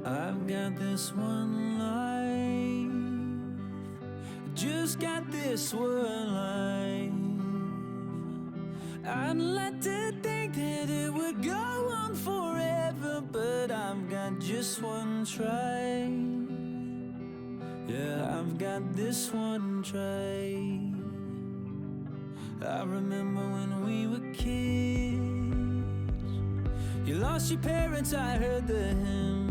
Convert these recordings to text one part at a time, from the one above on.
I've got this one life, just got this one life. I'd like to think that it would go on forever, but I've got just one try. Yeah, I've got this one try. I remember when we were kids, you lost your parents, I heard the hymns.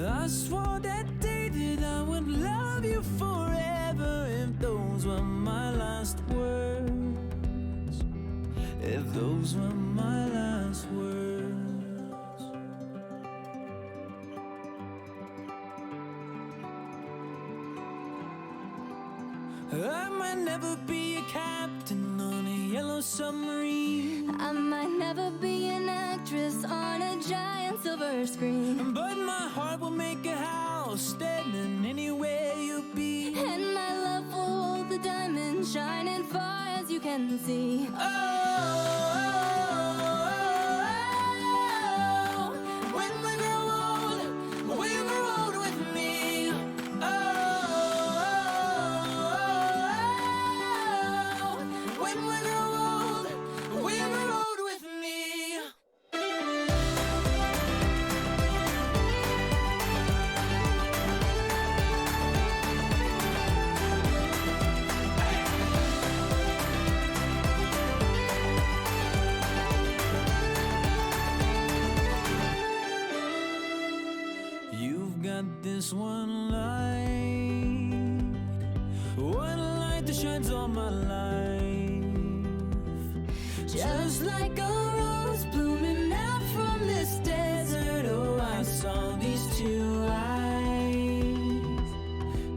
I swore that day that I would love you forever, if those were my last words, if those were my last words. I might never be a captain on a yellow submarine, I might never be an actress on a giant silver screen, but my heart will make a house standing anywhere you be. and my love will hold the diamond shining far as you can see. When we grow old with me. When we grow old with me. You've got this one light that shines all my life. Just like a rose blooming out from this desert, Oh, I saw these two eyes.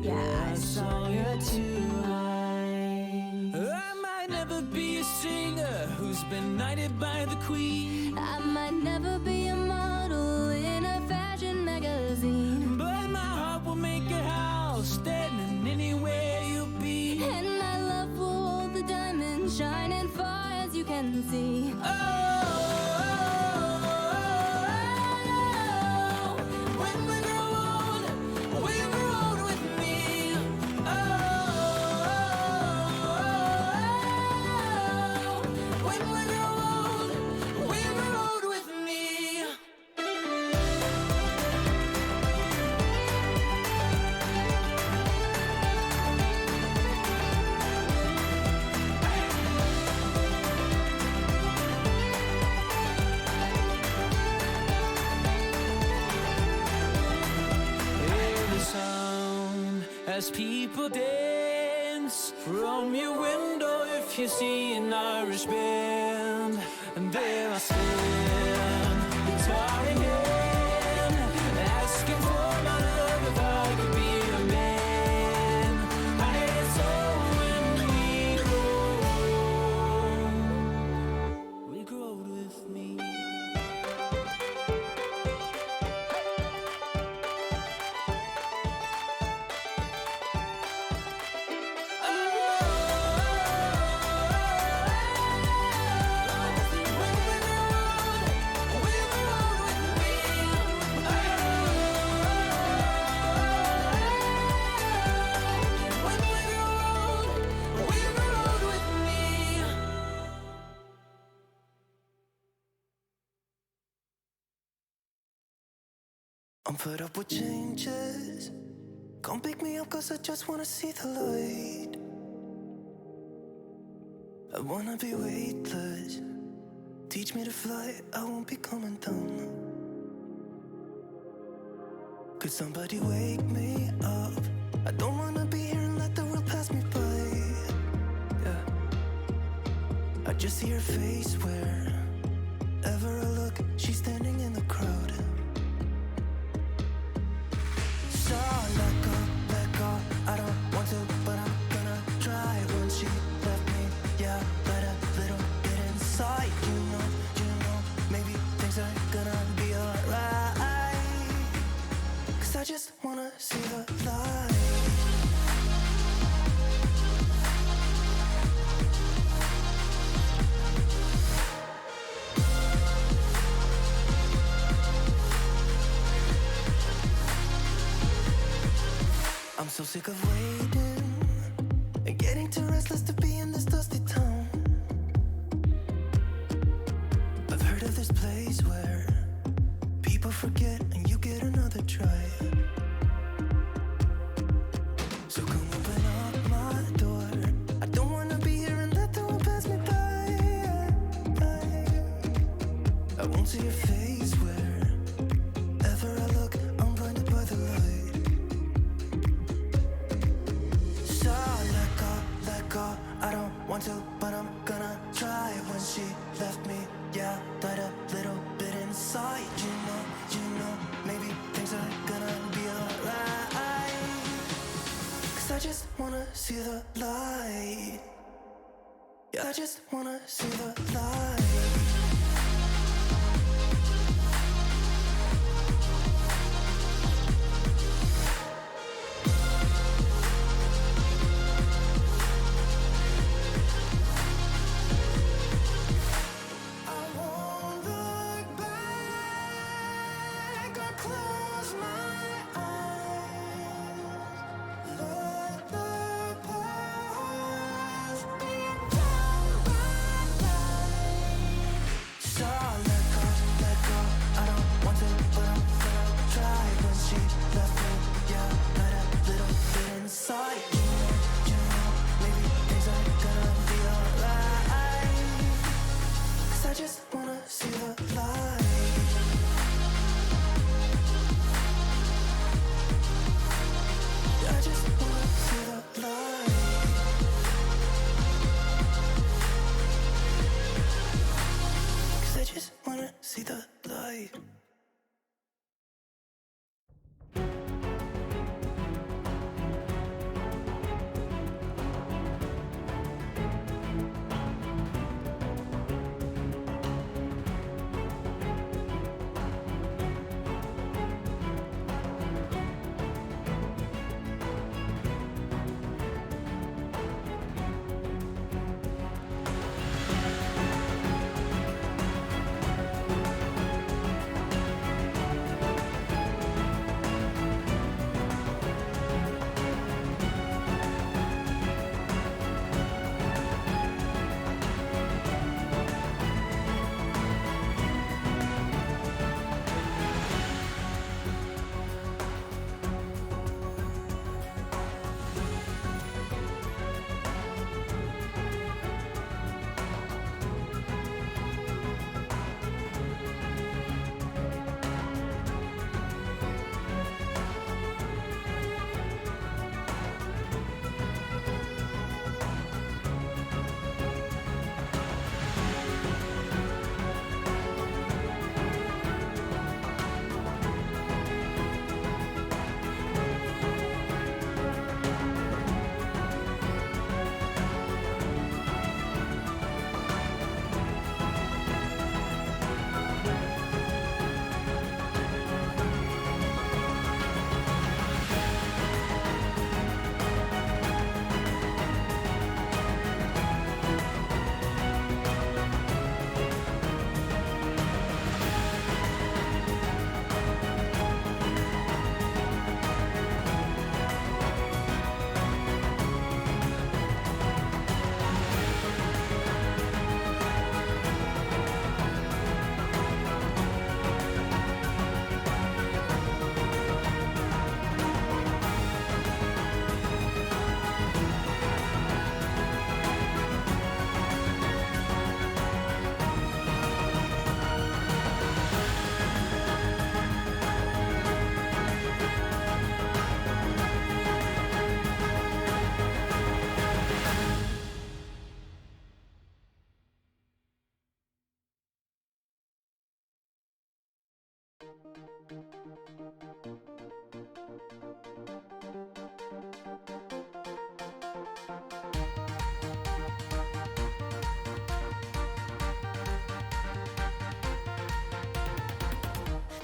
Yeah, I saw your two eyes. I might never be a singer who's been knighted by the queen, I might never be a model in a fashion magazine, but my heart will make a house standing anywhere you be. and my love will hold the diamond shining far as you can see. When we grow old with me. When we grow old with me. As people dance from your window, if you see an Irish band, and there I stand, guitar in hand, asking for my love if I could be a man. And so when we grow old with me. I'm fed up with changes. Come pick me up, cause I just wanna see the light. I wanna be weightless. Teach me to fly, I won't be coming down. Could somebody wake me up? I don't wanna be here and let the world pass me by. Yeah, I just see her face wherever I look. She's standing in the crowd. So let go, I don't want to, but I'm gonna try. When she left me, yeah, let a little bit inside. You know, maybe things are gonna be alright. Cause I just wanna see the light. so sick of waiting and getting too restless to be in this dusty town. I've heard of this place where people forget and you get another try. So come open up my door. I don't wanna be here and let the world pass me by. I won't see your face wherever I look. I'm blinded by the light. So let go. I don't want to, but I'm gonna try. When she left me, yeah, died a little bit inside. You know, maybe things are gonna be alright. 'Cause I just wanna see the light. Yeah, I just wanna see the light.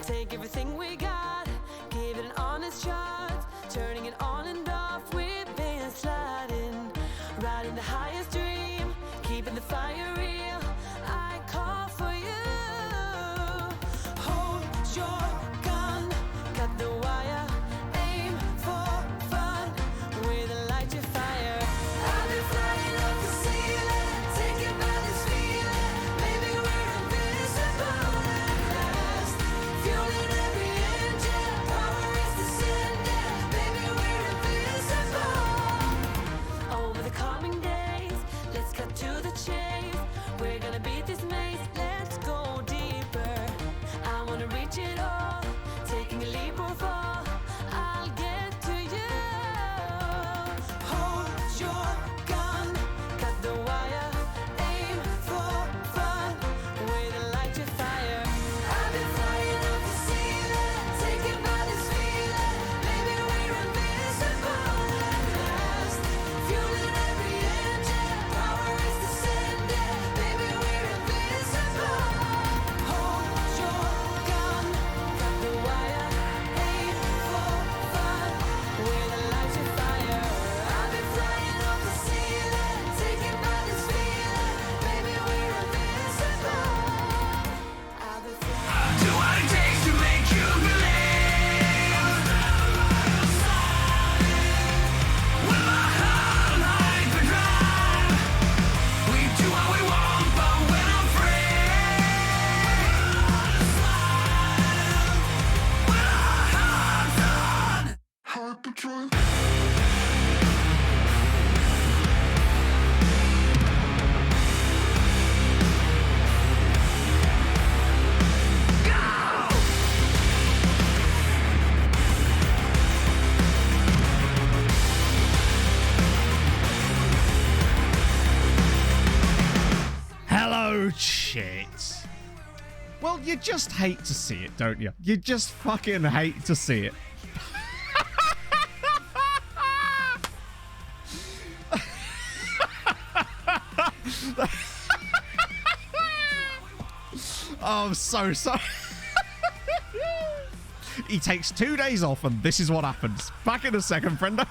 Take everything we got, give it an honest shot. Turning it on and off, we've been sliding. Riding the highest dream, keeping the fire real. I call for you. Hold your gun, cut the wire. Aim for fun, shit. Well, you just hate to see it, don't you? You just fucking hate to see it. Oh, I'm so sorry. He takes 2 days off and this is what happens. Back in a second, friendo.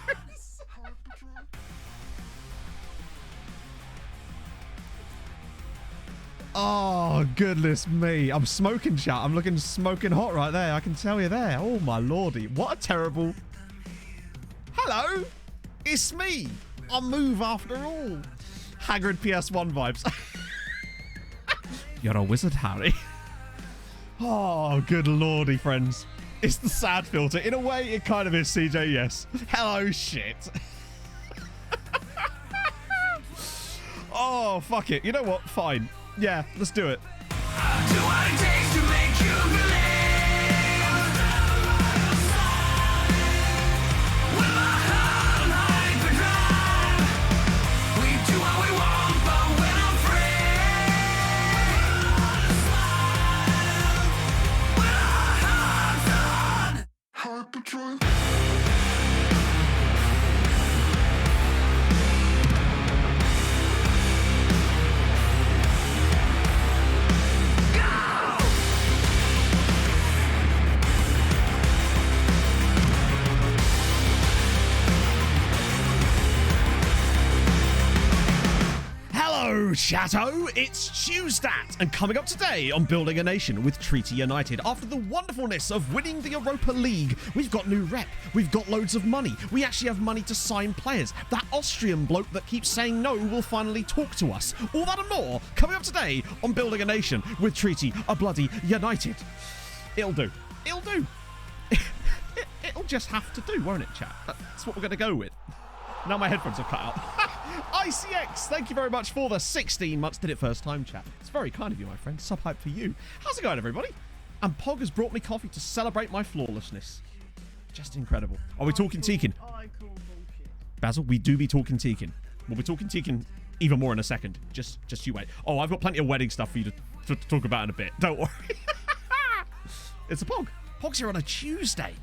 Oh, goodness me. I'm smoking, chat. I'm looking smoking hot right there. I can tell you there. Oh, my lordy. What a terrible... Hello. It's me. I'll move after all. Haggard PS1 vibes. You're a wizard, Harry. Oh, good lordy, friends. It's the sad filter. In a way, it kind of is, CJ, yes. Hello, shit. Oh, fuck it. You know what? Fine. Yeah, let's do it. Chateau, it's Tuesdat, and coming up today on Building a Nation with Treaty United. After the wonderfulness of winning the Europa League, we've got new rep, we've got loads of money, we actually have money to sign players. That Austrian bloke that keeps saying no will finally talk to us. All that and more coming up today on Building a Nation with Treaty United. It'll do. It'll do. It'll just have to do, won't it, chat? That's what we're going to go with. Now my headphones are cut out. ICX, thank you very much for the 16 months. Did it first time, chat. It's very kind of you, my friend. Sub hype for you. How's it going, everybody? And Pog has brought me coffee to celebrate my flawlessness. Just incredible. Are we talking Tekin? Basil, we do be talking Tekin. We'll be talking Tekin even more in a second. Just you wait. Oh, I've got plenty of wedding stuff for you to talk about in a bit. Don't worry. It's a Pog. Pog's here on a Tuesday.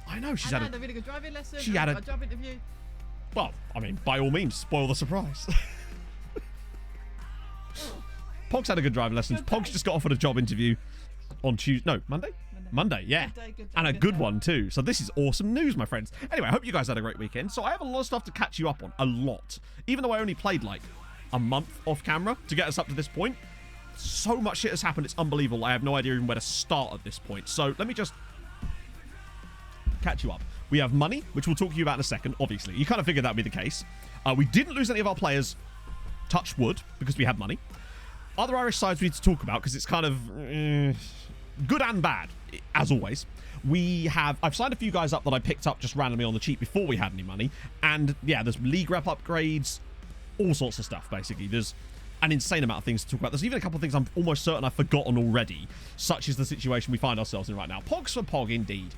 I know. She's had a really good driving lesson. She had a job interview. Well, I mean, by all means, spoil the surprise. Pog's had a good driving lessons. Pog's just got offered a job interview on Tuesday. No, Monday? Monday, yeah. Good day, and a good one, too. So this is awesome news, my friends. Anyway, I hope you guys had a great weekend. So I have a lot of stuff to catch you up on. A lot. Even though I only played like a month off camera to get us up to this point. So much shit has happened. It's unbelievable. I have no idea even where to start at this point. So let me just catch you up. We have money, which we'll talk to you about in a second, obviously. You kind of figured that would be the case. We didn't lose any of our players, touch wood, because we had money. Other Irish sides we need to talk about, because it's kind of good and bad, as always. I've signed a few guys up that I picked up just randomly on the cheap before we had any money. And yeah, there's league rep upgrades, all sorts of stuff, basically. There's an insane amount of things to talk about. There's even a couple of things I'm almost certain I've forgotten already, such is the situation we find ourselves in right now. Pogs for Pog, indeed.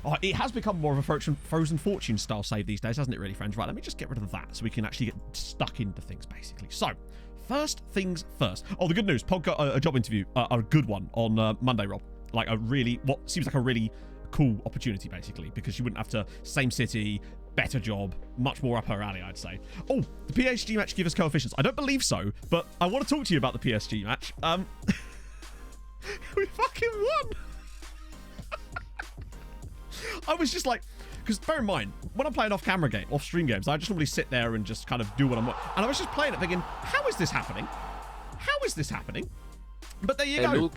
Oh, it has become more of a Frozen Fortune style save these days, hasn't it, really, friends? Right, let me just get rid of that so we can actually get stuck into things, basically. So, first things first. Oh, the good news. Pog got a job interview, a good one, on Monday, Rob. Like what seems like a really cool opportunity, basically, because she wouldn't have to, same city, better job, much more up her alley, I'd say. Oh, the PSG match give us coefficients. I don't believe so, but I want to talk to you about the PSG match. We fucking won! I was just like, because bear in mind, when I'm playing off-stream games, I just normally sit there and just kind of do what I'm... And I was just playing it thinking, how is this happening? How is this happening? But there you go.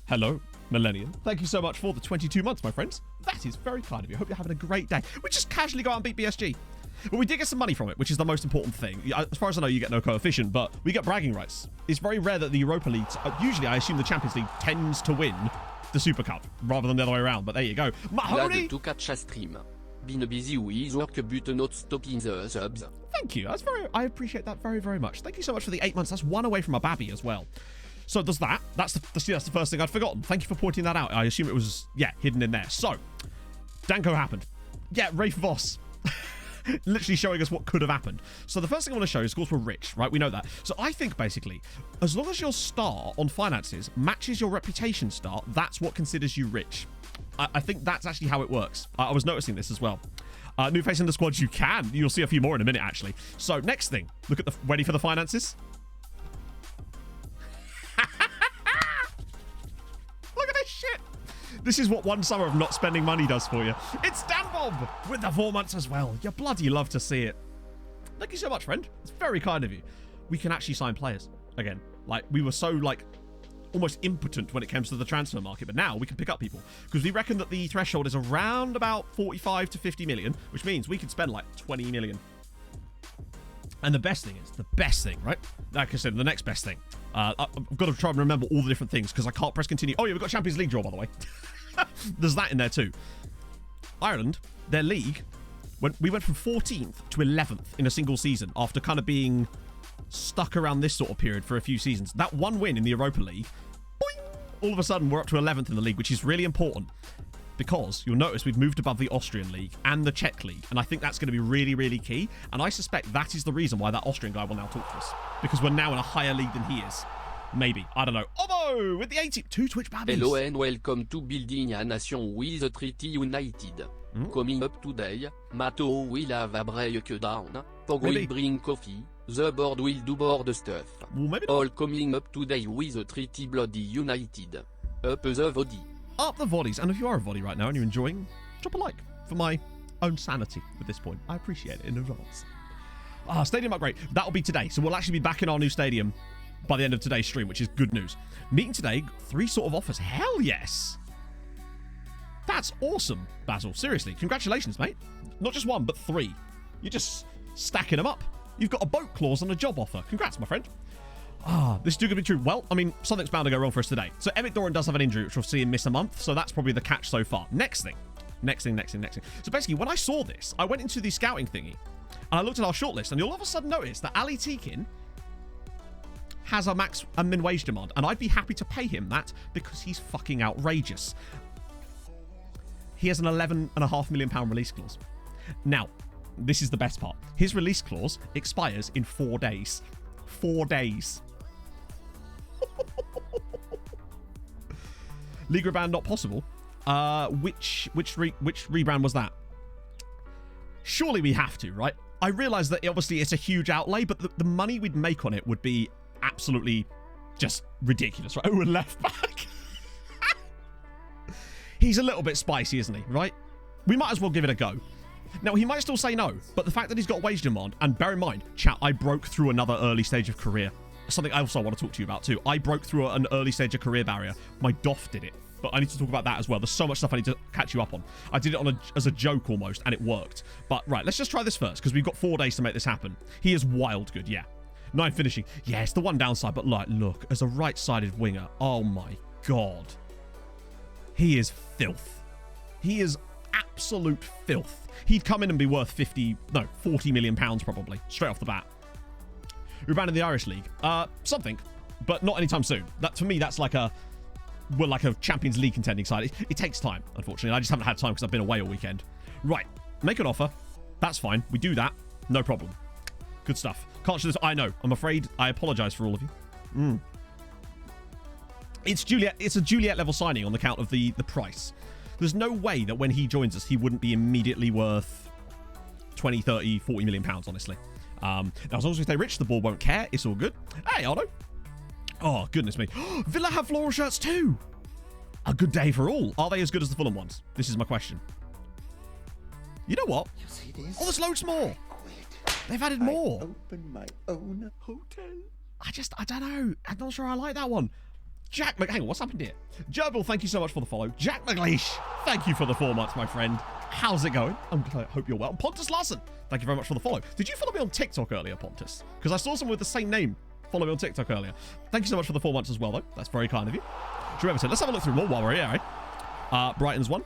Hello, Millennium. Thank you so much for the 22 months, my friends. That is very kind of you. I hope you're having a great day. We just casually go out and beat BSG. But we did get some money from it, which is the most important thing. As far as I know, you get no coefficient, but we get bragging rights. It's very rare that the Europa League... Usually, I assume the Champions League tends to win the Super Cup rather than the other way around, but there you go. Mahoney! Thank you. I appreciate that very, very much. Thank you so much for the 8 months. That's one away from a babby as well. So there's that. That's the first thing I'd forgotten. Thank you for pointing that out. I assume it was, hidden in there. So, Danko happened. Yeah, Rafe Voss. Literally showing us what could have happened. So the first thing I want to show is, of course, we're rich, right? We know that. So I think, basically, as long as your star on finances matches your reputation star, that's what considers you rich. I think that's actually how it works. I was noticing this as well. New face in the squad, you can. You'll see a few more in a minute, actually. So next thing, look at the... Ready for the finances? Look at this shit. This is what one summer of not spending money does for you. It's Dan Bob with the 4 months as well. You bloody love to see it. Thank you so much, friend. It's very kind of you. We can actually sign players again. Like, we were so, like, almost impotent when it comes to the transfer market, but now we can pick up people because we reckon that the threshold is around about 45 to 50 million, which means we could spend like 20 million. And the best thing, right? Like I said, the next best thing. I've got to try and remember all the different things because I can't press continue. Oh yeah, we've got Champions League draw, by the way. There's that in there too. Ireland, their league, we went from 14th to 11th in a single season after kind of being stuck around this sort of period for a few seasons. That one win in the Europa League, boing, all of a sudden we're up to 11th in the league, which is really important because you'll notice we've moved above the Austrian league and the Czech league, and I think that's going to be really, really key, and I suspect that is the reason why that Austrian guy will now talk to us, because we're now in a higher league than he is. Maybe. I don't know. Obo with the 82 Twitch babbies. Hello and welcome to Building a Nation with Treaty United. Coming up today, Mato will have a break down, Pog will bring coffee, the board will do board stuff. Well, all coming up today with Treaty Bloody United. Up the body. Up the volleys. And if you are a volley right now and you're enjoying, drop a like for my own sanity at this point. I appreciate it in advance. Stadium upgrade. That'll be today. So we'll actually be back in our new stadium by the end of today's stream, which is good news. Meeting today, 3 sort of offers. Hell yes. That's awesome, Basil. Seriously, congratulations, mate. Not just 1, but 3. You're just stacking them up. You've got a boat clause on a job offer. Congrats, my friend. This is too good to be true. Well, I mean, something's bound to go wrong for us today. So Emmett Doran does have an injury, which we'll see him miss a month. So that's probably the catch so far. Next thing. So basically, when I saw this, I went into the scouting thingy, and I looked at our shortlist, and you'll all of a sudden notice that Ali Tekin has a min wage demand, and I'd be happy to pay him that because he's fucking outrageous. He has an £11.5 million release clause. Now, this is the best part. His release clause expires in 4 days. 4 days. League rebrand not possible. Which rebrand was that? Surely we have to, right? I realise that obviously it's a huge outlay, but the money we'd make on it would be absolutely just ridiculous, right? Oh, a left back. He's a little bit spicy, isn't he, right? We might as well give it a go. Now, he might still say no, but the fact that he's got wage demand, and bear in mind, chat, I broke through another early stage of career. Something I also want to talk to you about too. I broke through an early stage of career barrier. My DOF did it, but I need to talk about that as well. There's so much stuff I need to catch you up on. I did it as a joke almost, and it worked. But right, let's just try this first, because we've got 4 days to make this happen. He is wild good, yeah. 9 finishing. Yeah, it's the one downside, but like, look, as a right-sided winger, oh my God. He is filth. He is absolute filth. He'd come in and be worth 40 million pounds probably, straight off the bat. We're banned in the Irish League. Something, but not anytime soon. That to me, that's like a Champions League contending side. It takes time, unfortunately. I just haven't had time because I've been away all weekend. Right, make an offer. That's fine. We do that. No problem. Good stuff. Can't show this. I know. I'm afraid. I apologise for all of you. It's Juliet. It's a Juliet level signing on the count of the price. There's no way that when he joins us, he wouldn't be immediately worth 20, 30, 40 million pounds, honestly. Now, as long as we stay rich, the board won't care. It's all good. Hey, Arno. Oh, goodness me. Villa have floral shirts too. A good day for all. Are they as good as the Fulham ones? This is my question. You know what? You see this? Oh, there's loads more. They've added more. I opened my own hotel. I don't know. I'm not sure I like that one. Hang on, what's happened here? Gerbil, thank you so much for the follow. Jack McLeish, thank you for the 4 months, my friend. How's it going? I hope you're well. And Pontus Larson, thank you very much for the follow. Did you follow me on TikTok earlier, Pontus? Because I saw someone with the same name follow me on TikTok earlier. Thank you so much for the 4 months as well, though. That's very kind of you. Let's have a look through more while we're here, eh? Brighton's one.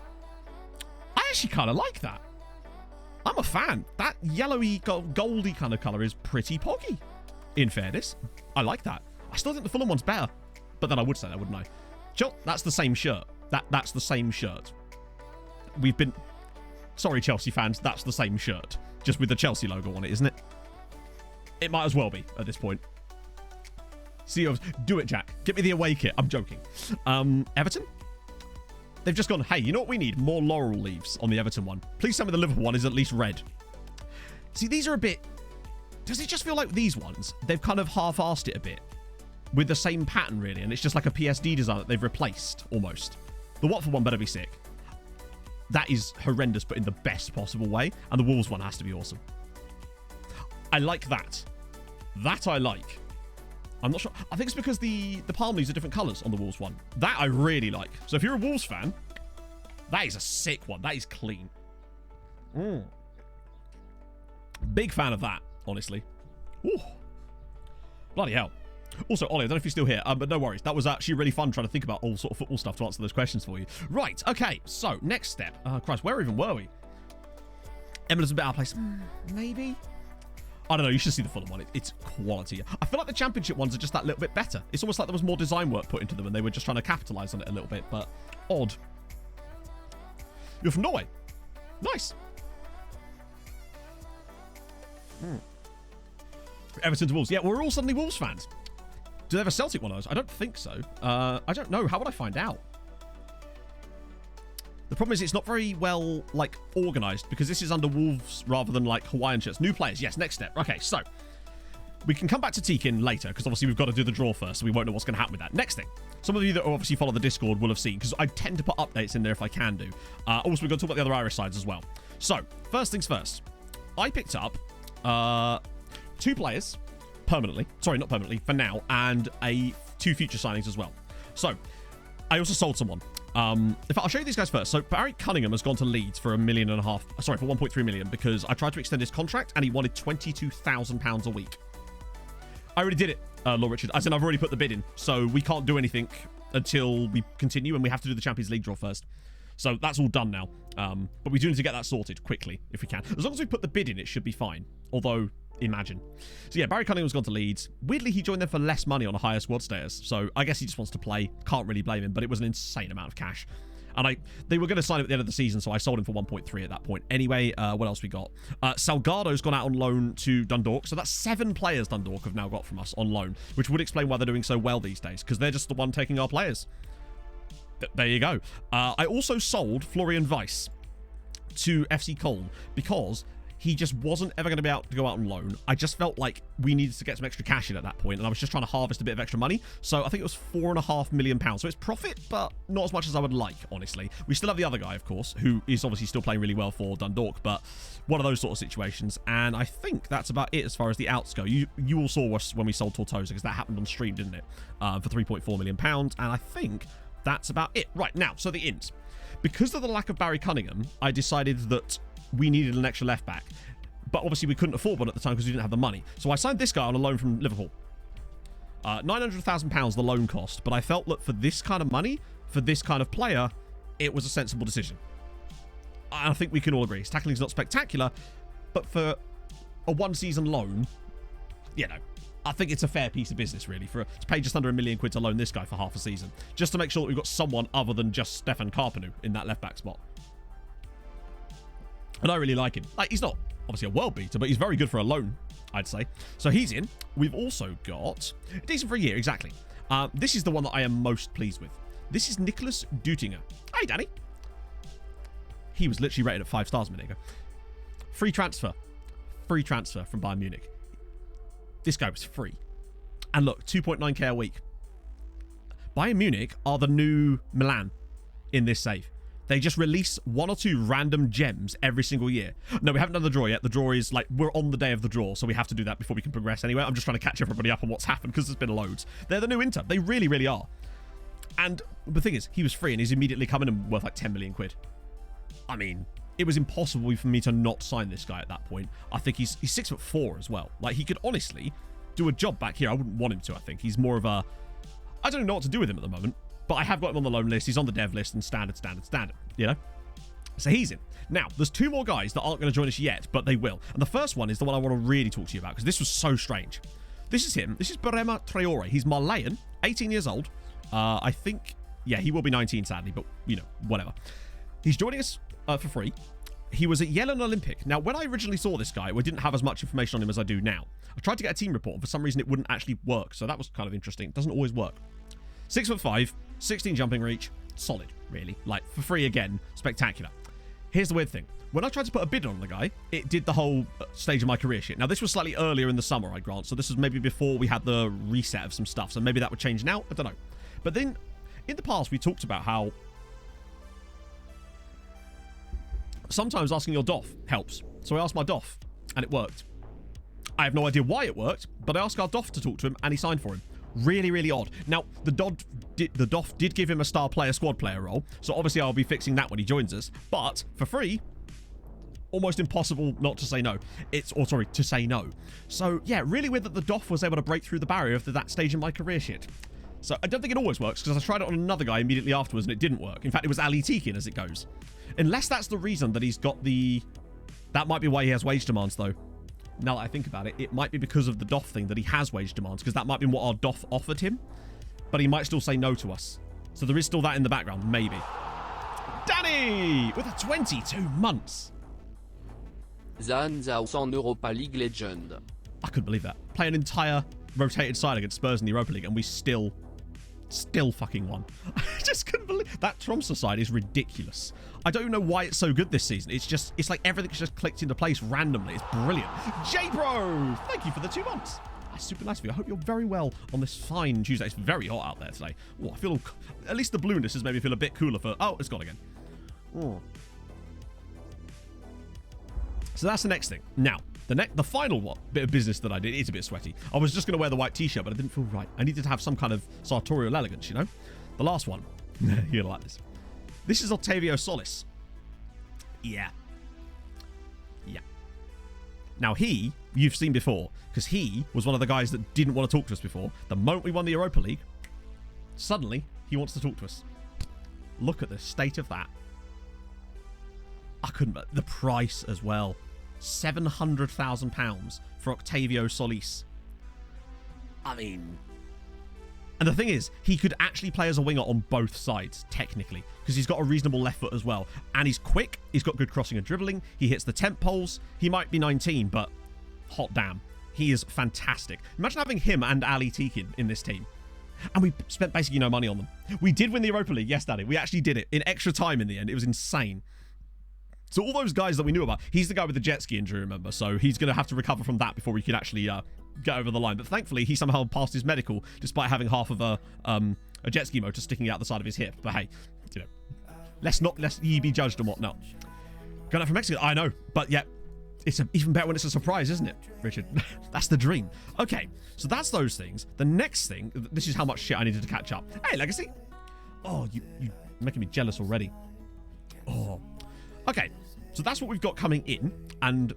I actually kind of like that. I'm a fan. That yellowy, goldy kind of colour is pretty poggy, in fairness. I like that. I still think the Fulham one's better. But then I would say that, wouldn't I? That's the same shirt. That's the same shirt. Sorry, Chelsea fans, that's the same shirt. just with the Chelsea logo on it, isn't it? It might as well be at this point. CEOs, do it, Jack. Get me the away kit. I'm joking. Everton? They've just gone, hey, you know what we need? More laurel leaves on the Everton one. Please tell me the Liverpool one is at least red. See, these are a bit... Does it just feel like these ones, they've kind of half-arsed it a bit with the same pattern, really, and it's just like a PSD design that they've replaced, almost. The Watford one better be sick. That is horrendous, but in the best possible way, and the Wolves one has to be awesome. I like that. That I like. I'm not sure. I think it's because the palm leaves are different colours on the Wolves one. That I really like. So if you're a Wolves fan, that is a sick one. That is clean. Big fan of that, honestly. Ooh. Bloody hell. Also, Ollie, I don't know if you're still here, but no worries. That was actually really fun trying to think about all sort of football stuff to answer those questions for you. Right, okay. So, next step. Christ, where even were we? Emily's a bit out of place. Maybe? I don't know. You should see the Fulham one. It's quality. I feel like the Championship ones are just that little bit better. It's almost like there was more design work put into them and they were just trying to capitalise on it a little bit, but odd. You're from Norway. Nice. Everton to Wolves. Yeah, we're all suddenly Wolves fans. Do they have a Celtic one of those? I don't think so. I don't know. How would I find out? The problem is it's not very well, like, organised because this is under Wolves rather than, like, Hawaiian shirts. New players. Yes, next step. Okay, so we can come back to Tekin later because obviously we've got to do the draw first, so we won't know what's going to happen with that. Next thing. Some of you that obviously follow the Discord will have seen because I tend to put updates in there if I can do. Also, we've got to talk about the other Irish sides as well. So, first things first. I picked up 2 players permanently. Sorry, not permanently, for now, and 2 future signings as well. So, I also sold someone. In fact, I'll show you these guys first. So, Barry Cunningham has gone to Leeds for for 1.3 million because I tried to extend his contract and he wanted £22,000 a week. I already did it, Lord Richard. As in, I've already put the bid in, so we can't do anything until we continue, and we have to do the Champions League draw first. So that's all done now. But we do need to get that sorted quickly, if we can. As long as we put the bid in, it should be fine. Although, imagine. So yeah, Barry Cunningham's gone to Leeds. Weirdly, he joined them for less money on a higher squad status. So I guess he just wants to play. Can't really blame him, but it was an insane amount of cash. And they were going to sign him at the end of the season, so I sold him for 1.3 at that point. Anyway, what else we got? Salgado's gone out on loan to Dundalk. So that's 7 players Dundalk have now got from us on loan, which would explain why they're doing so well these days, because they're just the one taking our players. There you go. I also sold Florian Weiss to FC Köln because he just wasn't ever going to be able to go out on loan. I just felt like we needed to get some extra cash in at that point, and I was just trying to harvest a bit of extra money. So I think it was £4.5 million. So it's profit, but not as much as I would like, honestly. We still have the other guy, of course, who is obviously still playing really well for Dundalk, but one of those sort of situations. And I think that's about it as far as the outs go. You all saw us when we sold Tortosa, because that happened on stream, didn't it? For £3.4 million. And I think that's about it. Right, now, so the ins. Because of the lack of Barry Cunningham, I decided that we needed an extra left back. But obviously we couldn't afford one at the time because we didn't have the money. So I signed this guy on a loan from Liverpool. £900,000 the loan cost. But I felt that for this kind of money, for this kind of player, it was a sensible decision. I think we can all agree. His tackling's not spectacular, but for a one-season loan, you know, I think it's a fair piece of business, really, to pay just under £1 million to loan this guy for half a season, just to make sure that we've got someone other than just Stefan Carpenu in that left-back spot. And I really like him. Like, he's not obviously a world beater, but he's very good for a loan, I'd say. So he's in. We've also got decent for a year, exactly. This is the one that I am most pleased with. This is Nicholas Dutinger. Hey, Danny. He was literally rated at 5 stars a minute ago. Free transfer from Bayern Munich. This guy was free. And look, 2.9k a week. Bayern Munich are the new Milan in this save. They just release 1 or 2 random gems every single year. No, we haven't done the draw yet. The draw is like, we're on the day of the draw, so we have to do that before we can progress anyway. I'm just trying to catch everybody up on what's happened because there's been loads. They're the new Inter. They really, really are. And the thing is, he was free and he's immediately coming in worth like 10 million quid. I mean, it was impossible for me to not sign this guy at that point. I think he's 6'4" as well. Like, he could honestly do a job back here. I wouldn't want him to, I think. He's more of a... I don't know what to do with him at the moment. But I have got him on the loan list. He's on the dev list and standard, you know? So he's in. Now, there's 2 more guys that aren't going to join us yet, but they will. And the first one is the one I want to really talk to you about because this was so strange. This is him. This is Barema Traore. He's Malayan, 18 years old. I think, yeah, he will be 19 sadly, but, you know, whatever. He's joining us for free. he was at Yellen Olympic. Now, when I originally saw this guy, we didn't have as much information on him as I do now. I tried to get a team report, and for some reason it wouldn't actually work, so that was kind of interesting. It doesn't always work. 6'5", 16 jumping reach, solid, really. Like, for free again, spectacular. Here's the weird thing. When I tried to put a bid on the guy, it did the whole stage of my career shit. Now, this was slightly earlier in the summer, I grant, so this was maybe before we had the reset of some stuff, so maybe that would change now. I don't know. But then, in the past, we talked about how sometimes asking your DOF helps. So I asked my DOF, and it worked. I have no idea why it worked, but I asked our DOF to talk to him, and he signed for him. Really, really odd. Now, the DOF did give him a star player, squad player role, so obviously I'll be fixing that when he joins us. But, for free, almost impossible not to say no. To say no. So, yeah, really weird that the DOF was able to break through the barrier of that stage in my career shit. So, I don't think it always works, because I tried it on another guy immediately afterwards, and it didn't work. In fact, it was Ali Tikin as it goes. Unless that's the reason that he's got the... That might be why he has wage demands, though. Now that I think about it, it might be because of the DOF thing that he has wage demands, because that might be what our DOF offered him. But he might still say no to us. So there is still that in the background, maybe. Danny! With a 22 months. Zanzao en Europa League legend. I couldn't believe that. Play an entire rotated side against Spurs in the Europa League, and we still fucking won. I just couldn't believe that Tromsø side is ridiculous. I don't even know why it's so good this season. It's like everything's just clicked into place randomly. It's brilliant. J-Bro, thank you for the 2 months. That's super nice of you. I hope you're very well on this fine Tuesday. It's very hot out there today. Oh, I feel at least the blueness has made me feel a bit cooler for... Oh, it's gone again. Oh. So that's the next thing. Now, the final bit of business that I did is a bit sweaty. I was just going to wear the white t-shirt, but I didn't feel right. I needed to have some kind of sartorial elegance, you know? The last one. You're going to like this. This is Octavio Solis. Yeah. Yeah. Now you've seen before, because he was one of the guys that didn't want to talk to us before. The moment we won the Europa League, suddenly he wants to talk to us. Look at the state of that. I couldn't... The price as well. £700,000 for Octavio Solis. I mean... And the thing is, he could actually play as a winger on both sides, technically, because he's got a reasonable left foot as well. And he's quick, he's got good crossing and dribbling, he hits the temp poles. He might be 19, but hot damn. He is fantastic. Imagine having him and Ali Tikin in this team. And we spent basically no money on them. We did win the Europa League, yes, Daddy. We actually did it in extra time in the end. It was insane. So all those guys that we knew about, he's the guy with the jet ski injury, remember? So he's going to have to recover from that before we can actually get over the line. But thankfully, he somehow passed his medical despite having half of a jet ski motor sticking out the side of his hip. But hey, you know, lest ye be judged and whatnot. Going out from Mexico, I know, but yeah, it's even better when it's a surprise, isn't it, Richard? That's the dream. Okay, so that's those things. The next thing, this is how much shit I needed to catch up. Hey, Legacy. Oh, you making me jealous already. Oh. Okay, so that's what we've got coming in, and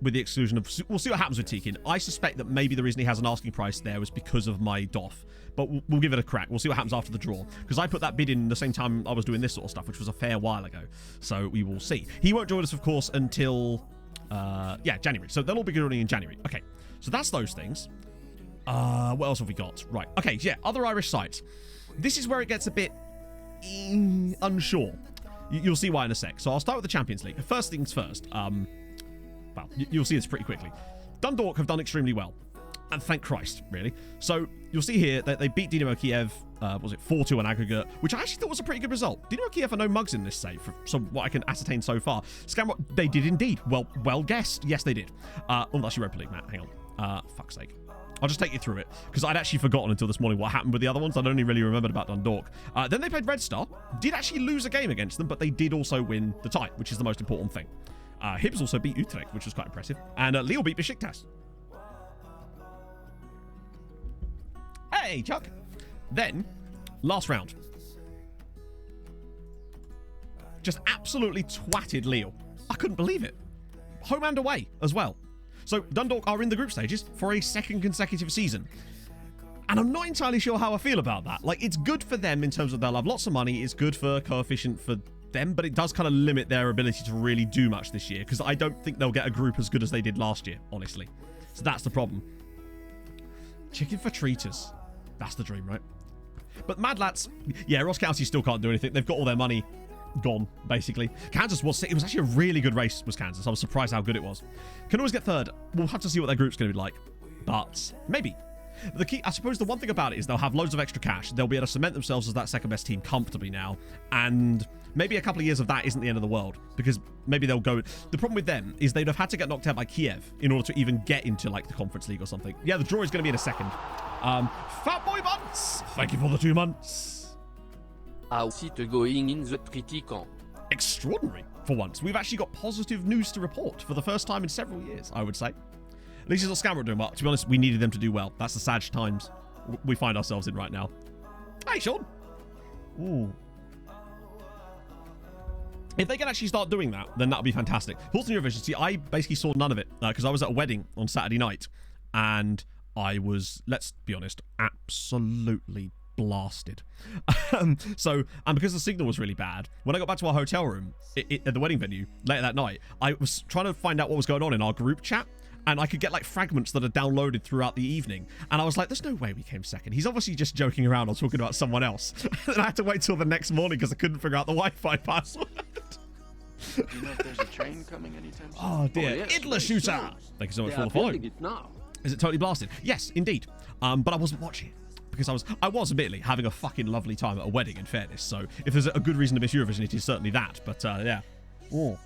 with the exclusion of... We'll see what happens with Tikin. I suspect that maybe the reason he has an asking price there was because of my DOF, but we'll give it a crack. We'll see what happens after the draw, because I put that bid in the same time I was doing this sort of stuff, which was a fair while ago, so we will see. He won't join us, of course, until, January, so they'll all be joining in January. Okay, so that's those things. What else have we got? Right, okay, yeah, other Irish sites. This is where it gets a bit unsure. You'll see why in a sec. So I'll start with the Champions League. First things first. Well, you'll see this pretty quickly. Dundalk have done extremely well. And thank Christ, really. So you'll see here that they beat Dynamo Kiev, 4-2 on aggregate, which I actually thought was a pretty good result. Dynamo Kiev are no mugs in this save, from what I can ascertain so far. Scamrock, they did indeed. Well guessed. Yes, they did. That's Europa League, Matt. Hang on. Fuck's sake. I'll just take you through it, because I'd actually forgotten until this morning what happened with the other ones. I'd only really remembered about Dundalk. Then they played Red Star. Did actually lose a game against them, but they did also win the tie, which is the most important thing. Hibs also beat Utrecht, which was quite impressive. And Lille beat Besiktas. Hey, Chuck. Then, last round. Just absolutely twatted Lille. I couldn't believe it. Home and away as well. So Dundalk are in the group stages for a second consecutive season. And I'm not entirely sure how I feel about that. Like, it's good for them in terms of they'll have lots of money. It's good for coefficient for them, but it does kind of limit their ability to really do much this year, because I don't think they'll get a group as good as they did last year, honestly. So that's the problem. Chicken for treaters. That's the dream, right? But Mad Lads, yeah, Ross County still can't do anything. They've got all their money. gone, basically. Kansas was... It was actually a really good race, was Kansas. I was surprised how good it was. Can always get third. We'll have to see what their group's going to be like. But maybe. The key, I suppose the one thing about it is they'll have loads of extra cash. They'll be able to cement themselves as that second best team comfortably now. And maybe a couple of years of that isn't the end of the world. Because maybe they'll go... The problem with them is they'd have had to get knocked out by Kiev in order to even get into, like, the Conference League or something. Yeah, the draw is going to be in a second. Fatboy Months! Thank you for the 2 months. How's it going in the pretty camp? Extraordinary, for once. We've actually got positive news to report for the first time in several years, I would say. At least it's not Scammer doing well. To be honest, we needed them to do well. That's the sad times we find ourselves in right now. Hey, Sean. Ooh. If they can actually start doing that, then that would be fantastic. Thoughts on Eurovision? See, I basically saw none of it because I was at a wedding on Saturday night. And I was, let's be honest, absolutely blasted. And because the signal was really bad, when I got back to our hotel room at the wedding venue later that night, I was trying to find out what was going on in our group chat. And I could get like fragments that are downloaded throughout the evening. And I was like, there's no way we came second. He's obviously just joking around or talking about someone else. And I had to wait till the next morning because I couldn't figure out the Wi-Fi password. Do you know if there's a train coming anytime soon? Oh dear. yes, Idler Shooter. Thank you so much for the follow. It now. Is it totally blasted? Yes, indeed. But I wasn't watching it. Because I was admittedly having a fucking lovely time at a wedding, in fairness. So if there's a good reason to miss Eurovision, it is certainly that. But yeah. Oh.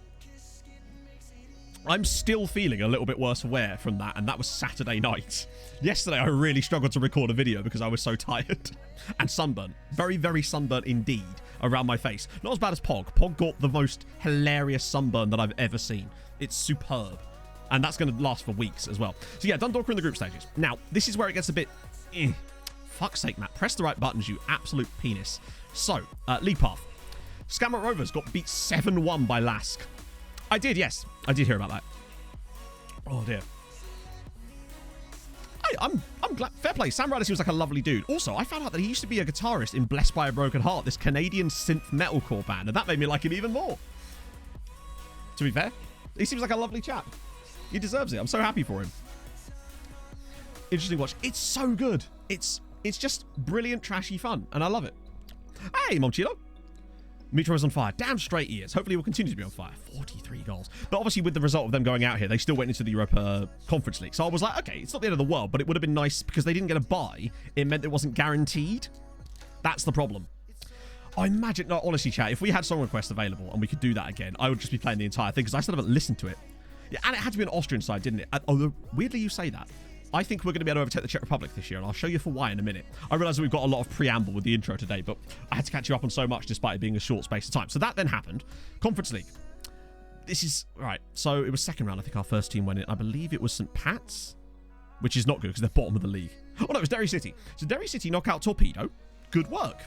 I'm still feeling a little bit worse for wear from that, and that was Saturday night. Yesterday, I really struggled to record a video because I was so tired. And sunburnt. Very, very sunburnt indeed around my face. Not as bad as Pog. Pog got the most hilarious sunburn that I've ever seen. It's superb. And that's going to last for weeks as well. So yeah, Dundalk are in the group stages. Now, this is where it gets a bit... Fuck's sake, Matt. Press the right buttons, you absolute penis. So, league path. Scammer Rovers got beat 7-1 by Lask. I did, yes. I did hear about that. Oh, dear. I'm glad. Fair play. Sam Ryder seems like a lovely dude. Also, I found out that he used to be a guitarist in Blessed by a Broken Heart, this Canadian synth metalcore band, and that made me like him even more. To be fair, he seems like a lovely chap. He deserves it. I'm so happy for him. Interesting watch. It's so good. It's just brilliant, trashy fun, and I love it. Hey, Momchilo. Mitro is on fire. Damn straight he is. Hopefully he will continue to be on fire. 43 goals. But obviously with the result of them going out here, they still went into the Europa Conference League. So I was like, okay, it's not the end of the world, but it would have been nice because they didn't get a bye. It meant it wasn't guaranteed. That's the problem. I imagine, no, honestly, chat, if we had song requests available and we could do that again, I would just be playing the entire thing because I still haven't listened to it. Yeah, and it had to be an Austrian side, didn't it? Although, weirdly you say that. I think we're going to be able to overtake the Czech Republic this year, and I'll show you for why in a minute. I realise that we've got a lot of preamble with the intro today, but I had to catch you up on so much despite it being a short space of time. So that then happened. Conference League. This is... Right, so it was second round. I think our first team went in. I believe it was St. Pat's, which is not good because they're bottom of the league. Oh, no, it was Derry City. So Derry City knock out Torpedo. Good work.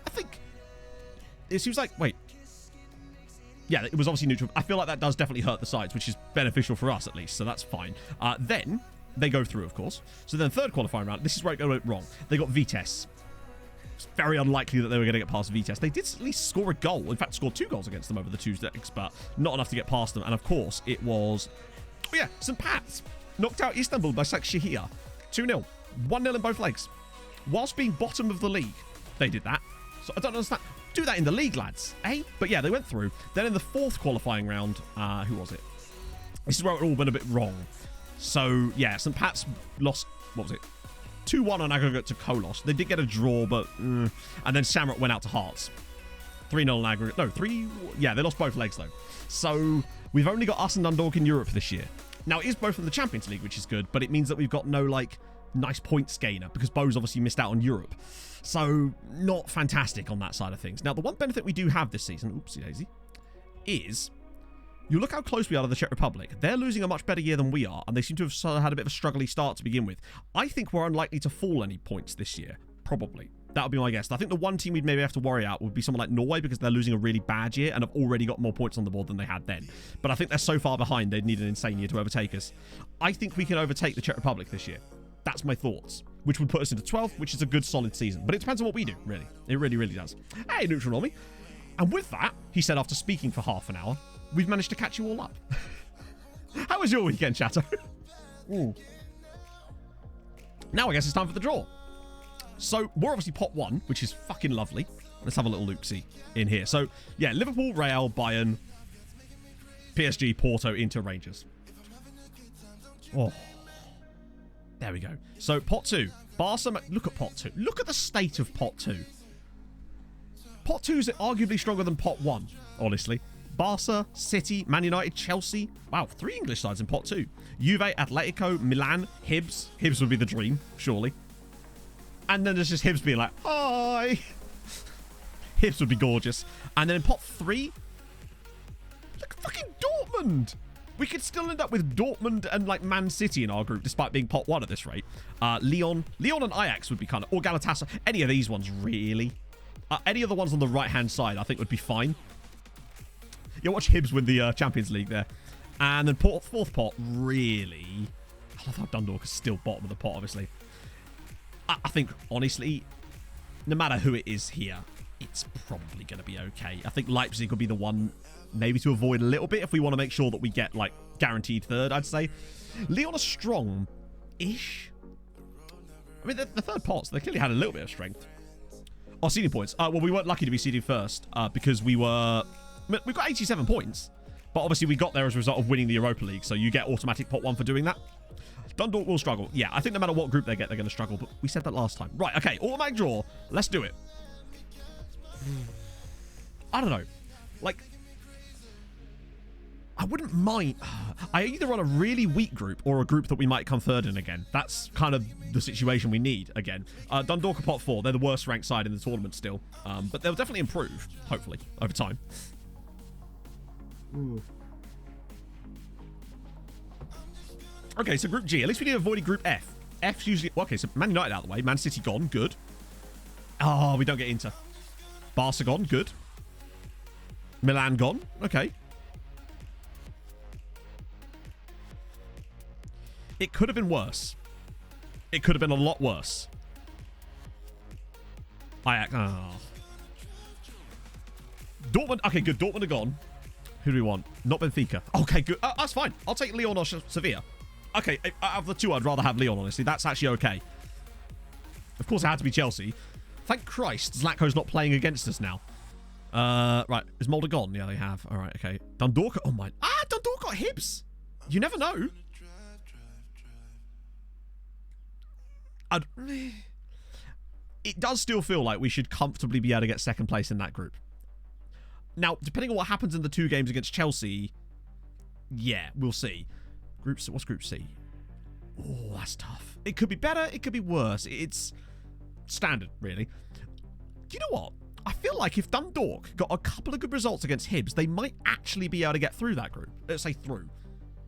I think... It seems like... Wait. Yeah, it was obviously neutral. I feel like that does definitely hurt the sides, which is beneficial for us at least, so that's fine. Then... They go through, of course. So then third qualifying round, this is where it went wrong. They got Vitesse. It's very unlikely that they were going to get past Vitesse. They did at least score a goal. In fact, scored 2 goals against them over the 2 legs, but not enough to get past them. And of course, it was... Oh yeah, St. Pat's. Knocked out Istanbul by Sakshihir. 2-0. 1-0 in both legs. Whilst being bottom of the league, they did that. So I don't understand. Do that in the league, lads. Eh? But yeah, they went through. Then in the fourth qualifying round, who was it? This is where it all went a bit wrong. So, yeah, St. Pat's lost, what was it? 2-1 on aggregate to Kolos. They did get a draw, but... And then Shamrock went out to Hearts. 3-0 on aggregate. No, 3... Yeah, they lost both legs, though. So, we've only got us and Dundalk in Europe this year. Now, it is both in the Champions League, which is good, but it means that we've got no, like, nice points gainer, because Bo's obviously missed out on Europe. So, not fantastic on that side of things. Now, the one benefit we do have this season, oopsie daisy, is... You look how close we are to the Czech Republic. They're losing a much better year than we are, and they seem to have had a bit of a struggly start to begin with. I think we're unlikely to fall any points this year. Probably. That would be my guess. I think the one team we'd maybe have to worry out would be someone like Norway, because they're losing a really bad year and have already got more points on the board than they had then. But I think they're so far behind, they'd need an insane year to overtake us. I think we can overtake the Czech Republic this year. That's my thoughts. Which would put us into 12th, which is a good solid season. But it depends on what we do, really. It really, really does. Hey, Neutral Normie. And with that, he said after speaking for half an hour, we've managed to catch you all up. How was your weekend, Chato? Now I guess it's time for the draw. So we're obviously pot 1, which is fucking lovely. Let's have a little look-see in here. So, yeah, Liverpool, Real, Bayern, PSG, Porto, Inter, Rangers. Oh. There we go. So, pot 2. Barca, look at pot 2. Look at the state of pot 2. Pot 2 is arguably stronger than pot 1, honestly. Barca, City, Man United, Chelsea. Wow, 3 English sides in pot 2. Juve, Atletico, Milan, Hibs. Hibs would be the dream, surely. And then there's just Hibs being like, hi. Hibs would be gorgeous. And then in pot 3, look at fucking Dortmund. We could still end up with Dortmund and like Man City in our group, despite being pot 1 at this rate. Leon and Ajax would be kind of, or Galatasaray. Any of these ones, really. Any of the ones on the right-hand side, I think would be fine. Yeah, watch Hibs win the Champions League there. And then fourth pot, really. I love how Dundalk is still bottom of the pot, obviously. I think, honestly, no matter who it is here, it's probably going to be okay. I think Leipzig will be the one maybe to avoid a little bit if we want to make sure that we get, like, guaranteed third, I'd say. Leon are strong-ish. I mean, the third pot, so they clearly had a little bit of strength. Oh, seeding points. Well, we weren't lucky to be seeded first because we got 87 points. But obviously we got there as a result of winning the Europa League, so you get automatic pot 1 for doing that. Dundalk will struggle. Yeah, I think no matter what group they get, they're going to struggle. But we said that last time. Right, okay. Automatic draw. Let's do it. I don't know. Like, I wouldn't mind. I either run a really weak group or a group that we might come third in again. That's kind of the situation we need again. Dundalk are pot 4. They're the worst ranked side in the tournament still. But they'll definitely improve, hopefully, over time. Okay, so Group G. At least we need to avoid Group F. F's usually... Okay, so Man United out of the way. Man City gone. Good. Oh, we don't get Inter. Barca gone. Good. Milan gone. Okay. It could have been worse. It could have been a lot worse. Dortmund. Okay, good. Dortmund are gone. Who do we want? Not Benfica. Okay, good. That's fine. I'll take Lyon or Sevilla. Okay, out of the two, I'd rather have Lyon, honestly. That's actually okay. Of course, it had to be Chelsea. Thank Christ, Zlatko's not playing against us now. Right, is Mulder gone? Yeah, they have. All right, okay. Dundalk. Oh, my. Dundalk got Hibs. You never know. It does still feel like we should comfortably be able to get second place in that group. Now, depending on what happens in the 2 games against Chelsea, yeah, we'll see. What's Group C? Oh, that's tough. It could be better. It could be worse. It's standard, really. Do you know what? I feel like if Dundalk got a couple of good results against Hibs, they might actually be able to get through that group. Let's say through.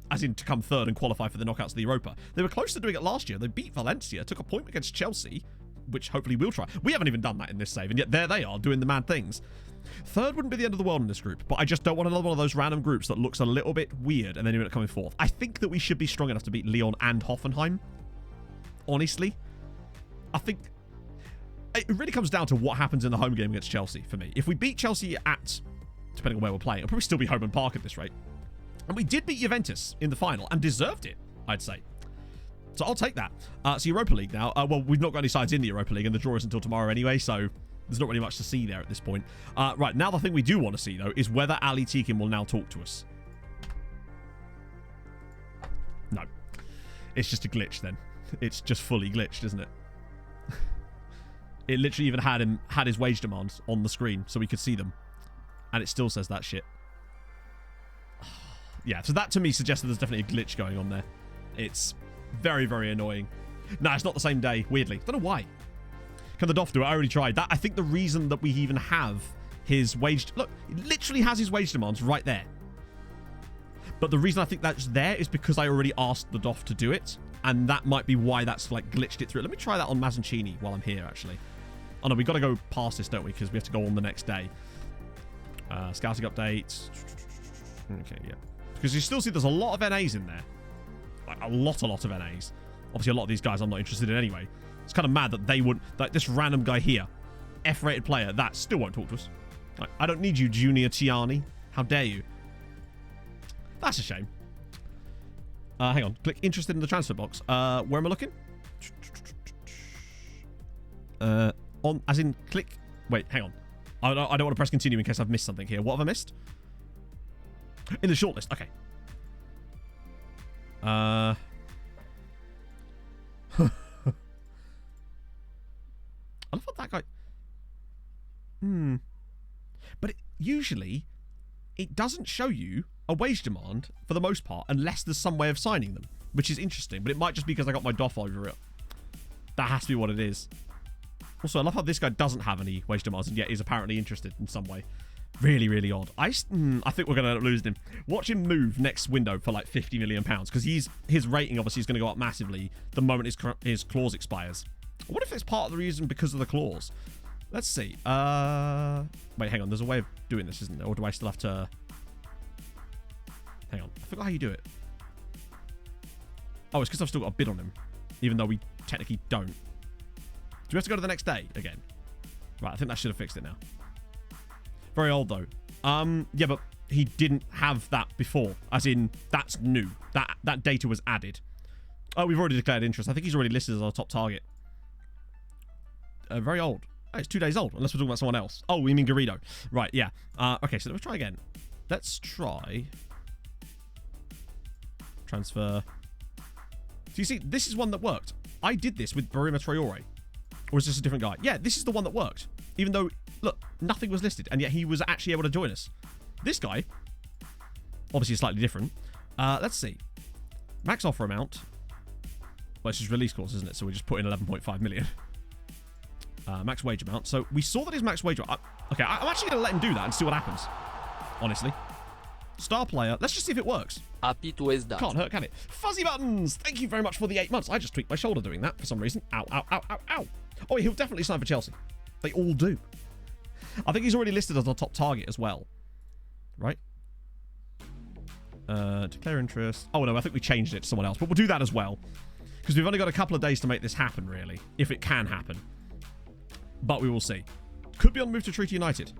As in to come third and qualify for the knockouts of the Europa. They were close to doing it last year. They beat Valencia, took a point against Chelsea, which hopefully we'll try. We haven't even done that in this save, and yet there they are doing the mad things. Third wouldn't be the end of the world in this group, but I just don't want another one of those random groups that looks a little bit weird and then you end up coming fourth. I think that we should be strong enough to beat Lyon and Hoffenheim. Honestly. I think it really comes down to what happens in the home game against Chelsea for me. If we beat Chelsea at, depending on where we're playing, it'll probably still be home and park at this rate. And we did beat Juventus in the final and deserved it, I'd say. So I'll take that. So Europa League now. Well, we've not got any sides in the Europa League and the draw is until tomorrow anyway, so there's not really much to see there at this point. Right, now the thing we do want to see, though, is whether Ali Tekin will now talk to us. No. It's just a glitch, then. It's just fully glitched, isn't it? It literally even had his wage demands on the screen, so we could see them. And it still says that shit. Yeah, so that to me suggests that there's definitely a glitch going on there. It's very, very annoying. No, it's not the same day, weirdly. Don't know why. Can the DOF do it? I already tried that. I think the reason that we even have his wage... Look, it literally has his wage demands right there. But the reason I think that's there is because I already asked the DOF to do it. And that might be why that's, like, glitched it through. Let me try that on Mazzanchini while I'm here, actually. Oh, no, we've got to go past this, don't we? Because we have to go on the next day. Scouting update. Okay, yeah. Because you still see there's a lot of NAs in there. Like, a lot of NAs. Obviously, a lot of these guys I'm not interested in anyway. It's kind of mad that they would... Like, this random guy here, F-rated player, that still won't talk to us. Like, I don't need you, Junior Tiani. How dare you? That's a shame. Hang on. Click interested in the transfer box. Where am I looking? On, as in, click. Wait, hang on. I don't want to press continue in case I've missed something here. What have I missed? In the shortlist. Okay. I love what that guy... But usually, it doesn't show you a wage demand, for the most part, unless there's some way of signing them, which is interesting, but it might just be because I got my DOF over it. That has to be what it is. Also, I love how this guy doesn't have any wage demands, and yet is apparently interested in some way. Really, really odd. I think we're going to end up losing him. Watch him move next window for like £50 million, because his rating obviously is going to go up massively the moment his clause expires. What if it's part of the reason because of the clause? Let's see. Wait, hang on. There's a way of doing this, isn't there? Or do I still have to... Hang on. I forgot how you do it. Oh, it's because I've still got a bid on him, even though we technically don't. Do we have to go to the next day again? Right, I think that should have fixed it now. Very old, though. Yeah, but he didn't have that before. As in, that's new. That data was added. Oh, we've already declared interest. I think he's already listed as our top target. Very old. Oh, it's 2 days old, unless we're talking about someone else. Oh, we mean Garrido. Right, yeah. Okay, so let's try again. Let's try... Transfer. So you see, this is one that worked. I did this with Barima Traore. Or is this a different guy? Yeah, this is the one that worked. Even though, look, nothing was listed, and yet he was actually able to join us. This guy, obviously slightly different. Let's see. Max offer amount. Well, it's just release clause, isn't it? So we just put in 11.5 million. Max wage amount. So we saw that his max wage amount. Okay, I'm actually going to let him do that and see what happens. Honestly. Star player. Let's just see if it works. Happy to is that. Can't hurt, can it? Fuzzy Buttons! Thank you very much for the 8 months. I just tweaked my shoulder doing that for some reason. Ow, ow, ow, ow, ow. Oh, he'll definitely sign for Chelsea. They all do. I think he's already listed as our top target as well. Right? Declare interest. Oh, no, I think we changed it to someone else. But we'll do that as well. Because we've only got a couple of days to make this happen, really. If it can happen. But we will see. Could be on the move to Treaty United.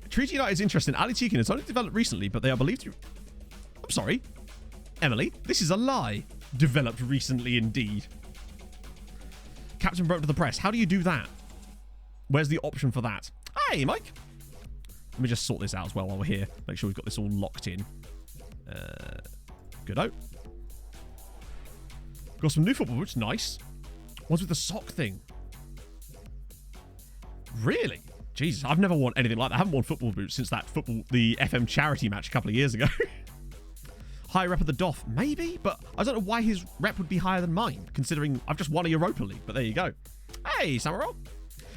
Treaty United is interesting. Ali Tikin has only developed recently, but they are believed to... I'm sorry. Emily, this is a lie. Developed recently indeed. Captain broke to the press. How do you do that? Where's the option for that? Hey, Mike. Let me just sort this out as well while we're here. Make sure we've got this all locked in. Good-o. Got some new football boots. Nice. What's with the sock thing? Really? Jesus, I've never worn anything like that. I haven't worn football boots since the FM charity match a couple of years ago. High rep of the DOF, maybe, but I don't know why his rep would be higher than mine, considering I've just won a Europa League, but there you go. Hey, Samurai.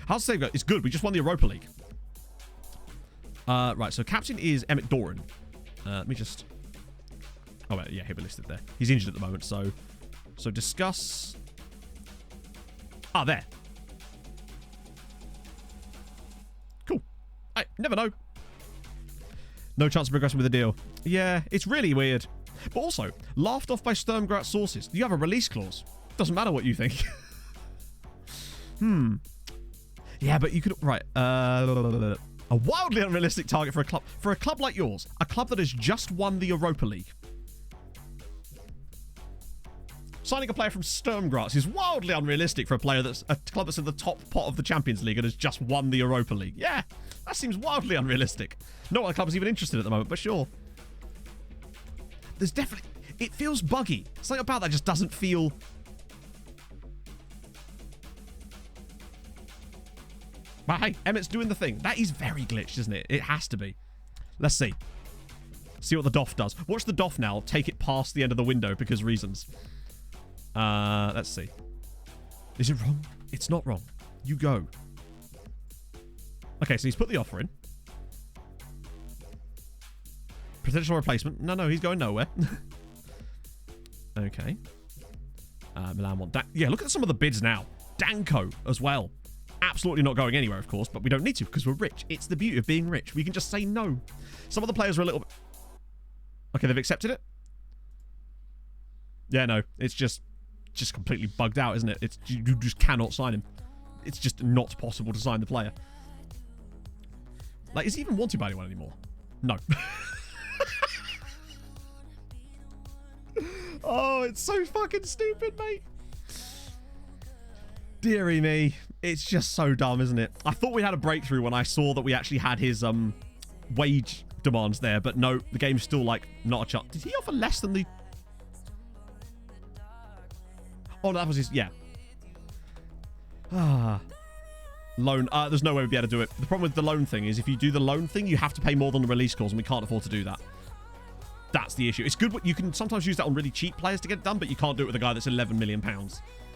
How's the save go? It's good. We just won the Europa League. Right, so captain is Emmett Doran. Let me just... Oh, wait, yeah, he'll be listed there. He's injured at the moment, so discuss... Ah, there. Cool. I never know. No chance of progressing with the deal. Yeah, it's really weird. But also, laughed off by Sturmgrat sources. You have a release clause. Doesn't matter what you think. Yeah, but you could... Right. A wildly unrealistic target for a club. For a club like yours. A club that has just won the Europa League. Signing a player from Sturmgrat is wildly unrealistic for a club that's in the top pot of the Champions League and has just won the Europa League. Yeah, that seems wildly unrealistic. No other club is even interested at the moment, but sure. There's definitely... It feels buggy. Something about that just doesn't feel... But hey, Emmett's doing the thing. That is very glitched, isn't it? It has to be. Let's see. See what the DOF does. Watch the DOF now take it past the end of the window because reasons. Let's see. Is it wrong? It's not wrong. You go. Okay, so he's put the offer in. Potential replacement. No, he's going nowhere. Okay. Milan want... Yeah, look at some of the bids now. Danko as well. Absolutely not going anywhere, of course, but we don't need to because we're rich. It's the beauty of being rich. We can just say no. Some of the players are a little bit... Okay, they've accepted it. Yeah, no. It's just completely bugged out, isn't it? It's you just cannot sign him. It's just not possible to sign the player. Like, is he even wanted by anyone anymore? No. Oh, it's so fucking stupid, mate. Deary me. It's just so dumb, isn't it? I thought we had a breakthrough when I saw that we actually had his wage demands there, but no, the game's still like not a chance. Did he offer less than the... Oh, that was his... Yeah. Loan. There's no way we'd be able to do it. The problem with the loan thing is if you do the loan thing, you have to pay more than the release clause, and we can't afford to do that. That's the issue. It's good. You can sometimes use that on really cheap players to get it done, but you can't do it with a guy that's £11 million.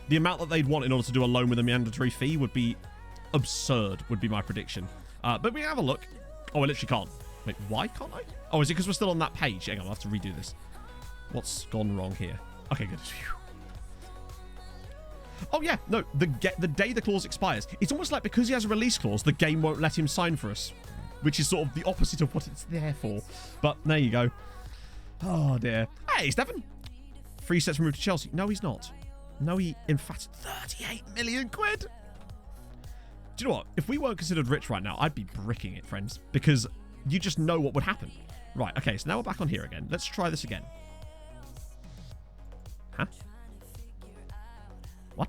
The amount that they'd want in order to do a loan with a mandatory fee would be absurd, would be my prediction. But we have a look. Oh, I literally can't. Wait, why can't I? Oh, is it because we're still on that page? Hang on, I'll have to redo this. What's gone wrong here? Okay, good. Phew. Oh, yeah. No, the day the clause expires, it's almost like because he has a release clause, the game won't let him sign for us, which is sort of the opposite of what it's there for. But there you go. Oh, dear. Hey, Stefan. 3 sets removed to Chelsea. No, he's not. No, he, in fact, 38 million quid. Do you know what? If we weren't considered rich right now, I'd be bricking it, friends, because you just know what would happen. Right, okay, so now we're back on here again. Let's try this again. Huh? What?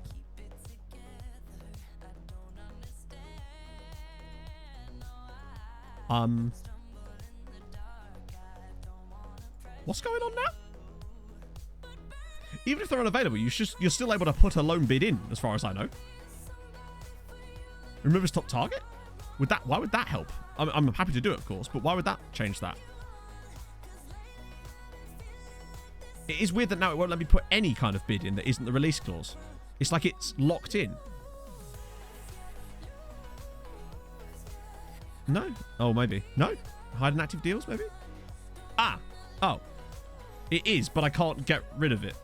What's going on now? Even if they're unavailable, you're still able to put a loan bid in, as far as I know. Remove his top target? Why would that help? I'm happy to do it, of course, but why would that change that? It is weird that now it won't let me put any kind of bid in that isn't the release clause. It's like it's locked in. No? Oh, maybe. No? Hide inactive deals, maybe? Ah! Oh. It is, but I can't get rid of it.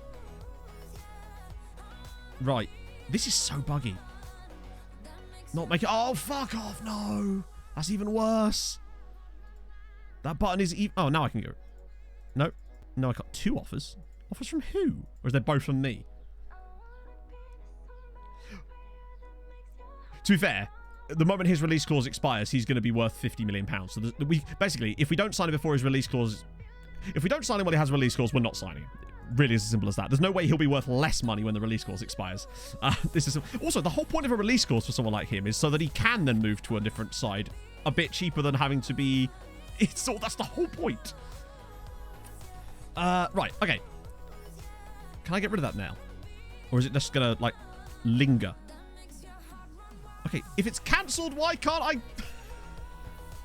Right. This is so buggy. Not make it... Oh, fuck off. No. That's even worse. That button is... Oh, now I can go... No. No, I got 2 offers. Offers from who? Or is they both from me? To be fair, the moment his release clause expires, he's going to be worth £50 million. So basically, if we don't sign him before his release clause... If we don't sign him when he has a release clause, we're not signing him. Really as simple as that. There's no way he'll be worth less money when the release clause expires. This is also the whole point of a release clause for someone like him is so that he can then move to a different side a bit cheaper than having to be... That's the whole point. Right, okay. Can I get rid of that now? Or is it just gonna, like, linger? Okay, if it's cancelled, why can't I...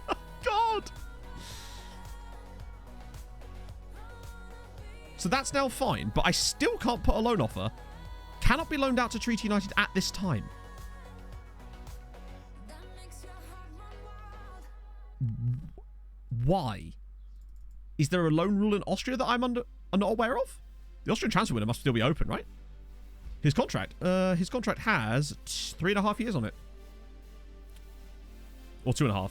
Oh, God! So that's now fine, but I still can't put a loan offer. Cannot be loaned out to Treaty United at this time. Why? Is there a loan rule in Austria that I'm not aware of? The Austrian transfer window must still be open, right? His contract has 3.5 years on it. Or 2.5.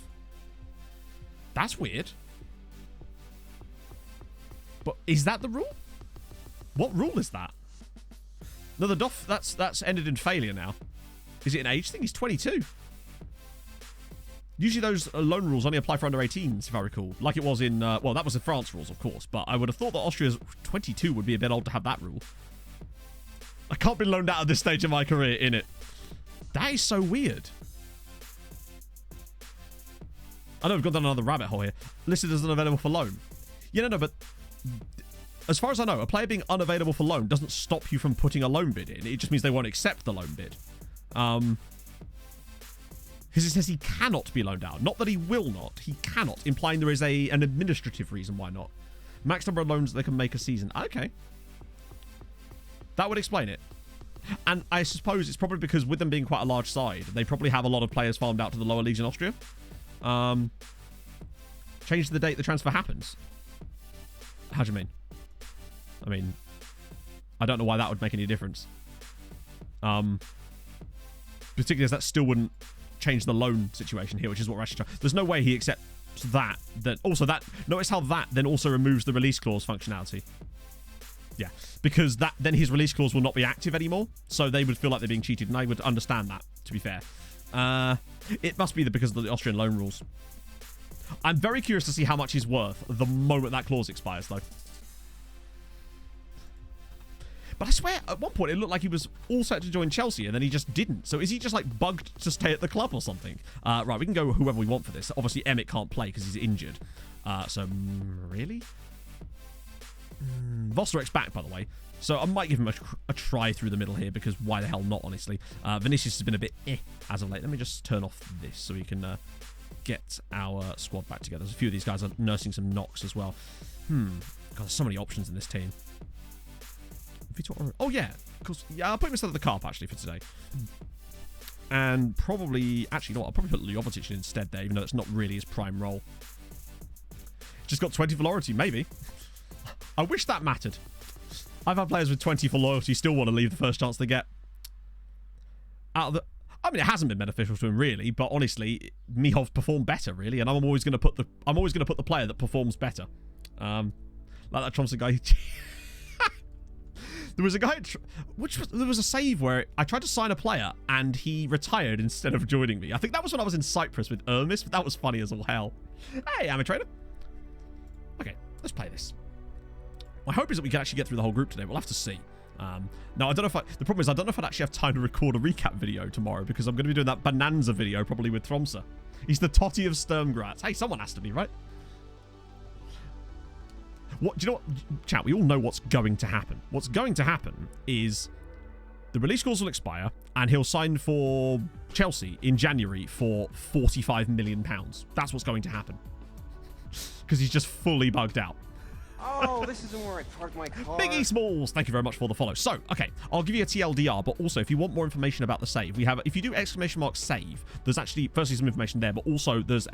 That's weird. But is that the rule? What rule is that? No, the Doff, that's ended in failure now. Is it an age thing? He's 22. Usually those loan rules only apply for under 18s, if I recall. Like it was in, well, that was the France rules, of course. But I would have thought that Austria's 22 would be a bit old to have that rule. I can't be loaned out at this stage of my career in it. That is so weird. I know we've gone down another rabbit hole here. Listed as unavailable for loan. Yeah, no, but as far as I know, a player being unavailable for loan doesn't stop you from putting a loan bid in. It just means they won't accept the loan bid. Because it says he cannot be loaned out. Not that he will not. He cannot, implying there is an administrative reason why not. Max number of loans they can make a season. Okay. That would explain it. And I suppose it's probably because with them being quite a large side, they probably have a lot of players farmed out to the lower leagues in Austria. Change the date the transfer happens. How do you mean? I mean, I don't know why that would make any difference. Particularly as that still wouldn't change the loan situation here, which is what we're actually trying. There's no way he accepts that. Notice how that then also removes the release clause functionality. Yeah, because then his release clause will not be active anymore, so they would feel like they're being cheated, and I would understand that, to be fair. It must be because of the Austrian loan rules. I'm very curious to see how much he's worth the moment that clause expires, though. But I swear, at one point, it looked like he was all set to join Chelsea, and then he just didn't. So is he just, like, bugged to stay at the club or something? Right, we can go whoever we want for this. Obviously, Emmett can't play because he's injured. Really? Vosterek's back, by the way. So I might give him a try through the middle here, because why the hell not, honestly. Vinicius has been a bit as of late. Let me just turn off this so we can get our squad back together. There's a few of these guys are nursing some knocks as well. God, there's so many options in this team. Oh, yeah. Yeah, I'll put him instead of the Carp, actually, for today. And probably... Actually, you know what? I'll probably put Jovetic in instead there, even though it's not really his prime role. Just got 20 for loyalty, maybe. I wish that mattered. I've had players with 20 for loyalty still want to leave the first chance they get. Out of the... I mean, it hasn't been beneficial to him, really, but honestly, Mihov performed better, really, and I'm always going to put the player that performs better. Like that Thompson guy... There was a guy, there was a save where I tried to sign a player and he retired instead of joining me. I think that was when I was in Cyprus with Ermis, but that was funny as all hell. Hey, I'm a trader. Okay, let's play this. My hope is that we can actually get through the whole group today. We'll have to see. Now, I don't know if the problem is I don't know if I'd actually have time to record a recap video tomorrow, because I'm going to be doing that Bonanza video probably with Tromsø. He's the Totti of Sturmgratz. Hey, someone has to be, right? Do you know what, chat? We all know what's going to happen. What's going to happen is the release clause will expire, and he'll sign for Chelsea in January for £45 million. That's what's going to happen. Because he's just fully bugged out. Oh, this isn't where I parked my car. Biggie Smalls, thank you very much for the follow. So, okay, I'll give you a TLDR, but also if you want more information about the save, we have, if you do !save, there's actually, firstly, some information there, but also there's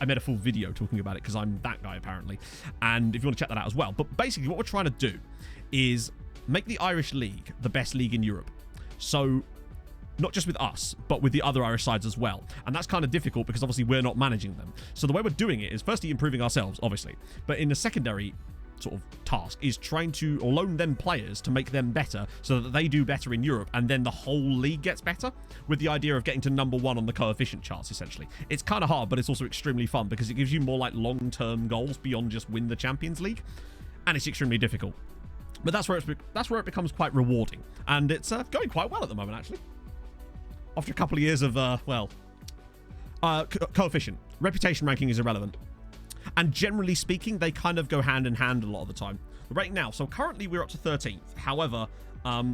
I made a full video talking about it because I'm that guy, apparently. And if you want to check that out as well. But basically, what we're trying to do is make the Irish League the best league in Europe. So, not just with us, but with the other Irish sides as well. And that's kind of difficult because obviously we're not managing them. So the way we're doing it is firstly improving ourselves, obviously. But in the secondary sort of task is trying to loan them players to make them better so that they do better in Europe, and then the whole league gets better, with the idea of getting to #1 on the coefficient charts, essentially. It's kind of hard, but it's also extremely fun because it gives you more like long-term goals beyond just win the Champions League, and it's extremely difficult. But that's where it becomes quite rewarding, and it's going quite well at the moment, actually. After a couple of years of coefficient, reputation ranking is irrelevant. And generally speaking, they kind of go hand in hand a lot of the time. Right now, so currently we're up to 13th. However,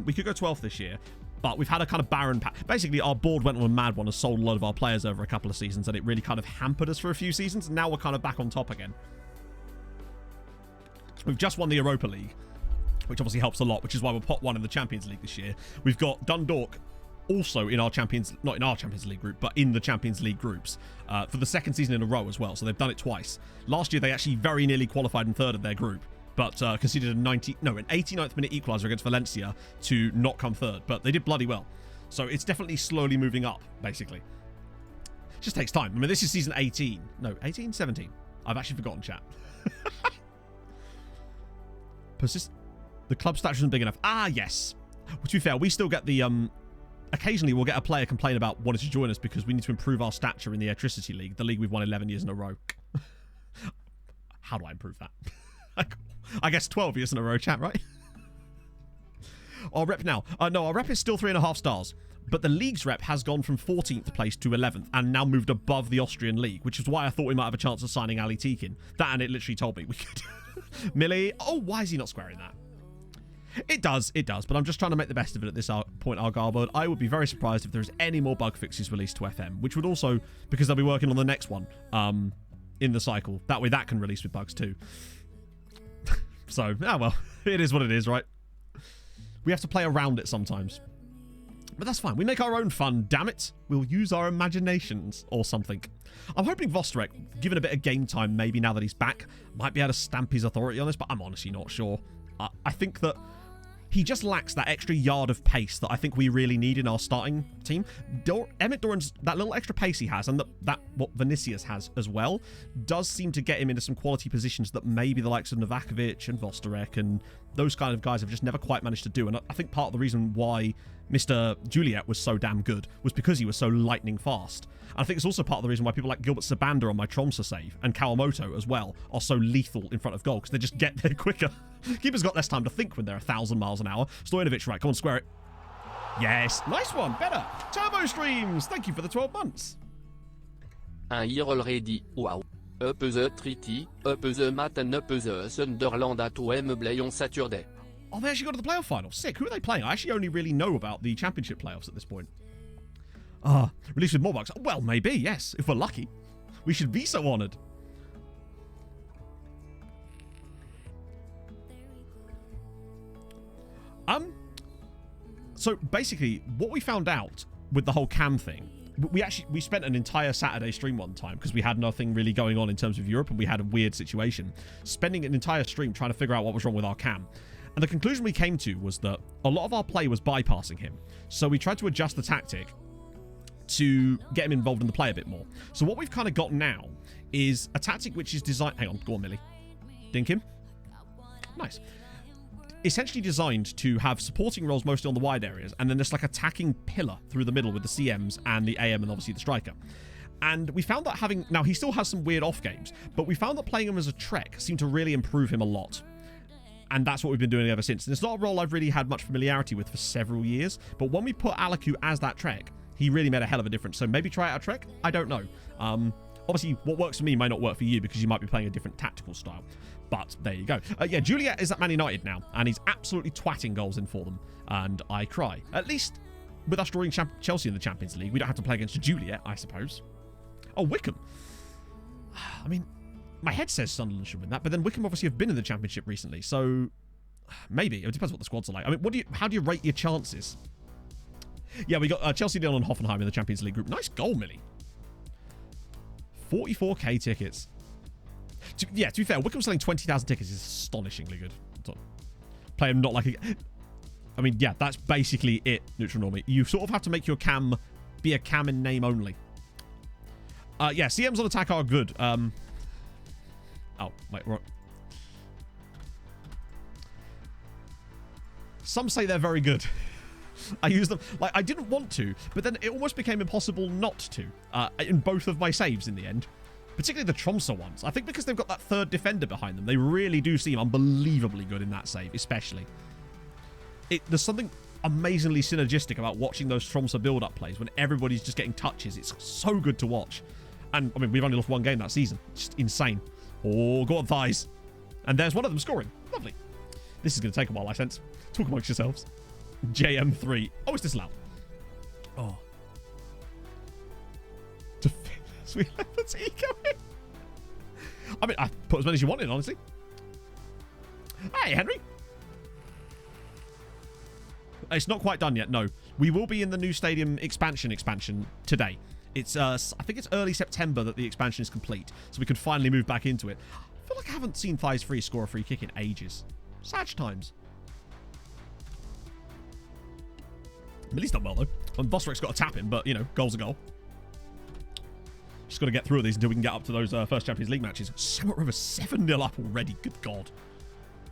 we could go 12th this year, but we've had a kind of barren patch. Basically, our board went on a mad one and sold a lot of our players over a couple of seasons, and it really kind of hampered us for a few seasons. And now we're kind of back on top again. We've just won the Europa League, which obviously helps a lot, which is why we're pot 1 in the Champions League this year. We've got Dundalk also in our not in our Champions League group, but in the Champions League groups for the second season in a row as well. So they've done it twice. Last year, they actually very nearly qualified in third of their group, but conceded an 89th minute equaliser against Valencia to not come third. But they did bloody well. So it's definitely slowly moving up, basically. It just takes time. I mean, this is season 18. No, 18? 17. I've actually forgotten, chat. The club stature isn't big enough. Ah, yes. Well, to be fair, we still get the... Occasionally, we'll get a player complain about wanting to join us because we need to improve our stature in the Electricity League, the league we've won 11 years in a row. How do I improve that? I guess 12 years in a row, chat, right? Our rep now. No, our rep is still 3.5 stars, but the league's rep has gone from 14th place to 11th and now moved above the Austrian league, which is why I thought we might have a chance of signing Ali Tekin. That, and it literally told me we could. Millie. Oh, why is he not squaring that? It does, but I'm just trying to make the best of it at this point, Argarbo. I would be very surprised if there's any more bug fixes released to FM, which would also, because they'll be working on the next one in the cycle. That way that can release with bugs too. So, well, it is what it is, right? We have to play around it sometimes. But that's fine. We make our own fun, damn it. We'll use our imaginations or something. I'm hoping Vosterek, given a bit of game time, maybe now that he's back, might be able to stamp his authority on this, but I'm honestly not sure. I think that he just lacks that extra yard of pace that I think we really need in our starting team. Emmett Duran's, that little extra pace he has, and that what Vinicius has as well, does seem to get him into some quality positions that maybe the likes of Novakovic and Vostarek and those kind of guys have just never quite managed to do. And I think part of the reason why Mr. Juliet was so damn good was because he was so lightning fast. And I think it's also part of the reason why people like Gilbert Sabander on my Tromsø save and Kawamoto as well are so lethal in front of goal, because they just get there quicker. Keeper's got less time to think when they're 1,000 miles an hour. Stojanovic, right, come on, square it. Yes, nice one, better. Turbo Streams, thank you for the 12 months. Un year already, wow. Up the treaty, up the mat and up the Sunderland at Wembley on Saturday. Oh, they actually got to the playoff final. Sick. Who are they playing? I actually only really know about the championship playoffs at this point. Released with more bucks. Well, maybe, yes, if we're lucky. We should be so honoured. So basically, what we found out with the whole cam thing, we spent an entire Saturday stream one time because we had nothing really going on in terms of Europe and we had a weird situation. Spending an entire stream trying to figure out what was wrong with our cam. And the conclusion we came to was that a lot of our play was bypassing him. So we tried to adjust the tactic to get him involved in the play a bit more. So what we've kind of got now is a tactic which is designed... Hang on, go on, Millie. Dink him. Nice. Essentially designed to have supporting roles mostly on the wide areas, and then this like attacking pillar through the middle with the CMs and the AM and obviously the striker. And we found that having... Now, he still has some weird off games, but we found that playing him as a Trek seemed to really improve him a lot. And that's what we've been doing ever since. And it's not a role I've really had much familiarity with for several years, but when we put Alaku as that Trek, he really made a hell of a difference. So maybe try out a Trek? I don't know. Obviously, what works for me might not work for you because you might be playing a different tactical style. But there you go. Yeah, Juliet is at Man United now, and he's absolutely twatting goals in for them. And I cry. At least with us drawing Chelsea in the Champions League, we don't have to play against Juliet, I suppose. Oh, Wickham. I mean, my head says Sunderland should win that, but then Wickham obviously have been in the Championship recently, so maybe. It depends what the squads are like. I mean, how do you rate your chances? Yeah, we got Chelsea, Lyon, and Hoffenheim in the Champions League group. Nice goal, Millie. 44k tickets. To be fair, Wickham selling 20,000 tickets is astonishingly good. Play him not like a... I mean, yeah, that's basically it, Neutral Normie. You sort of have to make your cam be a cam in name only. Yeah, CMs on attack are good. Oh, wait, right. Some say they're very good. I use them, like, I didn't want to, but then it almost became impossible not to, in both of my saves in the end. Particularly the Tromsø ones. I think because they've got that third defender behind them, they really do seem unbelievably good in that save, especially. There's something amazingly synergistic about watching those Tromsø build-up plays when everybody's just getting touches. It's so good to watch. And, I mean, we've only lost one game that season. Just insane. Oh, go on, thighs. And there's one of them scoring. Lovely. This is going to take a while, I sense. Talk amongst yourselves. JM3. Oh, it's disallowed. Oh. Sweet Leopard's eco in. I mean, I put as many as you wanted, honestly. Hey, Henry. It's not quite done yet, no. We will be in the new stadium expansion today. It's, I think it's early September that the expansion is complete, so we can finally move back into it. I feel like I haven't seen Thighs Free score a free kick in ages. Sad times. Millie's done well, though. And Vossrek's got a tap in, but, you know, goal's a goal. Just got to get through these until we can get up to those first Champions League matches. Samut River 7-0 up already. Good God.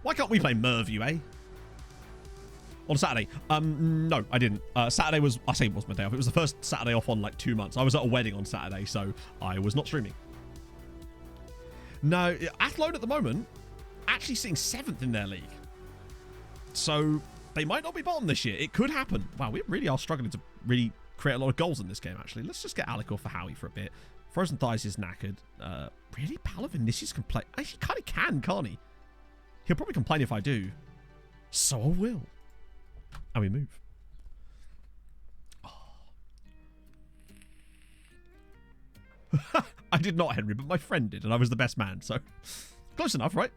Why can't we play Merview, eh? On Saturday. No, I didn't. Saturday was... I say it was my day off. It was the first Saturday off on, like, 2 months. I was at a wedding on Saturday, so I was not streaming. No, Athlone at the moment, actually sitting 7th in their league. So, they might not be bottom this year. It could happen. Wow, we really are struggling to really create a lot of goals in this game, actually. Let's just get Alec off for Howie for a bit. Frozen Thighs is knackered. Really? Palavinicius can play? He kind of can, can't he? He'll probably complain if I do. So I will. And we move. Oh. I did not, Henry, but my friend did, and I was the best man, so... Close enough, right?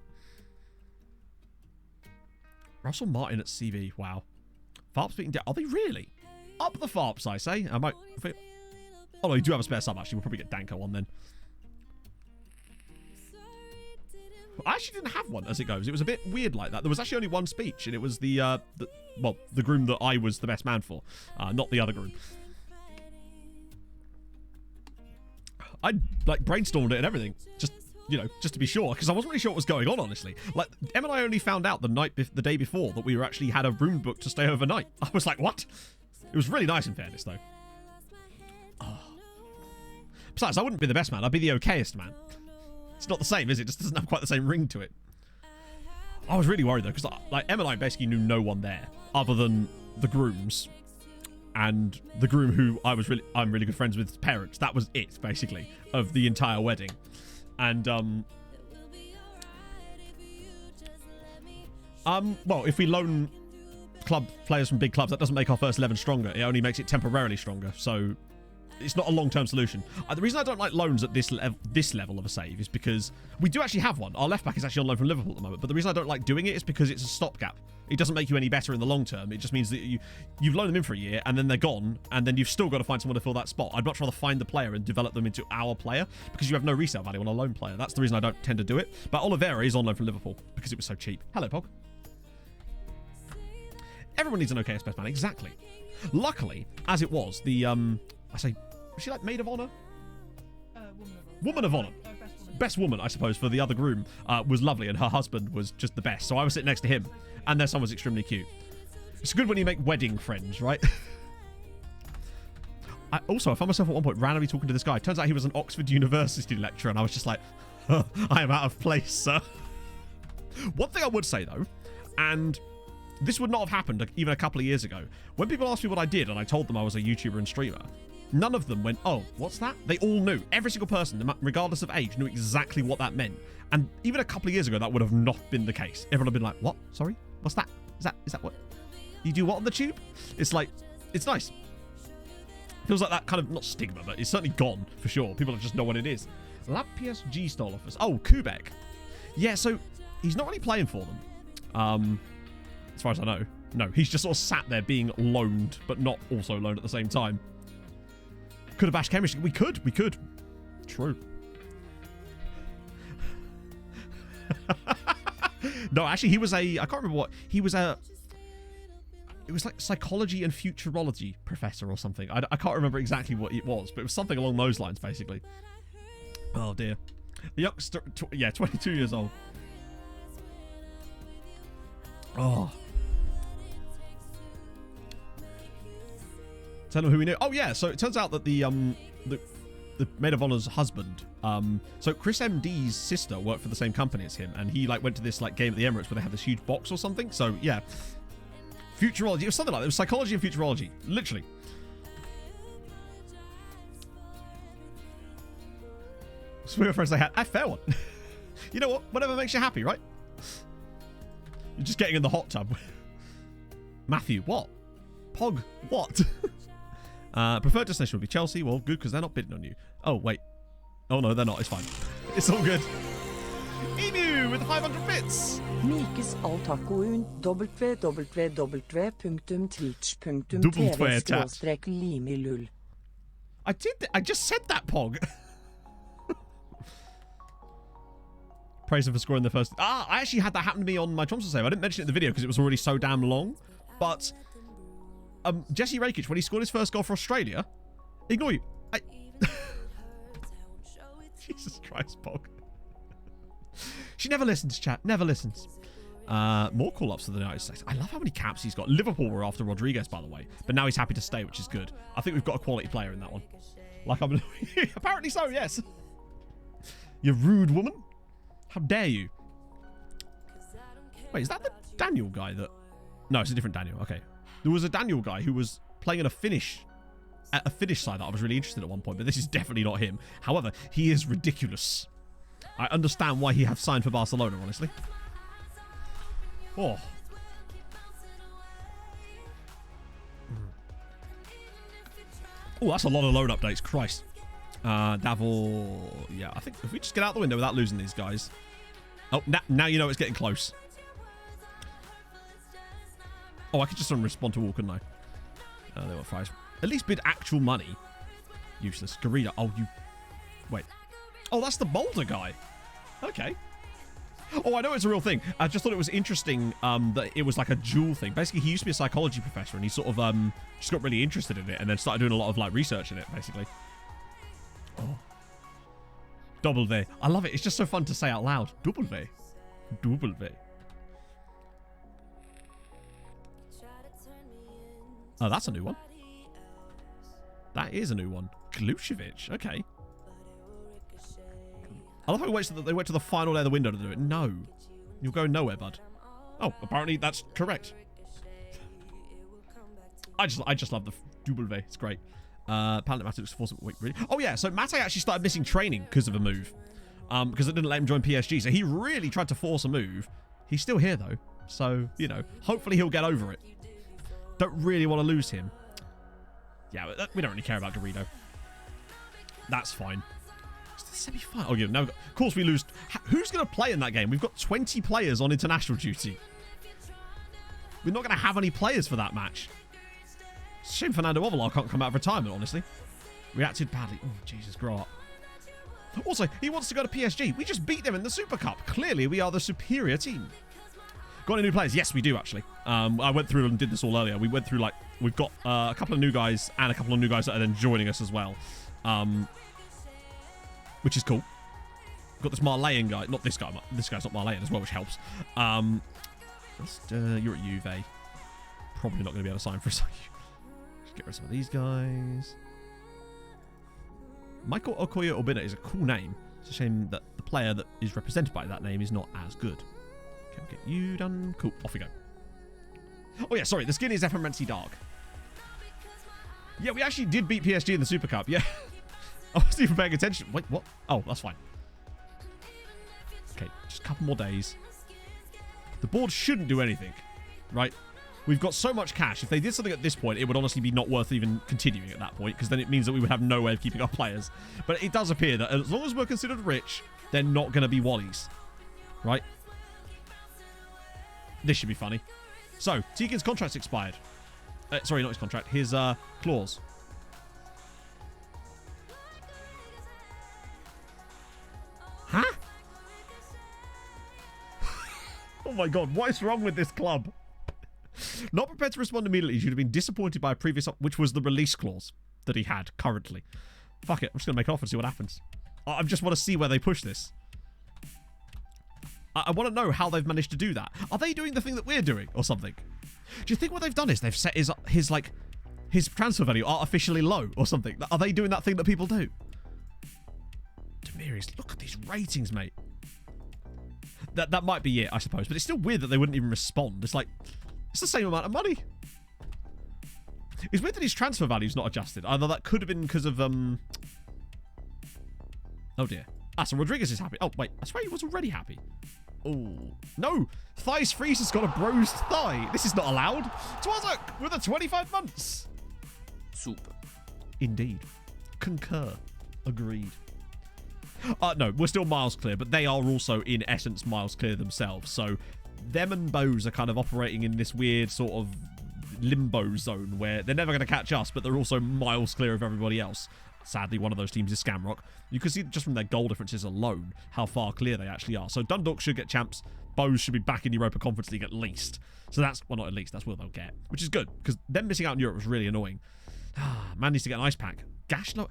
Russell Martin at CV. Wow. Farps beating down. Are they really? Up the Farps, I say. I might... Oh, no, you do have a spare sub, actually. We'll probably get Danko on then. I actually didn't have one as it goes. It was a bit weird like that. There was actually only one speech, and it was the groom that I was the best man for, not the other groom. I like brainstormed it and everything. Just, you know, just to be sure, because I wasn't really sure what was going on, honestly. Like, Em and I only found out the day before that we were actually had a room booked to stay overnight. I was like, what? It was really nice in fairness, though. Oh. Besides, I wouldn't be the best man. I'd be the okayest man. It's not the same, is it? It just doesn't have quite the same ring to it. I was really worried, though, because like Em and I basically knew no one there other than the grooms and the groom who I'm really good friends with his parents. That was it, basically, of the entire wedding. And, well, if we loan club players from big clubs, that doesn't make our first 11 stronger. It only makes it temporarily stronger, so it's not a long-term solution. The reason I don't like loans at this level of a save is because we do actually have one. Our left back is actually on loan from Liverpool at the moment, but the reason I don't like doing it is because it's a stopgap. It doesn't make you any better in the long term. It just means that you've loaned them in for a year, and then they're gone, and then you've still got to find someone to fill that spot. I'd much rather find the player and develop them into our player, because you have no resale value on a loan player. That's the reason I don't tend to do it. But Oliveira is on loan from Liverpool, because it was so cheap. Hello, Pog. Everyone needs an okay best man, exactly. Luckily, as it was, the, was she like maid of honor? Woman of honor. Best woman, I suppose, for the other groom was lovely, and her husband was just the best. So I was sitting next to him, and their son was extremely cute. It's good when you make wedding friends, right? I found myself at one point randomly talking to this guy. Turns out he was an Oxford University lecturer, and I was just like, I am out of place, sir. One thing I would say, though, and this would not have happened even a couple of years ago. When people asked me what I did, and I told them I was a YouTuber and streamer, none of them went, oh, what's that? They all knew. Every single person, regardless of age, knew exactly what that meant. And even a couple of years ago, that would have not been the case. Everyone would have been like, what? Sorry? What's that? Is that what? You do what on the tube? It's like, it's nice. Feels like that kind of, not stigma, but it's certainly gone, for sure. People just know what it is. La PSG stole offers. Oh, Kubek. Yeah, so he's not really playing for them. As far as I know. No, he's just sort of sat there being loaned, but not also loaned at the same time. Could have bashed chemistry. We could. True. No, actually, he was I can't remember what. He was it was like psychology and futurology professor or something. I can't remember exactly what it was, but it was something along those lines, basically. Oh, dear. The youngster, 22 years old. Oh. Tell them who we knew. Oh, yeah. So it turns out that the maid of honor's husband, so Chris MD's sister worked for the same company as him, and he like went to this like game at the Emirates where they had this huge box or something. So yeah, futurology. It was something like that. It was psychology and futurology, literally. So we were friends. They had a fair one. You know what? Whatever makes you happy, right? You're just getting in the hot tub. Matthew, what? Pog, what? Preferred destination would be Chelsea. Well, good, because they're not bidding on you. Oh, wait. Oh, no, they're not. It's fine. It's all good. Emu with 500 bits. Mikes Altakoun www.twitch.tv/limilul. I just said that, Pog. Praise him for scoring the first. I actually had that happen to me on my Thompson save. I didn't mention it in the video because it was already so damn long. But Jesse Rakic, when he scored his first goal for Australia, ignore you. Jesus Christ, Pog. She never listens, chat. Never listens. More call-ups for the United States. I love how many caps he's got. Liverpool were after Rodriguez, by the way. But now he's happy to stay, which is good. I think we've got a quality player in that one. Like I'm... Apparently so, yes. You rude woman. How dare you? Wait, is that the Daniel guy that... No, it's a different Daniel. Okay. There was a Daniel guy who was playing in a Finnish side that I was really interested in at one point, but this is definitely not him. However, he is ridiculous. I understand why he have signed for Barcelona, honestly. Oh. Oh, that's a lot of load updates. Christ. Davil... Yeah, I think if we just get out the window without losing these guys... Oh, now you know it's getting close. Oh, I could just respond to all, couldn't I? They were fries. At least bid actual money. Useless. Garida. Oh, you... Wait. Oh, that's the Boulder guy. Okay. Oh, I know it's a real thing. I just thought it was interesting that it was like a dual thing. Basically, he used to be a psychology professor, and he sort of just got really interested in it, and then started doing a lot of like research in it, basically. Oh. Double V. I love it. It's just so fun to say out loud. Double V. Double V. Oh, that's a new one. That is a new one. Glucevic. Okay. I love how they wait to the final day of the window to do it. No. You'll go nowhere, bud. Oh, apparently that's correct. I just love the double V. It's great. Apparently Mate looks for some... Wait, really? Oh, yeah. So Mate actually started missing training because of a move. Because it didn't let him join PSG. So he really tried to force a move. He's still here, though. So, you know, hopefully he'll get over it. Don't really want to lose him. Yeah, we don't really care about Dorito. That's fine. It's the semi-final. Oh, yeah, no. Of course we lose. Who's going to play in that game? We've got 20 players on international duty. We're not going to have any players for that match. It's a shame Fernando Ovalar can't come out of retirement, honestly. Reacted badly. Oh, Jesus, grow up. Also, he wants to go to PSG. We just beat them in the Super Cup. Clearly, we are the superior team. Got any new players? Yes, we do, actually. I went through and did this all earlier. We went through, like, we've got a couple of new guys and a couple of new guys that are then joining us as well. Which is cool. We've got this Marleyan guy. Not this guy. This guy's not Marleyan as well, which helps. You're at Juve. Probably not going to be able to sign for a second. Just get rid of some of these guys. Michael Okoye Obina is a cool name. It's a shame that the player that is represented by that name is not as good. Okay, we'll get you done. Cool. Off we go. Oh, yeah, sorry. The skin is Efferency Dark. Yeah, we actually did beat PSG in the Super Cup. Yeah. I wasn't even paying attention. Wait, what? Oh, that's fine. Okay, just a couple more days. The board shouldn't do anything, right? We've got so much cash. If they did something at this point, it would honestly be not worth even continuing at that point, because then it means that we would have no way of keeping our players. But it does appear that as long as we're considered rich, they're not going to be Wallies, right? This should be funny. So, Tegan's contract's expired. Sorry, not his contract. His clause. Huh? Oh my god, what is wrong with this club? Not prepared to respond immediately. You should have been disappointed by a previous... which was the release clause that he had currently. Fuck it. I'm just going to make an offer and see what happens. I just want to see where they push this. I want to know how they've managed to do that. Are they doing the thing that we're doing or something? Do you think what they've done is they've set his transfer value artificially low or something? Are they doing that thing that people do? Demirius, look at these ratings, mate. That might be it, I suppose. But it's still weird that they wouldn't even respond. It's like... it's the same amount of money. It's weird that his transfer value's not adjusted. Either that could have been because of... oh, dear. Ah, so Rodriguez is happy. Oh, wait. I swear he was already happy. Oh. No! Thighs Freeze has got a bruised thigh. This is not allowed. Twazak with a 25 months. Soup. Indeed. Concur. Agreed. No, we're still miles clear, but they are also, in essence, miles clear themselves. So... them and Bose are kind of operating in this weird sort of limbo zone where they're never going to catch us, but they're also miles clear of everybody else. Sadly, one of those teams is Scamrock. You can see just from their goal differences alone how far clear they actually are. So Dundalk should get champs. Bose should be back in Europa Conference League at least. So that's, well, not at least, that's what they'll get, which is good because them missing out in Europe was really annoying. Man needs to get an ice pack. Gash low.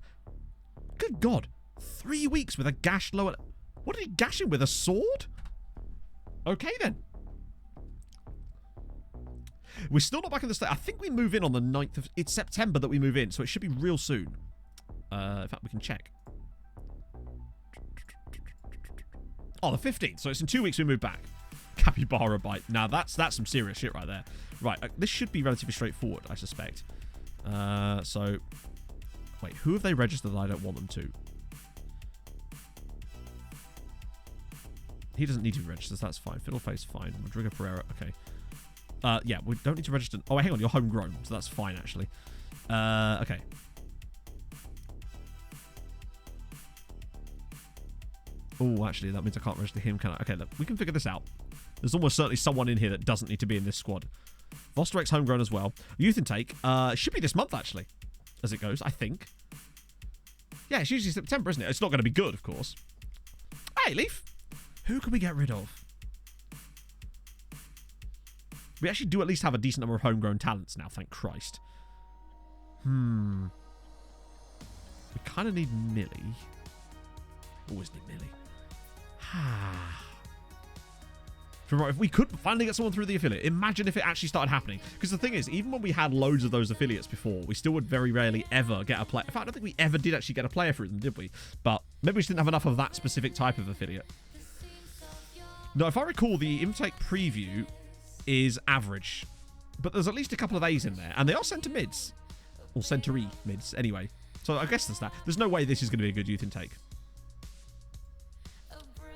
Good God. 3 weeks with a gash low. What did he gash him with? A sword? Okay, then. We're still not back in the state. I think we move in on the 9th of... it's September that we move in, so it should be real soon. In fact, we can check. Oh, the 15th. So it's in 2 weeks we move back. Capybara bite. Now, that's some serious shit right there. Right, this should be relatively straightforward, I suspect. So... wait, who have they registered that I don't want them to? He doesn't need to be registered, so that's fine. Fiddleface, fine. Rodrigo Pereira, okay. Yeah, we don't need to register... oh, hang on, you're homegrown, so that's fine, actually. Okay. Oh, actually, that means I can't register him, can I? Okay, look, we can figure this out. There's almost certainly someone in here that doesn't need to be in this squad. Vosterek's homegrown as well. Youth intake should be this month, actually, as it goes, I think. Yeah, it's usually September, isn't it? It's not going to be good, of course. Hey, Leaf! Who can we get rid of? We actually do at least have a decent number of homegrown talents now, thank Christ. We kind of need Millie. Always need Millie. If we could finally get someone through the affiliate, imagine if it actually started happening. Because the thing is, even when we had loads of those affiliates before, we still would very rarely ever get a player. In fact, I don't think we ever did actually get a player through them, did we? But maybe we just didn't have enough of that specific type of affiliate. No, if I recall, the intake preview is average. But there's at least a couple of A's in there. And they are centre mids. Or centre-y mids, anyway. So I guess there's that. There's no way this is going to be a good youth intake.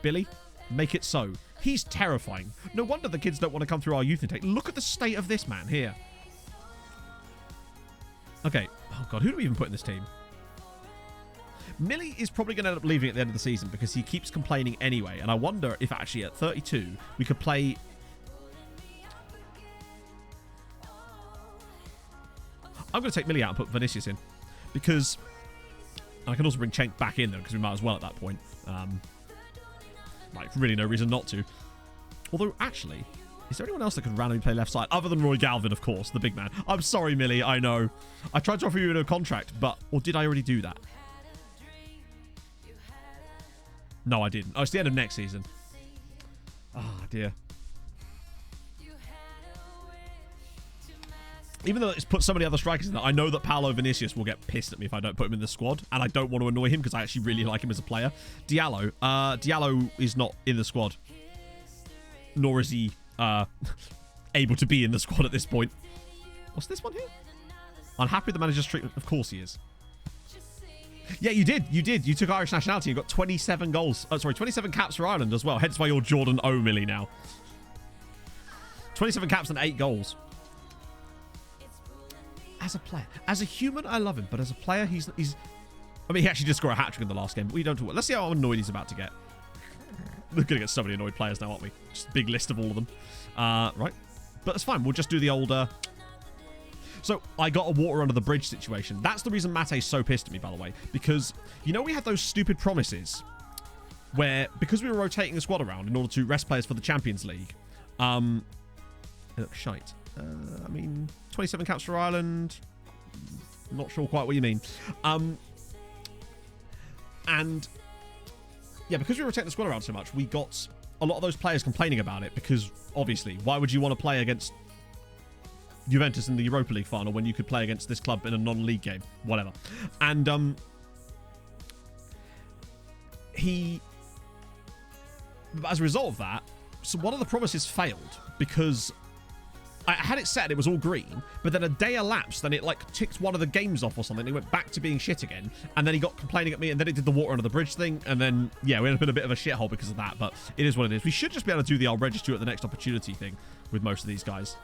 Billy, make it so. He's terrifying. No wonder the kids don't want to come through our youth intake. Look at the state of this man here. Okay. Oh, God. Who do we even put in this team? Millie is probably going to end up leaving at the end of the season because he keeps complaining anyway. And I wonder if actually at 32 we could play... I'm going to take Millie out and put Vinicius in. Because... I can also bring Cenk back in, though, because we might as well at that point. Like, really no reason not to. Although, actually, is there anyone else that could randomly play left side? Other than Roy Galvin, of course, the big man. I'm sorry, Millie, I know. I tried to offer you a contract, but... Or did I already do that? No, I didn't. Oh, it's the end of next season. Oh, dear. Even though it's put so many other strikers in there, I know that Paulo Vinicius will get pissed at me if I don't put him in the squad, and I don't want to annoy him because I actually really like him as a player. Diallo. Diallo is not in the squad. Nor is he able to be in the squad at this point. What's this one here? Unhappy with the manager's treatment. Of course he is. Yeah, you did. You did. You took Irish nationality and got 27 goals. Oh, sorry, 27 caps for Ireland as well. Hence why you're Jordan O'Malley now. 27 caps and 8 goals. As a player. As a human, I love him. But as a player, he's... I mean, he actually did score a hat-trick in the last game. But we don't talk about... Let's see how annoyed he's about to get. We're going to get so many annoyed players now, aren't we? Just a big list of all of them. Right. But that's fine. We'll just do the older... So, I got a water under the bridge situation. That's the reason Mate's so pissed at me, by the way. Because, you know, we had those stupid promises where, because we were rotating the squad around in order to rest players for the Champions League, shite. I mean, 27 caps for Ireland. Not sure quite what you mean. And, yeah, because we were rotating the squad around so much, we got a lot of those players complaining about it because, obviously, why would you want to play against Juventus in the Europa League final when you could play against this club in a non-league game? Whatever. And, as a result of that, so one of the promises failed because I had it set, it was all green, but then a day elapsed and it like ticked one of the games off or something. It went back to being shit again, and then he got complaining at me, and then it did the water under the bridge thing, and then yeah, we ended up in a bit of a shithole because of that. But it is what it is. We should just be able to do the I'll register at the next opportunity thing with most of these guys.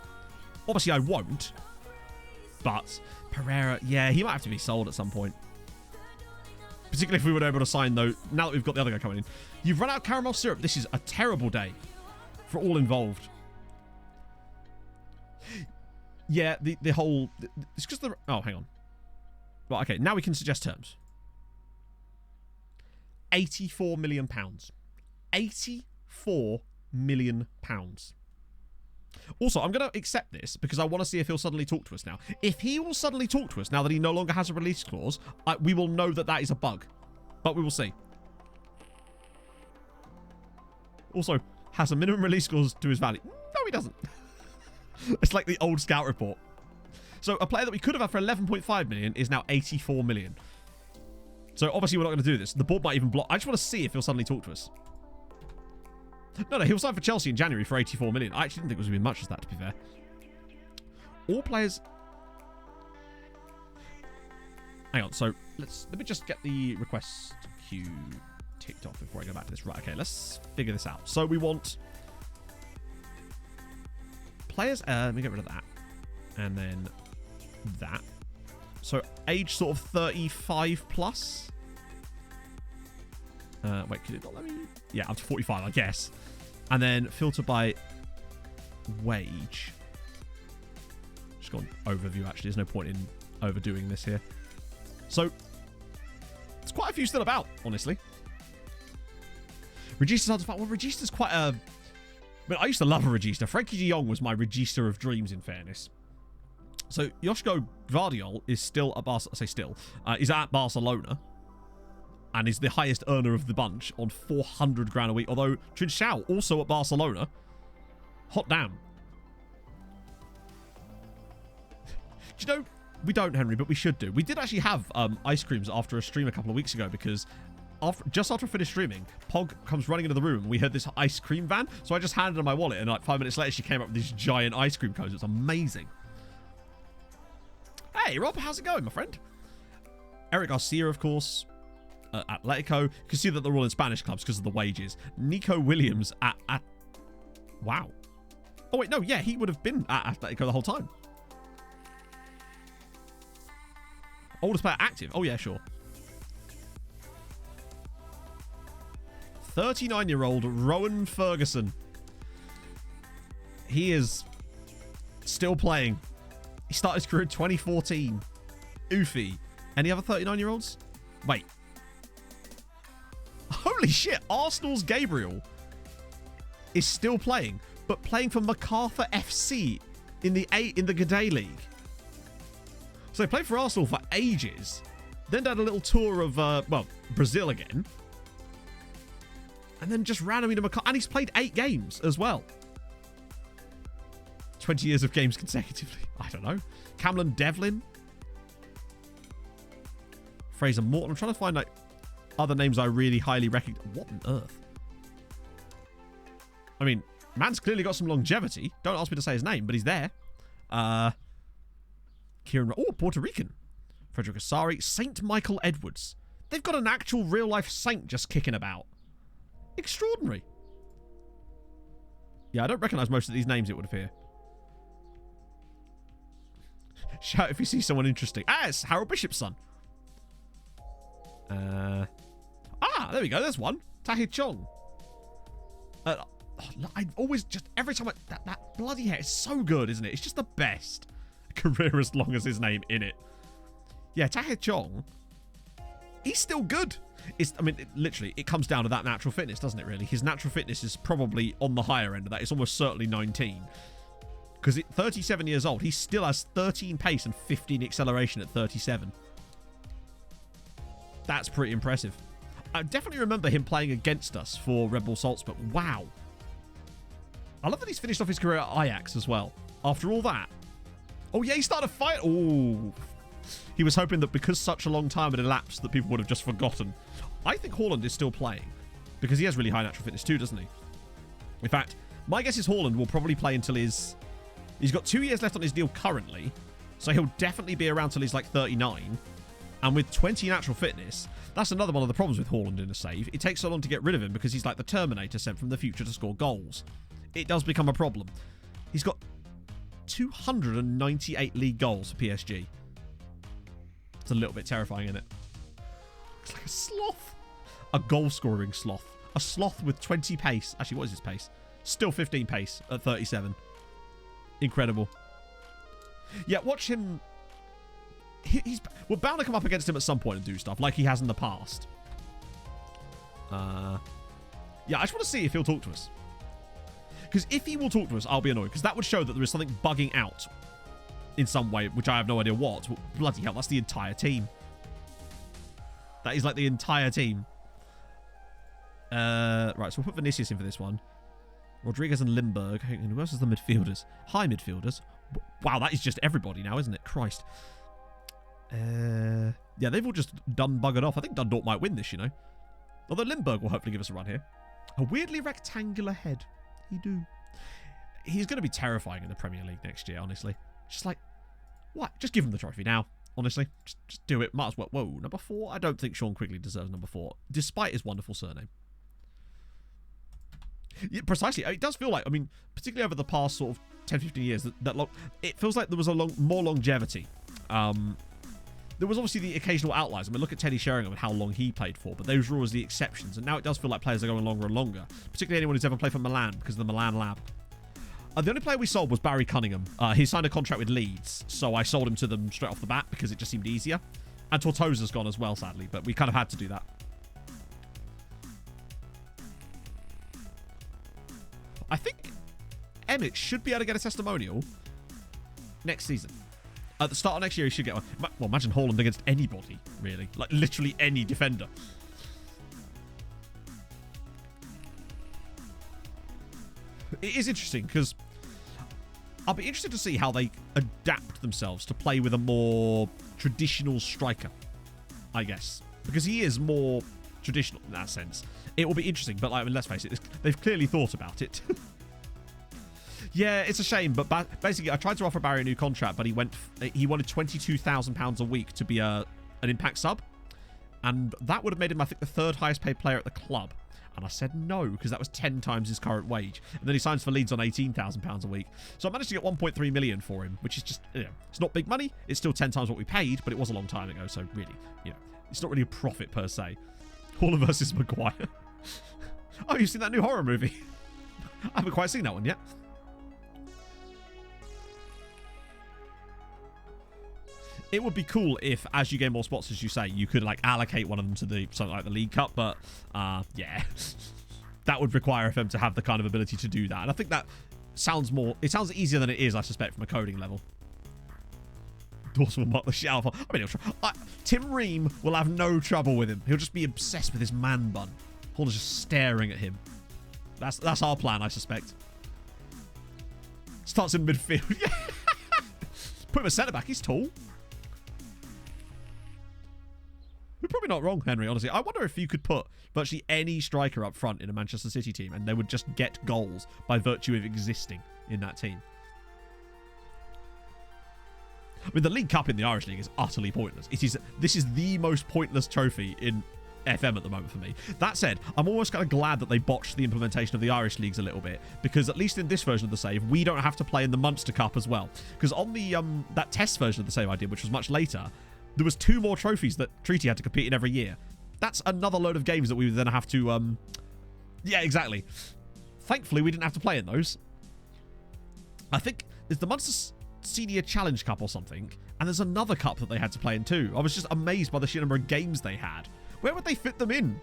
Obviously, I won't, but Pereira, yeah, he might have to be sold at some point. Particularly if we were able to sign, though, now that we've got the other guy coming in. You've run out of caramel syrup. This is a terrible day for all involved. Yeah, the whole... It's because the... Oh, hang on. Right, okay, now we can suggest terms. £84 million. £84 million. Also, I'm going to accept this because I want to see if he'll suddenly talk to us now. If he will suddenly talk to us now that he no longer has a release clause, we will know that that is a bug. But we will see. Also, has a minimum release clause to his value. No, he doesn't. It's like the old scout report. So a player that we could have had for 11.5 million is now 84 million. So obviously we're not going to do this. The board might even block. I just want to see if he'll suddenly talk to us. No, he'll sign for Chelsea in January for 84 million. I actually didn't think it was going to be much as that, to be fair. All players... Hang on, so let me just get the request queue ticked off before I go back to this. Right, okay, let's figure this out. So we want... Players, let me get rid of that. And then that. So age sort of 35 plus. Wait, could it not let me? Yeah, up to 45, I guess. And then filter by wage. Just go on overview, actually. There's no point in overdoing this here. So, there's quite a few still about, honestly. Register's hard to find. Well, Register's quite a... I mean, I used to love a Regista. Frankie de Jong was my Regista of dreams, in fairness. So, Joško Gvardiol is still at Barcelona. I say still. He's at Barcelona. and is the highest earner of the bunch on 400 grand a week. Although Trincao, also at Barcelona. Hot damn. Do you know, we don't, Henry, but we should do. We did actually have ice creams after a stream a couple of weeks ago because just after I finished streaming, Pog comes running into the room and we heard this ice cream van. So I just handed her my wallet and like 5 minutes later she came up with these giant ice cream cones. It's amazing. Hey, Rob, how's it going, my friend? Eric Garcia, of course, Atletico. You can see that they're all in Spanish clubs because of the wages. Nico Williams at wow. Oh, wait, no, yeah, he would have been at Atletico the whole time. Oldest player active. Oh, yeah, sure. 39-year-old Rowan Ferguson. He is still playing. He started his career in 2014. Oofy. Any other 39-year-olds? Wait. Holy shit. Arsenal's Gabriel is still playing, but playing for MacArthur FC in the G'day League. So he played for Arsenal for ages. Then did a little tour of, Brazil again. And then just randomly to MacArthur. And he's played 8 games as well. 20 years of games consecutively. I don't know. Camlin Devlin. Fraser Morton. I'm trying to find, like, other names I really highly recognize. What on earth? I mean, man's clearly got some longevity. Don't ask me to say his name, but he's there. Kieran... Oh, Puerto Rican. Frederick Asari. Saint Michael Edwards. They've got an actual real-life saint just kicking about. Extraordinary. Yeah, I don't recognise most of these names, it would appear. Shout if you see someone interesting. Ah, it's Harold Bishop's son. There we go. There's one. Tahir Chong. I always just... Every time that bloody hair is so good, isn't it? It's just the best. Career as long as his name in it. Yeah, Tahir Chong. He's still good. Literally, it comes down to that natural fitness, doesn't it, really? His natural fitness is probably on the higher end of that. It's almost certainly 19. Because at 37 years old, he still has 13 pace and 15 acceleration at 37. That's pretty impressive. I definitely remember him playing against us for Red Bull Salzburg. Wow. I love that he's finished off his career at Ajax as well. After all that. Oh, yeah, he started a fight. Oh. He was hoping that because such a long time had elapsed that people would have just forgotten. I think Haaland is still playing. Because he has really high natural fitness too, doesn't he? In fact, my guess is Haaland will probably play until his... He's got 2 years left on his deal currently. So he'll definitely be around till he's like 39. And with 20 natural fitness, that's another one of the problems with Haaland in a save. It takes so long to get rid of him because he's like the Terminator sent from the future to score goals. It does become a problem. He's got 298 league goals for PSG. It's a little bit terrifying, isn't it? It's like a sloth. A goal-scoring sloth. A sloth with 20 pace. Actually, what is his pace? Still 15 pace at 37. Incredible. Yeah, watch him... We're bound to come up against him at some point and do stuff like he has in the past. Yeah, I just want to see if he'll talk to us. Because if he will talk to us, I'll be annoyed. Because that would show that there is something bugging out in some way, which I have no idea what. Well, bloody hell, that's the entire team. That is like the entire team. Right, so we'll put Vinicius in for this one. Rodriguez and Limburg. Who else is the midfielders? High midfielders. Wow, that is just everybody now, isn't it? Christ. Yeah, they've all just done buggered off. I think Dundalk might win this, you know. Although Limburg will hopefully give us a run here. A weirdly rectangular head. He do. He's going to be terrifying in the Premier League next year, honestly. Just like, what? Just give him the trophy now, honestly. Just do it. Might as well. Whoa, number 4? I don't think Sean Quigley deserves number 4, despite his wonderful surname. Yeah, precisely. It does feel like, I mean, particularly over the past sort of 10, 15 years, it feels like there was more longevity. There was obviously the occasional outliers. I mean, look at Teddy Sheringham and how long he played for, but those were always the exceptions. And now it does feel like players are going longer and longer, particularly anyone who's ever played for Milan because of the Milan lab. The only player we sold was Barry Cunningham. He signed a contract with Leeds, so I sold him to them straight off the bat because it just seemed easier. And Tortosa's gone as well, sadly, but we kind of had to do that. I think Emmett should be able to get a testimonial next season. At the start of next year, he should get one. Well, imagine Haaland against anybody, really. Like, literally any defender. It is interesting because I'll be interested to see how they adapt themselves to play with a more traditional striker, I guess. Because he is more traditional in that sense. It will be interesting, but like, I mean, let's face it, they've clearly thought about it. Yeah, it's a shame, but basically I tried to offer Barry a new contract, but he wanted £22,000 a week to be an Impact sub, and that would have made him, I think, the third highest paid player at the club. And I said no, because that was 10 times his current wage. And then he signs for Leeds on £18,000 a week. So I managed to get 1.3 million for him, which is just, you know, it's not big money. It's still 10 times what we paid, but it was a long time ago. So really, you know, it's not really a profit per se. Haaland versus Maguire. Oh, you've seen that new horror movie? I haven't quite seen that one yet. It would be cool if, as you gain more spots, as you say, you could like allocate one of them to something like the League Cup, but yeah, that would require FM to have the kind of ability to do that. And I think that sounds easier than it is, I suspect, from a coding level. Dawson will mock the shit out of him. I mean, Tim Ream will have no trouble with him. He'll just be obsessed with his man bun. Haaland's just staring at him. That's our plan, I suspect. Starts in midfield. Put him a centre back. He's tall. You're probably not wrong, Henry, honestly. I wonder if you could put virtually any striker up front in a Manchester City team and they would just get goals by virtue of existing in that team. I mean, the League Cup in the Irish League is utterly pointless. This is the most pointless trophy in FM at the moment for me. That said, I'm almost kind of glad that they botched the implementation of the Irish Leagues a little bit, because at least in this version of the save, we don't have to play in the Munster Cup as well. Because on the that test version of the save I did, which was much later, there was 2 more trophies that Treaty had to compete in every year. That's another load of games that we would then have to... Yeah, exactly. Thankfully, we didn't have to play in those. I think there's the Munster Senior Challenge Cup or something, and there's another cup that they had to play in too. I was just amazed by the sheer number of games they had. Where would they fit them in?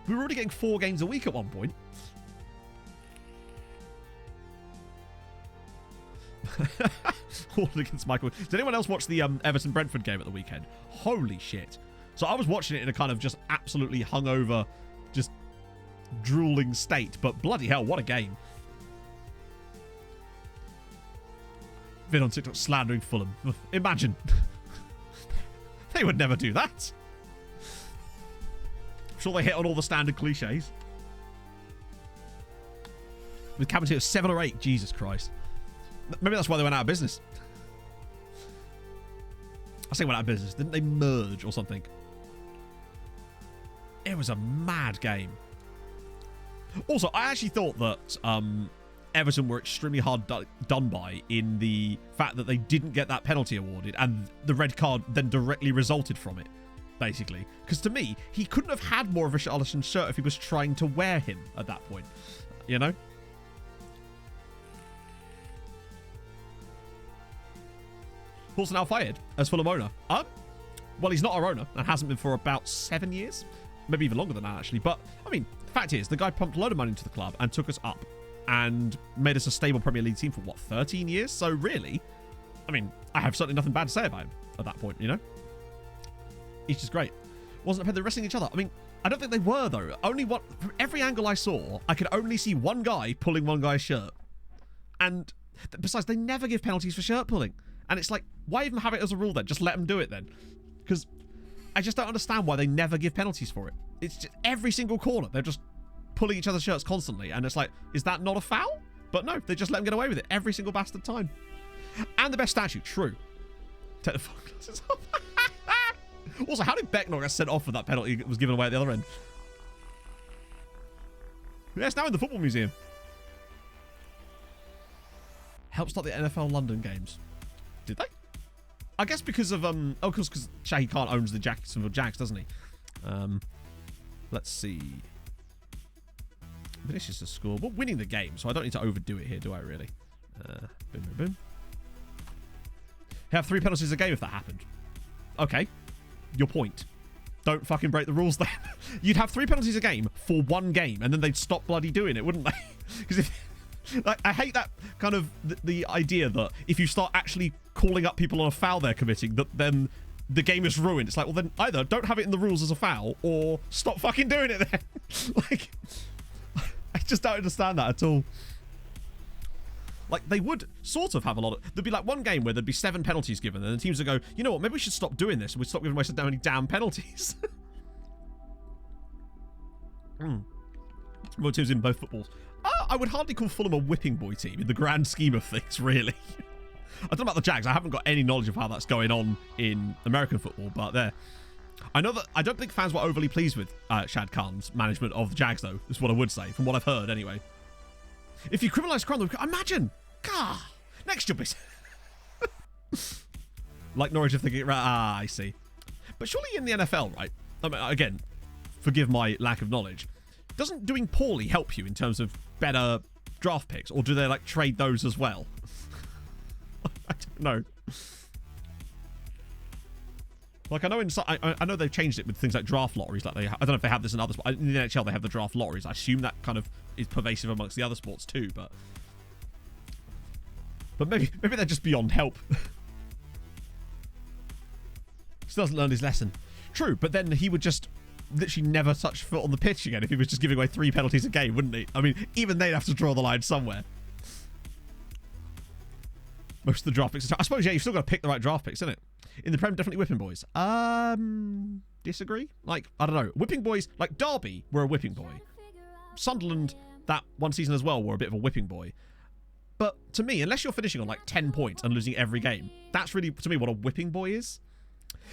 We were already getting 4 games a week at one point. All against Michael. Did anyone else watch the Everton-Brentford game at the weekend? Holy shit. So I was watching it in a kind of just absolutely hungover, just drooling state, but bloody hell, what a game. Vid on TikTok slandering Fulham. Imagine. They would never do that. I'm sure they hit on all the standard cliches. With Cabin 7 or 8, Jesus Christ. Maybe that's why they went out of business. I say went out of business. Didn't they merge or something? It was a mad game. Also, I actually thought that Everton were extremely hard done by in the fact that they didn't get that penalty awarded and the red card then directly resulted from it, basically. Because to me, he couldn't have had more of a Richarlison shirt if he was trying to wear him at that point. You know? Also now fired as Fulham owner. Well, he's not our owner and hasn't been for about 7 years. Maybe even longer than that, actually. But, I mean, fact is, the guy pumped a load of money into the club and took us up and made us a stable Premier League team for, what, 13 years? So, really, I mean, I have certainly nothing bad to say about him at that point, you know? He's just great. Wasn't it they're wrestling each other? I mean, I don't think they were, though. Only one, from every angle I saw, I could only see one guy pulling one guy's shirt. And besides, they never give penalties for shirt pulling. And it's like, why even have it as a rule then? Just let them do it then. Because I just don't understand why they never give penalties for it. It's just every single corner. They're just pulling each other's shirts constantly. And it's like, is that not a foul? But no, they just let them get away with it every single bastard time. And the best statue, true. Take the fucking glasses off. Also, how did Beck not get sent off for that penalty that was given away at the other end? Yeah, it's now in the Football Museum. Helped start the NFL London games. Did they? I guess because of, of course, because Shahi Khan owns the Jacksonville Jags, doesn't he? Let's see. Vinicius has scored. We're winning the game, so I don't need to overdo it here, do I really? Boom, boom, boom. Have 3 penalties a game if that happened. Okay. Your point. Don't fucking break the rules then. You'd have 3 penalties a game for 1 game, and then they'd stop bloody doing it, wouldn't they? Because if... Like, I hate that kind of the idea that if you start actually calling up people on a foul they're committing, that then the game is ruined. It's like, well, then either don't have it in the rules as a foul or stop fucking doing it then. Like, I just don't understand that at all. Like, they would sort of have a lot of... There'd be like one game where there'd be 7 penalties given, and the teams would go, you know what, maybe we should stop doing this, and we'd stop giving away so many damn penalties. More teams in both footballs. I would hardly call Fulham a whipping boy team in the grand scheme of things, really. I don't know about the Jags. I haven't got any knowledge of how that's going on in American football, but there. I know that I don't think fans were overly pleased with Shad Khan's management of the Jags, though, is what I would say, from what I've heard, anyway. If you criminalise crime, imagine! God, next job is... Like Norwich if they get... I see. But surely in the NFL, right? I mean, again, forgive my lack of knowledge. Doesn't doing poorly help you in terms of better draft picks? Or do they, like, trade those as well? I don't know. Like, I know I know they've changed it with things like draft lotteries. Like, I don't know if they have this in others, but in the NHL they have the draft lotteries. I assume that kind of is pervasive amongst the other sports too. But maybe they're just beyond help. Still hasn't learned his lesson. True, but then he would just literally never touch foot on the pitch again if he was just giving away 3 penalties a game, wouldn't he? I mean, even they'd have to draw the line somewhere. Most of the draft picks. I suppose, yeah, you've still got to pick the right draft picks, isn't it? In the Prem, definitely whipping boys. Disagree? Like, I don't know. Whipping boys, like Derby were a whipping boy. Sunderland, that one season as well, were a bit of a whipping boy. But to me, unless you're finishing on like 10 points and losing every game, that's really, to me, what a whipping boy is.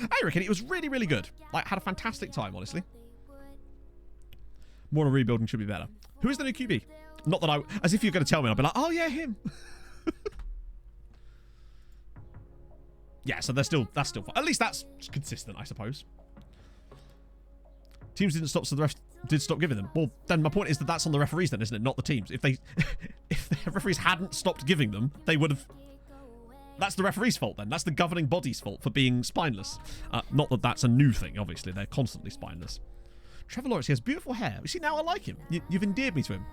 I reckon it was really, really good. Like, had a fantastic time, honestly. More rebuilding should be better. Who is the new QB? Not that as if you're going to tell me, I'll be like, oh yeah, him. Yeah, so that's still fine. At least that's consistent, I suppose. Teams didn't stop, so the refs did stop giving them. Well, then my point is that that's on the referees then, isn't it? Not the teams. If the referees hadn't stopped giving them, they would have... That's the referee's fault then. That's the governing body's fault for being spineless. Not that that's a new thing, obviously. They're constantly spineless. Trevor Lawrence, he has beautiful hair. You see, now I like him. You've endeared me to him.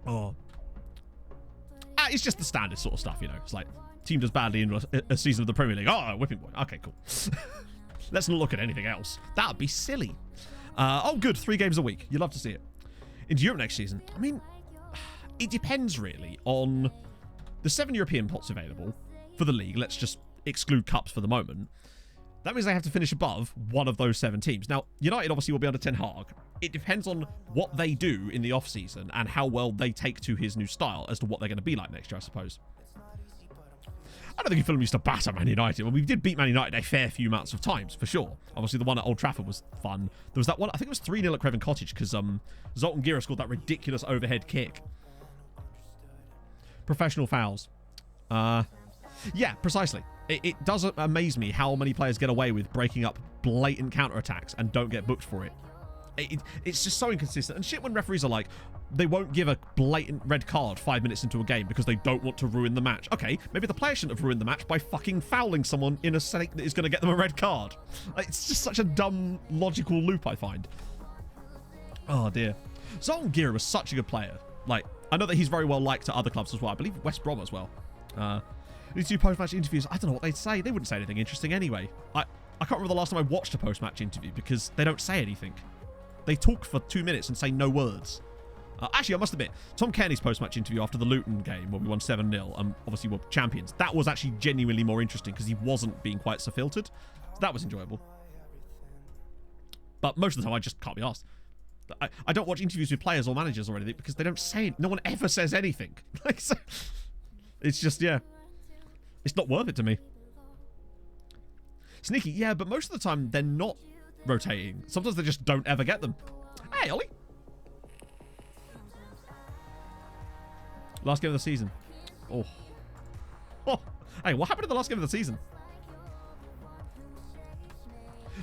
Oh. It's just the standard sort of stuff, you know. It's like... Team does badly in a season of the Premier League. Oh, whipping boy. Okay, cool. Let's not look at anything else. That would be silly. Oh, good. 3 games a week. You'd love to see it. Into Europe next season. I mean, it depends really on the 7 European pots available for the league. Let's just exclude cups for the moment. That means they have to finish above one of those 7 teams. Now, United obviously will be under Ten Hag. It depends on what they do in the off-season and how well they take to his new style as to what they're going to be like next year, I suppose. I don't think Fulham used to batter Man United. Well, we did beat Man United a fair few amounts of times, for sure. Obviously, the one at Old Trafford was fun. There was that one, I think it was 3-0 at Craven Cottage, because Zoltan Gira scored that ridiculous overhead kick. Professional fouls. Yeah, precisely. It does amaze me how many players get away with breaking up blatant counter-attacks and don't get booked for it. It's just so inconsistent. And shit when referees are like, they won't give a blatant red card 5 minutes into a game because they don't want to ruin the match. Okay, maybe the player shouldn't have ruined the match by fucking fouling someone in a setting that is going to get them a red card. It's just such a dumb, logical loop, I find. Oh, dear. Zoltan Gira was such a good player. Like, I know that he's very well liked at other clubs as well. I believe West Brom as well. These 2 post-match interviews, I don't know what they'd say. They wouldn't say anything interesting anyway. I can't remember the last time I watched a post-match interview because they don't say anything. They talk for 2 minutes and say no words. Actually, I must admit, Tom Kearney's post-match interview after the Luton game when we won 7-0 and obviously were champions, that was actually genuinely more interesting because he wasn't being quite so filtered. So that was enjoyable. But most of the time, I just can't be asked. I don't watch interviews with players or managers or anything because they don't say it. No one ever says anything. Like, so, it's just, yeah. It's not worth it to me. Sneaky, yeah, but most of the time, they're not rotating. Sometimes they just don't ever get them. Hey, Ollie. Last game of the season. Oh. Hey, what happened in the last game of the season?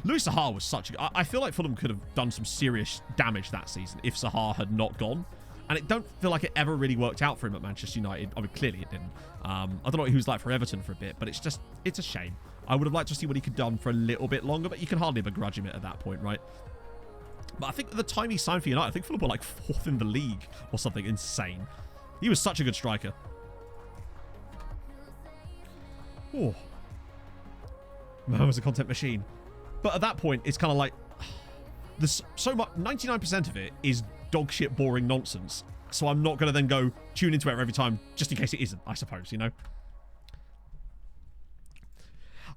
Louis Saha was such a... I feel like Fulham could have done some serious damage that season if Saha had not gone. And it don't feel like it ever really worked out for him at Manchester United. I mean, clearly it didn't. I don't know what he was like for Everton for a bit, but it's just... It's a shame. I would have liked to see what he could have done for a little bit longer, but you can hardly begrudge him at that point, right? But I think at the time he signed for United, I think Fulham were like 4th in the league or something insane. He was such a good striker. Oh. Man was a content machine. But at that point, it's kind of like... There's so much... 99% of it is dog shit boring nonsense. So I'm not going to then go tune into it every time, just in case it isn't, I suppose, you know?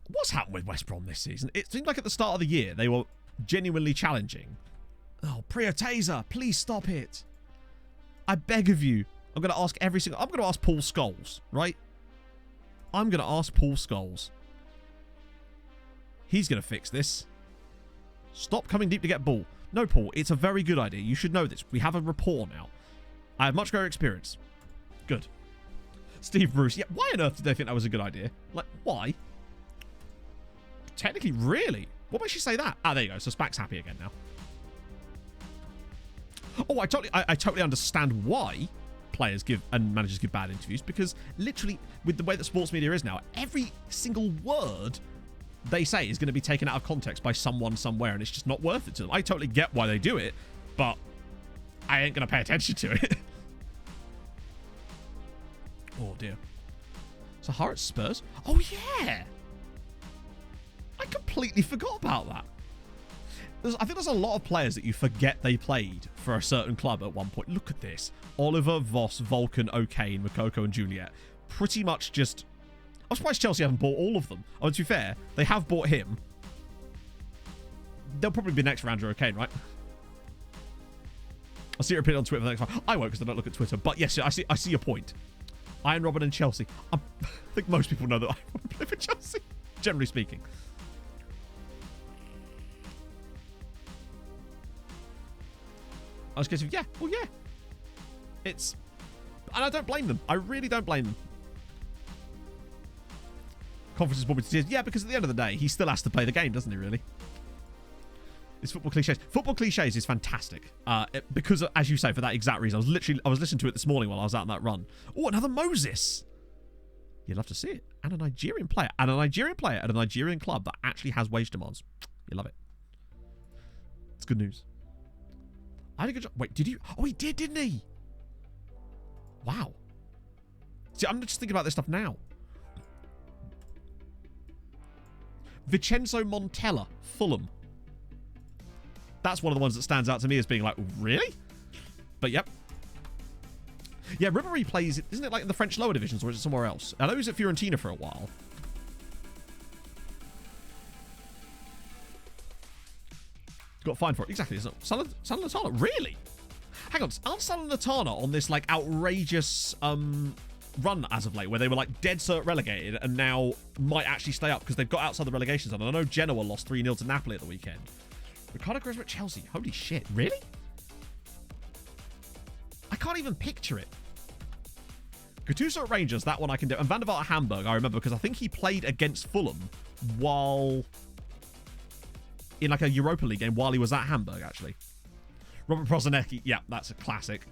What's happened with West Brom this season? It seemed like at the start of the year, they were genuinely challenging. Oh, Priya Taser, please stop it. I beg of you. I'm going to ask I'm going to ask Paul Scholes, right? I'm going to ask Paul Scholes. He's going to fix this. Stop coming deep to get ball. No, Paul, it's a very good idea. You should know this. We have a rapport now. I have much greater experience. Good. Steve Bruce. Yeah, why on earth did they think that was a good idea? Like, why? Technically, really? What makes you say that? Ah, there you go. So Spack's happy again now. Oh, I totally understand why players give and managers give bad interviews, because literally with the way that sports media is now, every single word they say is going to be taken out of context by someone somewhere, and it's just not worth it to them. I totally get why they do it, but I ain't going to pay attention to it. Oh dear. Sahara at Spurs? Oh yeah! I completely forgot about that. I think there's a lot of players that you forget they played for a certain club at one point. Look at this. Oliver, Voss, Vulcan, O'Kane, Makoko, and Juliet. Pretty much just... I'm surprised Chelsea haven't bought all of them. Oh, to be fair, they have bought him. They'll probably be next for Andrew O'Kane, right? I'll see your opinion on Twitter for the next one. I won't, because I don't look at Twitter. But yes, I see your point. Iron Robin and Chelsea. I think most people know that I want to play for Chelsea, generally speaking. I was going to say, yeah, well, yeah. It's... And I don't blame them. I really don't blame them. Conferences brought me to tears. Yeah, because at the end of the day, he still has to play the game, doesn't he, really? It's football cliches. Football cliches is fantastic. Because, as you say, for that exact reason. I was listening to it this morning while I was out on that run. Oh, another Moses. You'd love to see it. And a Nigerian player. And a Nigerian player at a Nigerian club that actually has wage demands. You love it. It's good news. I had a good job. Wait, did you? Oh, he did, didn't he? Wow. See, I'm just thinking about this stuff now. Vincenzo Montella, Fulham. That's one of the ones that stands out to me as being like, really? But yep. Yeah, Ribéry plays, isn't it like in the French lower divisions, or is it somewhere else? I know he was at Fiorentina for a while. Got fined for it. Exactly. Salernitana. Really? Hang on. Aren't Salernitana on this like outrageous run as of late, where they were like dead cert relegated and now might actually stay up because they've got outside the relegation zone? I know Genoa lost 3-0 to Napoli at the weekend. Ricardo Quaresma at Chelsea. Holy shit. Really? I can't even picture it. Gattuso at Rangers. That one I can do. And Van der Vaart at Hamburg, I remember, because I think he played against Fulham while... in like a Europa League game while he was at Hamburg, actually. Robert Prozinecki. Yeah, that's a classic.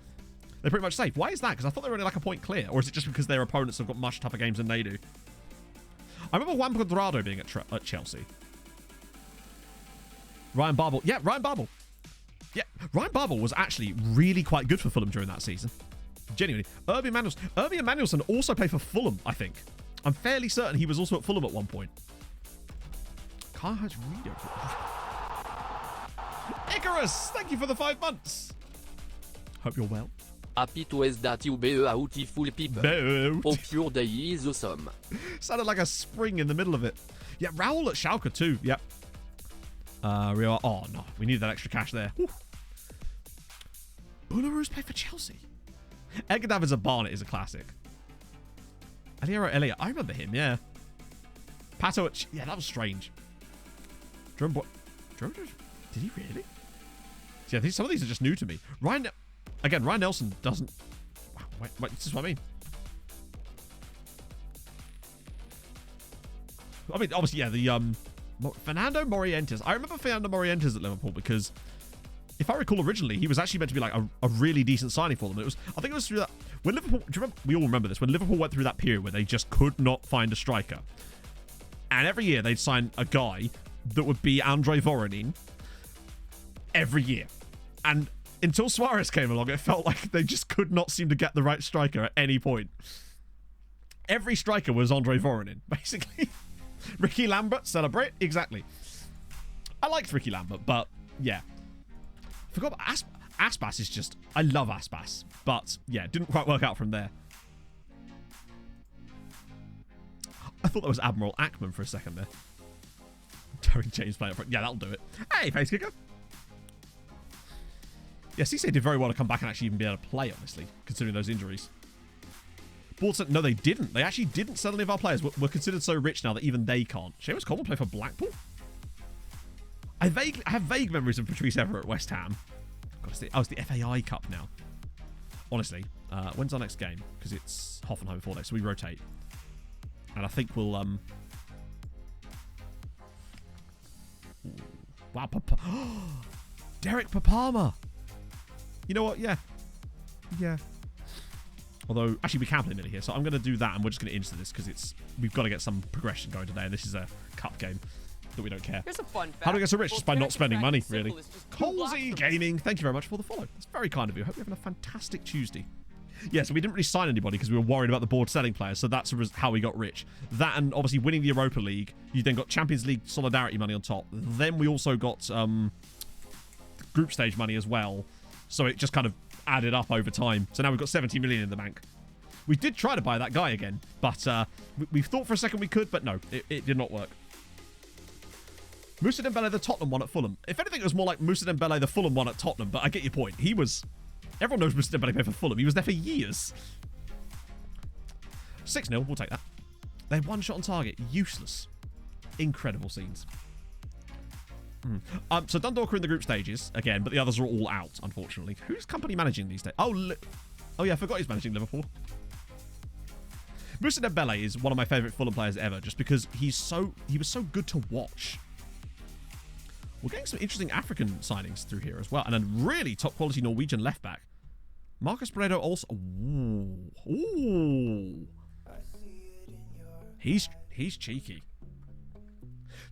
They're pretty much safe. Why is that? Because I thought they were only like a point clear. Or is it just because their opponents have got much tougher games than they do? I remember Juan Cuadrado being at Chelsea. Ryan Babel. Yeah, Ryan Babel. Yeah, Ryan Babel was actually really quite good for Fulham during that season. Genuinely. Irving Manuelson also played for Fulham, I think. I'm fairly certain he was also at Fulham at one point. Carhaj Reader. Icarus, thank you for the 5 months. Hope you're well. Happy to is that you be a beautiful people. Hope your day is awesome. Sounded like a spring in the middle of it. Yeah, Raul at Schalke too. Yep. Oh no, we need that extra cash there. Boularus played for Chelsea. Edgar Davids at Barnet is a classic. Aliero Elliott, I remember him, yeah. Pato at... Yeah, that was strange. Did he really? Yeah, some of these are just new to me. Ryan Nelson doesn't... Wow, wait, this is what I mean. I mean, obviously, yeah, the... Fernando Morientes. I remember Fernando Morientes at Liverpool because, if I recall, originally he was actually meant to be like a really decent signing for them. I think it was through that when Liverpool. Do you remember? We all remember this when Liverpool went through that period where they just could not find a striker, and every year they'd sign a guy that would be Andrei Voronin. Every year, and until Suarez came along, it felt like they just could not seem to get the right striker at any point. Every striker was Andrei Voronin, basically. Ricky Lambert, celebrate. Exactly. I liked Ricky Lambert, but yeah. Forgot about Aspas is just... I love Aspas. But, yeah, it didn't quite work out from there. I thought that was Admiral Ackman for a second there. Terry James playing up front. Yeah, that'll do it. Hey, face kicker. Yeah, Cisse did very well to come back and actually even be able to play, honestly, considering those injuries. No, they didn't. They actually didn't sell any of our players. We're considered so rich now that even they can't. Seamus Coleman play for Blackpool? I have vague memories of Patrice Evra at West Ham. God, it's the FAI Cup now. Honestly, when's our next game? Because it's Hoffenheim 4 days, so we rotate. And I think we'll... Wow, Derek Papama. You know what? Yeah. Although, actually, we can play Millie here, so I'm going to do that, and we're just going to into this because we've got to get some progression going today, and this is a cup game that we don't care. Here's a fun fact. How do we get so rich? Just by not spending money, really. Colsey Colsey Gaming, thank you very much for the follow. That's very kind of you. I hope you're having a fantastic Tuesday. Yeah, so we didn't really sign anybody because we were worried about the board selling players, so that's how we got rich. That and obviously winning the Europa League. You then got Champions League solidarity money on top. Then we also got group stage money as well. So it just kind of added up over time. So now we've got 70 million in the bank. We did try to buy that guy again, but we thought for a second we could, but no, it did not work. Moussa Dembele, the Tottenham one at Fulham. If anything, it was more like Moussa Dembele, the Fulham one at Tottenham, but I get your point. He was... Everyone knows Moussa Dembele played for Fulham. He was there for years. 6-0, we'll take that. They had one shot on target. Useless. Incredible scenes. So Dundalk are in the group stages again, but the others are all out, unfortunately. Who's company managing these days? Oh yeah, I forgot he's managing Liverpool. Moussa Dembele is one of my favourite Fulham players ever, just because he was so good to watch. We're getting some interesting African signings through here as well, and a really top quality Norwegian left back. Marcus Bredo also. Ooh. He's cheeky.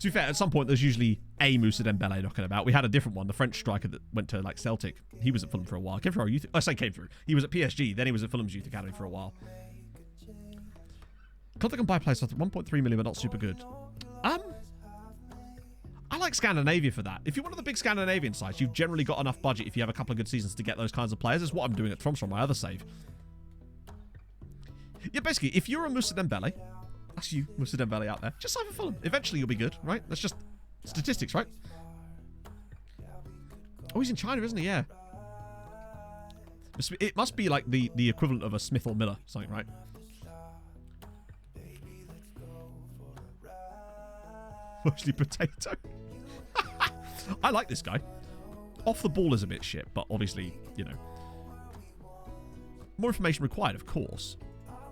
To be fair, at some point there's usually a Moussa Dembele knocking about. We had a different one, the French striker that went to like Celtic. He was at Fulham for a while. Came through our youth. I say came through. He was at PSG. Then he was at Fulham's youth academy for a while. Conte can buy players for 1.3 million, but not super good. I like Scandinavia for that. If you're one of the big Scandinavian sides, you've generally got enough budget if you have a couple of good seasons to get those kinds of players. It's what I'm doing at Tromsø, my other save. Yeah, basically, if you're a Moussa Dembele, that's you, Moussa Dembele out there, just sign for Fulham. Eventually you'll be good, right? That's just statistics, right? Oh, he's in China, isn't he? Yeah. It must be like the equivalent of a Smith or Miller, something, right? Mostly potato. I like this guy. Off the ball is a bit shit, but obviously, you know. More information required, of course.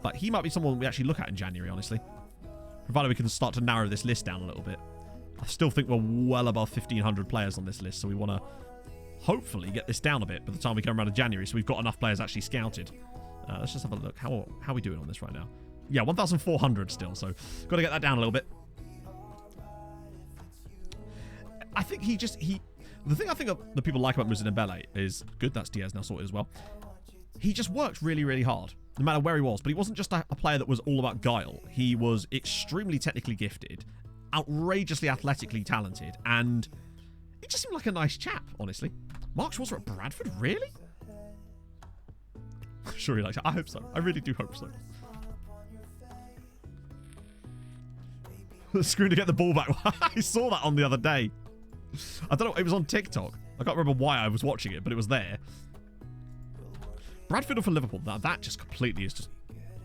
But he might be someone we actually look at in January, honestly. Provided we can start to narrow this list down a little bit. I still think we're well above 1,500 players on this list, so we want to hopefully get this down a bit by the time we come around to January, so we've got enough players actually scouted. Let's just have a look. How are we doing on this right now? Yeah, 1,400 still, so got to get that down a little bit. I think the thing I think that people like about Moussa Dembele is good. That's Diaz now sorted as well. He just worked really, really hard, no matter where he was. But he wasn't just a player that was all about guile. He was extremely technically gifted, outrageously athletically talented, and he just seemed like a nice chap, honestly. Mark Schwarzer at Bradford, really? Sure he likes it. I hope so. I really do hope so. Screwing to get the ball back. I saw that on the other day. I don't know. It was on TikTok. I can't remember why I was watching it, but it was there. Bradford for Liverpool. Now that just completely is just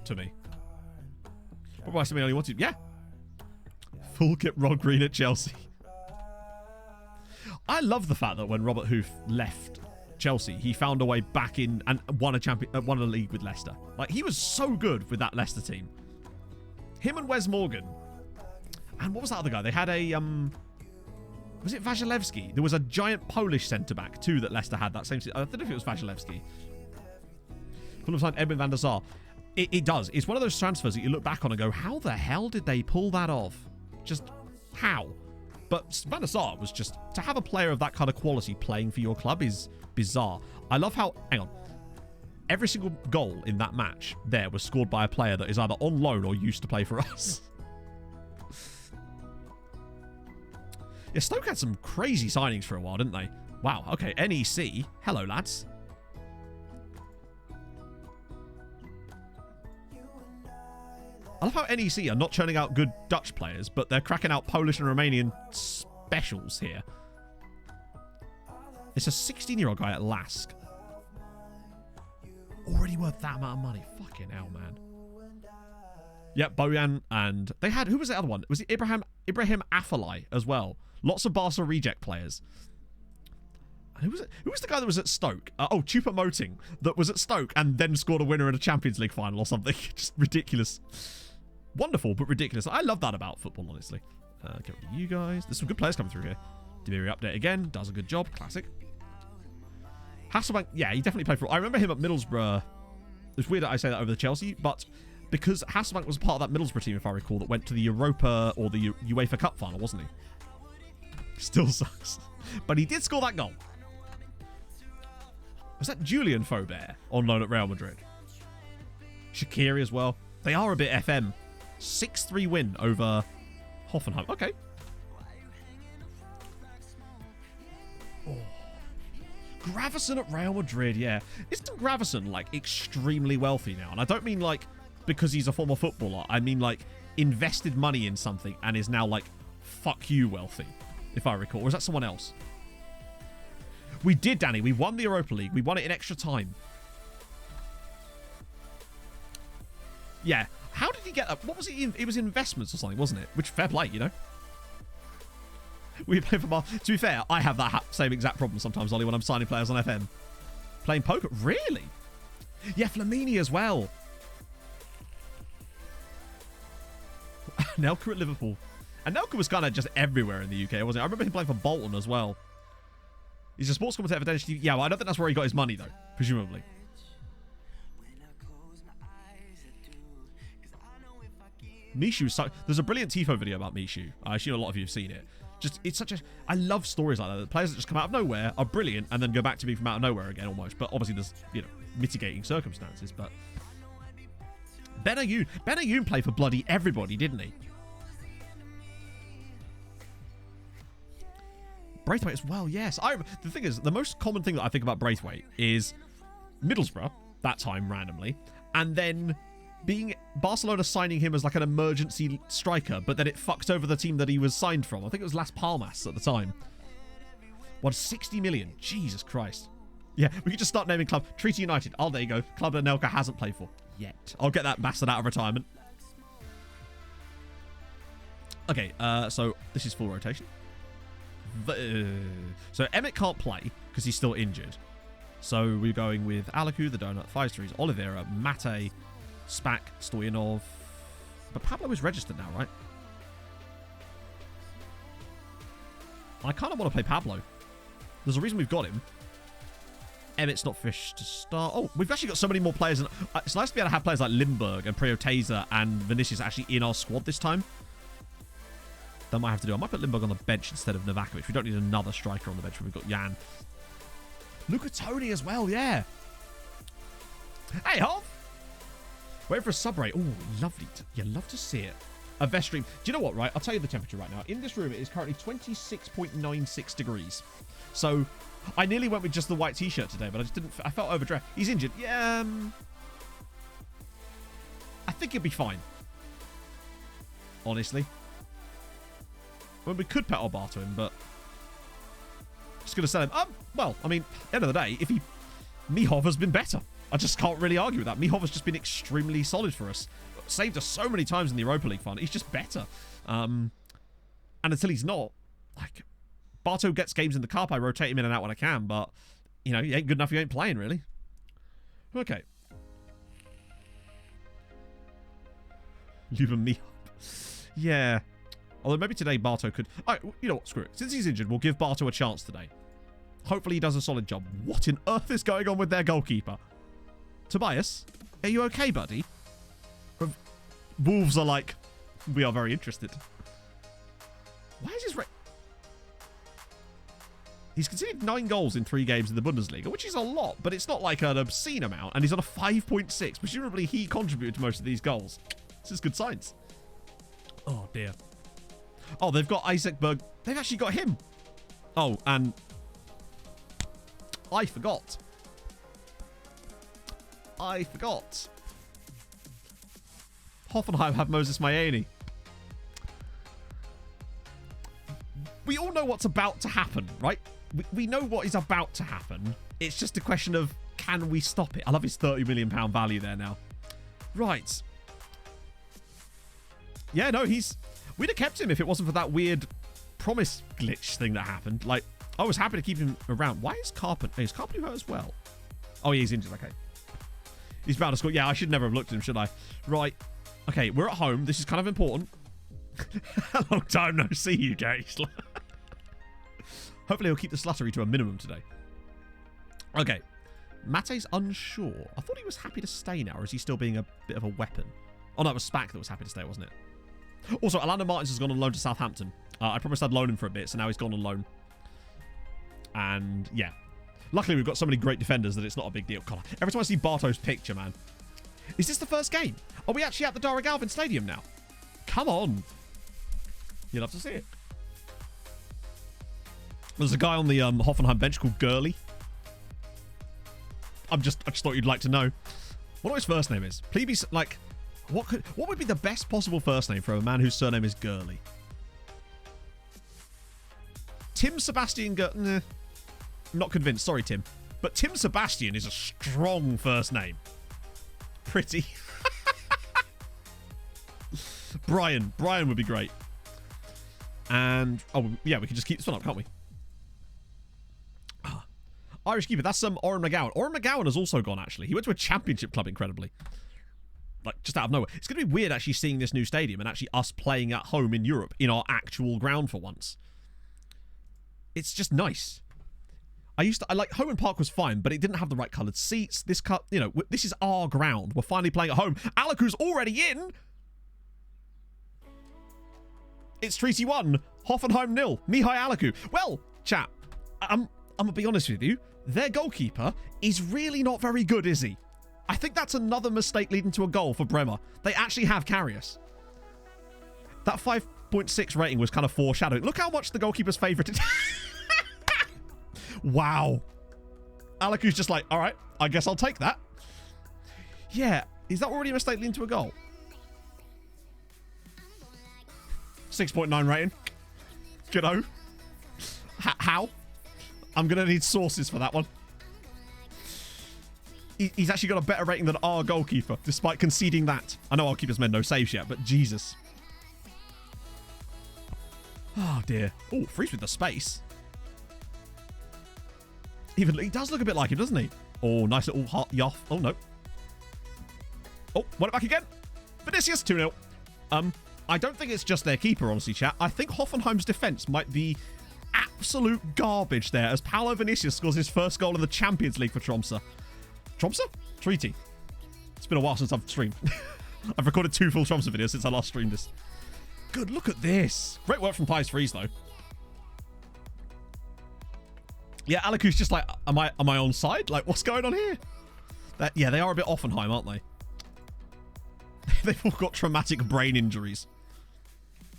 to me. What about something only wanted? Yeah. Full kit Rod Green at Chelsea. I love the fact that when Robert Hoof left Chelsea, he found a way back in and won a league with Leicester. Like, he was so good with that Leicester team. Him and Wes Morgan. And what was that other guy? They had a was it Wasilewski? There was a giant Polish centre-back, too, that Leicester had that same season. I don't know if it was Wasilewski. Fulham signed Edwin van der Sar. It does. It's one of those transfers that you look back on and go, how the hell did they pull that off? Just how? But Van der Sar was just... To have a player of that kind of quality playing for your club is bizarre. I love how... Hang on. Every single goal in that match there was scored by a player that is either on loan or used to play for us. Yeah, Stoke had some crazy signings for a while, didn't they? Wow, okay, NEC. Hello, lads. I love how NEC are not churning out good Dutch players, but they're cracking out Polish and Romanian specials here. It's a 16-year-old guy at Lask. Already worth that amount of money. Fucking hell, man. Yep, Bojan, and they had... Who was the other one? Was it Ibrahim Afellay as well? Lots of Barca reject players. And who was it? Who was the guy that was at Stoke? Chupa Moting, that was at Stoke and then scored a winner in a Champions League final or something. Just ridiculous. Wonderful, but ridiculous. I love that about football, honestly. Get rid of you guys. There's some good players coming through here. Demiri update again. Does a good job. Classic. Hasselbank, yeah, he definitely played for... I remember him at Middlesbrough. It's weird that I say that over the Chelsea, but because Hasselbank was part of that Middlesbrough team, if I recall, that went to the Europa or the UEFA Cup final, wasn't he? Still sucks. But he did score that goal. Was that Julian Faubert on loan at Real Madrid? Shaqiri as well. They are a bit FM. 6-3 win over Hoffenheim. Okay. Oh. Gravison at Real Madrid, yeah. Isn't Gravison, like, extremely wealthy now? And I don't mean, like, because he's a former footballer. I mean, like, invested money in something and is now, like, fuck you wealthy, if I recall. Or is that someone else? We did, Danny. We won the Europa League. We won it in extra time. Yeah. How did he get up? What was it? It was investments or something, wasn't it? Which, fair play, you know? We play for Bar. To be fair, I have that same exact problem sometimes, Ollie, when I'm signing players on FM. Playing poker? Really? Yeah, Flamini as well. Nelka at Liverpool. And Nelka was kind of just everywhere in the UK, wasn't he? I remember him playing for Bolton as well. He's a sports commentator for Danish TV. Yeah, well, I don't think that's where he got his money, though, presumably. Mishu, there's a brilliant Tifo video about Mishu. I assume a lot of you have seen it. Just, it's such a... I love stories like that. The players that just come out of nowhere are brilliant and then go back to being from out of nowhere again, almost. But obviously there's, you know, mitigating circumstances, but... Benayoun played for bloody everybody, didn't he? Braithwaite as well, yes. The thing is, the most common thing that I think about Braithwaite is Middlesbrough, that time randomly, and then being Barcelona signing him as like an emergency striker, but then it fucked over the team that he was signed from. I think it was Las Palmas at the time. 160 million. Jesus Christ. Yeah, we could just start naming club. Treaty United. Oh, there you go. Club that Nelka hasn't played for yet. I'll get that bastard out of retirement. Okay, so this is full rotation. So Emmett can't play because he's still injured. So we're going with Alaku, the donut, 5-3s, Oliveira, Mate, Spak, Stoyanov. But Pablo is registered now, right? I kind of want to play Pablo. There's a reason we've got him. Emmett's not fish to start. Oh, we've actually got so many more players. And it's nice to be able to have players like Limburg and Preoteza and Vinicius actually in our squad this time. That might have to do. I might put Limburg on the bench instead of Novakovic. We don't need another striker on the bench when we've got Jan. Luca Toni as well, yeah. Hey, Hov! Wait for a sub rate. Oh, lovely. You love to see it. A vest stream. Do you know what, right? I'll tell you the temperature right now. In this room, it is currently 26.96 degrees. So, I nearly went with just the white t-shirt today, but I just didn't... I felt overdressed. He's injured. Yeah, I think he'll be fine. Honestly. Well, we could pet our bar to him, but... Just going to sell him. Well, I mean, at the end of the day, if he... Mihov has been better. I just can't really argue with that. Mihov has just been extremely solid for us. Saved us so many times in the Europa League fund. He's just better. And until he's not, like... Barto gets games in the cup. I rotate him in and out when I can, but, you know, he ain't good enough. He ain't playing, really. Okay. Leave me up. Yeah. Although maybe today Barto could... you know what? Screw it. Since he's injured, we'll give Barto a chance today. Hopefully he does a solid job. What on earth is going on with their goalkeeper? Tobias, are you okay, buddy? Wolves are like, we are very interested. Why is his rate... He's conceded 9 goals in 3 games in the Bundesliga, which is a lot, but it's not like an obscene amount, and he's on a 5.6. Presumably he contributed to most of these goals. This is good signs. Oh, dear. Oh, they've got Isaac Berg. They've actually got him. Oh, and I forgot. Hoffenheim have Moses Mayeni. We all know what's about to happen, right? We know what is about to happen. It's just a question of, can we stop it? I love his £30 million value there now. Right. Yeah, no, we'd have kept him if it wasn't for that weird promise glitch thing that happened. Like, I was happy to keep him around. Why is Carpenter hurt as well? Oh, yeah, he's injured. Okay. He's about to score. Yeah, I should never have looked at him, should I? Right. Okay, we're at home. This is kind of important. A long time no see you, Gary. Hopefully he'll keep the sluttery to a minimum today. Okay. Mate's unsure. I thought he was happy to stay now, or is he still being a bit of a weapon? Oh, no, it was Spack that was happy to stay, wasn't it? Also, Orlando Martins has gone on loan to Southampton. I promised I'd loan him for a bit, so now he's gone on loan. And, yeah. Luckily, we've got so many great defenders that it's not a big deal. God, every time I see Barto's picture, man. Is this the first game? Are we actually at the Dara Galvin Stadium now? Come on. You'll have to see it. There's a guy on the Hoffenheim bench called Gurley. I just thought you'd like to know. What his first name is. Please be, like, what would be the best possible first name for a man whose surname is Gurley? Tim Sebastian Nah. I'm not convinced. Sorry, Tim. But Tim Sebastian is a strong first name. Pretty. Brian would be great. And, oh, yeah, we can just keep this one up, can't we? Irish keeper. That's Oren McGowan. Oren McGowan has also gone, actually. He went to a championship club, incredibly. Like, just out of nowhere. It's going to be weird, actually, seeing this new stadium and actually us playing at home in Europe in our actual ground for once. It's just nice. I like, Homan Park was fine, but it didn't have the right coloured seats. This this is our ground. We're finally playing at home. Alaku's already in. It's Treaty 1, Hoffenheim 0, Mihai Alaku. Well, chap, I'm going to be honest with you. Their goalkeeper is really not very good, is he? I think that's another mistake leading to a goal for Bremer. They actually have Karius. That 5.6 rating was kind of foreshadowing. Look how much the goalkeeper's favoured. Wow. Alaku's just like, all right, I guess I'll take that. Yeah, is that already a mistake leading to a goal? 6.9 rating. Good-o. How? I'm going to need sources for that one. He's actually got a better rating than our goalkeeper, despite conceding that. I know our keeper's made no saves yet, but Jesus. Oh, dear. Oh, freeze with the space. Even he does look a bit like him, doesn't he? Oh, nice little hot yoff. Oh, no. Oh, won it back again. Vinicius, 2-0. I don't think it's just their keeper, honestly, chat. I think Hoffenheim's defence might be absolute garbage there as Paulo Vinicius scores his first goal in the Champions League for Tromsø. Tromsø? Treaty. It's been a while since I've streamed. I've recorded 2 full Tromsø videos since I last streamed this. Good, look at this. Great work from Pies Freeze, though. Yeah, Alaku's just like, am I on side? Like, what's going on here? Yeah, they are a bit Offenheim, aren't they? They've all got traumatic brain injuries.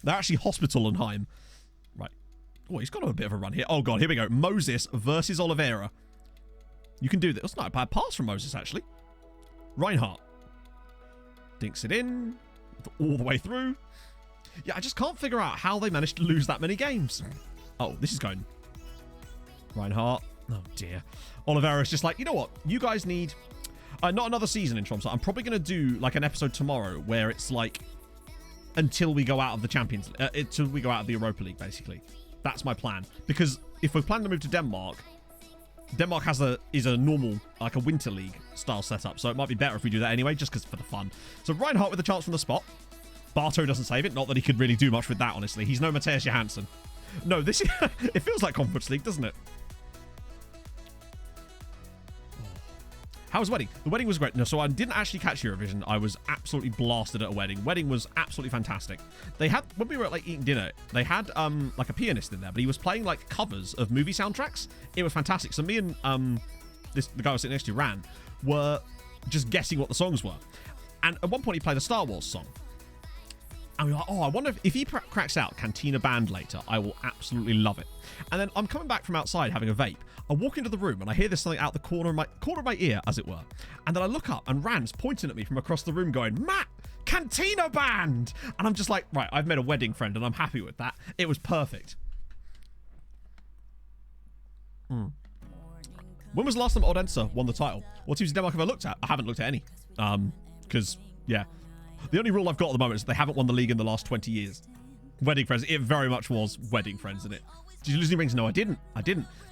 They're actually Hospitalenheim. Right. Oh, he's got a bit of a run here. Oh, God, here we go. Moses versus Oliveira. You can do this. That's not a bad pass from Moses, actually. Reinhardt. Dinks it in. All the way through. Yeah, I just can't figure out how they managed to lose that many games. Oh, this is going... Reinhardt. Oh, dear. Oliveira's just like, you know what? You guys need... not another season in Tromsø. I'm probably going to do, like, an episode tomorrow where it's, like, until we go out of the Champions... until we go out of the Europa League, basically. That's my plan. Because if we plan to move to Denmark is a normal, like, a Winter League style setup. So it might be better if we do that anyway, just because for the fun. So Reinhardt with a chance from the spot. Barto doesn't save it. Not that he could really do much with that, honestly. He's no Matthias Johansson. No, this is... it feels like Conference League, doesn't it? How was Wedding? The wedding was great. No, so I didn't actually catch Eurovision. I was absolutely blasted at a wedding. Wedding was absolutely fantastic. They had, when we were like eating dinner, they had like a pianist in there, but he was playing like covers of movie soundtracks. It was fantastic. So me and the guy I was sitting next to, Ran, were just guessing what the songs were. And at one point he played a Star Wars song. And we're like, oh, I wonder if he cracks out Cantina Band later, I will absolutely love it. And then I'm coming back from outside having a vape. I walk into the room and I hear this something out the corner of my ear, as it were. And then I look up and Rand's pointing at me from across the room going, Matt, Cantina Band! And I'm just like, right, I've made a wedding friend and I'm happy with that. It was perfect. When was the last time Odense won the title? What teams in Denmark have I looked at? I haven't looked at any. Because, yeah. The only rule I've got at the moment is that they haven't won the league in the last 20 years. Wedding Friends. It very much was Wedding Friends, isn't it? Did you lose any rings? No, I didn't.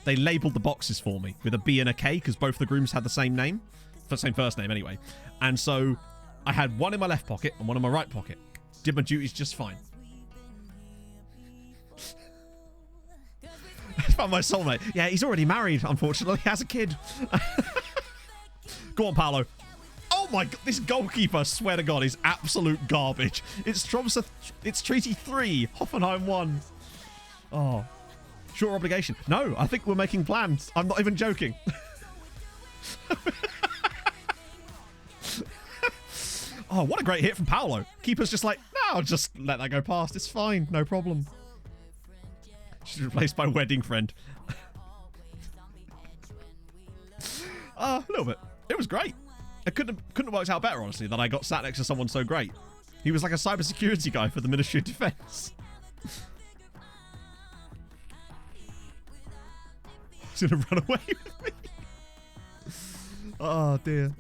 They labelled the boxes for me with a B and a K because both the grooms had the same name. The same first name, anyway. And so I had one in my left pocket and one in my right pocket. Did my duties just fine. I found my soulmate. Yeah, he's already married, unfortunately. He has a kid. Go on, Paolo. Oh my god, this goalkeeper, I swear to god, is absolute garbage. It's Tromsø, it's Treaty 3, Hoffenheim 1. Oh. Short obligation. No, I think we're making plans. I'm not even joking. Oh, what a great hit from Paolo. Keeper's just like, no, I'll just let that go past. It's fine, no problem. She's replaced by wedding friend. A little bit. It was great. It couldn't have worked out better, honestly, that I got sat next to someone so great. He was like a cybersecurity guy for the Ministry of Defense. He's gonna run away with me. Oh dear.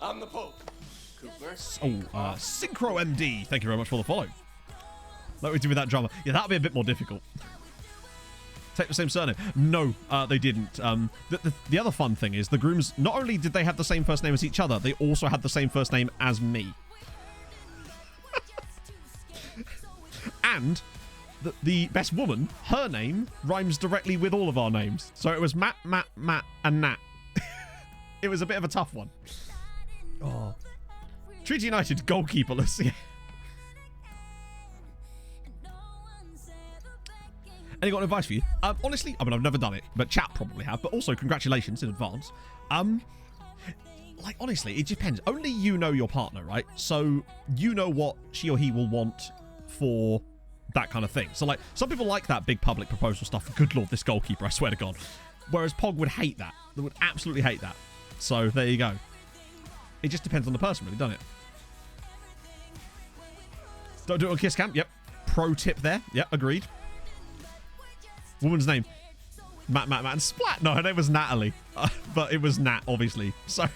I'm the Pope. Cooper. Oh, Synchro MD. Thank you very much for the follow. Like we did with that drama. Yeah, that'll be a bit more difficult. Take the same surname. No, they didn't. The other fun thing is the grooms, not only did they have the same first name as each other, they also had the same first name as me. And the best woman, her name rhymes directly with all of our names. So it was Matt, and Nat. It was a bit of a tough one. Oh. Treaty United goalkeeperless. Yeah. Any got advice for you? Honestly, I mean, I've never done it, but chat probably have. But also, congratulations in advance. Like, honestly, it depends. Only you know your partner, right? So you know what she or he will want for that kind of thing. So, like, some people like that big public proposal stuff. Good lord, this goalkeeper, I swear to God. Whereas Pog would hate that. They would absolutely hate that. So, there you go. It just depends on the person, really, doesn't it? Don't do it on Kiss Cam. Yep. Pro tip there. Yep, agreed. Woman's name. Matt, and Splat. No, her name was Natalie. But it was Nat, obviously. So.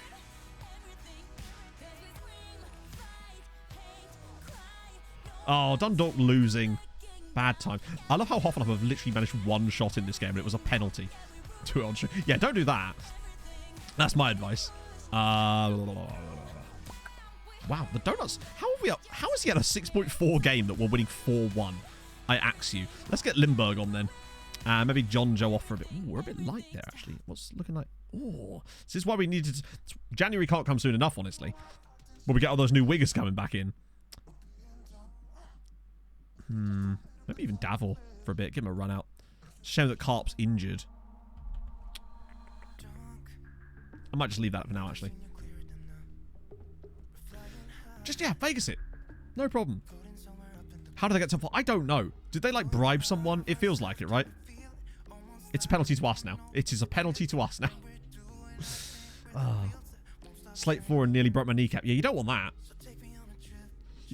Oh, Dundalk losing. Bad time. I love how Hoffenheim have literally managed one shot in this game and it was a penalty. Yeah, don't do that. That's my advice. Wow, the Donuts. How is he at a 6.4 game that we're winning 4-1? I axe you. Let's get Limburg on then. Maybe John Joe off for a bit. Ooh, we're a bit light there, actually. What's looking like? Oh, this is why we needed... January can't come soon enough, honestly. When we get all those new wiggers coming back in. Maybe even Davor for a bit. Give him a run out. Shame that Carp's injured. I might just leave that for now, actually. Just, yeah, Vegas it. No problem. How did they get top 4? I don't know. Did they, like, bribe someone? It feels like it, right? It's a penalty to us now. It is a penalty to us now. Slate 4 and nearly broke my kneecap. Yeah, you don't want that.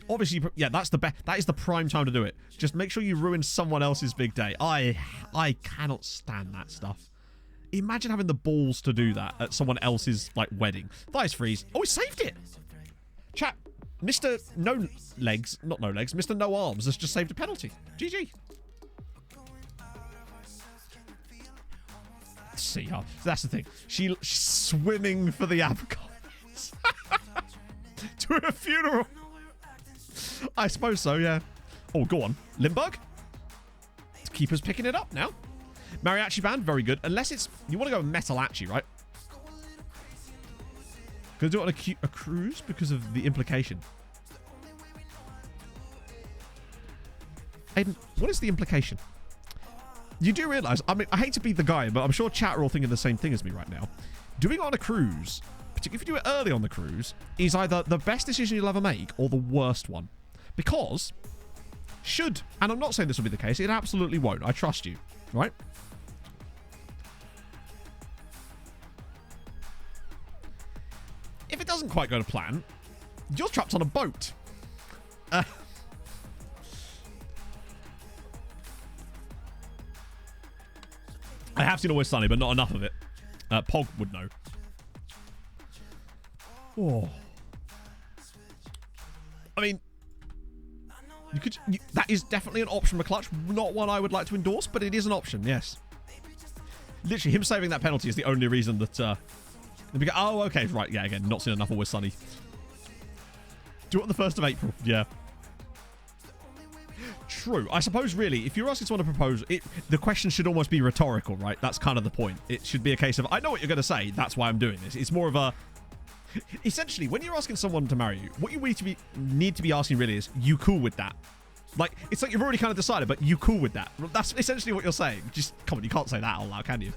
Obviously, yeah, that is the prime time to do it. Just make sure you ruin someone else's big day. I cannot stand that stuff. Imagine having the balls to do that at someone else's, like, wedding. Thighs freeze. Oh, he saved it. Chat. Mr. No Legs, not No Legs, Mr. No Arms has just saved a penalty. GG. See her. That's the thing. She's swimming for the Abcots. To a funeral. I suppose so, yeah. Oh, go on. Limburg? Keeper's picking it up now. Mariachi band, very good. Unless it's... You want to go Metalachi, right? Gonna do it on a cruise because of the implication. Aiden, what is the implication? You do realise, I mean, I hate to be the guy, but I'm sure chat are all thinking the same thing as me right now. Doing it on a cruise particularly if you do it early on the cruise, is either the best decision you'll ever make or the worst one. Because, and I'm not saying this will be the case, it absolutely won't. I trust you, right? If it doesn't quite go to plan, you're trapped on a boat. I have seen Always Sunny, but not enough of it. Pog would know. Oh. I mean, that is definitely an option for Clutch. Not one I would like to endorse, but it is an option, yes. Literally, him saving that penalty is the only reason that... oh, okay, right, yeah, again, not seen enough Always Sunny. Do it on the 1st of April, yeah. True. I suppose, really, if you're asking someone to propose, the question should almost be rhetorical, right? That's kind of the point. It should be a case of, I know what you're going to say, that's why I'm doing this. It's more of a... Essentially, when you're asking someone to marry you, what you need to be asking really is, you cool with that? Like, it's like you've already kind of decided, but you cool with that? That's essentially what you're saying. Just, come on, you can't say that out loud, can you?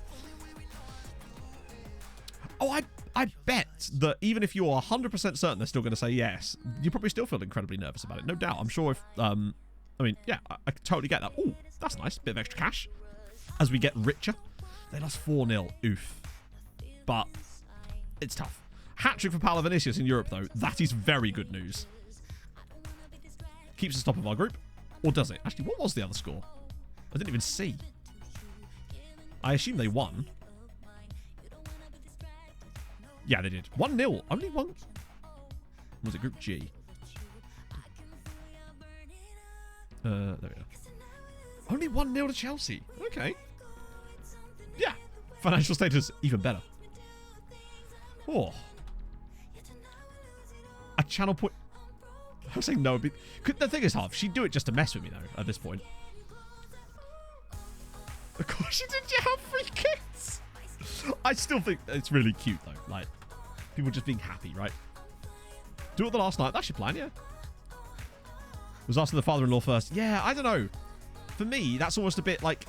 Oh, I bet that even if you're 100% certain they're still going to say yes, you probably still feel incredibly nervous about it. No doubt. I'm sure if... I mean, yeah, I totally get that. Oh, that's nice. Bit of extra cash. As we get richer. They lost 4-0. Oof. But it's tough. Hat-trick for Paolo Vinicius in Europe, though. That is very good news. Keeps us top of our group. Or does it? Actually, what was the other score? I didn't even see. I assume they won. Yeah, they did. 1-0. Only one. Was it Group G? There we go. Only 1-0 to Chelsea. Okay. Yeah. Financial status even better. Oh. A channel point. I was saying no. But the thing is, half she'd do it just to mess with me, though, at this point. Of course she did. You have free kicks. I still think it's really cute, though. Like, people just being happy, right? Do it the last night. That's your plan, yeah. Was asking the father-in-law first. Yeah, I don't know. For me, that's almost a bit like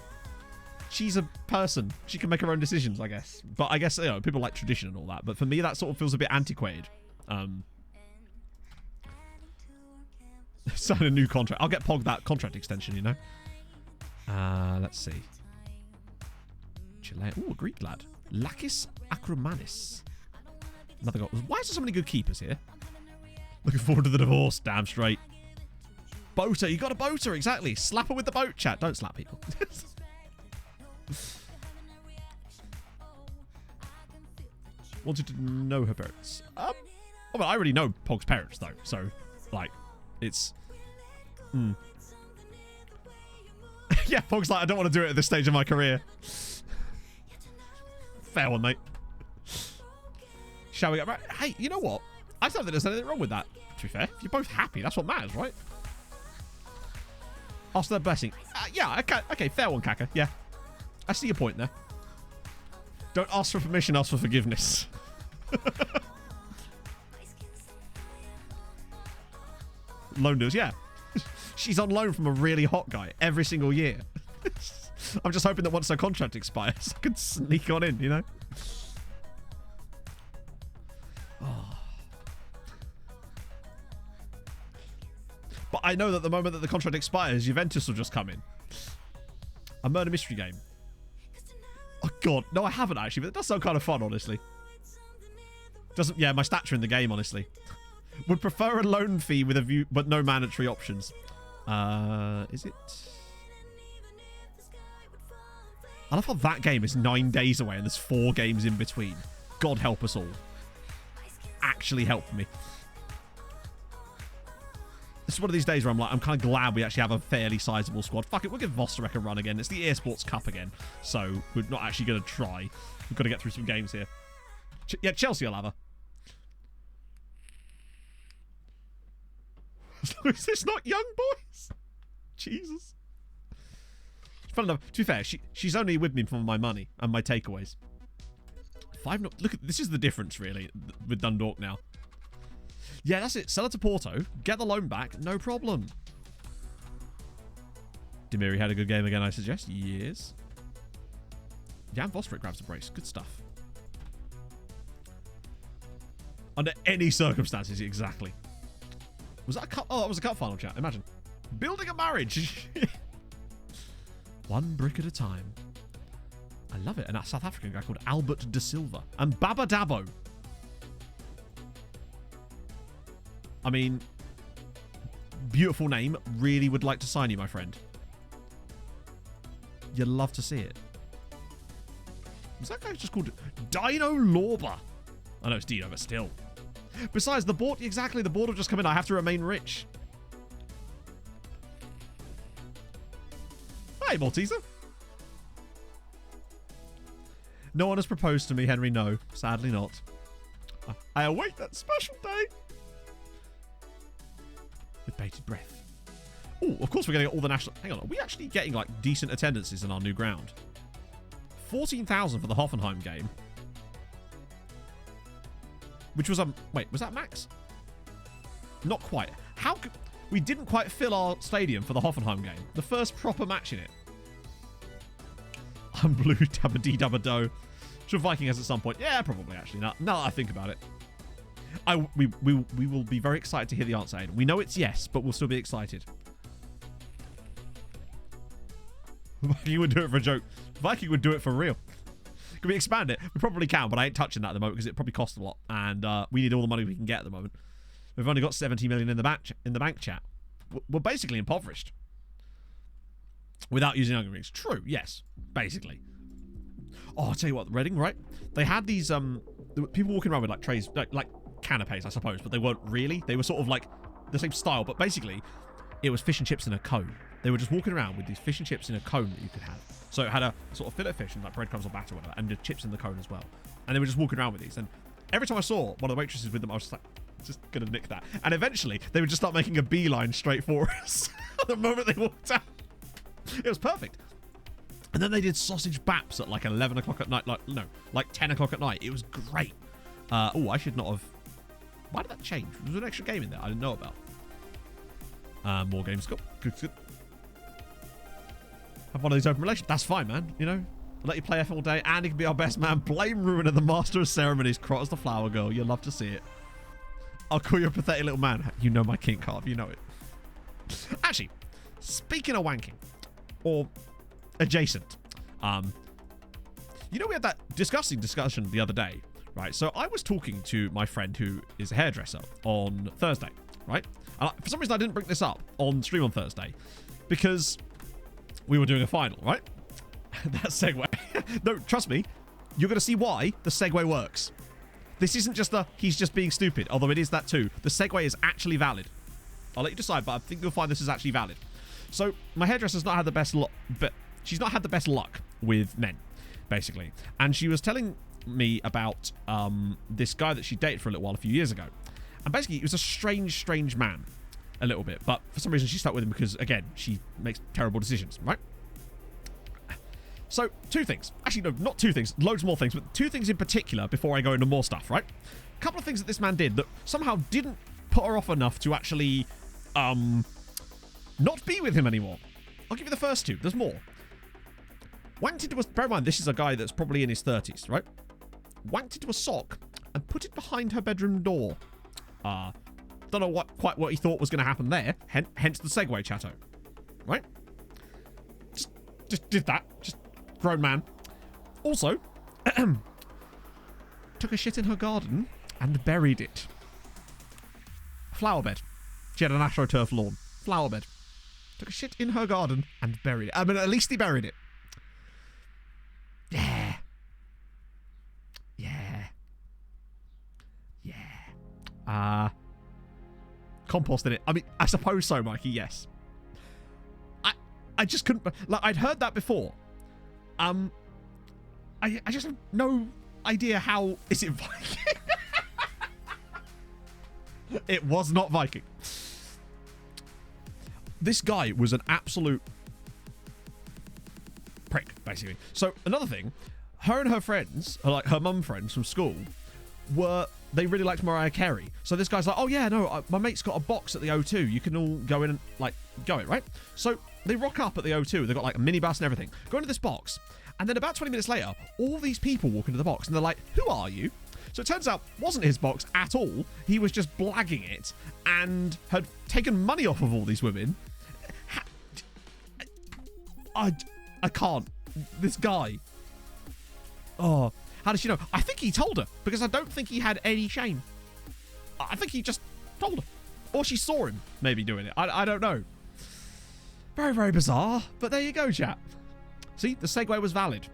she's a person. She can make her own decisions, I guess. But I guess, you know, people like tradition and all that. But for me, that sort of feels a bit antiquated. Sign a new contract. I'll get Pog that contract extension, you know. Let's see. Chile. Ooh, a Greek lad. Lakis Akromanis. Another goal. Why is there so many good keepers here? Looking forward to the divorce. Damn straight. Boater. You got a boater. Exactly. Slap her with the boat, chat. Don't slap people. Wanted to know her parents. Well, I already know Pog's parents, though. So, like, it's... Yeah, Pog's like, I don't want to do it at this stage of my career. Fair one, mate. Shall we get right? Hey, you know what? I don't think there's anything wrong with that, to be fair. If you're both happy, that's what matters, right? Ask their blessing. Yeah, okay, fair one, Kaka. Yeah. I see your point there. Don't ask for permission, ask for forgiveness. Loan deals, yeah. She's on loan from a really hot guy every single year. I'm just hoping that once her contract expires, I can sneak on in, you know? Oh. But I know that the moment that the contract expires, Juventus will just come in. A murder mystery game. Oh, God. No, I haven't, actually, but it does sound kind of fun, honestly. Doesn't... Yeah, my stats are in the game, honestly. Would prefer a loan fee with a view, but no mandatory options. Is it? I love how that game is 9 days away and there's 4 games in between. God help us all. Actually help me. This is one of these days where I'm like, I'm kind of glad we actually have a fairly sizable squad. Fuck it, we'll give Vosterek a run again. It's the Esports Cup again, so we're not actually going to try. We've got to get through some games here. Yeah, Chelsea will have her. Is this not young boys? Jesus. Fun enough. To be fair, she's only with me for my money and my takeaways. 5-0. Look at this is the difference really with Dundalk now. Yeah, that's it. Sell it to Porto. Get the loan back. No problem. Demiri had a good game again, I suggest. Yes. Jan Vostrick grabs the brace. Good stuff. Under any circumstances, exactly. Was that a cup? Oh, that was a cup final, chat. Imagine. Building a marriage. One brick at a time. I love it. And that South African guy called Albert De Silva. And Baba Dabo. I mean, beautiful name. Really would like to sign you, my friend. You'd love to see it. Was that guy just called Dino Lorber? I know it's Dino, but still. Besides, the board, exactly, the board will just come in. I have to remain rich. Hey, Malteser. No one has proposed to me, Henry. No, sadly not. I await that special day. With bated breath. Oh, of course we're getting all the national... Hang on, are we actually getting, like, decent attendances in our new ground? 14,000 for the Hoffenheim game. Which was, wait, was that max? Not quite. How could... We didn't quite fill our stadium for the Hoffenheim game. The first proper match in it. I'm blue, dabba dee dabba do. Should Viking has at some point. Yeah, probably, actually. Now that I think about it. We will be very excited to hear the answer, Aiden. We know it's yes, but we'll still be excited. Viking would do it for a joke. Viking would do it for real. Can we expand it? We probably can, but I ain't touching that at the moment because it probably costs a lot. And we need all the money we can get at the moment. We've only got 70 million in the bank chat. We're basically impoverished. Without using onion rings. True, yes. Basically. Oh, I'll tell you what, Reading, right? They had these people walking around with like trays, like canapes, I suppose, but they weren't really. They were sort of like the same style, but basically it was fish and chips in a cone. They were just walking around with these fish and chips in a cone that you could have. So it had a sort of fillet fish and like breadcrumbs or batter or whatever, and the chips in the cone as well. And they were just walking around with these. And every time I saw one of the waitresses with them, I was just like, just gonna nick that. And eventually they would just start making a beeline straight for us the moment they walked out. It was perfect. And then they did sausage baps at like 11 o'clock at night. Like 10 o'clock at night. It was great. Oh, I should not have... Why did that change? Was there an extra game in there I didn't know about? More games. Good. Have one of these open relations. That's fine, man. You know, I'll let you play F all day. Andy can be our best man. Blame Ruin and the Master of Ceremonies. Crot as the flower girl. You'll love to see it. I'll call you a pathetic little man. You know my kink card. You know it. Actually, speaking of wanking, or adjacent, you know, we had that disgusting discussion the other day, right? So I was talking to my friend who is a hairdresser on Thursday, right? And for some reason I didn't bring this up on stream on Thursday because we were doing a final, right? That segue. No, trust me, you're going to see why the segue works. This isn't just he's just being stupid, although it is that too. The segue is actually valid. I'll let you decide, but I think you'll find this is actually valid. So my hairdresser's not had the best luck, but she's not had the best luck with men, basically. And she was telling me about this guy that she dated for a little while a few years ago. And basically, he was a strange man, a little bit. But for some reason, she stuck with him because, again, she makes terrible decisions, right? So, two things. Actually, no, not two things. Loads more things, but two things in particular before I go into more stuff, right? A couple of things that this man did that somehow didn't put her off enough to actually not be with him anymore. I'll give you the first two. There's more. Wanked into a... Bear in mind, this is a guy that's probably in his 30s, right? Wanked into a sock and put it behind her bedroom door. Don't know quite what he thought was going to happen there. Hence the segue, chatto. Right? Just did that. Just grown man. Also, took a shit in her garden and buried it. Flower bed. She had an AstroTurf lawn. Flower bed. Took a shit in her garden and buried it. I mean, at least he buried it. Yeah. Composted it. I mean, I suppose so, Mikey, yes. I just couldn't... Like, I'd heard that before. I just have no idea how... Is it Viking? It was not Viking. This guy was an absolute prick, basically. So, another thing, her and her friends, like her mum friends from school, they really liked Mariah Carey. So this guy's like, oh yeah, no, my mate's got a box at the O2. You can all go in and, like, go in, right? So they rock up at the O2. They've got, like, a minibus and everything. Go into this box. And then about 20 minutes later, all these people walk into the box and they're like, who are you? So it turns out it wasn't his box at all. He was just blagging it and had taken money off of all these women. I can't. This guy. Oh, how does she know? I think he told her because I don't think he had any shame. I think he just told her. Or she saw him maybe doing it. I don't know. Very, very bizarre. But there you go, chat. See, the segue was valid.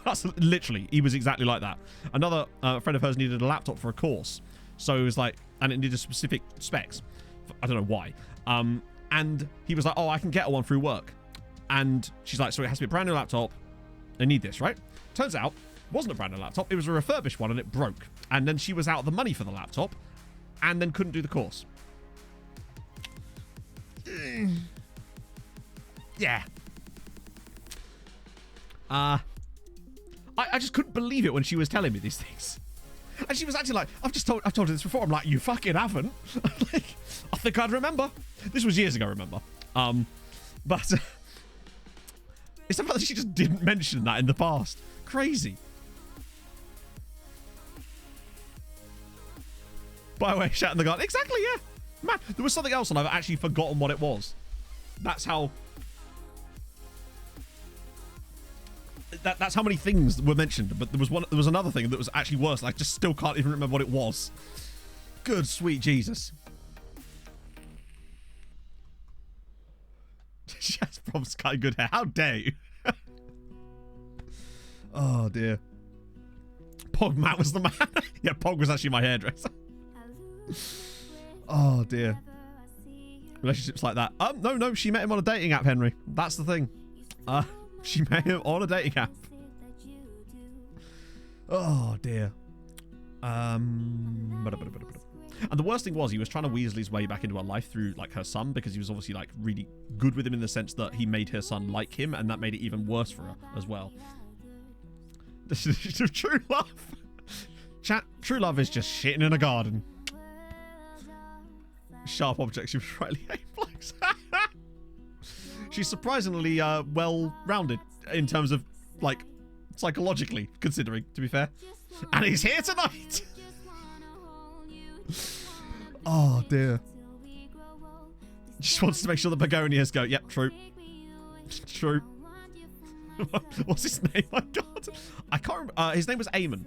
That's literally, he was exactly like that. Another friend of hers needed a laptop for a course. So it was like, and it needed specific specs. I don't know why. And he was like, oh, I can get one through work. And she's like, so it has to be a brand new laptop. I need this, right? Turns out, it wasn't a brand new laptop. It was a refurbished one and it broke. And then she was out of the money for the laptop and then couldn't do the course. Yeah. I just couldn't believe it when she was telling me these things. And she was actually like, I've told her this before. I'm like, you fucking haven't. Like, I think I'd remember. This was years ago, remember. But it's the fact that she just didn't mention that in the past. Crazy. By the way, shout in the garden. Exactly, yeah. Man, there was something else and I've actually forgotten what it was. That's how... That's how many things were mentioned, but there was another thing that was actually worse. I just still can't even remember what it was. Good sweet Jesus. She has problems cutting good hair. How dare you? Oh dear. Pog Matt was the man. Yeah, Pog was actually my hairdresser. Oh dear. Relationships like that. No, she met him on a dating app, Henry. That's the thing. She met him on a dating app. Oh dear. And the worst thing was he was trying to weasel his way back into her life through like her son, because he was obviously like really good with him in the sense that he made her son like him, and that made it even worse for her as well. This is true love. Chat, true love is just shitting in a garden. Sharp objects, she was rightly A-plus. She's surprisingly well-rounded in terms of, like, psychologically, considering, to be fair. And he's here tonight! Oh, dear. Just wants to make sure the begonias go, yep, true. True. What's his name? My God. I can't remember. His name was Eamon.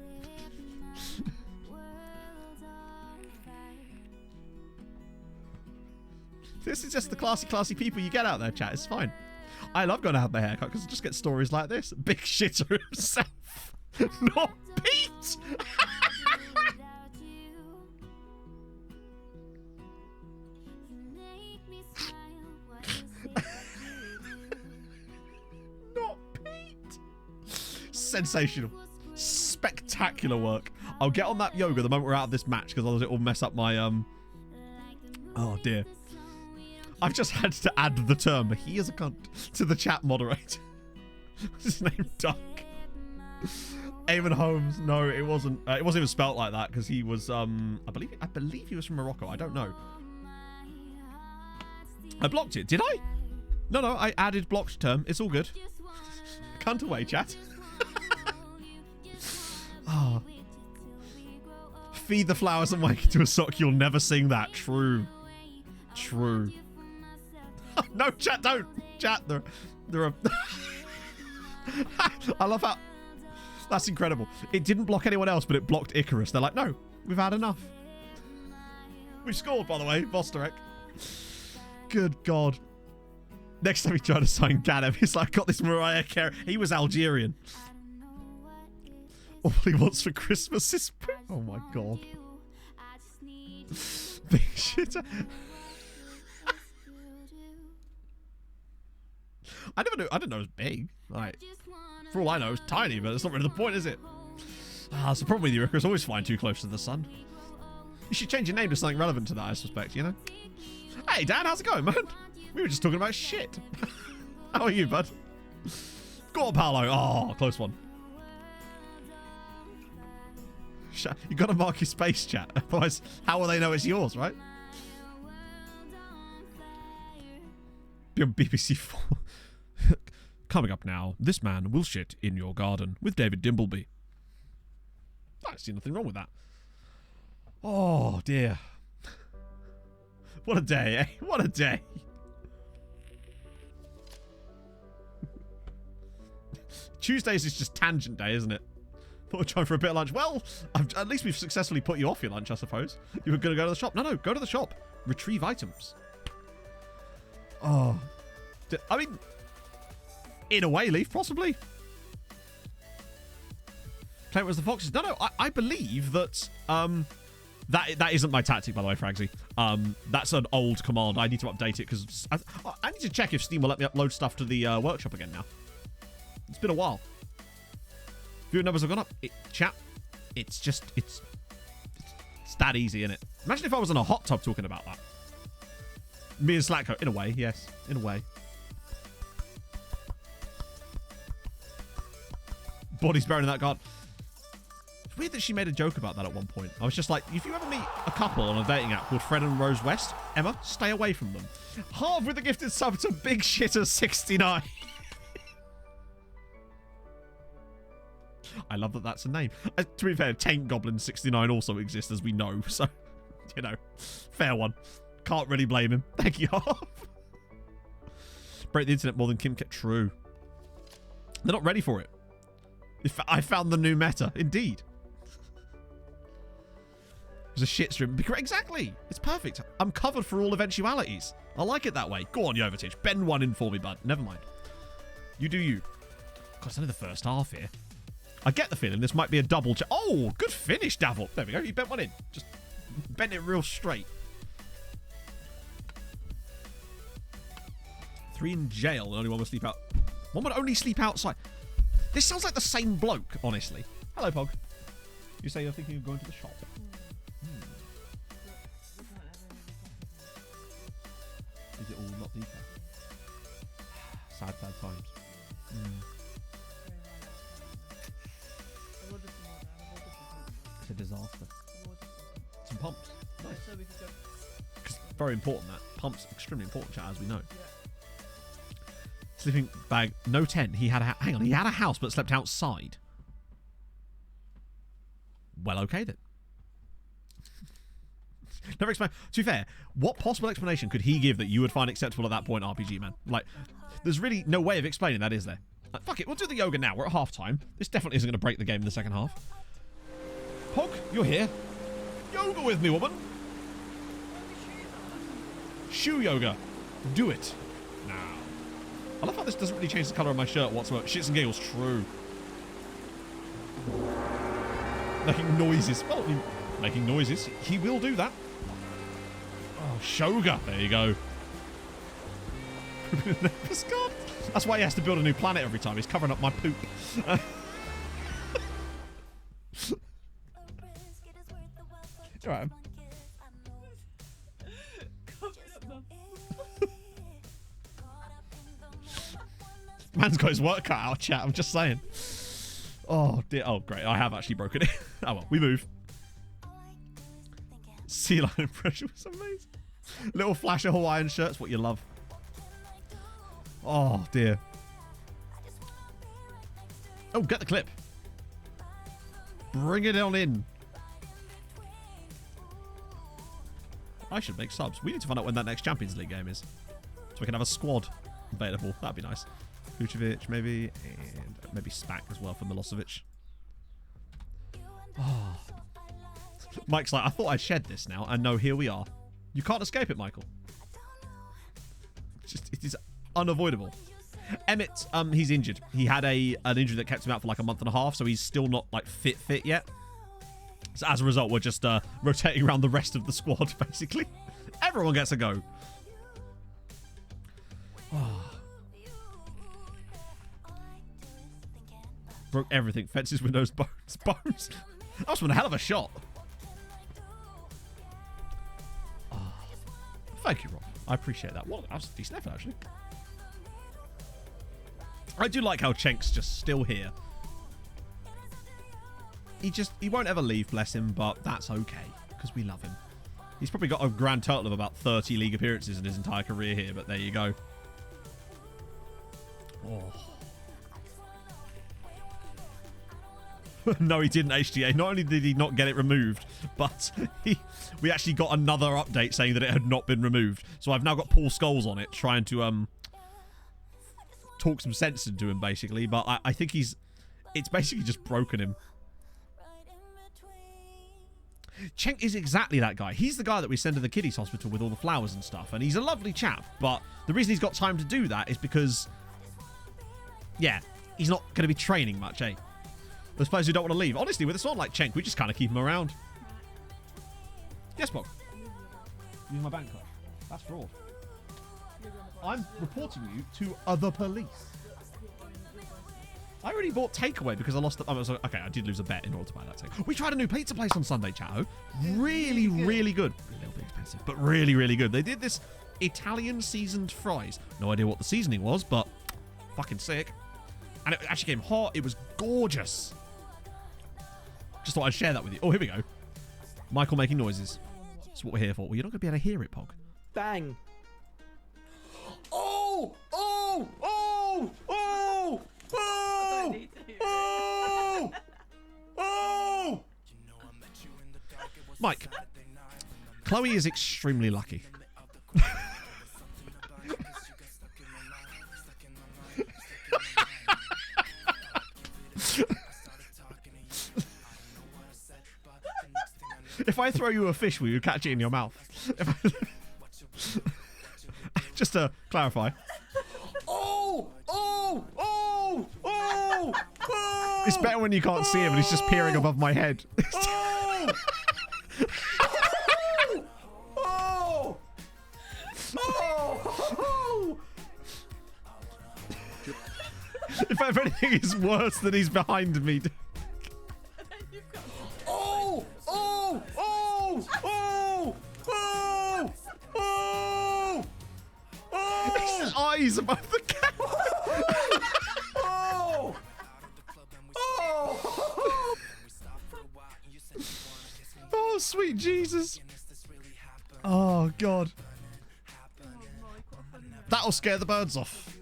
This is just the classy people you get out there, chat. It's fine. I love going to have my haircut because I just get stories like this. Big shitter himself. Not Pete. Not Pete. Sensational. Spectacular work. I'll get on that yoga the moment we're out of this match because otherwise it will mess up my Oh dear. I've just had to add the term "he is a cunt" to the chat moderator. What's his name? Duck. Eamon Holmes. No, it wasn't. It wasn't even spelt like that because he was. I believe he was from Morocco. I don't know. I blocked it. Did I? No. I added blocked term. It's all good. Cunt away, chat. Oh. Feed the flowers and wank into a sock. You'll never sing that. True. True. No, chat, don't. Chat, there are... I love how... That's incredible. It didn't block anyone else, but it blocked Icarus. They're like, no, we've had enough. We scored, by the way, Vosterek. Good God. Next time he tried to sign Ganem, he's like, got this Mariah Carey. He was Algerian. All he wants for Christmas is... Oh, my God. Big shitter. I didn't know it was big. Like, for all I know, it's tiny, but it's not really the point, is it? That's the problem with you, Icarus. Always flying too close to the sun. You should change your name to something relevant to that, I suspect, you know? Hey, Dan, how's it going, man? We were just talking about shit. How are you, bud? Go on, Paolo. Oh, close one. You got to mark your space, chat. Otherwise, how will they know it's yours, right? Be on BBC 4. Coming up now, This Man Will Shit in Your Garden with David Dimbleby. I see nothing wrong with that. Oh, dear. What a day, eh? What a day. Tuesdays is just tangent day, isn't it? Thought we'd try for a bit of lunch. Well, at least we've successfully put you off your lunch, I suppose. You were going to go to the shop. No, go to the shop. Retrieve items. Oh. I mean, in a way, Leaf, possibly. Play it as the foxes. No, I believe that that isn't my tactic, by the way, Fragsy. That's an old command. I need to update it because I need to check if Steam will let me upload stuff to the workshop again now. It's been a while. Viewer numbers have gone up. Chat, it's that easy, isn't it? Imagine if I was in a hot tub talking about that. Me and Slacko. In a way, yes. In a way. Body's buried in that garden. It's weird that she made a joke about that at one point. I was just like, if you ever meet a couple on a dating app called Fred and Rose West, Emma, stay away from them. Harv with the gifted sub to Big Shitter 69. I love that that's a name. To be fair, Taint Goblin 69 also exists, as we know. So, you know, fair one. Can't really blame him. Thank you, Harv. Break the internet more than Kim kept true. They're not ready for it. I found the new meta. Indeed. There's a shit stream. Exactly. It's perfect. I'm covered for all eventualities. I like it that way. Go on, Jovetic. Bend one in for me, bud. Never mind. You do you. God, it's only the first half here. I get the feeling this might be a double check. Oh, good finish, Davil. There we go. You bent one in. Just bent it real straight. 3 in jail and only one will sleep out. One would only sleep outside. This sounds like the same bloke, honestly. Hello, Pog. You say you're thinking of going to the shop. Is it all not decaf? Sad times. It's a disaster. Some pumps. Nice. Because very important that. Pumps, extremely important, chat, as we know. Sleeping bag, no tent. He had hang on, he had a house but slept outside. Well, okay then. Never explain. To be fair, what possible explanation could he give that you would find acceptable at that point, RPG man? Like, there's really no way of explaining that, is there? Fuck it, we'll do the yoga now. We're at half time. This definitely isn't going to break the game in the second half. Pog, you're here. Yoga with me, woman. Shoe yoga. Do it. Now. I love how this doesn't really change the colour of my shirt whatsoever. Shits and giggles, true. Making noises. Well, I mean, making noises. He will do that. Oh, Shoga. There you go. That's why he has to build a new planet every time. He's covering up my poop. All right. Man's got his work cut out, chat. I'm just saying. Oh, dear. Oh, great. I have actually broken it. Oh, well. We move. Sea lion impression was amazing. Little flash of Hawaiian shirts. What you love. Oh, dear. Oh, get the clip. Bring it on in. I should make subs. We need to find out when that next Champions League game is. So we can have a squad available. That'd be nice. Vucevic, maybe, and maybe Spack as well for Milosevic. Oh. Mike's like, I thought I'd shed this now, and no, here we are. You can't escape it, Michael. It is unavoidable. Emmett, he's injured. He had an injury that kept him out for like a month and a half, so he's still not like fit yet. So as a result, we're just rotating around the rest of the squad, basically. Everyone gets a go. Oh. Broke everything. Fences, windows, bones. Bones. That was one hell of a shot. Oh. Thank you, Rob. I appreciate that. Well, that was a decent effort, actually. I do like how Chenk's just still here. He won't ever leave, bless him, but that's okay, because we love him. He's probably got a grand total of about 30 league appearances in his entire career here, but there you go. Oh. No, he didn't, HTA. Not only did he not get it removed, but we actually got another update saying that it had not been removed. So I've now got Paul Scholes on it, trying to talk some sense into him, basically. But I think it's basically just broken him. Cenk is exactly that guy. He's the guy that we send to the kiddies hospital with all the flowers and stuff. And he's a lovely chap. But the reason he's got time to do that is because, yeah, he's not going to be training much, eh? There's players who don't want to leave. Honestly, with a sort like Cenk, we just kind of keep him around. Yes, Bob. Use my bank card. That's fraud. I'm reporting you to the police. I already bought takeaway because I lost the... okay, I did lose a bet in order to buy that takeaway. We tried a new pizza place on Sunday, Chatto. Really, really good. A little bit expensive, but really, really good. They did this Italian seasoned fries. No idea what the seasoning was, but fucking sick. And it actually came hot. It was gorgeous. Just thought I'd share that with you. Oh, here we go. Michael making noises. That's what we're here for. Well, you're not going to be able to hear it, Pog. Bang. Oh! Oh! Oh! Oh! Oh! Oh! Oh! Mike, Chloe is extremely lucky. If I throw you a fish, will you catch it in your mouth? Just to clarify. Oh! Oh! Oh! Oh! Oh! It's better when you can't see him and he's just peering above my head. Oh! Oh! Oh! If anything is worse than he's behind me. Oh! Oh! Oh! Oh! Oh! Oh! Oh! His eyes above the camera. Oh! Oh! Oh, sweet Jesus. Oh, God. That'll scare the birds off.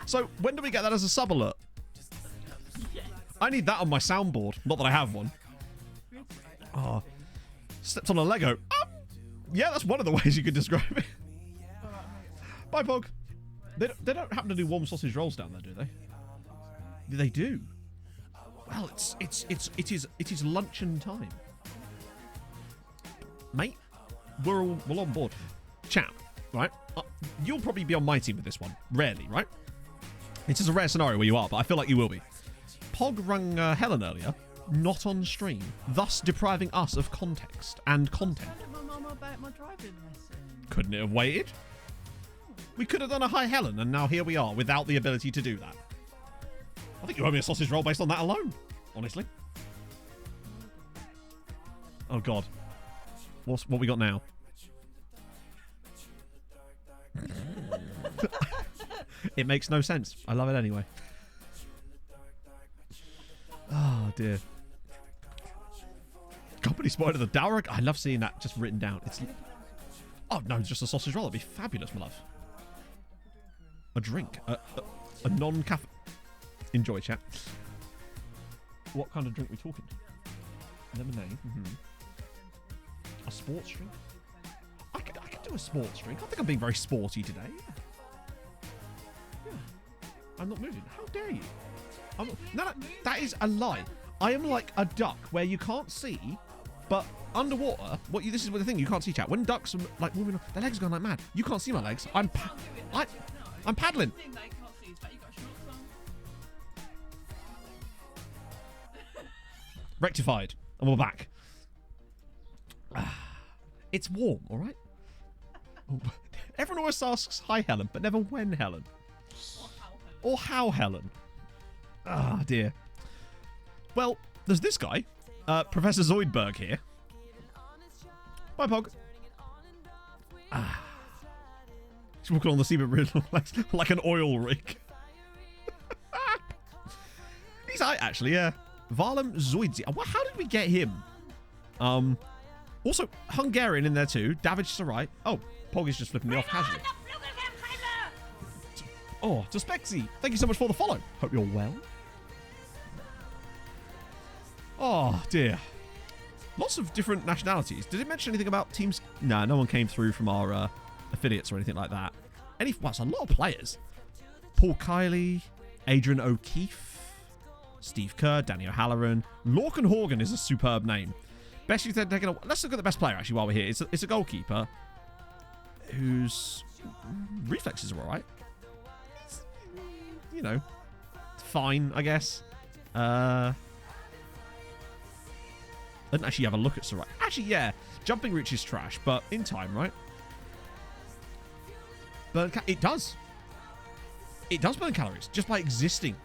So, when do we get that as a sub alert? I need that on my soundboard. Not that I have one. Oh. Stepped on a Lego. Yeah, that's one of the ways you could describe it. Bye, Pog. They don't happen to do warm sausage rolls down there, do they? They do. Well, it is luncheon time, mate. We're all on board. Chat, right? You'll probably be on my team with this one. Rarely, right? It is a rare scenario where you are, but I feel like you will be. Pog rang Helen earlier, not on stream, thus depriving us of context and content. I told my mum about my driving lesson. Couldn't it have waited? We could have done a hi Helen, and now here we are without the ability to do that. I think you owe me a sausage roll based on that alone, honestly. Oh, God. What we got now? It makes no sense. I love it anyway. Oh, dear. Company spotted the Dowrick. I love seeing that just written down. It's... Oh, no, just a sausage roll. That'd be fabulous, my love. A drink. A non-caffeine. Enjoy, chat. What kind of drink are we talking? Lemonade. A sports drink? I could do a sports drink. I think I'm being very sporty today. Yeah. I'm not moving. How dare you? No, that is a lie. I am like a duck where you can't see, but underwater, this is the thing you can't see, chat. When ducks are like moving, their legs are going like mad. You can't see my legs. I'm paddling. Rectified. And we're back. It's warm, all right? Everyone always asks, hi, Helen, but never when, Helen. Or how, Helen. Ah, dear. Well, there's this guy, Professor Zoidberg here. Bye, Pog. He's walking on the seabed like an oil rig. He's right, actually, yeah. Valem Zoidzi. How did we get him? Also, Hungarian in there too. David Sarai. Oh, Pog is just flipping me off casually. Oh, to Spexy. Thank you so much for the follow. Hope you're well. Oh, dear. Lots of different nationalities. Did it mention anything about teams? No, no one came through from our affiliates or anything like that. Well, it's a lot of players. Paul Kiley, Adrian O'Keefe, Steve Kerr, Danny O'Halloran. Lorcan Horgan is a superb name. Best you've taken a... Let's look at the best player, actually, while we're here. It's a goalkeeper whose reflexes are all right. You know, fine, I guess. I didn't actually have a look at Sarai. Actually, yeah, jumping reach is trash, but in time, right? It does. It does burn calories just by existing.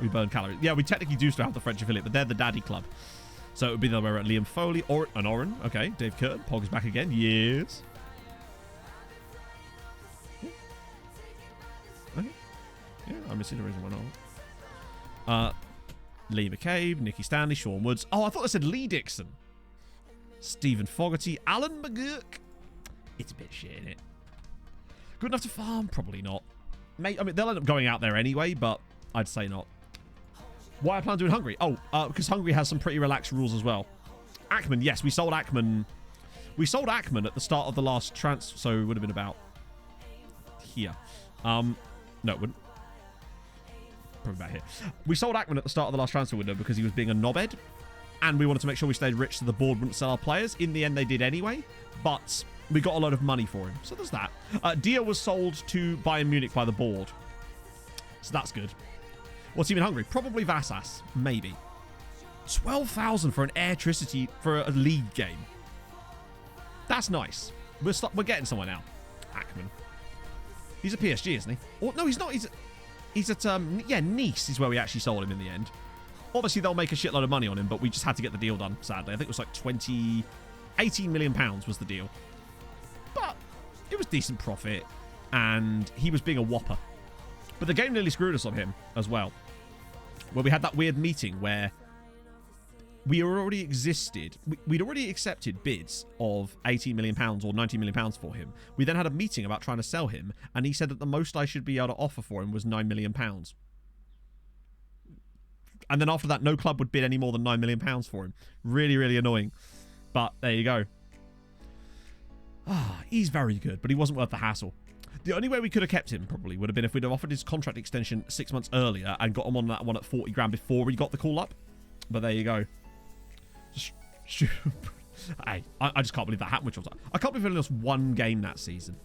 We burn calories. Yeah, we technically do still have the French affiliate, but they're the daddy club. So it would be the way we're at Liam Foley or an Oren. Okay, Dave Curtin. Pog is back again. Yes. Okay. Yeah, I'm missing the reason why not. Lee McCabe, Nicky Stanley, Sean Woods. Oh, I thought they said Lee Dixon. Stephen Fogarty, Alan McGurk. It's a bit shit, isn't it? Good enough to farm? Probably not. Mate, I mean, they'll end up going out there anyway, but I'd say not. Why I plan on doing Hungary? Oh, because Hungary has some pretty relaxed rules as well. Ackman, yes, we sold Ackman. We sold Ackman at the start of the last transfer, so it would have been about here. No, it wouldn't. Probably about here. We sold Ackman at the start of the last transfer window because he was being a knobhead, and we wanted to make sure we stayed rich so the board wouldn't sell our players. In the end, they did anyway, but we got a lot of money for him, so there's that. Dia was sold to Bayern Munich by the board, so that's good. What's he in Hungary? Probably Vassas, maybe. 12,000 for an Airtricity for a league game. That's nice. We're getting somewhere now. Ackman. He's a PSG, isn't he? Or, no, he's not. He's at yeah, Nice is where we actually sold him in the end. Obviously, they'll make a shitload of money on him, but we just had to get the deal done, sadly. I think it was like 18 million pounds was the deal. But it was decent profit, and he was being a whopper. But the game nearly screwed us on him as well. Where we had that weird meeting where we already existed. We'd already accepted bids of 18 million pounds or 19 million pounds for him. We then had a meeting about trying to sell him, and he said that the most I should be able to offer for him was 9 million pounds. And then after that, no club would bid any more than 9 million pounds for him. Really, really annoying. But there you go. Ah, he's very good, but he wasn't worth the hassle. The only way we could have kept him probably would have been if we'd have offered his contract extension 6 months earlier and got him on that one at 40 grand before we got the call up. But there you go. Hey, I just can't believe that happened. I can't believe we only lost one game that season.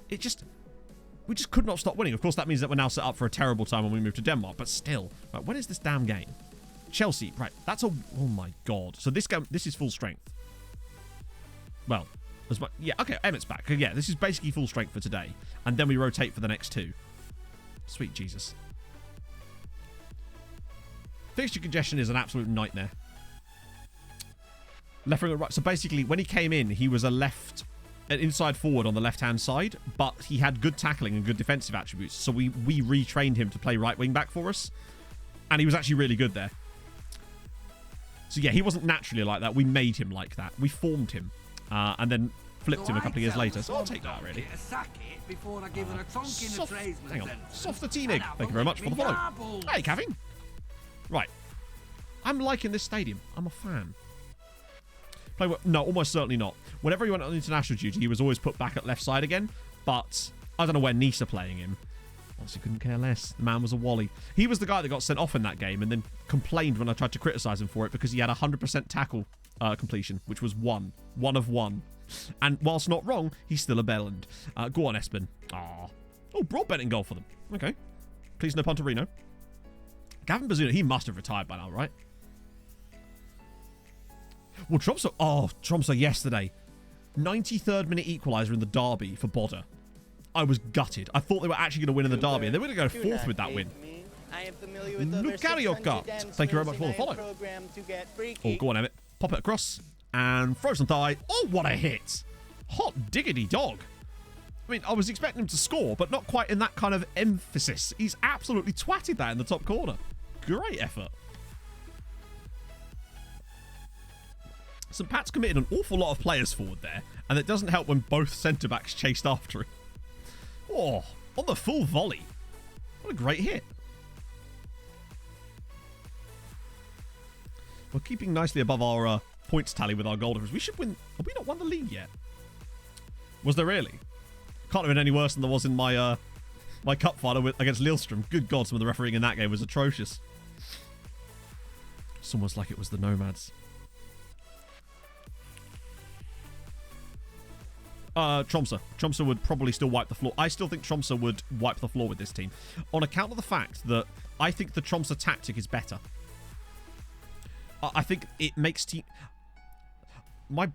We just could not stop winning. Of course, that means that we're now set up for a terrible time when we move to Denmark. But still, right, when is this damn game? Chelsea, right? That's a... Oh my god. So this game, this is full strength. Well, as much... Yeah, okay, Emmett's back. Yeah, this is basically full strength for today. And then we rotate for the next two. Sweet Jesus. Fixture congestion is an absolute nightmare. Left wing and right. So basically, when he came in, he was an inside forward on the left-hand side, but he had good tackling and good defensive attributes. So we retrained him to play right wing back for us, and he was actually really good there. So yeah, he wasn't naturally like that. We made him like that. We formed him, and then flipped him a couple of years later. So I'll take that, really. Hang on. Soft the Teenig. Thank you very much for the follow. Hey, Kevin. Right. I'm liking this stadium. I'm a fan. Play well? No, almost certainly not. Whenever he went on international duty, he was always put back at left side again. But I don't know where Nice are playing him. Honestly, couldn't care less. The man was a wally. He was the guy that got sent off in that game and then complained when I tried to criticise him for it because he had 100% tackle completion, which was one of one. And whilst not wrong, he's still a bellend. Go on, Espen. Aww. Oh, Broadbent in goal for them. Okay. Please no Pontorino. Gavin Bazuna, he must have retired by now, right? Well, Tromsø yesterday. 93rd minute equaliser in the derby for Bodø. I was gutted. I thought they were actually going to win in the derby, and they were going to go fourth with that win. Lucarioka, thank you very much for the follow. Oh, go on, Emmett. Pop it across. And frozen thigh. Oh, what a hit. Hot diggity dog. I mean, I was expecting him to score, but not quite in that kind of emphasis. He's absolutely twatted that in the top corner. Great effort. St. Pat's committed an awful lot of players forward there, and it doesn't help when both centre-backs chased after him. Oh, on the full volley. What a great hit. We're keeping nicely above our points tally with our goal difference. We should win. Have we not won the league yet? Was there really? Can't have been any worse than there was in my my cup final against Lillestrøm. Good God, some of the refereeing in that game was atrocious. It's almost like it was the Nomads. Tromsø. Tromsø would probably still wipe the floor. I still think Tromsø would wipe the floor with this team. On account of the fact that I think the Tromsø tactic is better. I think it makes team... My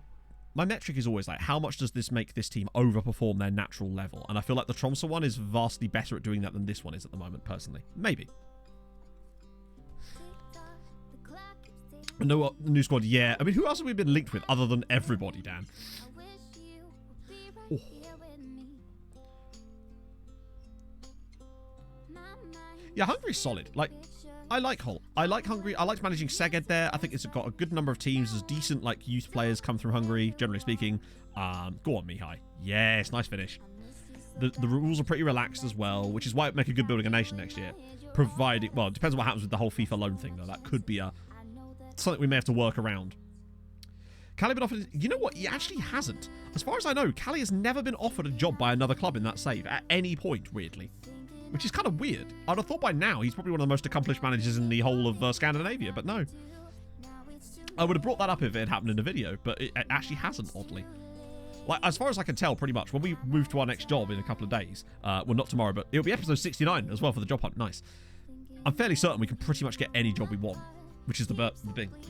metric is always like, how much does this make this team overperform their natural level? And I feel like the Tromsø one is vastly better at doing that than this one is at the moment, personally. Maybe. No new squad, yeah. I mean, who else have we been linked with other than everybody, Dan? Oh. Yeah, Hungary's solid. Like, I like Hull. I like Hungary. I liked managing Szeged there. I think it's got a good number of teams. There's decent, like, youth players come from Hungary, generally speaking. Go on, Mihai. Yes, nice finish. The rules are pretty relaxed as well, which is why it make a good building a nation next year. Providing, well, it depends on what happens with the whole FIFA loan thing, though. That could be something we may have to work around. Callie been offered... You know what? He actually hasn't. As far as I know, Callie has never been offered a job by another club in that save at any point, weirdly. Which is kind of weird. I'd have thought by now he's probably one of the most accomplished managers in the whole of Scandinavia, but no. I would have brought that up if it had happened in a video, but it actually hasn't, oddly. Like, as far as I can tell, pretty much, when we move to our next job in a couple of days, well, not tomorrow, but it'll be episode 69 as well for the job hunt. Nice. I'm fairly certain we can pretty much get any job we want. Which is the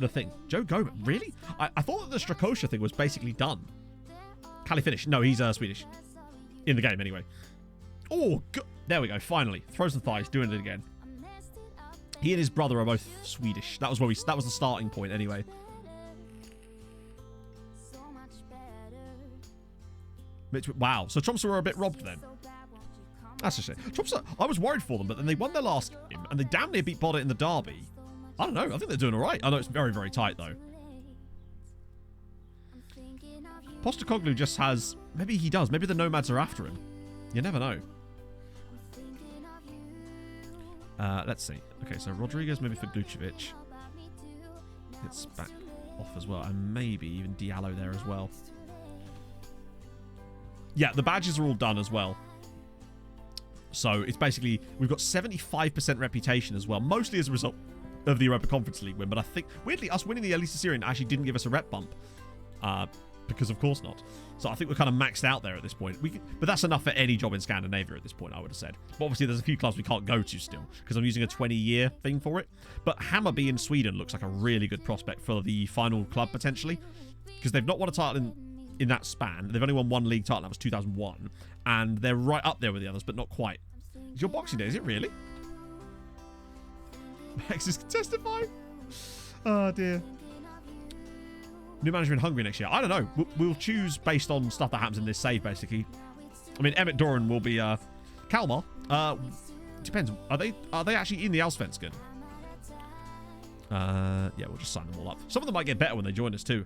thing. Joe Gomez. Really? I thought that the Strakosha thing was basically done. Callie finished. No, he's Swedish. In the game, anyway. Oh, there we go. Finally. Throws and thighs. Doing it again. He and his brother are both Swedish. That was where that was the starting point, anyway. Wow. So Tromsø were a bit robbed then. That's a shame. Tromsø, I was worried for them, but then they won their last game, and they damn near beat Bodø in the derby. I don't know. I think they're doing all right. I know it's very, very tight, though. Postecoglou just has... Maybe he does. Maybe the Nomads are after him. You never know. Let's see. Okay, so Rodriguez maybe for Glucevic. It's back off as well. And maybe even Diallo there as well. Yeah, the badges are all done as well. So it's basically... We've got 75% reputation as well. Mostly as a result of the Europa Conference League win, but I think weirdly us winning the Elisa Syrian actually didn't give us a rep bump, because of course not. So I think we're kind of maxed out there at this point. But that's enough for any job in Scandinavia at this point, I would have said. But obviously there's a few clubs we can't go to still because I'm using a 20-year thing for it. But Hammarby in Sweden looks like a really good prospect for the final club potentially, because they've not won a title in that span. They've only won one league title. That was 2001, and they're right up there with the others, but not quite. Is your Boxing Day? Is it really? Max is testifying. Oh dear. New manager in Hungary next year. I don't know. We'll choose based on stuff that happens in this save, basically. I mean, Emmett Doran will be Kalmar. Depends. Are they actually in the Allsvenskan? Yeah, we'll just sign them all up. Some of them might get better when they join us too.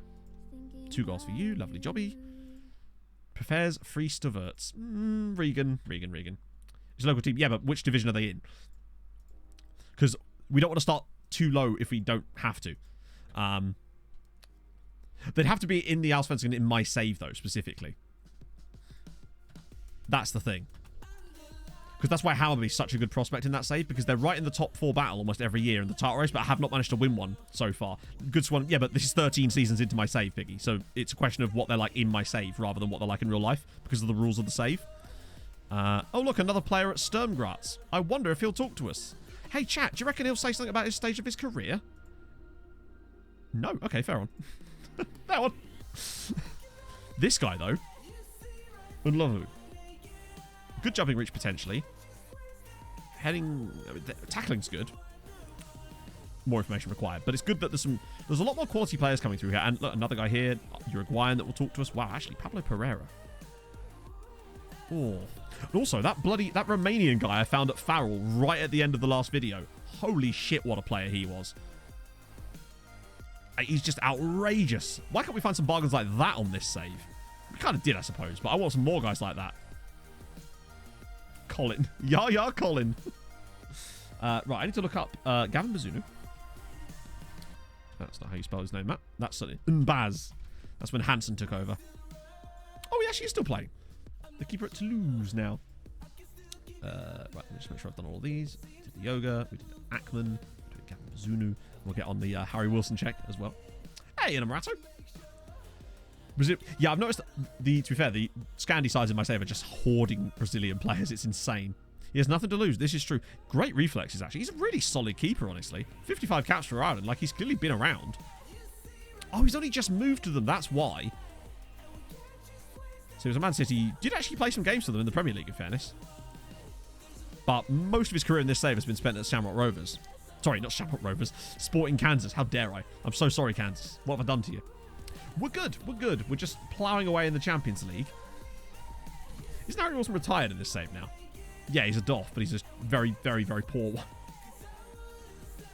2 goals for you. Lovely jobby. Prefers free Stuverts. Regan. It's a local team. Yeah, but which division are they in? Because we don't want to start too low if we don't have to. They'd have to be in the Allsvenskan in my save, though, specifically. That's the thing. Because that's why Hammarby's such a good prospect in that save, because they're right in the top 4 battle almost every year in the title race, but have not managed to win one so far. Good one. Yeah, but this is 13 seasons into my save, Biggie. So it's a question of what they're like in my save rather than what they're like in real life because of the rules of the save. Oh, look, another player at Sturm Graz. I wonder if he'll talk to us. Hey, chat, do you reckon he'll say something about his stage of his career? No. Okay, fair on. Fair on. This guy, though. Unlovu. Good jumping reach, potentially. Heading... Tackling's good. More information required. But it's good that there's a lot more quality players coming through here. And look, another guy here, Uruguayan, that will talk to us. Wow, actually, Pablo Pereira. Oh. And also, that Romanian guy I found at Farrell right at the end of the last video. Holy shit, what a player he was. He's just outrageous. Why can't we find some bargains like that on this save? We kind of did, I suppose, but I want some more guys like that. Colin. Yeah, Colin. Right, I need to look up Gavin Bazunu. That's not how you spell his name, Matt. That's something. Mbaz. That's when Hansen took over. Oh, he actually is still playing. The keeper at Toulouse now. Right, let me just make sure I've done all of these. We did the yoga. We did Ackman. We did Gavin Zunu. We'll get on the Harry Wilson check as well. Hey, and Amarato. Yeah, I've noticed that to be fair, the Scandi sides in my save are just hoarding Brazilian players. It's insane. He has nothing to lose. This is true. Great reflexes, actually. He's a really solid keeper, honestly. 55 caps for Ireland. Like, he's clearly been around. Oh, he's only just moved to them. That's why. So he was a Man City. Did actually play some games for them in the Premier League, in fairness. But most of his career in this save has been spent at Shamrock Rovers. Sorry, not Shamrock Rovers. Sporting Kansas. How dare I? I'm so sorry, Kansas. What have I done to you? We're good. We're good. We're just ploughing away in the Champions League. Isn't Harry Wilson retired in this save now? Yeah, he's a doff, but he's just very, very, very poor one.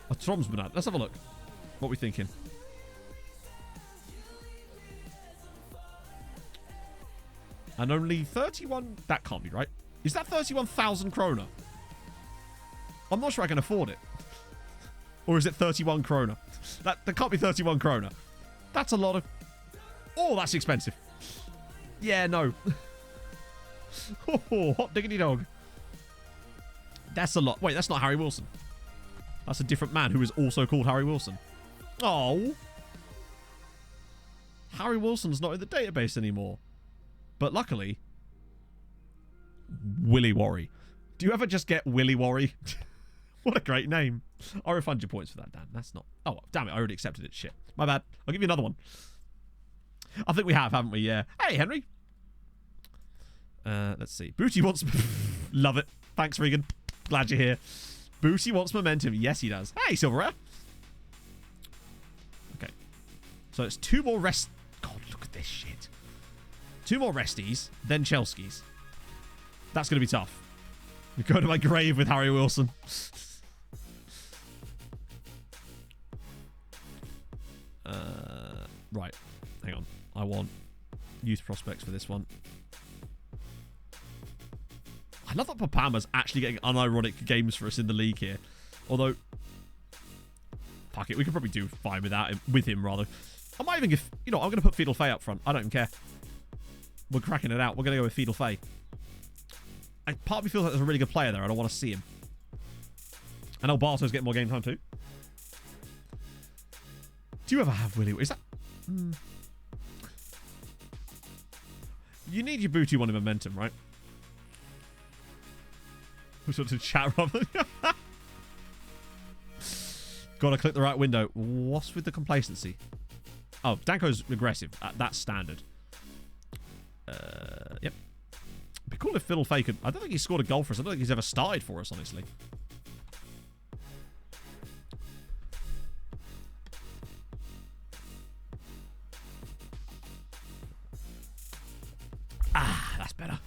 A Tromsmanad. Let's have a look. What are we thinking? And only 31... That can't be right. Is that 31,000 kroner? I'm not sure I can afford it. Or is it 31 kroner? That can't be 31 kroner. That's a lot of... Oh, that's expensive. Yeah, no. Oh, hot diggity dog. That's a lot. Wait, that's not Harry Wilson. That's a different man who is also called Harry Wilson. Oh. Harry Wilson's not in the database anymore. But luckily, Willy Worry. Do you ever just get Willy Worry? What a great name. I'll refund your points for that, Dan. That's not... Oh, damn it. I already accepted it. Shit. My bad. I'll give you another one. I think we have, haven't we? Yeah. Hey, Henry. Let's see. Booty wants... Love it. Thanks, Regan. Glad you're here. Booty wants momentum. Yes, he does. Hey, Silverware. Okay. So it's 2 more rest... God, look at this shit. 2 more resties, then Chelsea's. That's going to be tough. We go to my grave with Harry Wilson. Right. Hang on. I want youth prospects for this one. I love that Papama's actually getting unironic games for us in the league here. Although, fuck it, we could probably do fine without him, with him rather. I might even give, you know, I'm going to put Fiedel Faye up front. I don't even care. We're cracking it out. We're going to go with Fiedel Faye. Part of me feels like there's a really good player there. I don't want to see him. I know Barto's getting more game time too. Do you ever have Willy? Is that... You need your booty one in momentum, right? We sort of chat rather than... Gotta click the right window. What's with the complacency? Oh, Danko's aggressive. That's standard. Yep. It'd be cool if Fiddle Faye could... I don't think he's scored a goal for us. I don't think he's ever started for us, honestly. Ah, that's better.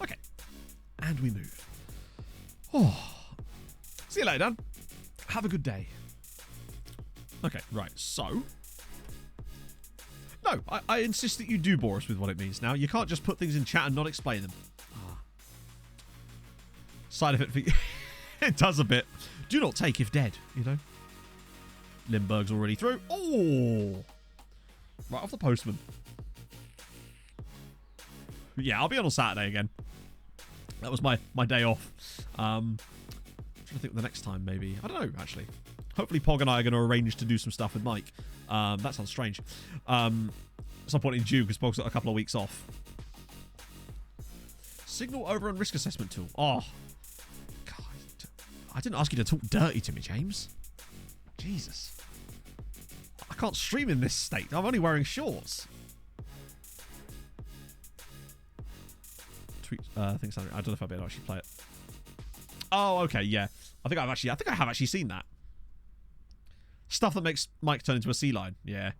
Okay. And we move. Oh. See you later, Dan. Have a good day. Okay, right. So... No, I insist that you do bore us with what it means now. You can't just put things in chat and not explain them. Side effect for... It does a bit. Do not take if dead, you know. Lindbergh's already through. Oh! Right off the postman. Yeah, I'll be on Saturday again. That was my day off. I'm trying to think of the next time, maybe. I don't know, actually. Hopefully Pog and I are going to arrange to do some stuff with Mike. That sounds strange. At some point in June, because Pog's got a couple of weeks off. Signal over and risk assessment tool. Oh. God, I didn't ask you to talk dirty to me, James. Jesus. I can't stream in this state. I'm only wearing shorts. Tweet, I think I don't know if I'll be able to actually play it. Oh, okay, yeah. I think I have actually seen that. Stuff that makes Mike turn into a sea lion. Yeah.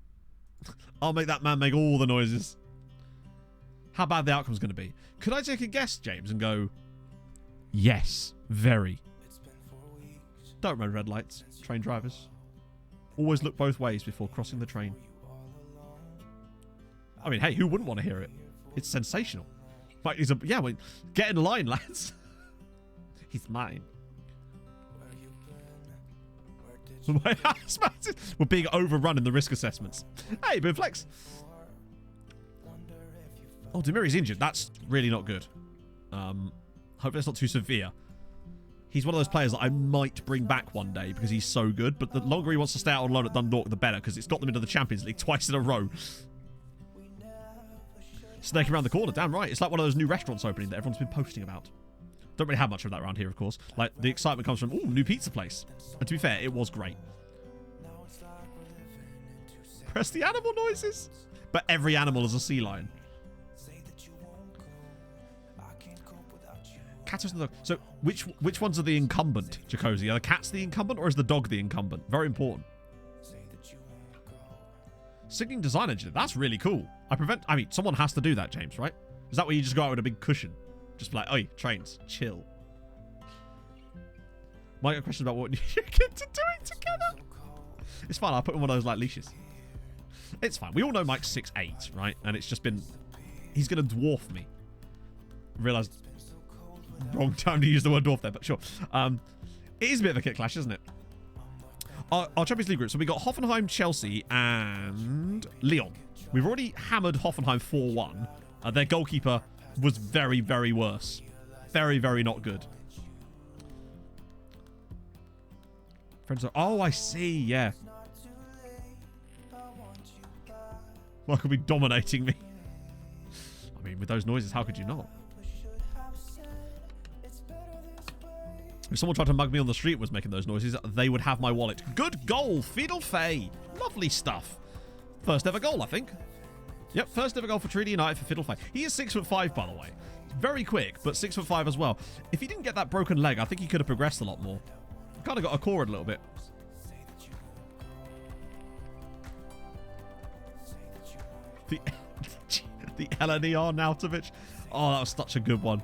I'll make that man make all the noises. How bad the outcome's going to be. Could I take a guess, James, and go, yes, very. Don't run red lights, train drivers. Always look both ways before crossing the train. I mean, hey, who wouldn't want to hear it? It's sensational. Mike needs a... Yeah, well, get in line, lads. He's mine. We're being overrun in the risk assessments. Hey, Boom Flex. Oh, Demiri's injured. That's really not good. Hopefully it's not too severe. He's one of those players that I might bring back one day because he's so good, but the longer he wants to stay out on loan at Dundalk, the better, because it's got them into the Champions League twice in a row. Snaking around the corner, damn right. It's like one of those new restaurants opening that everyone's been posting about. Don't really have much of that around here, of course. Like, the excitement comes from, ooh, new pizza place. And to be fair, it was great. Press the animal noises. But every animal is a sea lion. Cat is the dog. So, which ones are the incumbent, Jacozzi? Are the cats the incumbent, or is the dog the incumbent? Very important. Singing design engineer. That's really cool. I mean, someone has to do that, James, right? Is that where you just go out with a big cushion? Just be like, oi, trains, chill. Mike, a question about what your kids are doing together. It's fine. I'll put in one of those, like, leashes. It's fine. We all know Mike's 6'8", right? And it's just been... He's going to dwarf me. Realised... Wrong time to use the word dwarf there, but sure. It is a bit of a kit clash, isn't it? Our Champions League group. So we got Hoffenheim, Chelsea, and Lyon. We've already hammered Hoffenheim 4-1. Their goalkeeper was very, very worse. Very, very not good. Friends are... Oh, I see. Yeah. Michael be dominating me. I mean, with those noises, how could you not? If someone tried to mug me on the street and was making those noises, they would have my wallet. Good goal, Fiddle Fay. Lovely stuff. First ever goal, I think. Yep, first ever goal for Trinity United for Fiddle Fay. He is 6'5", by the way. Very quick, but 6'5" as well. If he didn't get that broken leg, I think he could have progressed a lot more. Kind of got a core a little bit. The LNER Nautovic. Oh, that was such a good one.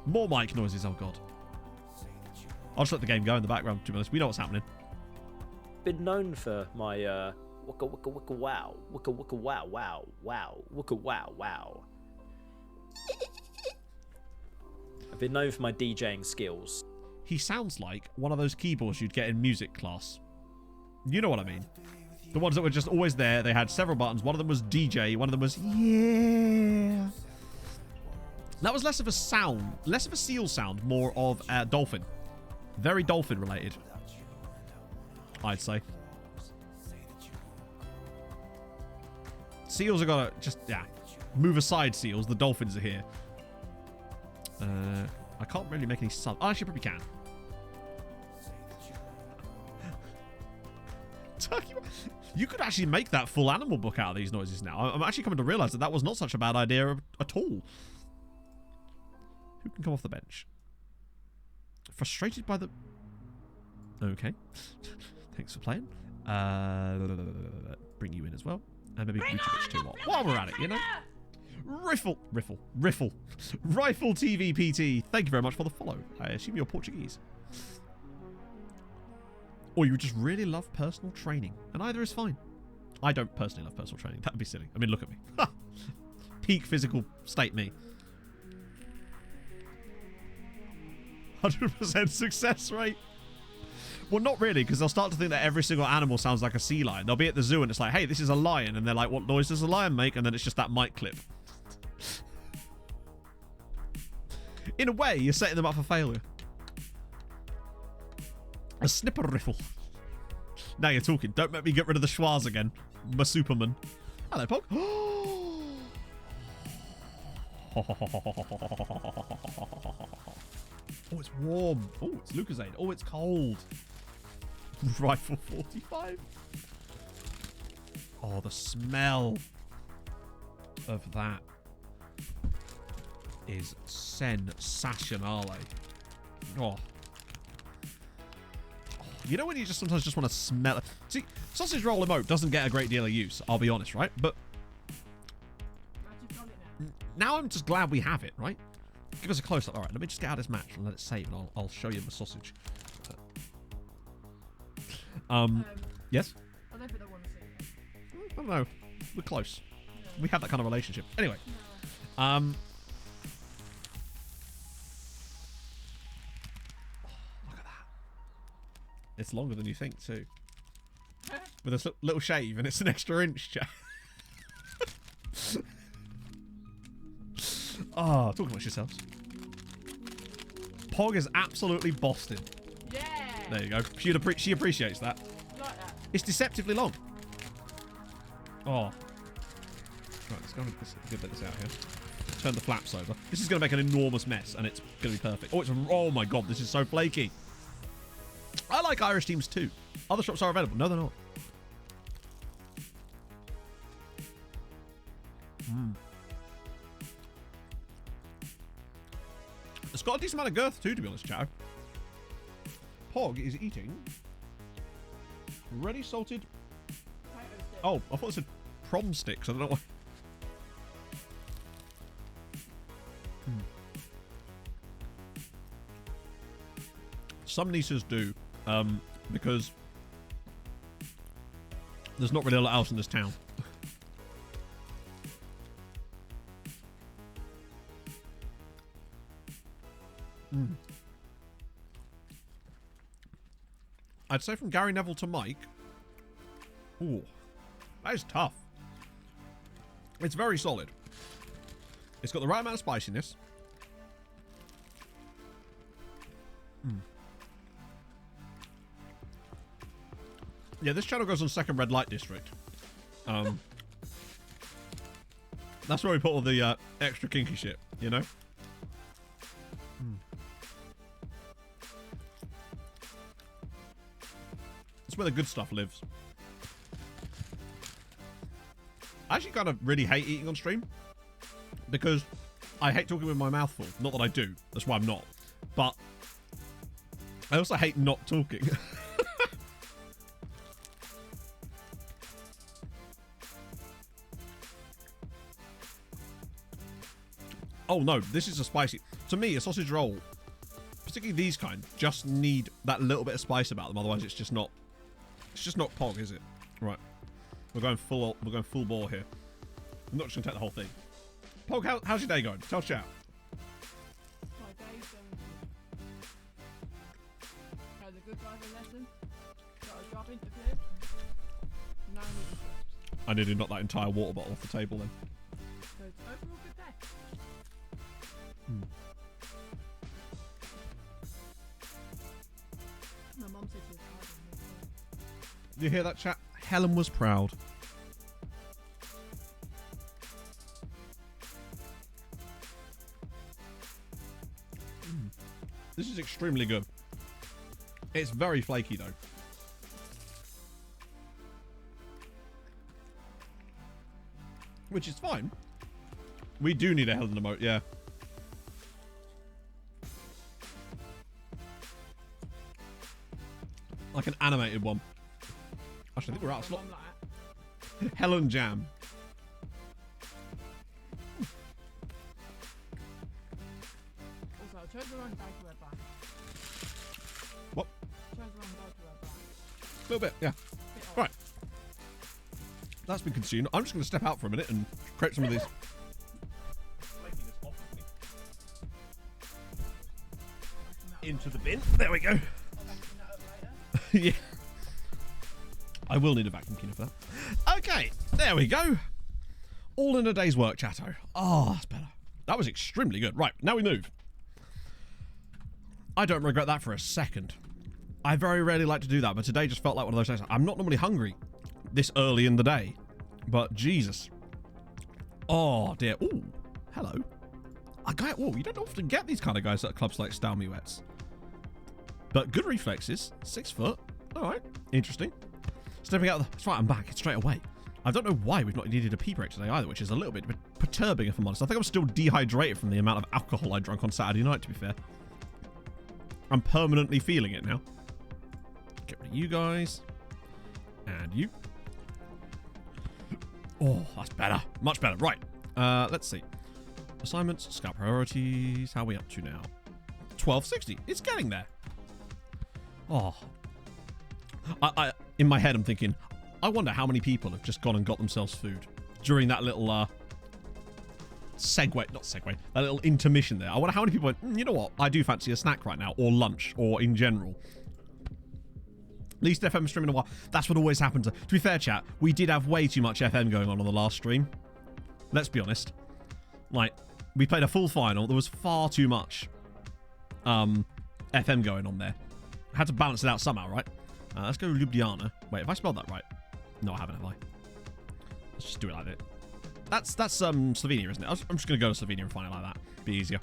More mic noises, oh god. I'll just let the game go in the background, to be honest. We know what's happening. Been known for my wicka wicka wicka wow. Wicka wicka wow wow wow. Wicka wow wow. I've been known for my DJing skills. He sounds like one of those keyboards you'd get in music class. You know what I mean. The ones that were just always there. They had several buttons. One of them was DJ. One of them was yeah. That was less of a sound. Less of a seal sound. More of a dolphin. Very dolphin related, I'd say. Seals are gonna just, yeah, move aside, seals. The dolphins are here. I can't really make any sub. Oh, actually, probably can. Turkey. You could actually make that full animal book out of these noises now. I'm actually coming to realise that was not such a bad idea at all. Who can come off the bench? Frustrated by the... Okay. Thanks for playing. Bring you in as well. And maybe Vucevic too. While we're at it, you know? Rifle TV PT. Thank you very much for the follow. I assume you're Portuguese. Or you just really love personal training. And either is fine. I don't personally love personal training. That would be silly. I mean, look at me. Peak physical state me. 100% success rate. Well, not really, because they'll start to think that every single animal sounds like a sea lion. They'll be at the zoo and it's like, hey, this is a lion. And they're like, what noise does a lion make? And then it's just that mic clip. In a way, you're setting them up for failure. A snipper riffle. Now you're talking. Don't make me get rid of the schwas again. My Superman. Hello, Pog. Oh, it's warm. Oh, it's Lucasade. Oh, it's cold. Rifle 45. Oh, the smell of that is sensational. Oh. You know when you just sometimes just want to smell it? See, sausage roll emote doesn't get a great deal of use, I'll be honest, right? But now I'm just glad we have it, right? Give us a close-up. All right, let me just get out of this match and let it save, and I'll show you the sausage. Yes? I don't think they want to see it. I don't know. We're close. Yeah. We have that kind of relationship. Anyway. Yeah. Look at that. It's longer than you think, too. with a little shave, and it's an extra inch, chat. Oh, talk amongst yourselves. Pog is absolutely Boston. Yeah. There you go. She appreciates that. Like that. It's deceptively long. Oh. Right, let's go and get this out here. Turn the flaps over. This is going to make an enormous mess, and it's going to be perfect. Oh my god, this is so flaky. I like Irish teams too. Other shops are available. No, they're not. It's got a decent amount of girth too, to be honest, Chow. Pog is eating ready salted. Oh, I thought it said prom sticks. I don't know why. Some nieces do, because there's not really a lot else in this town. I'd say from Gary Neville to Mike. Ooh, that is tough. It's very solid. It's got the right amount of spiciness. Yeah, this channel goes on second red light district. That's where we put all the extra kinky shit, you know? That's where the good stuff lives. I actually kind of really hate eating on stream because I hate talking with my mouth full. Not that I do. That's why I'm not. But I also hate not talking. Oh no, this is a spicy. To me, a sausage roll, particularly these kind, just need that little bit of spice about them. Otherwise, it's just not. It's just not Pog, is it? Right, we're going full ball here. I'm not just gonna take the whole thing. Pog, how's your day going? Tell chat. My day's had a good driving lesson. Got a job interview. No meeting. I nearly knocked that entire water bottle off the table then. So it's overall good day. My mum said she was proud of me. You hear that, chat? Helen was proud. This is extremely good. It's very flaky though. Which is fine. We do need a Helen emote, yeah. Like an animated one. Actually, I think we're out of slot. Helen Jam. Also, I chose the wrong bag to wear back. What? Chose the wrong bag to wear back. A little bit, yeah. Right. That's been consumed. I'm just going to step out for a minute and create some of these. Into the bin. There we go. Yeah. I will need a vacuum cleaner for that. Okay, there we go. All in a day's work, chatto. Oh, that's better. That was extremely good. Right, now we move. I don't regret that for a second. I very rarely like to do that, but today just felt like one of those days. I'm not normally hungry this early in the day, but Jesus. Oh, dear. Ooh, hello. Oh, you don't often get these kind of guys at clubs like Stalmuettes. But good reflexes. 6 foot. All right. Interesting. Stepping out. That's right. I'm back. It's straight away. I don't know why we've not needed a pee break today either, which is a little bit perturbing if I'm honest. I think I'm still dehydrated from the amount of alcohol I drank on Saturday night, to be fair. I'm permanently feeling it now. Get rid of you guys. And you. Oh, that's better. Much better. Right. Let's see. Assignments. Scout priorities. How are we up to now? 1260. It's getting there. Oh. I in my head, I'm thinking, I wonder how many people have just gone and got themselves food during that little not segue, that little intermission there. I wonder how many people went, you know what, I do fancy a snack right now, or lunch, or in general. Least FM stream in a while. That's what always happens. To be fair, chat, we did have way too much FM going on the last stream. Let's be honest. Like, we played a full final. There was far too much FM going on there. Had to balance it out somehow, right? Let's go Ljubljana. Wait, have I spelled that right? No, I haven't, have I? Let's just do it like that. That's Slovenia, isn't it? I'm just going to go to Slovenia and find it like that. Be easier.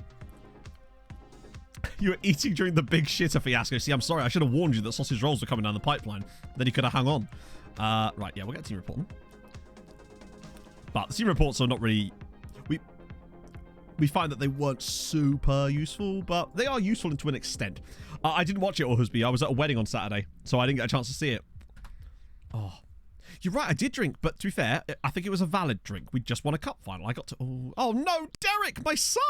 You were eating during the big shitter fiasco. See, I'm sorry. I should have warned you that sausage rolls were coming down the pipeline. Then you could have hung on. Right, yeah, we'll get team reporting. But the team reports are not really... We find that they weren't super useful, but they are useful to an extent. I didn't watch it, Husby. I was at a wedding on Saturday, so I didn't get a chance to see it. Oh, you're right. I did drink, but to be fair, I think it was a valid drink. We just won a cup final. I got to... Oh no, Derek, my son!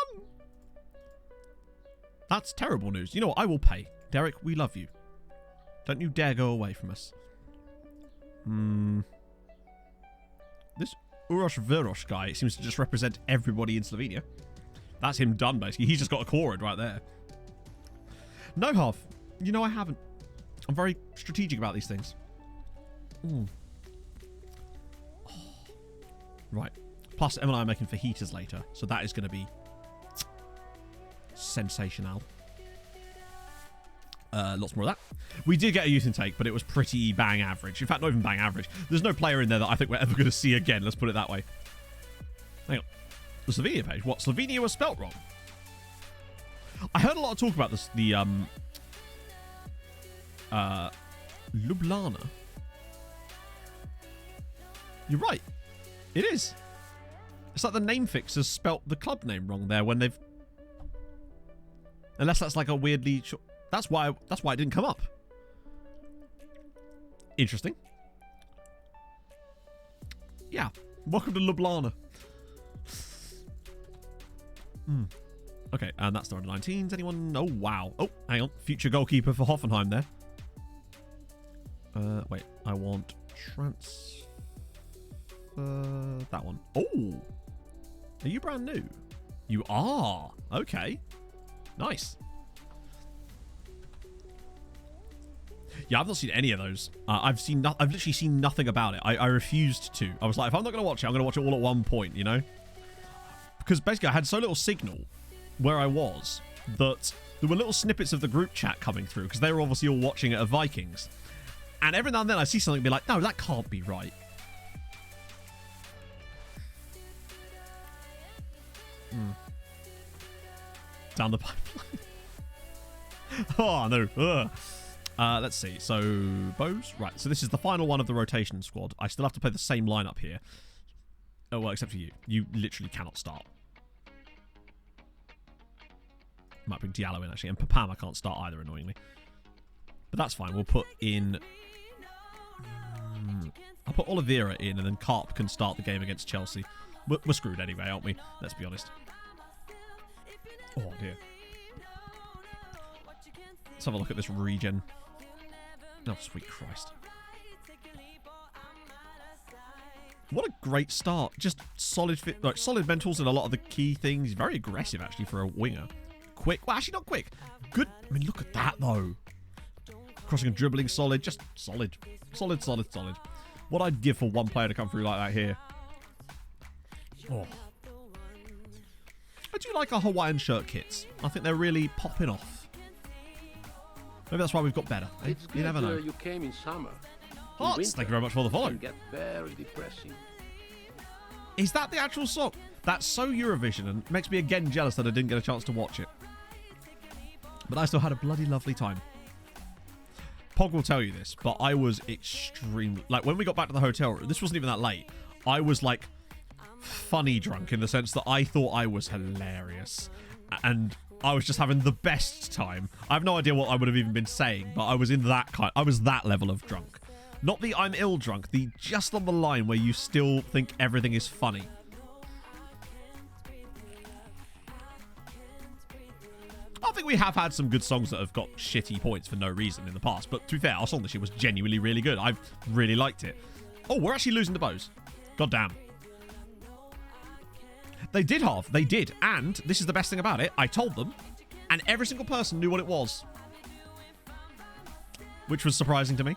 That's terrible news. You know what? I will pay. Derek, we love you. Don't you dare go away from us. This Uroš Viroš guy seems to just represent everybody in Slovenia. That's him done, basically. He's just got a chorid right there. No, Harv. You know I haven't. I'm very strategic about these things. Oh. Right. Plus, Em and I are making fajitas later, so that is going to be sensational. Lots more of that. We did get a youth intake, but it was pretty bang average. In fact, not even bang average. There's no player in there that I think we're ever going to see again. Let's put it that way. Hang on. The Slovenia page. What? Slovenia was spelt wrong? I heard a lot of talk about this. The Ljubljana. You're right. It is. It's like the name fixers spelt the club name wrong there when they've... Unless that's like a weirdly... That's why it didn't come up. Interesting. Yeah. Welcome to Ljubljana. Okay, and that's the under 19s. Anyone? Oh, wow. Oh, hang on. Future goalkeeper for Hoffenheim there. Wait. I want transfer... that one. Oh! Are you brand new? You are. Okay. Nice. Yeah, I've not seen any of those. I've literally seen nothing about it. I refused to. I was like, if I'm not going to watch it, I'm going to watch it all at one point, you know? Because basically I had so little signal where I was that there were little snippets of the group chat coming through because they were obviously all watching it at Vikings. And every now and then I see something and be like, no, that can't be right. Down the pipeline. Oh, no. Ugh. Let's see. So, Bows. Right. So, this is the final one of the rotation squad. I still have to play the same lineup here. Oh, well, except for you. You literally cannot start. Might bring Diallo in, actually. And Papam, I can't start either, annoyingly. But that's fine. We'll put in... I'll put Oliveira in, and then Karp can start the game against Chelsea. We're screwed anyway, aren't we? Let's be honest. Oh, dear. Let's have a look at this regen. Oh, sweet Christ. What a great start. Just solid fit, like solid mentals in a lot of the key things. He's very aggressive, actually, for a winger. Quick. Well, actually, not quick. Good. I mean, look at that, though. Crossing and dribbling solid. Just solid. Solid, solid, solid. What I'd give for one player to come through like that here. Oh. I do like our Hawaiian shirt kits. I think they're really popping off. Maybe that's why we've got better. Eh? You never know. You came in summer. Hearts, thank you very much for the follow. It get very depressing. Is that the actual song? That's so Eurovision and makes me again jealous that I didn't get a chance to watch it. But I still had a bloody lovely time. Pog will tell you this, but I was extremely... Like, when we got back to the hotel room, this wasn't even that late. I was, like, funny drunk in the sense that I thought I was hilarious. And I was just having the best time. I have no idea what I would have even been saying, but I was in that I was that level of drunk. Not the I'm ill drunk, the just on the line where you still think everything is funny. I think we have had some good songs that have got shitty points for no reason in the past, but to be fair, our song this year was genuinely really good. I really liked it. Oh, we're actually losing the Bows. God damn. They did halve. They did. And this is the best thing about it. I told them, and every single person knew what it was. Which was surprising to me.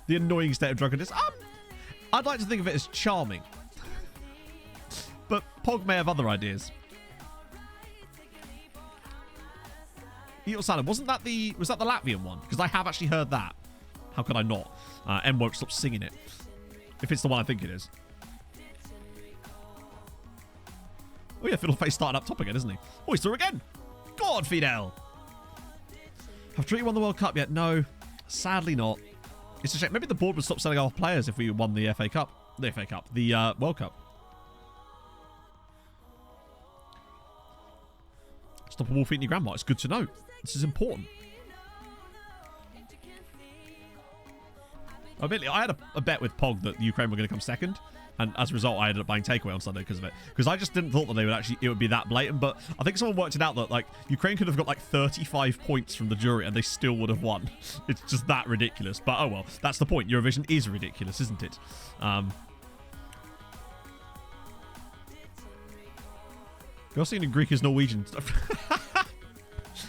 The annoying state of drunkenness. I'd like to think of it as charming. But Pog may have other ideas. Eat salad. Was that the Latvian one? Because I have actually heard that. How could I not? M won't stop singing it. If it's the one I think it is. Oh yeah, Fiddleface started up top again, isn't he? Oh, he's through again. God, Fidel. Have Treaty won the World Cup yet? No, sadly not. It's a shame. Maybe the board would stop selling off players if we won the FA Cup. The FA Cup. The World Cup. Stop a wolf eating your grandma. It's good to know. This is important. Admittedly, I had a bet with Pog that Ukraine were going to come second, and as a result, I ended up buying takeaway on Sunday because of it. Because I just didn't thought that it would be that blatant. But I think someone worked it out that like Ukraine could have got like 35 points from the jury and they still would have won. It's just that ridiculous. But oh well, that's the point. Eurovision is ridiculous, isn't it? You're seeing in Greek is Norwegian stuff.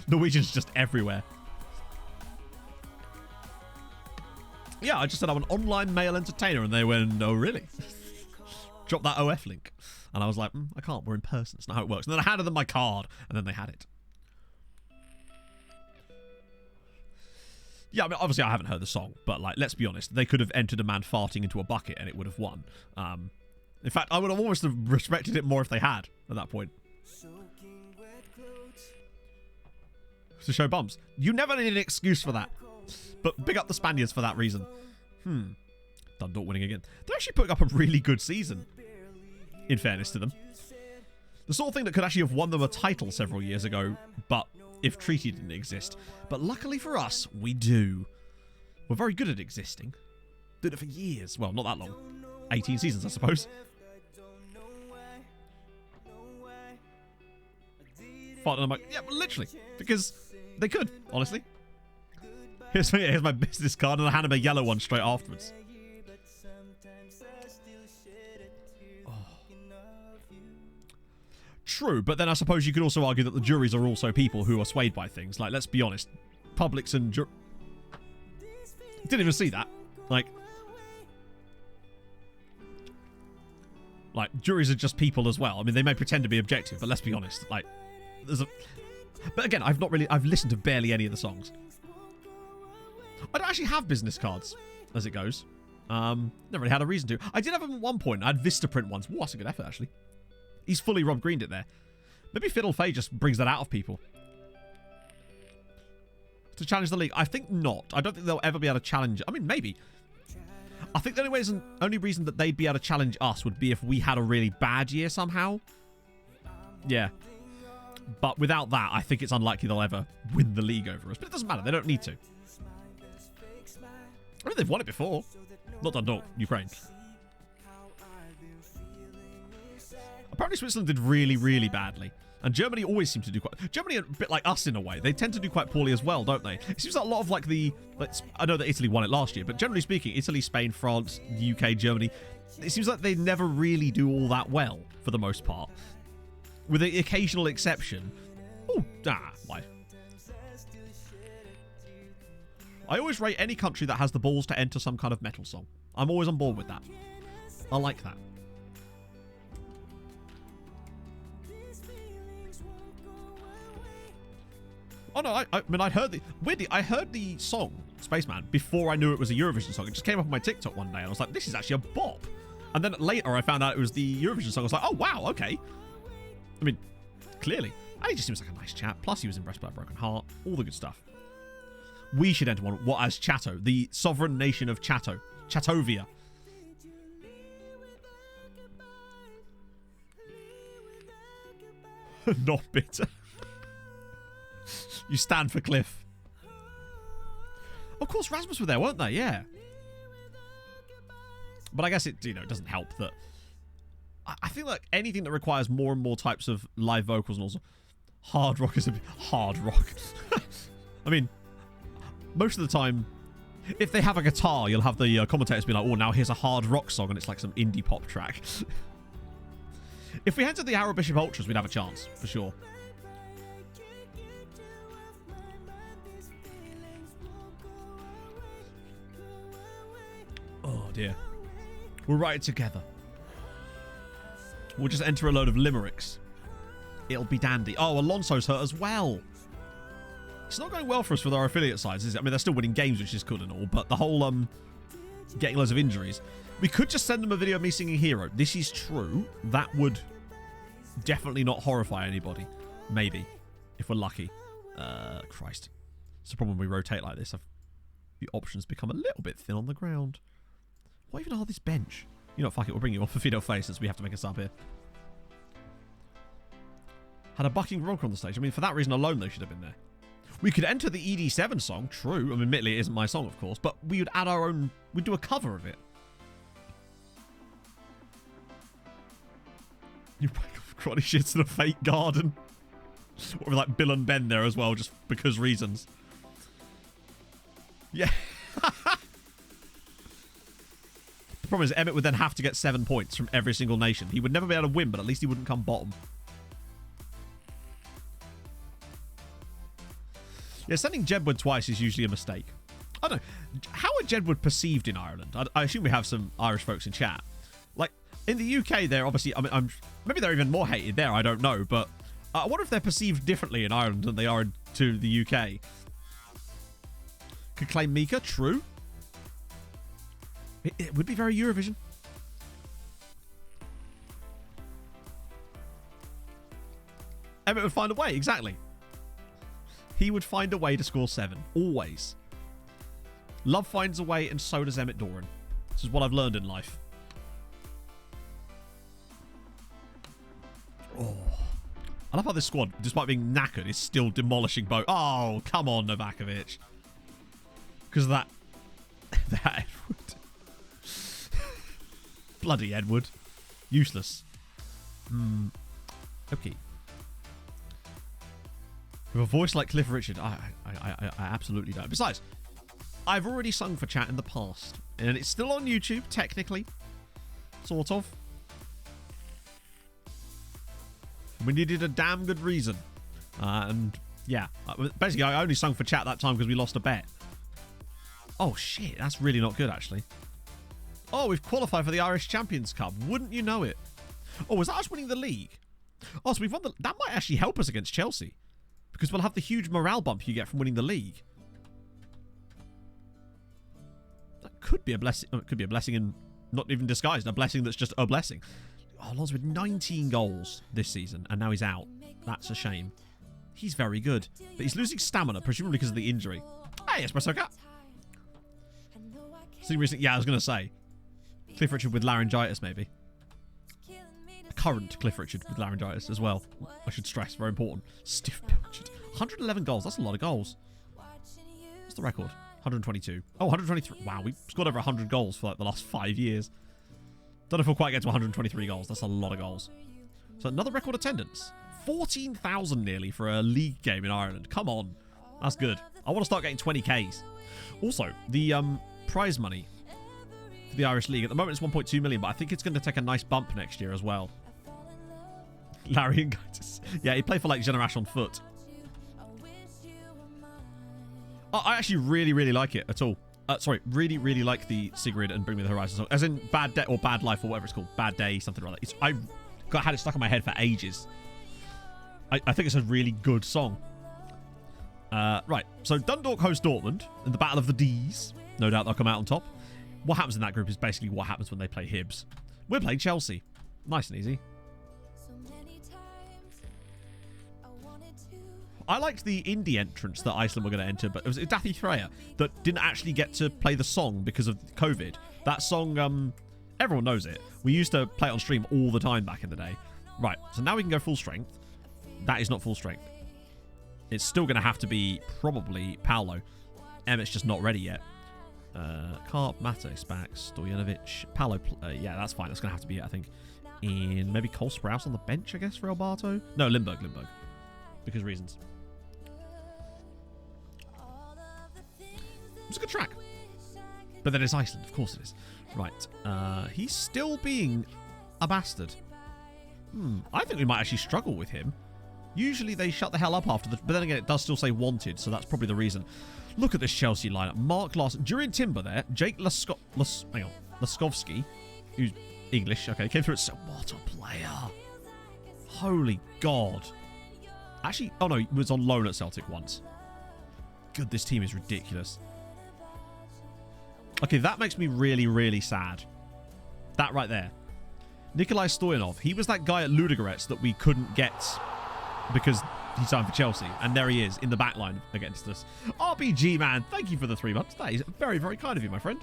Norwegian's just everywhere. Yeah, I just said I'm an online male entertainer, and they went, "Oh, really?" Drop that OF link, and I was like, "I can't. We're in person. It's not how it works." And then I handed them my card, and then they had it. Yeah, I mean, obviously I haven't heard the song, but like, let's be honest, they could have entered a man farting into a bucket, and it would have won. In fact, I would have almost have respected it more if they had at that point. To show bumps. You never need an excuse for that. But big up the Spaniards for that reason. Dundalk winning again. They're actually putting up a really good season, in fairness to them. The sort of thing that could actually have won them a title several years ago, but if Treaty didn't exist. But luckily for us, we do. We're very good at existing. Did it for years. Well, not that long. 18 seasons, I suppose. Fought on my... Yeah, literally. Because they could, honestly. Here's my business card, and I handed him a yellow one straight afterwards. Oh. True, but then I suppose you could also argue that the juries are also people who are swayed by things. Like, let's be honest. Publics and didn't even see that. Like, juries are just people as well. I mean, they may pretend to be objective, but let's be honest. Like, but again, I've listened to barely any of the songs. I don't actually have business cards, as it goes. Never really had a reason to. I did have them at one point. I had Vistaprint ones. Ooh, that's a good effort, actually. He's fully Rob Greened it there. Maybe Fiddle Faye just brings that out of people. To challenge the league? I think not. I don't think they'll ever be able to challenge... I mean, maybe. I think the only reason that they'd be able to challenge us would be if we had a really bad year somehow. Yeah. But without that, I think it's unlikely they'll ever win the league over us. But it doesn't matter. They don't need to. I mean, they've won it before. Not Dundalk, Ukraine. Apparently Switzerland did really, really badly. And Germany always seems to do quite... Germany are a bit like us in a way. They tend to do quite poorly as well, don't they? It seems like a lot of like the... I know that Italy won it last year, but generally speaking, Italy, Spain, France, UK, Germany, it seems like they never really do all that well, for the most part. With the occasional exception. Oh, why? I always rate any country that has the balls to enter some kind of metal song. I'm always on board with that. I like that. Oh no, I mean, I heard the song, Spaceman, before I knew it was a Eurovision song. It just came up on my TikTok one day and I was like, this is actually a bop. And then later I found out it was the Eurovision song. I was like, oh wow, okay. I mean, clearly. And he just seems like a nice chap. Plus he was impressed by a broken heart. All the good stuff. We should enter one. What as Chato, the sovereign nation of Chato, Chatovia. Not bitter. You stand for Cliff. Of course, Rasmus were there, weren't they? Yeah. But I guess it, it doesn't help that. I feel like anything that requires more and more types of live vocals and also hard rock is a bit hard rock. I mean. Most of the time, if they have a guitar, you'll have the commentators be like, oh, now here's a hard rock song, and it's like some indie pop track. If we entered the Arrow Bishop Ultras, we'd have a chance, for sure. Oh, dear. We'll write it together. We'll just enter a load of limericks. It'll be dandy. Oh, Alonso's hurt as well. It's not going well for us with our affiliate sides, is it? I mean, they're still winning games, which is good and all, but the whole, getting loads of injuries. We could just send them a video of me singing Hero. This is true. That would definitely not horrify anybody. Maybe. If we're lucky. Christ. It's the problem when we rotate like this. The options become a little bit thin on the ground. What even are this bench? You know, fuck it. We'll bring you on for Fido Face since we have to make a sub here. Had a bucking rocker on the stage. I mean, for that reason alone, they should have been there. We could enter the ED7 song. True. I mean, admittedly, it isn't my song, of course. But we would add our own... We'd do a cover of it. You break off crotty shits in a fake garden. Or like Bill and Ben there as well, just because reasons. Yeah. The problem is Emmett would then have to get 7 points from every single nation. He would never be able to win, but at least he wouldn't come bottom. Yeah, sending Jedward twice is usually a mistake. I don't know. How are Jedward perceived in Ireland? I assume we have some Irish folks in chat. Like, in the UK, they're obviously... I mean, maybe they're even more hated there, I don't know. But I wonder if they're perceived differently in Ireland than they are to the UK. Could claim Mika, true. It would be very Eurovision. Emmett would find a way, exactly. He would find a way to score 7. Always. Love finds a way, and so does Emmett Doran. This is what I've learned in life. Oh. I love how this squad, despite being knackered, is still demolishing both. Oh, come on, Novakovic. Because of that... that Edward. Bloody Edward. Useless. Okay. With a voice like Cliff Richard, I absolutely don't. Besides, I've already sung for chat in the past. And it's still on YouTube, technically. Sort of. We needed a damn good reason. And, yeah. Basically, I only sung for chat that time because we lost a bet. Oh, shit. That's really not good, actually. Oh, we've qualified for the Irish Champions Cup. Wouldn't you know it? Oh, was that us winning the league? Oh, so we've won the... That might actually help us against Chelsea. Because we'll have the huge morale bump you get from winning the league. That could be a blessing. It could be a blessing in not even disguised. A blessing that's just a blessing. Oh, Alonso with 19 goals this season, and now he's out. That's a shame. He's very good. But he's losing stamina, presumably because of the injury. Hey, Espresso Cat. Yeah, I was going to say. Cliff Richard with laryngitis, maybe. Current Cliff Richard with laryngitis as well. I should stress, very important. Stiff Pilchard. 111 goals. That's a lot of goals. What's the record? 122. Oh, 123. Wow, we scored over 100 goals for like the last 5 years. Don't know if we'll quite get to 123 goals. That's a lot of goals. So another record attendance. 14,000 nearly for a league game in Ireland. Come on. That's good. I want to start getting 20Ks. Also, the prize money for the Irish League. At the moment it's 1.2 million, but I think it's going to take a nice bump next year as well. Larry and Gaitis. Yeah, he played for like Generation Foot. Oh, I actually really, really like it at all. Sorry, really, really like the Sigrid and Bring Me the Horizon song. As in Bad Day or Bad Life or whatever it's called. Bad Day, something like that. I had it stuck in my head for ages. I think it's a really good song. Right, so Dundalk host Dortmund in the Battle of the D's. No doubt they'll come out on top. What happens in that group is basically what happens when they play Hibs. We're playing Chelsea. Nice and easy. I liked the indie entrance that Iceland were going to enter, but it was Dathi Freya that didn't actually get to play the song because of COVID. That song, everyone knows it. We used to play it on stream all the time back in the day. Right, so now we can go full strength. That is not full strength. It's still going to have to be probably Paolo. Emmett's just not ready yet. Karp, Mate, Spax, Stojanovic, Paolo. Yeah, that's fine. That's going to have to be it, I think. And maybe Cole Sprouse on the bench, I guess, for Alberto. No, Limburg. Because reasons. It's a good track. But then it's Iceland. Of course it is. Right. He's still being a bastard. I think we might actually struggle with him. Usually they shut the hell up after the... But then again, it does still say wanted, so that's probably the reason. Look at this Chelsea lineup. Mark Larson, Jurien Timber there. Jake Laskovsky, who's English. Okay, came through at... What a player. Holy God. Actually, oh no, he was on loan at Celtic once. God, this team is ridiculous. Okay, that makes me really, really sad. That right there. Nikolai Stoyanov. He was that guy at Ludogorets that we couldn't get because he signed for Chelsea. And there he is in the back line against us. RBG, man. Thank you for the 3 months. That is very, very kind of you, my friend.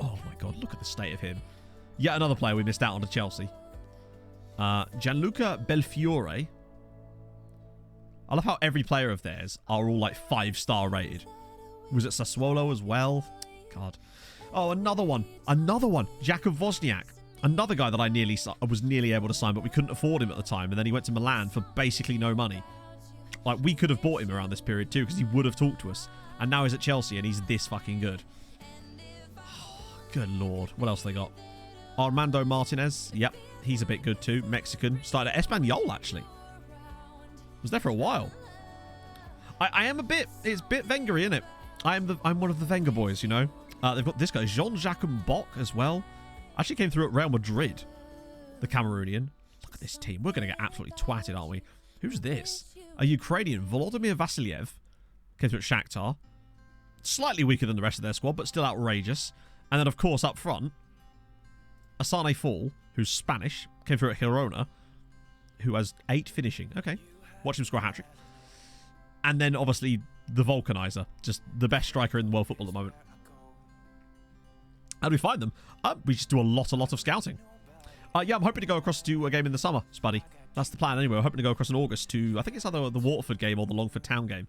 Oh, my God. Look at the state of him. Yet another player we missed out on to Chelsea. Gianluca Belfiore. I love how every player of theirs are all like 5-star rated. Was it Sassuolo as well? God. Oh, another one. Another one. Jakub Wozniak. Another guy that I was nearly able to sign, but we couldn't afford him at the time. And then he went to Milan for basically no money. Like, we could have bought him around this period too, because he would have talked to us. And now he's at Chelsea, and he's this fucking good. Good Lord. What else they got? Armando Martinez. Yep. He's a bit good too. Mexican. Started at Espanyol, actually. Was there for a while. I am a bit... It's a bit Wenger-y, isn't it? I'm one of the Wenger boys, you know? They've got this guy, Jean-Jacques Mbok, as well. Actually came through at Real Madrid. The Cameroonian. Look at this team. We're going to get absolutely twatted, aren't we? Who's this? A Ukrainian, Volodymyr Vasilyev. Came through at Shakhtar. Slightly weaker than the rest of their squad, but still outrageous. And then, of course, up front, Asane Fall, who's Spanish. Came through at Girona. Who has 8 finishing. Okay. Watch him score a hat-trick. And then, obviously, the Vulcanizer. Just the best striker in world football at the moment. How do we find them? We just do a lot of scouting. Yeah, I'm hoping to go across to a game in the summer, Spuddy. That's the plan anyway. We're hoping to go across in August to, I think it's either the Waterford game or the Longford Town game.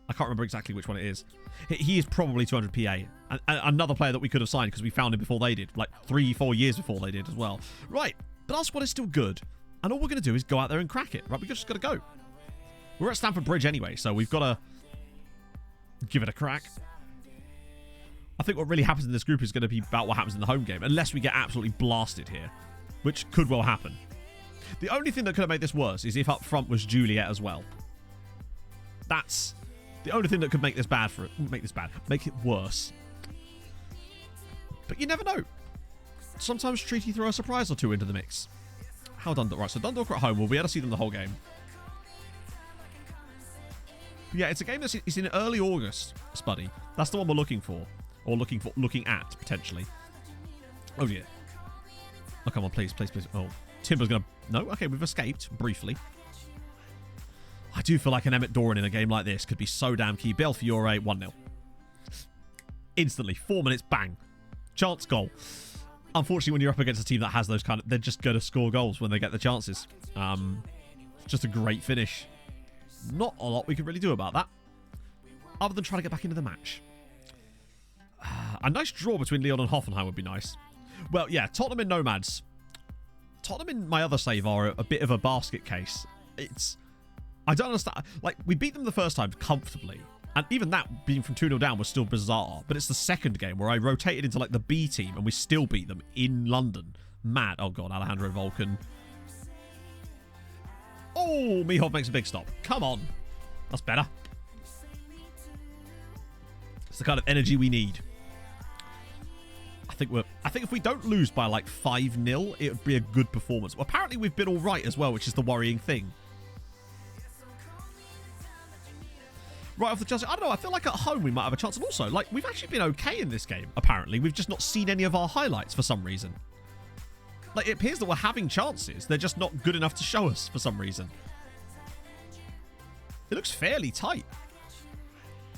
I can't remember exactly which one it is. He is probably 200 PA. And another player that we could have signed because we found him before they did. Like 3-4 years before they did as well. Right, but our squad is still good. And all we're going to do is go out there and crack it. Right, we've just got to go. We're at Stamford Bridge anyway, so we've got to give it a crack. I think what really happens in this group is going to be about what happens in the home game, unless we get absolutely blasted here, which could well happen. The only thing that could have made this worse is if up front was Juliet as well. That's the only thing that could make this bad for it. Make it worse. But you never know. Sometimes Treaty throw a surprise or two into the mix. How Dundalk? Right, so Dundalk are at home. We'll be able to see them the whole game. But yeah, it's a game that's in early August, Spuddy. That's the one we're looking for. Or looking at, potentially. Oh, dear. Oh, come on, please. Oh, Timber's going to... No? Okay, we've escaped, briefly. I do feel like an Emmett Doran in a game like this could be so damn key. Belfiore, 1-0. Instantly. 4 minutes, bang. Chance goal. Unfortunately, when you're up against a team that has those kind of... They're just going to score goals when they get the chances. Just a great finish. Not a lot we can really do about that. Other than trying to get back into the match. A nice draw between Lyon and Hoffenheim would be nice. Well, yeah, Tottenham and Nomads. Tottenham in my other save are a bit of a basket case. I don't understand. Like, we beat them the first time comfortably. And even that, being from 2-0 down, was still bizarre. But it's the second game where I rotated into, like, the B team and we still beat them in London. Mad. Oh, God, Alejandro Volcan. Oh, Mihov makes a big stop. Come on. That's better. It's the kind of energy we need. I think if we don't lose by like 5-0, it would be a good performance. Well, apparently we've been all right as well, which is the worrying thing. Right off the Chelsea, I don't know, I feel like at home we might have a chance. And also, like, we've actually been okay in this game, apparently. We've just not seen any of our highlights for some reason. Like, it appears that we're having chances. They're just not good enough to show us for some reason. It looks fairly tight.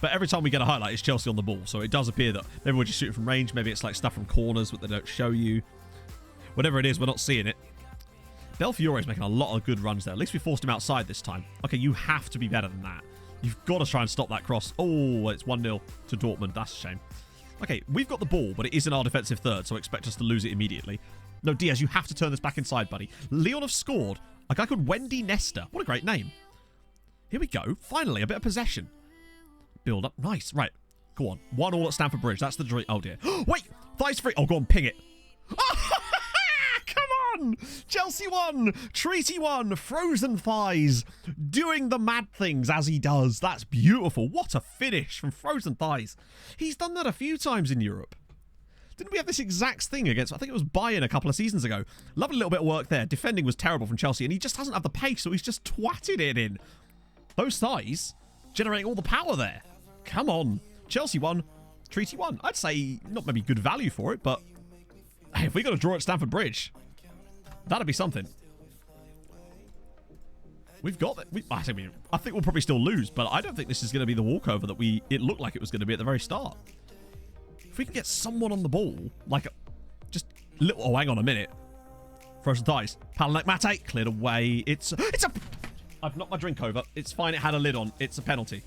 But every time we get a highlight, it's Chelsea on the ball. So it does appear that maybe we're just shooting from range. Maybe it's like stuff from corners, but they don't show you. Whatever it is, we're not seeing it. Belfiore is making a lot of good runs there. At least we forced him outside this time. Okay, you have to be better than that. You've got to try and stop that cross. Oh, it's 1-0 to Dortmund. That's a shame. Okay, we've got the ball, but it is in our defensive third, so expect us to lose it immediately. No, Diaz, you have to turn this back inside, buddy. Lyon have scored. A guy called Wendy Nesta. What a great name. Here we go. Finally, a bit of possession. Build up. Nice. Right. Go on. 1-1 at Stamford Bridge. That's the dream. Oh, dear. Wait. Thighs free. Oh, go on. Ping it. Oh, come won! Chelsea won! Treaty won! Frozen Thighs doing the mad things as he does. That's beautiful. What a finish from Frozen Thighs. He's done that a few times in Europe. Didn't we have this exact thing against, I think it was Bayern a couple of seasons ago. Lovely little bit of work there. Defending was terrible from Chelsea, and he just doesn't have the pace, so he's just twatted it in. Those thighs generating all the power there. Come on. Chelsea won. Treaty won. I'd say not maybe good value for it, but hey, if we got a draw at Stamford Bridge, that'd be something. We've got that. I think we'll probably still lose, but I don't think this is going to be the walkover that it looked like it was going to be at the very start. If we can get someone on the ball, like just little. Oh, hang on a minute. Frozen Thighs. Palanek Mate cleared away. It's a. I've knocked my drink over. It's fine. It had a lid on. It's a penalty.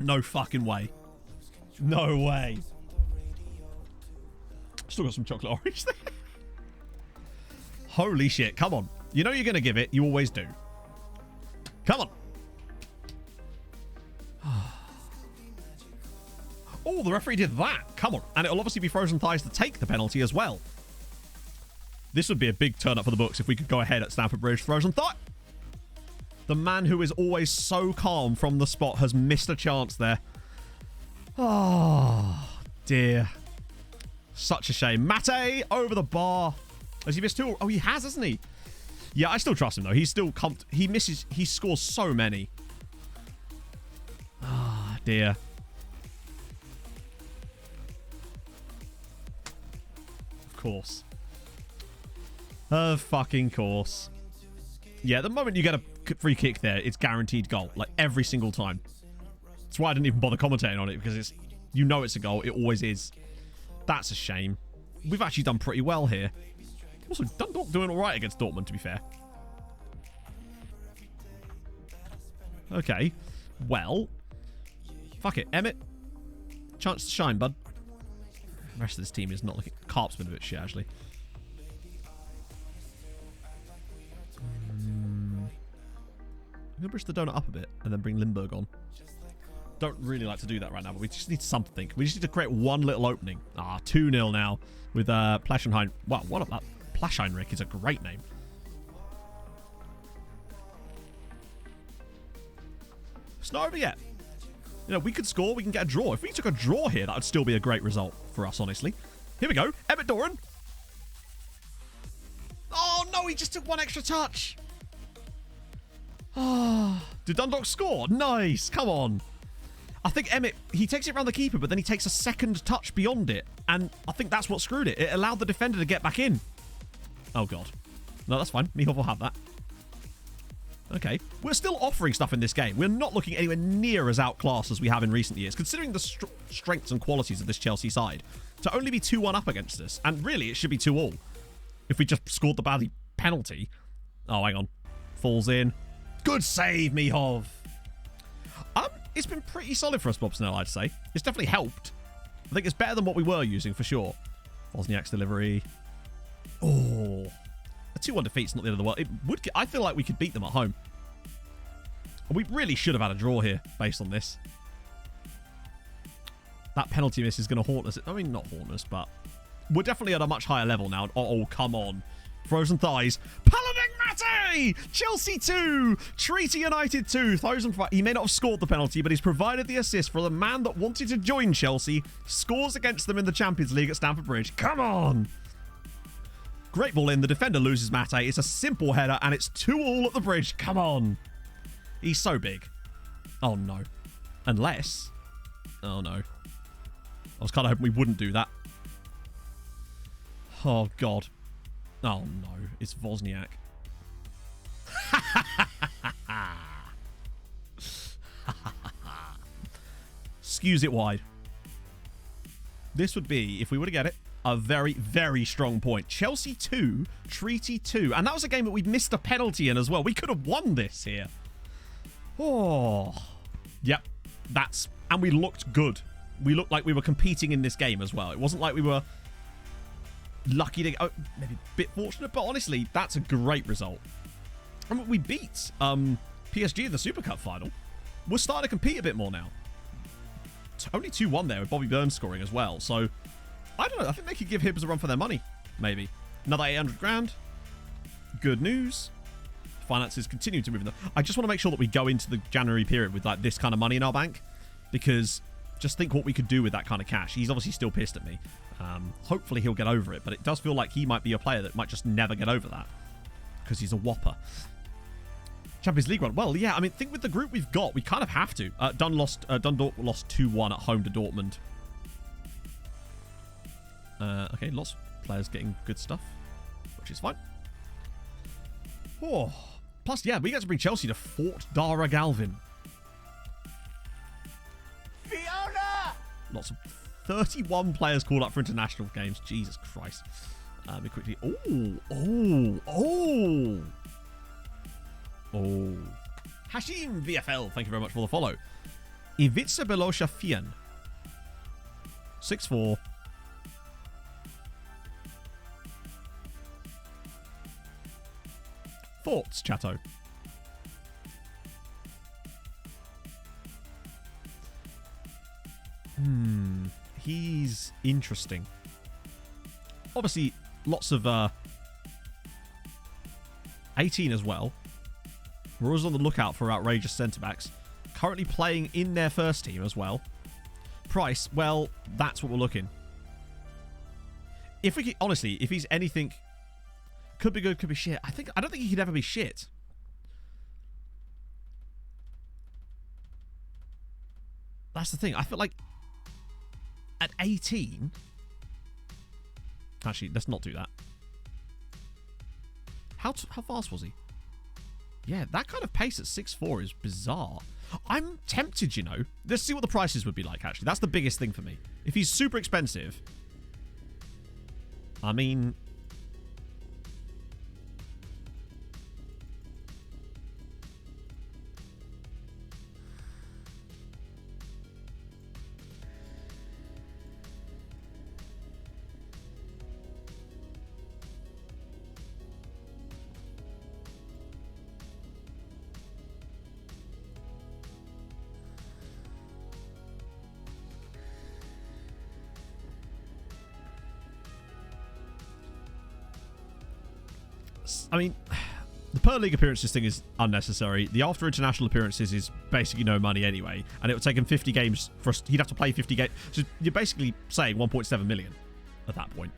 No fucking way. No way. Still got some chocolate orange there. Holy shit. Come on. You know you're going to give it. You always do. Come on. Oh, the referee did that. Come on. And it'll obviously be Frozen Thighs to take the penalty as well. This would be a big turn up for the books if we could go ahead at Stamford Bridge. Frozen Thigh. The man who is always so calm from the spot has missed a chance there. Oh, dear. Such a shame. Mate over the bar. Has he missed two? Oh, he has, hasn't he? Yeah, I still trust him, though. He's still... He misses... He scores so many. Ah, dear. Of course. Of fucking course. Yeah, the moment you get a free kick there, it's guaranteed goal. Like, every single time. That's why I didn't even bother commentating on it, because it's... You know it's a goal. It always is. That's a shame. We've actually done pretty well here. Also, Dundalk doing all right against Dortmund, to be fair. Okay. Well. Fuck it. Emmett. Chance to shine, bud. The rest of this team is not looking... Carp's been a bit shit, actually. I'm going to push the donut up a bit and then bring Limburg on. Don't really like to do that right now, but we just need something. We just need to create one little opening. 2-0 now with Plaschenheim. Wow, what about Plaschheinrich is a great name. It's not over yet. You know, we could score, we can get a draw. If we took a draw here, that would still be a great result for us, honestly. Here we go. Emmett Doran. Oh, no, he just took one extra touch. Oh, did Dundalk score? Nice. Come on. I think Emmett, he takes it around the keeper, but then he takes a second touch beyond it. And I think that's what screwed it. It allowed the defender to get back in. Oh, God. No, that's fine. Mihov will have that. Okay. We're still offering stuff in this game. We're not looking anywhere near as outclassed as we have in recent years, considering the strengths and qualities of this Chelsea side. To only be 2-1 up against us. And really, it should be 2-2. If we just scored the bally penalty. Oh, hang on. Falls in. Good save, Mihov. It's been pretty solid for us, Bob Snell, I'd say. It's definitely helped. I think it's better than what we were using, for sure. Wozniak's delivery. Oh. A 2-1 defeat's not the end of the world. It would. I feel like we could beat them at home. And we really should have had a draw here, based on this. That penalty miss is going to haunt us. I mean, not haunt us, but... We're definitely at a much higher level now. Oh, come on. Frozen Thighs. Palanek Mate! Chelsea 2. Treaty United 2. He may not have scored the penalty, but he's provided the assist for the man that wanted to join Chelsea. Scores against them in the Champions League at Stamford Bridge. Come on! Great ball in. The defender loses Mate. It's a simple header, and it's 2-2 at the bridge. Come on. He's so big. Oh, no. Unless... Oh, no. I was kind of hoping we wouldn't do that. Oh, God. Oh, no. It's Wozniak. Skews it wide. This would be, if we were to get it, a very, very strong point. Chelsea 2, Treaty 2. And that was a game that we'd missed a penalty in as well. We could have won this here. Oh. Yep. And we looked good. We looked like we were competing in this game as well. It wasn't like we were lucky to... Oh, maybe a bit fortunate, but honestly, that's a great result. I mean, we beat PSG in the Super Cup final. We're starting to compete a bit more now. only 2-1 there with Bobby Burns scoring as well. So, I don't know. I think they could give Hibbs a run for their money, maybe. Another 800 grand. Good news. Finances continue to move. I just want to make sure that we go into the January period with like this kind of money in our bank, because just think what we could do with that kind of cash. He's obviously still pissed at me. Hopefully he'll get over it, but it does feel like he might be a player that might just never get over that because he's a whopper. Champions League run. Well, yeah, I mean, think with the group we've got, we kind of have to. Dundalk lost 2-1 at home to Dortmund. Okay, lots of players getting good stuff, which is fine. Oh, plus, yeah, we get to bring Chelsea to Fort Dara Galvin. Fiona! Lots of 31 players called up for international games. Jesus Christ. We quickly. Oh. Hashim VFL, thank you very much for the follow. Ivica Belosha Fian. 6'4". Thoughts, Chatto? He's interesting. Obviously, lots of 18 as well. We're always on the lookout for outrageous centre-backs. Currently playing in their first team as well. Price, well, that's what we're looking. If we could, honestly, if he's anything, could be good, could be shit. I don't think he could ever be shit. That's the thing. I feel like at 18... Actually, let's not do that. How fast was he? Yeah, that kind of pace at 6'4" is bizarre. I'm tempted, you know. Let's see what the prices would be like, actually. That's the biggest thing for me. If he's super expensive... I mean... I mean, the per league appearances thing is unnecessary. The after international appearances is basically no money anyway, and it would take him 50 games for us. He'd have to play 50 games. So you're basically saying 1.7 million at that point.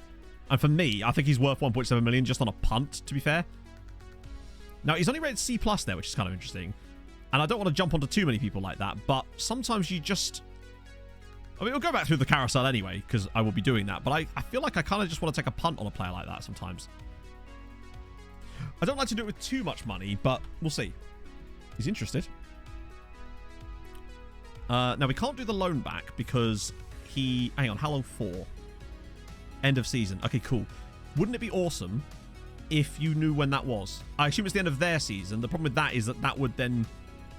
And for me, I think he's worth 1.7 million just on a punt, to be fair. Now, he's only rated C+ there, which is kind of interesting. And I don't want to jump onto too many people like that, but sometimes you just... I mean, we'll go back through the carousel anyway, because I will be doing that, but I feel like I kind of just want to take a punt on a player like that sometimes. I don't like to do it with too much money, but we'll see. He's interested. Now, we can't do the loan back because he... Hang on, how long for? End of season. Okay, cool. Wouldn't it be awesome if you knew when that was? I assume it's the end of their season. The problem with that is that that would then...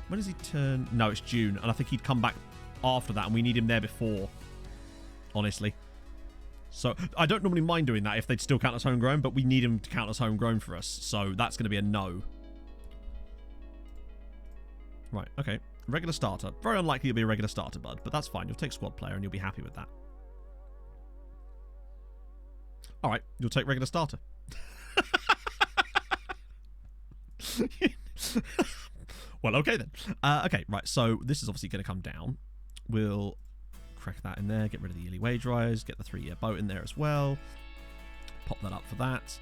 When does he turn? No, it's June. And I think he'd come back after that, and we need him there before. Honestly. So, I don't normally mind doing that if they'd still count as homegrown, but we need him to count as homegrown for us. So, that's going to be a no. Right, okay. Regular starter. Very unlikely he'll be a regular starter, bud, but that's fine. You'll take squad player and you'll be happy with that. Alright, you'll take regular starter. Well, okay then. Okay, right, so this is obviously going to come down. We'll... crack that in there, get rid of the yearly wage rise, get the 3-year boat in there as well. Pop that up for that.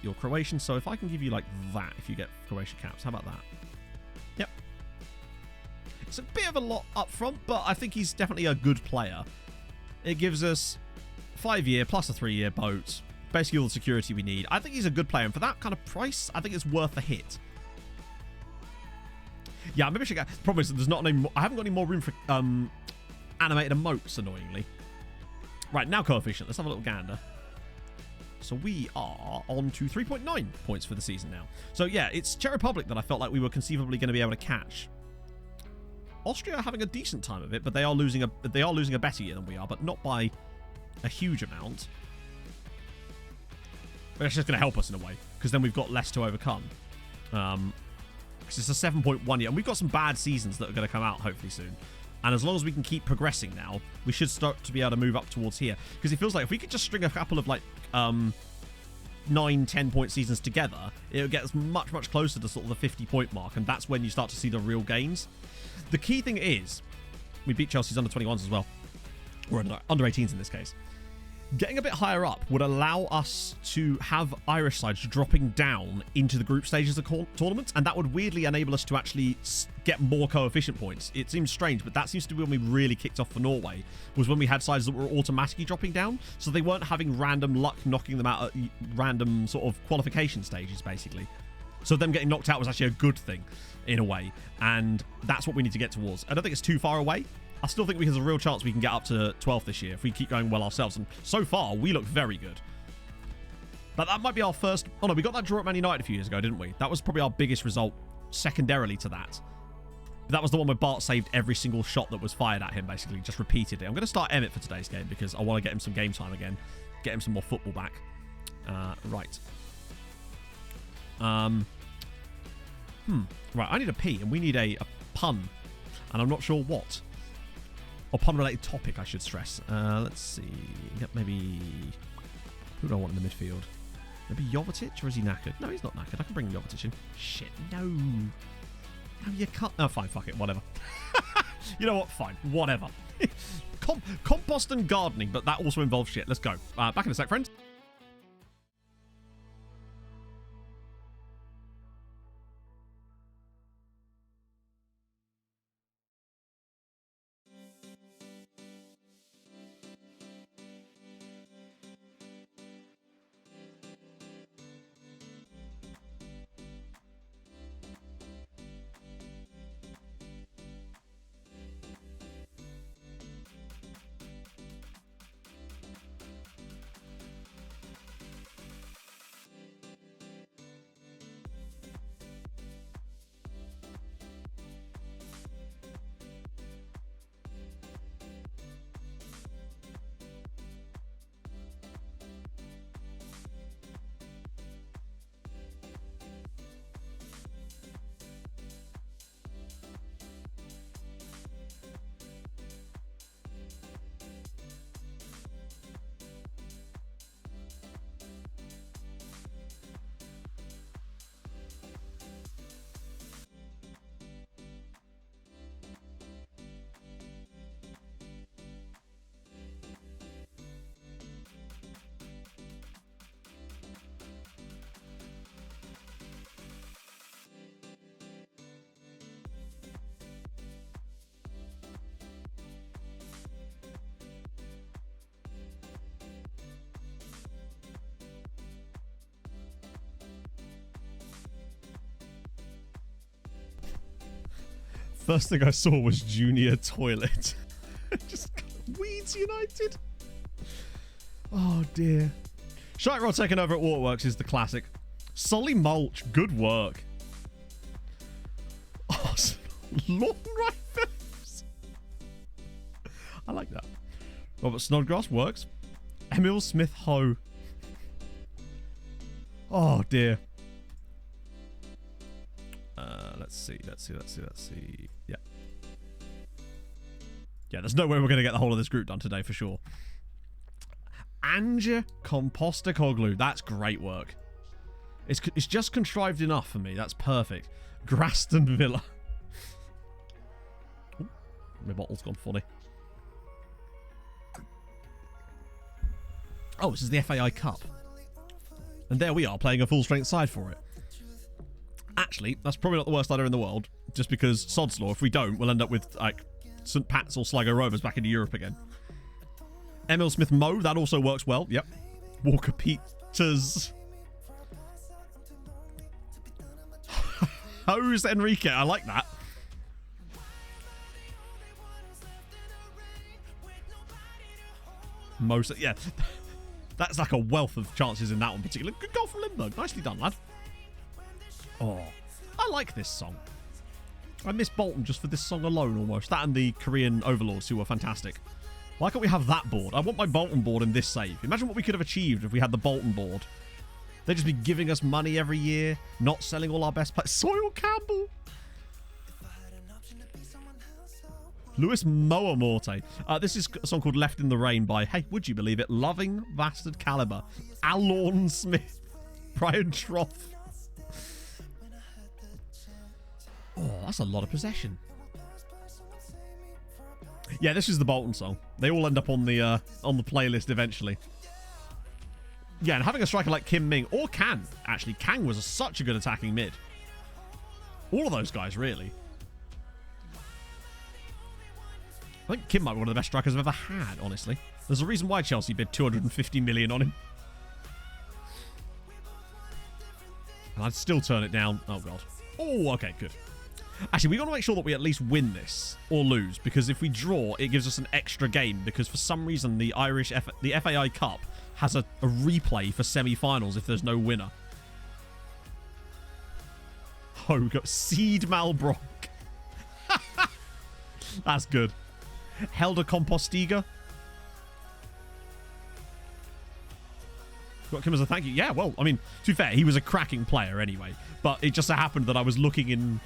Your Croatian, so if I can give you like that, if you get Croatian caps, how about that? Yep. It's a bit of a lot up front, but I think he's definitely a good player. It gives us 5-year plus a 3-year boat, basically all the security we need. I think he's a good player, and for that kind of price, I think it's worth a hit. Yeah, maybe I should get... The problem is that there's not any more... I haven't got any more room for... animated emotes, annoyingly. Right, now coefficient. Let's have a little gander. So we are on to 3.9 points for the season now. So yeah, it's Czech Republic that I felt like we were conceivably going to be able to catch. Austria are having a decent time of it, but they are losing a better year than we are, but not by a huge amount. But it's just going to help us in a way, because then we've got less to overcome. Because it's a 7.1 year, and we've got some bad seasons that are going to come out hopefully soon. And as long as we can keep progressing now, we should start to be able to move up towards here. Because it feels like if we could just string a couple of, like, 9-10 point seasons together, it would get us much, much closer to sort of the 50 point mark. And that's when you start to see the real gains. The key thing is, we beat Chelsea's under 21s as well. Or under 18s in this case. Getting a bit higher up would allow us to have Irish sides dropping down into the group stages of tournaments, and that would weirdly enable us to actually get more coefficient points. It seems strange, but that seems to be when we really kicked off for Norway, was when we had sides that were automatically dropping down, so they weren't having random luck knocking them out at random sort of qualification stages, basically. So them getting knocked out was actually a good thing, in a way, and that's what we need to get towards. I don't think it's too far away. I still think there's a real chance we can get up to 12th this year if we keep going well ourselves. And so far, we look very good. But that might be our first... Oh, no, we got that draw at Man United a few years ago, didn't we? That was probably our biggest result secondarily to that. That was the one where Bart saved every single shot that was fired at him, basically, just repeatedly. I'm going to start Emmett for today's game because I want to get him some game time again. Get him some more football back. Right. Right, I need a P, and we need a pun. And I'm not sure what. Or pun-related topic, I should stress. Let's see. Yep, maybe... Who do I want in the midfield? Maybe Jovetic, or is he knackered? No, he's not knackered. I can bring Jovetic in. Shit, no. No, you can't... Oh, fine, fuck it, whatever. You know what? Fine, whatever. Compost and gardening, but that also involves shit. Let's go. Back in a sec, friends. First thing I saw was Junior Toilet. Just Weeds United. Oh dear. Shite Rod taking over at Waterworks is the classic. Solly Mulch, good work. Oh, long rifles. I like that. Robert Snodgrass works. Emil Smith Ho. Oh dear. Let's see. Yeah. Yeah, there's no way we're going to get the whole of this group done today for sure. Anja Compostacoglu. That's great work. It's just contrived enough for me. That's perfect. Graston Villa. Ooh, my bottle's gone funny. Oh, this is the FAI Cup. And there we are, playing a full-strength side for it. Actually, that's probably not the worst idea in the world, just because sod's law, if we don't, we'll end up with, like, St. Pat's or Sligo Rovers back into Europe again. Emil Smith Mo, that also works well. Yep. Walker Peters. Jose Enrique, I like that. Most, yeah. That's like a wealth of chances in that one particularly. Good goal from Lindbergh. Nicely done, lad. Oh, I like this song. I miss Bolton just for this song alone, almost. That and the Korean Overlords, who were fantastic. Why can't we have that board? I want my Bolton board in this save. Imagine what we could have achieved if we had the Bolton board. They'd just be giving us money every year, not selling all our best players. Soil Campbell! Luis Moamorte. This is a song called Left in the Rain by, hey, would you believe it, Loving Bastard Caliber, Alorn Smith, Brian Troth. Oh, that's a lot of possession. Yeah, this is the Bolton song. They all end up on the playlist eventually. Yeah, and having a striker like Kim Ming, or Kang, actually. Kang was such a good attacking mid. All of those guys, really. I think Kim might be one of the best strikers I've ever had, honestly. There's a reason why Chelsea bid 250 million on him. And I'd still turn it down. Oh, God. Oh, okay, good. Actually, we got to make sure that we at least win this or lose, because if we draw, it gives us an extra game, because for some reason the FAI Cup has a replay for semi-finals if there's no winner. Oh, we got Seed Malbronk. That's good. Helder Compostiga. Got him as a thank you. Yeah, well, I mean, to be fair, he was a cracking player anyway. But it just so happened that I was looking in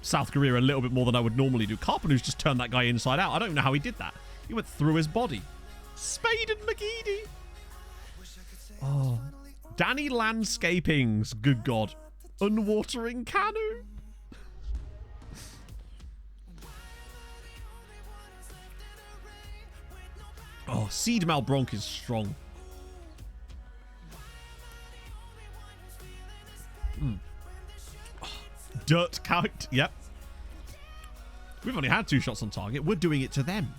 South Korea a little bit more than I would normally do. Carpenter's just turned that guy inside out. I don't know how he did that. He went through his body. Spade and McGeady. Oh. Danny Landscapings. Good God. Unwatering Canoe. Oh, Seed Malbronk is strong. Oh, Dirt Count. Yep. We've only had 2 shots on target. We're doing it to them.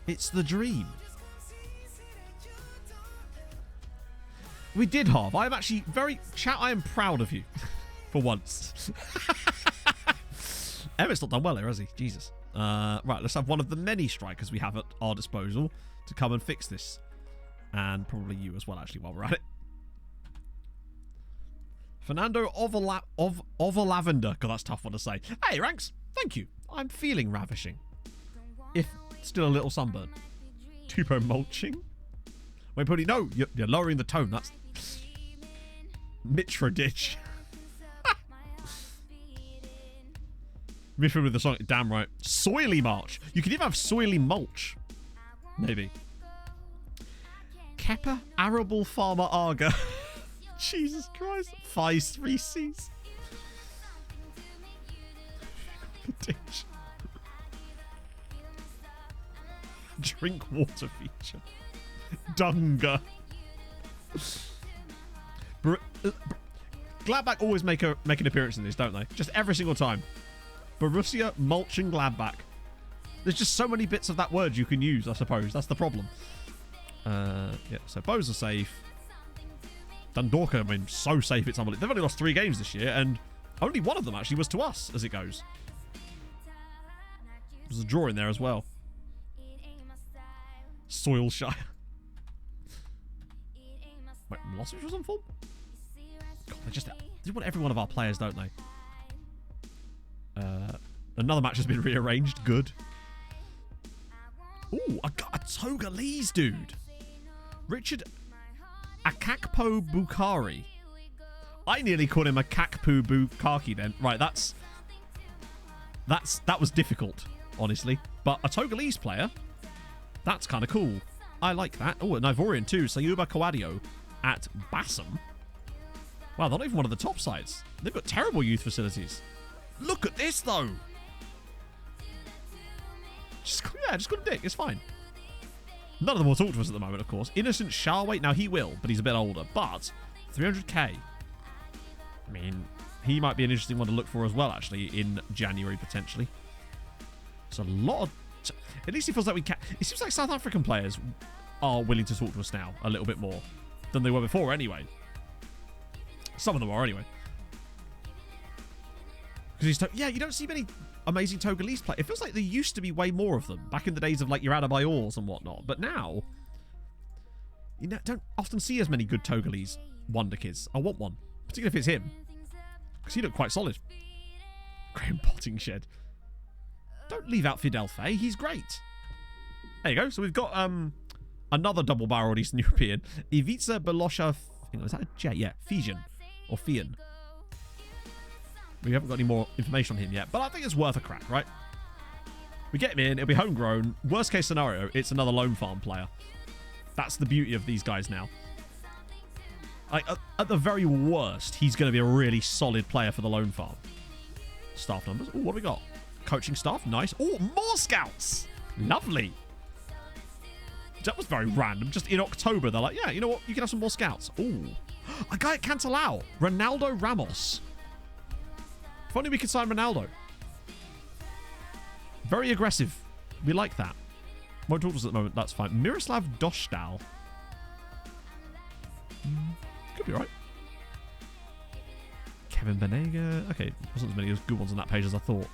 It's the dream. We did halve. I am actually chat, I am proud of you. For once. Emmett's not done well here, has he? Jesus. Right, let's have one of the many strikers we have at our disposal to come and fix this. And probably you as well, actually, while we're at it. Fernando Overlavender. God, that's a tough one to say. Hey, Ranks. Thank you. I'm feeling ravishing. If still a little sunburn. Tupo mulching? Wait, Pony, no. You're lowering the tone. That's Mitra Ditch. Mifflin with the song. Damn right. Soily March. You could even have Soily Mulch. Maybe. Kepper Arable Farmer Arga. Jesus Christ. 5 3 C's. Drink water feature. Dunga. Gladbach always make an appearance in this, don't they? Just every single time. Borussia mulching Gladbach. There's just so many bits of that word you can use, I suppose. That's the problem. Yeah, so Bows are safe. Dundalk, I mean, so safe it's unbelievable. They've only lost 3 games this year, and only one of them actually was to us, as it goes. There's a draw in there as well. Soilshire. Wait, Milosevic was on form? God, they want every one of our players, don't they? Another match has been rearranged. Good. Ooh, a Togolese dude. Richard Akakpo Bukhari. I nearly called him Akakpo Bukhari then. Right, that was difficult, honestly. But a Togolese player, that's kind of cool. I like that. Oh, an Ivorian too. Sayuba Kawadio at Bassam. Wow, they're not even one of the top sides. They've got terrible youth facilities. Look at this, though. Just got a dick. It's fine. None of them will talk to us at the moment, of course. Innocent Sharway. Now, he will, but he's a bit older. But 300k. I mean, he might be an interesting one to look for as well, actually, in January, potentially. It's a lot of... At least it feels like we can... It seems like South African players are willing to talk to us now a little bit more than they were before, anyway. Some of them are, anyway. Because yeah, you don't see many amazing Togolese players. It feels like there used to be way more of them back in the days of like your Adebayors and whatnot. But now, you don't often see as many good Togolese wonder kids. I want one, particularly if it's him, because he looked quite solid. Graham Potting Shed. Don't leave out Fidel Fay. He's great. There you go. So we've got another double-barreled Eastern European. Ivica Belosha. Is that a J? Yeah, Fijian or Fian. We haven't got any more information on him yet, but I think it's worth a crack, right? We get him in, it'll be homegrown. Worst case scenario, it's another Lone Farm player. That's the beauty of these guys now. Like, at the very worst, he's going to be a really solid player for the Lone Farm. Staff numbers. Oh, what do we got? Coaching staff. Nice. Oh, more scouts. Lovely. That was very random. Just in October, they're like, yeah, you know what? You can have some more scouts. Oh, a guy at Cantalao. Ronaldo Ramos. If only we could sign Ronaldo. Very aggressive. We like that. Won't talk to us at the moment. That's fine. Miroslav Dostal. Could be right. Kevin Benega. Okay, wasn't as many good ones on that page as I thought.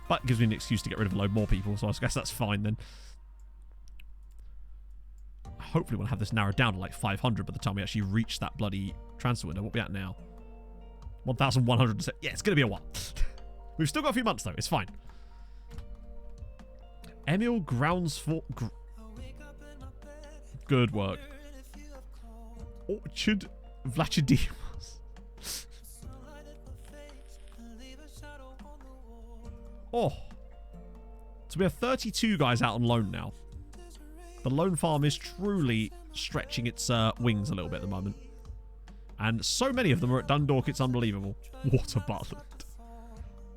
But it gives me an excuse to get rid of a load more people, so I guess that's fine then. Hopefully we'll have this narrowed down to like 500 by the time we actually reach that bloody transfer window. What are we at now? 1,100. Yeah, it's going to be a while. We've still got a few months, though. It's fine. Emil Groundsford. Good work. Orchard Vlachidimos. Oh. So we have 32 guys out on loan now. The Lone Farm is truly stretching its wings a little bit at the moment. And so many of them are at Dundalk, it's unbelievable. Water Butland.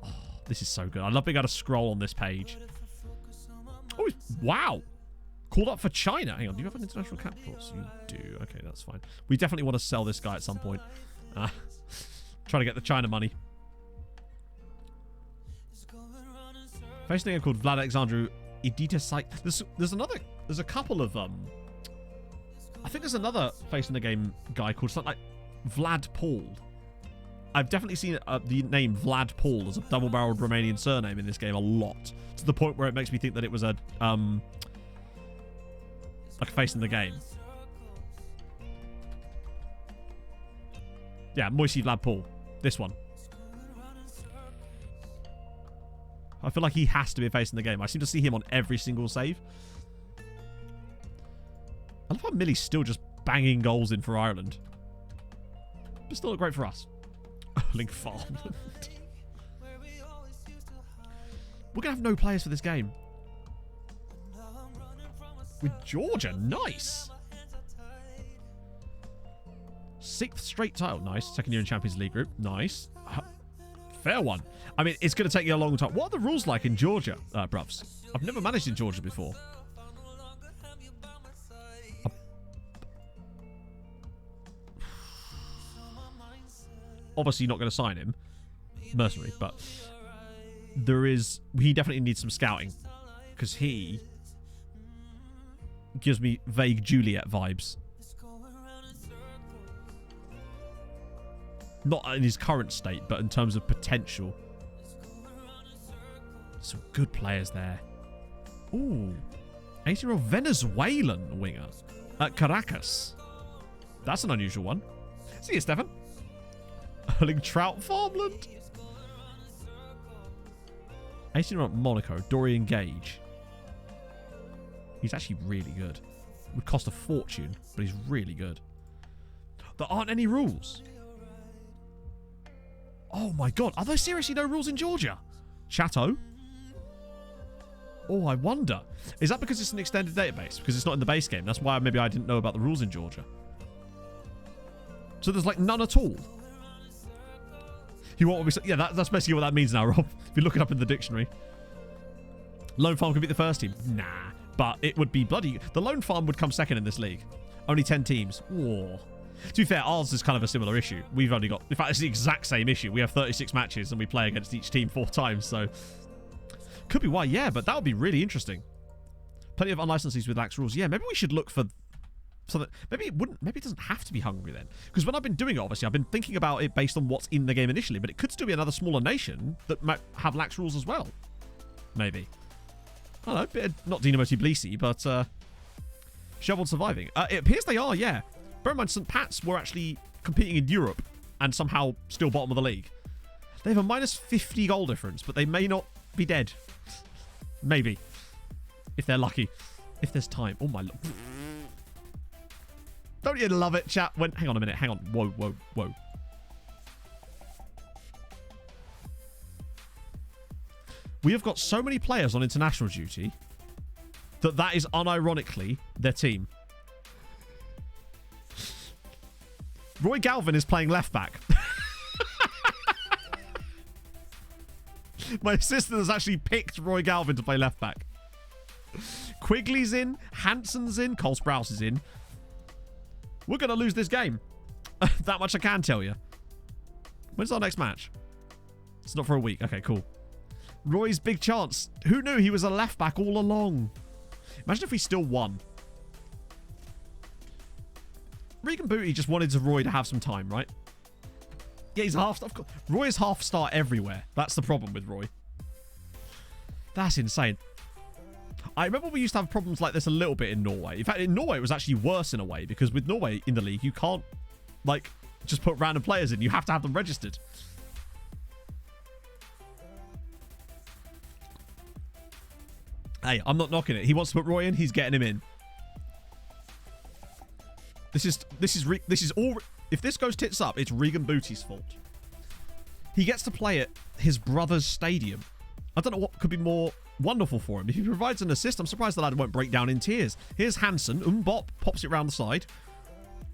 Oh, this is so good. I love being able to scroll on this page. Oh, wow. Called up for China. Hang on, do you have an international capital? You do. Okay, that's fine. We definitely want to sell this guy at some point. Try to get the China money. Facing a called Vlad Alexandru Edita Site. There's a couple of I think there's another face in the game guy called something like Vlad Paul. I've definitely seen the name Vlad Paul as a double-barreled Romanian surname in this game a lot, to the point where it makes me think that it was a like a face in the game. Yeah, Moisey Vlad Paul. This one. I feel like he has to be a face in the game. I seem to see him on every single save. I love how Millie's still just banging goals in for Ireland. But still look great for us. Erling Farland. We're going to have no players for this game. With Georgia. Nice. 6th straight title. Nice. Second year in Champions League group. Nice. Fair one. I mean, it's going to take you a long time. What are the rules like in Georgia, bruvs? I've never managed in Georgia before. Obviously not going to sign him. Mercenary, but he definitely needs some scouting. Because he gives me vague Juliet vibes. Not in his current state, but in terms of potential. Some good players there. Ooh. 18-year-old Venezuelan winger at Caracas. That's an unusual one. See you, Stefan. Erling Trout Farmland. 18-year-old Monaco, Dorian Gage. He's actually really good. Would cost a fortune, but he's really good. There aren't any rules. Oh my god, are there seriously no rules in Georgia? Chateau? Oh, I wonder. Is that because it's an extended database? Because it's not in the base game? That's why maybe I didn't know about the rules in Georgia. So there's like none at all. You want what we say? Yeah, that's basically what that means now, Rob. If you look it up in the dictionary. Lone Farm could be the first team. Nah. But it would be bloody... The Lone Farm would come second in this league. Only 10 teams. Whoa. To be fair, ours is kind of a similar issue. We've only got... In fact, it's the exact same issue. We have 36 matches and we play against each team 4 times, so... Could be why, yeah, but that would be really interesting. Plenty of unlicensed leagues with lax rules. Yeah, maybe we should look for something... Maybe it doesn't have to be Hungary then. Because when I've been doing it, obviously, I've been thinking about it based on what's in the game initially, but it could still be another smaller nation that might have lax rules as well. Maybe. I don't know, bit of, not Dinamo Tbilisi, but Shoveled surviving. It appears they are, yeah. Bear in mind, St. Pat's were actually competing in Europe and somehow still bottom of the league. They have a minus 50 goal difference, but they may not be dead. Maybe. If they're lucky. If there's time. Oh my... Don't you love it, chat? Hang on a minute. Hang on. Whoa, whoa, whoa. We have got so many players on international duty that is unironically their team. Roy Galvin is playing left back. My assistant has actually picked Roy Galvin to play left back. Quigley's in. Hansen's in. Cole Sprouse is in. We're going to lose this game. That much I can tell you. When's our next match? It's not for a week. Okay, cool. Roy's big chance. Who knew he was a left back all along? Imagine if we still won. Regan Booty just wanted Roy to have some time, right? Yeah, he's half... Roy is half start everywhere. That's the problem with Roy. That's insane. I remember we used to have problems like this a little bit in Norway. In fact, in Norway, it was actually worse in a way, because with Norway in the league, you can't, like, just put random players in. You have to have them registered. Hey, I'm not knocking it. He wants to put Roy in. He's getting him in. This is all... If this goes tits up, it's Regan Booty's fault. He gets to play at his brother's stadium. I don't know what could be more wonderful for him. If he provides an assist, I'm surprised the lad won't break down in tears. Here's Hansen. Bop pops it round the side.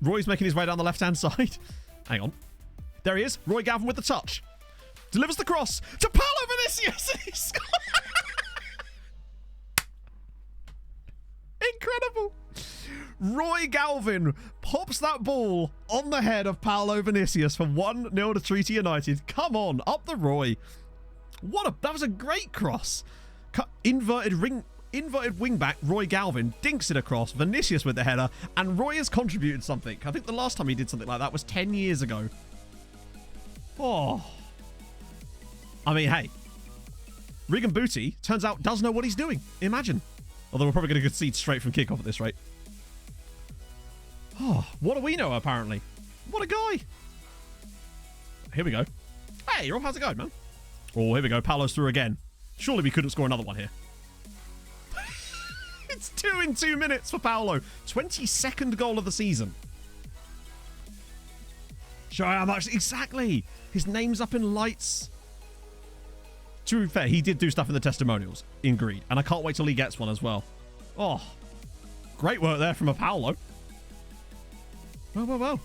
Roy's making his way down the left-hand side. Hang on. There he is. Roy Galvin with the touch. Delivers the cross to Paolo Vinicius. And he scores. Incredible. Roy Galvin pops that ball on the head of Paolo Vinicius for 1-0 to Treaty United. Come on, up the Roy. That was a great cross. Inverted wing back Roy Galvin dinks it across. Vinicius with the header, and Roy has contributed something. I think the last time he did something like that was 10 years ago. Oh. I mean, hey. Regan Booty, turns out, does know what he's doing. Imagine. Although we're probably going to concede straight from kickoff at this rate. Oh, what do we know, apparently? What a guy. Here we go. Hey, Rob, how's it going, man? Oh, here we go. Paolo's through again. Surely we couldn't score another one here. It's 2 in 2 minutes for Paolo. 22nd goal of the season. Show how much... Exactly. His name's up in lights. To be fair, he did do stuff in the testimonials in Greed. And I can't wait till he gets one as well. Oh, great work there from a Paolo. Well.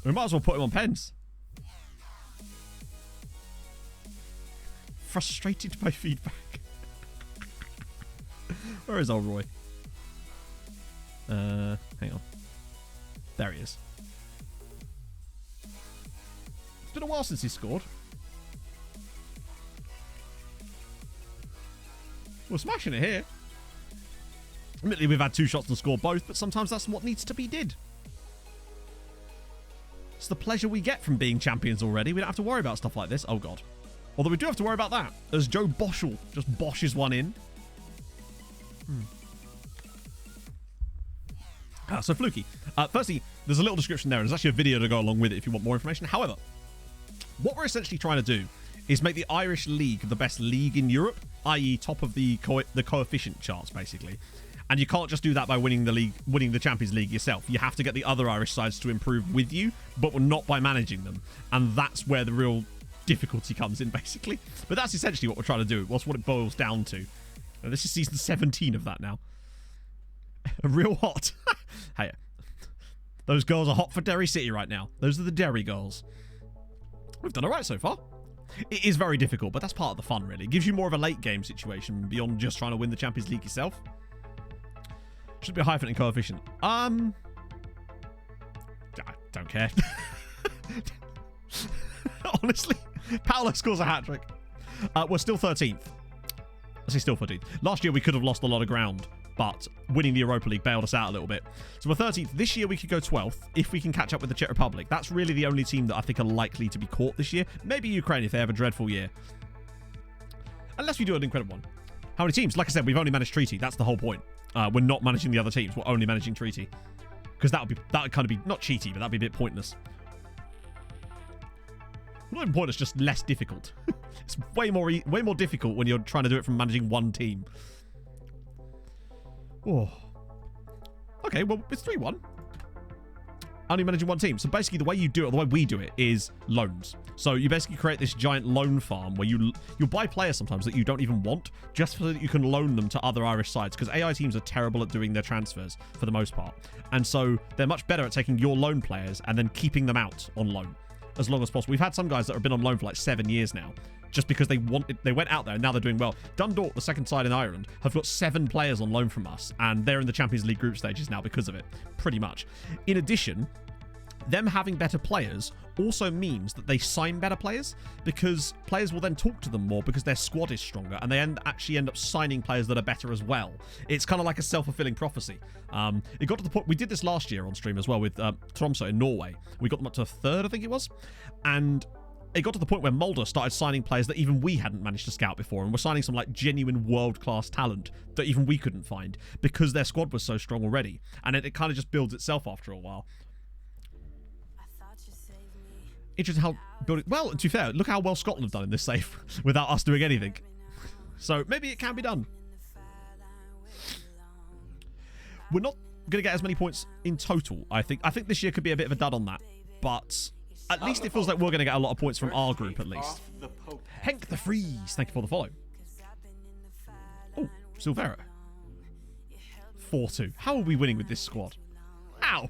We might as well put him on pens. Frustrated by feedback. Where is old Roy? Hang on. There he is. It's been a while since he scored. We're smashing it here. Admittedly, we've had 2 shots to score both, but sometimes that's what needs to be did. It's the pleasure we get from being champions already. We don't have to worry about stuff like this. Oh, God. Although we do have to worry about that, as Joe Boschel just boshes one in. So Fluky. Firstly, there's a little description there. There's actually a video to go along with it if you want more information. However, what we're essentially trying to do is make the Irish League the best league in Europe, i.e. top of the coefficient charts, basically. And you can't just do that by winning the Champions League yourself. You have to get the other Irish sides to improve with you, but not by managing them. And that's where the real difficulty comes in, basically. But that's essentially what we're trying to do. That's what it boils down to. And this is season 17 of that now. Real hot. Hey, those girls are hot for Derry City right now. Those are the Derry girls. We've done all right so far. It is very difficult, but that's part of the fun, really. It gives you more of a late game situation beyond just trying to win the Champions League yourself. Should be a hyphen in coefficient. I don't care. Honestly, Paolo scores a hat-trick. We're still 13th. I say still 13th. Last year we could have lost a lot of ground, but winning the Europa League bailed us out a little bit. So we're 13th. This year we could go 12th if we can catch up with the Czech Republic. That's really the only team that I think are likely to be caught this year. Maybe Ukraine if they have a dreadful year. Unless we do an incredible one. How many teams? Like I said, we've only managed Treaty. That's the whole point. We're not managing the other teams. We're only managing Treaty. Because that would kind of be, not cheaty, but that'd be a bit pointless. Not even pointless, just less difficult. It's way more difficult when you're trying to do it from managing one team. Oh. Okay, well, it's 3-1. only managing one team. So basically the way you do it, or the way we do it, is loans. So you basically create this giant loan farm where you'll buy players sometimes that you don't even want, just so that you can loan them to other Irish sides, because AI teams are terrible at doing their transfers for the most part. And so they're much better at taking your loan players and then keeping them out on loan as long as possible. We've had some guys that have been on loan for like 7 years now, just because they went out there and now they're doing well. Dundalk, the second side in Ireland, have got 7 players on loan from us, and they're in the Champions League group stages now because of it, pretty much. In addition, them having better players also means that they sign better players, because players will then talk to them more because their squad is stronger, and they actually end up signing players that are better as well. It's kind of like a self-fulfilling prophecy. It got to the point, we did this last year on stream as well with Tromsø in Norway. We got them up to a third, I think it was, and it got to the point where Mulder started signing players that even we hadn't managed to scout before, and we're signing some like genuine world-class talent that even we couldn't find because their squad was so strong already. And it kind of just builds itself after a while. Interesting how building. Well, to be fair, look how well Scotland have done in this save without us doing anything. So maybe it can be done. We're not going to get as many points in total, I think. I think this year could be a bit of a dud on that, but at least it feels like we're going to get a lot of points from our group, at least. Henk the Freeze, thank you for the follow. Oh, Silvera. 4-2. How are we winning with this squad? How?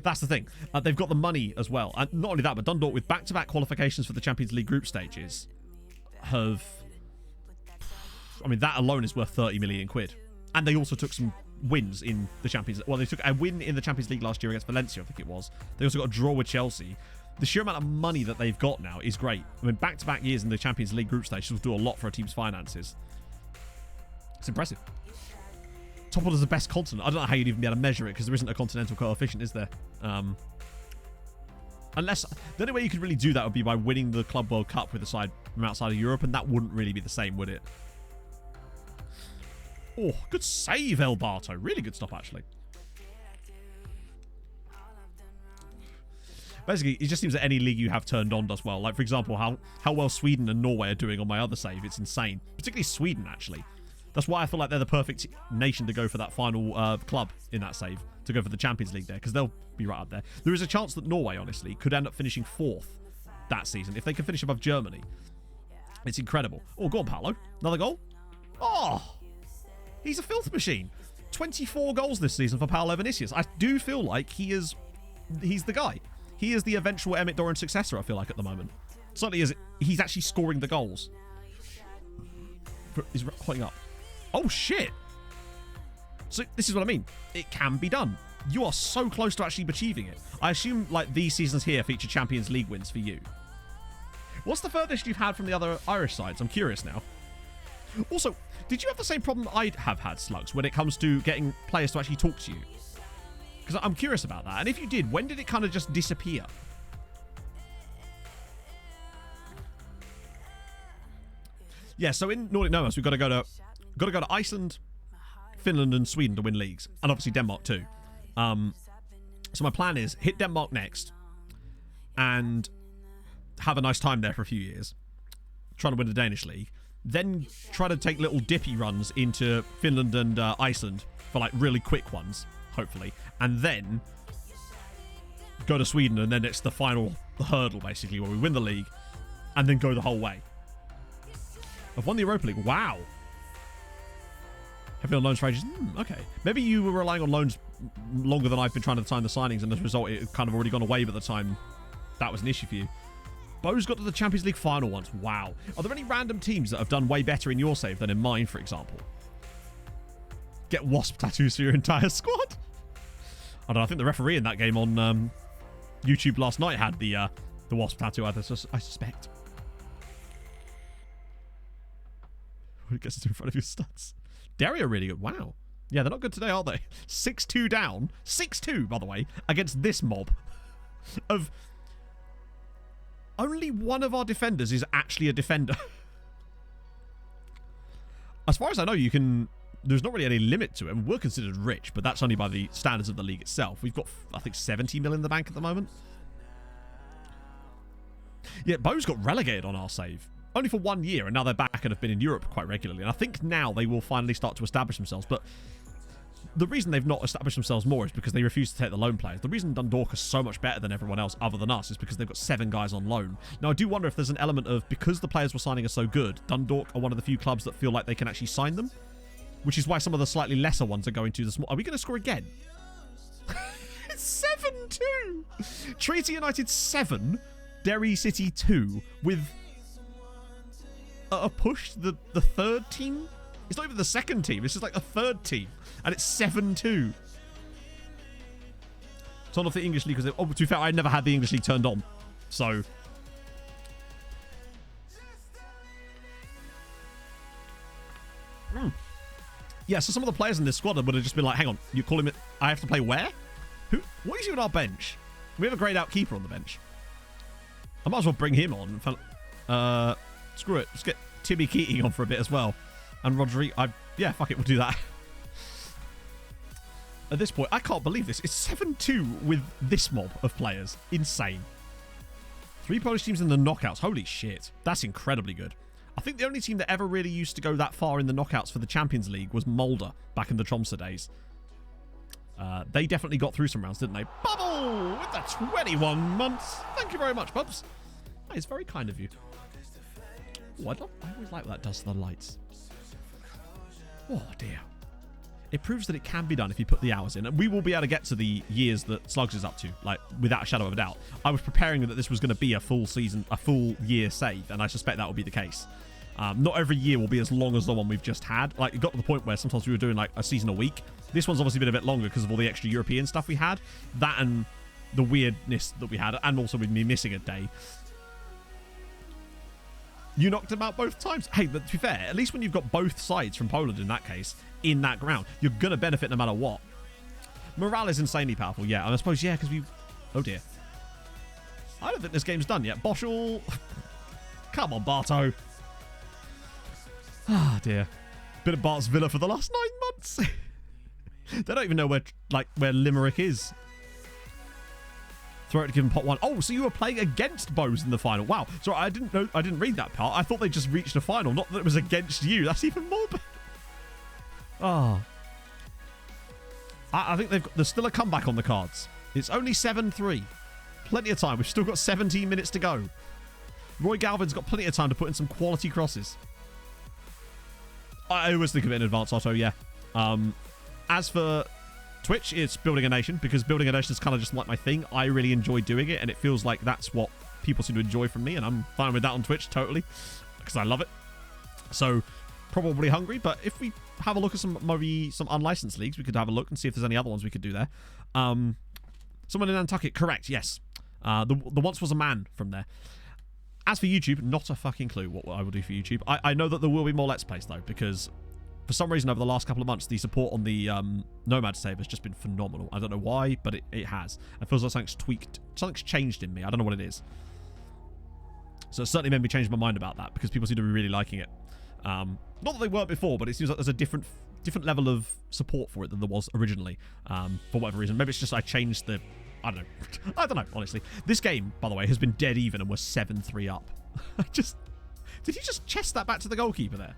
That's the thing. They've got the money as well. And not only that, but Dundalk, with back-to-back qualifications for the Champions League group stages, have... I mean, that alone is worth 30 million quid. And they also took some wins in the Champions League. Well, they took a win in the Champions League last year against Valencia, I think it was. They also got a draw with Chelsea. The sheer amount of money that they've got now is great. I mean, back-to-back years in the Champions League group stage will do a lot for a team's finances. It's impressive. Top order is the best continent. I don't know how you'd even be able to measure it, because there isn't a continental coefficient, is there? Unless... The only way you could really do that would be by winning the Club World Cup with a side from outside of Europe, and that wouldn't really be the same, would it? Oh, good save, El Barto. Really good stop, actually. Basically, it just seems that any league you have turned on does well. Like, for example, how well Sweden and Norway are doing on my other save. It's insane. Particularly Sweden, actually. That's why I feel like they're the perfect nation to go for that final club in that save. To go for the Champions League there, because they'll be right up there. There is a chance that Norway, honestly, could end up finishing 4th that season. If they can finish above Germany. It's incredible. Oh, go on, Paolo. Another goal? Oh! He's a filth machine. 24 goals this season for Paolo Vinicius. I do feel like he's the guy. He is the eventual Emmett Doran successor, I feel like, at the moment. Certainly is. He's actually scoring the goals. He's holding up. Oh, shit. So this is what I mean. It can be done. You are so close to actually achieving it. I assume, like, these seasons here feature Champions League wins for you. What's the furthest you've had from the other Irish sides? I'm curious now. Also, did you have the same problem I have had, Slugs, when it comes to getting players to actually talk to you? Because I'm curious about that. And if you did, when did it kind of just disappear? Yeah, so in Nordic Nomads, we've got to go to Iceland, Finland, and Sweden to win leagues, and obviously Denmark too. So my plan is hit Denmark next, and have a nice time there for a few years, trying to win the Danish league. Then try to take little dippy runs into Finland and Iceland for like really quick ones, hopefully, and then go to Sweden, and then it's the final hurdle basically where we win the league, and then go the whole way. I've won the Europa League. Wow. Have been on loans for ages. Okay. Maybe you were relying on loans longer than I've been trying to time the signings, and as a result, it had kind of already gone away by the time that was an issue for you. Bo's got to the Champions League final once. Wow. Are there any random teams that have done way better in your save than in mine, for example? Get wasp tattoos for your entire squad? I don't know. I think the referee in that game on YouTube last night had the wasp tattoo, I suspect. It gets in front of your stats. Derry are really good. Wow. Yeah, they're not good today, are they? 6-2 down. 6-2, by the way, against this mob of... Only one of our defenders is actually a defender. As far as I know, you can... There's not really any limit to it. We're considered rich, but that's only by the standards of the league itself. We've got, I think, 70 million in the bank at the moment. Yeah, Bo's got relegated on our save. Only for 1 year, and now they're back and have been in Europe quite regularly. And I think now they will finally start to establish themselves. But the reason they've not established themselves more is because they refuse to take the loan players. The reason Dundalk are so much better than everyone else other than us is because they've got 7 guys on loan. Now, I do wonder if there's an element of, because the players we're signing are so good, Dundalk are one of the few clubs that feel like they can actually sign them, which is why some of the slightly lesser ones are going to the small... Are we going to score again? It's 7-2! Treaty United 7, Derry City 2, with a push to the third team? It's not even the second team. It's just like the third team. And it's 7-2. Turn off the English League because... Oh, to be fair, I never had the English League turned on. So... Yeah, so some of the players in this squad would have just been like, hang on, you're calling me... I have to play where? Who? What is he on our bench? We have a greyed out keeper on the bench. I might as well bring him on. Screw it. Let's get Timmy Keating on for a bit as well. And Rodri, yeah, fuck it, we'll do that. At this point, I can't believe this. It's 7-2 with this mob of players. Insane. 3 Polish teams in the knockouts. Holy shit. That's incredibly good. I think the only team that ever really used to go that far in the knockouts for the Champions League was Mulder back in the Tromsø days. They definitely got through some rounds, didn't they? Bubble with the 21 months. Thank you very much, Bubs. That is very kind of you. Oh, I always like what that does to the lights. Oh, dear. It proves that it can be done if you put the hours in. And we will be able to get to the years that Slugs is up to, like, without a shadow of a doubt. I was preparing that this was going to be a full season, a full year save, and I suspect that will be the case. Not every year will be as long as the one we've just had. Like, it got to the point where sometimes we were doing, like, a season a week. This one's obviously been a bit longer because of all the extra European stuff we had. That and the weirdness that we had, and also with me missing a day. You knocked him out both times. Hey, but to be fair, at least when you've got both sides from Poland in that case, in that ground, you're going to benefit no matter what. Morale is insanely powerful, yeah. And I suppose, yeah, because we... Oh, dear. I don't think this game's done yet. Boschel. Come on, Barto. Ah, dear. Been at Bart's Villa for the last 9 months. They don't even know where Limerick is. Throw it to give him pot 1. Oh, so you were playing against Bose in the final. Wow. Sorry, I didn't read that part. I thought they just reached a final, not that it was against you. That's even more bad. Oh. I think there's still a comeback on the cards. It's only 7-3. Plenty of time. We've still got 17 minutes to go. Roy Galvin's got plenty of time to put in some quality crosses. I always think of it in advance, Otto, yeah. As for Twitch, it's Building a Nation, because Building a Nation is kind of just like my thing. I really enjoy doing it, and it feels like that's what people seem to enjoy from me, and I'm fine with that on Twitch, totally, because I love it. So, probably hungry, but if we have a look at maybe some unlicensed leagues, we could have a look and see if there's any other ones we could do there. Someone in Nantucket, correct, yes. The once was a man from there. As for YouTube, not a fucking clue what I will do for YouTube. I know that there will be more Let's Plays, though, because for some reason over the last couple of months, the support on the Nomad save has just been phenomenal. I don't know why, but it has. It feels like something's tweaked. Something's changed in me. I don't know what it is. So it certainly made me change my mind about that, because people seem to be really liking it. Not that they weren't before, but it seems like there's a different level of support for it than there was originally, for whatever reason. Maybe it's just I changed the... I don't know. I don't know, honestly. This game, by the way, has been dead even, and we're 7-3 up. Did he just chest that back to the goalkeeper there?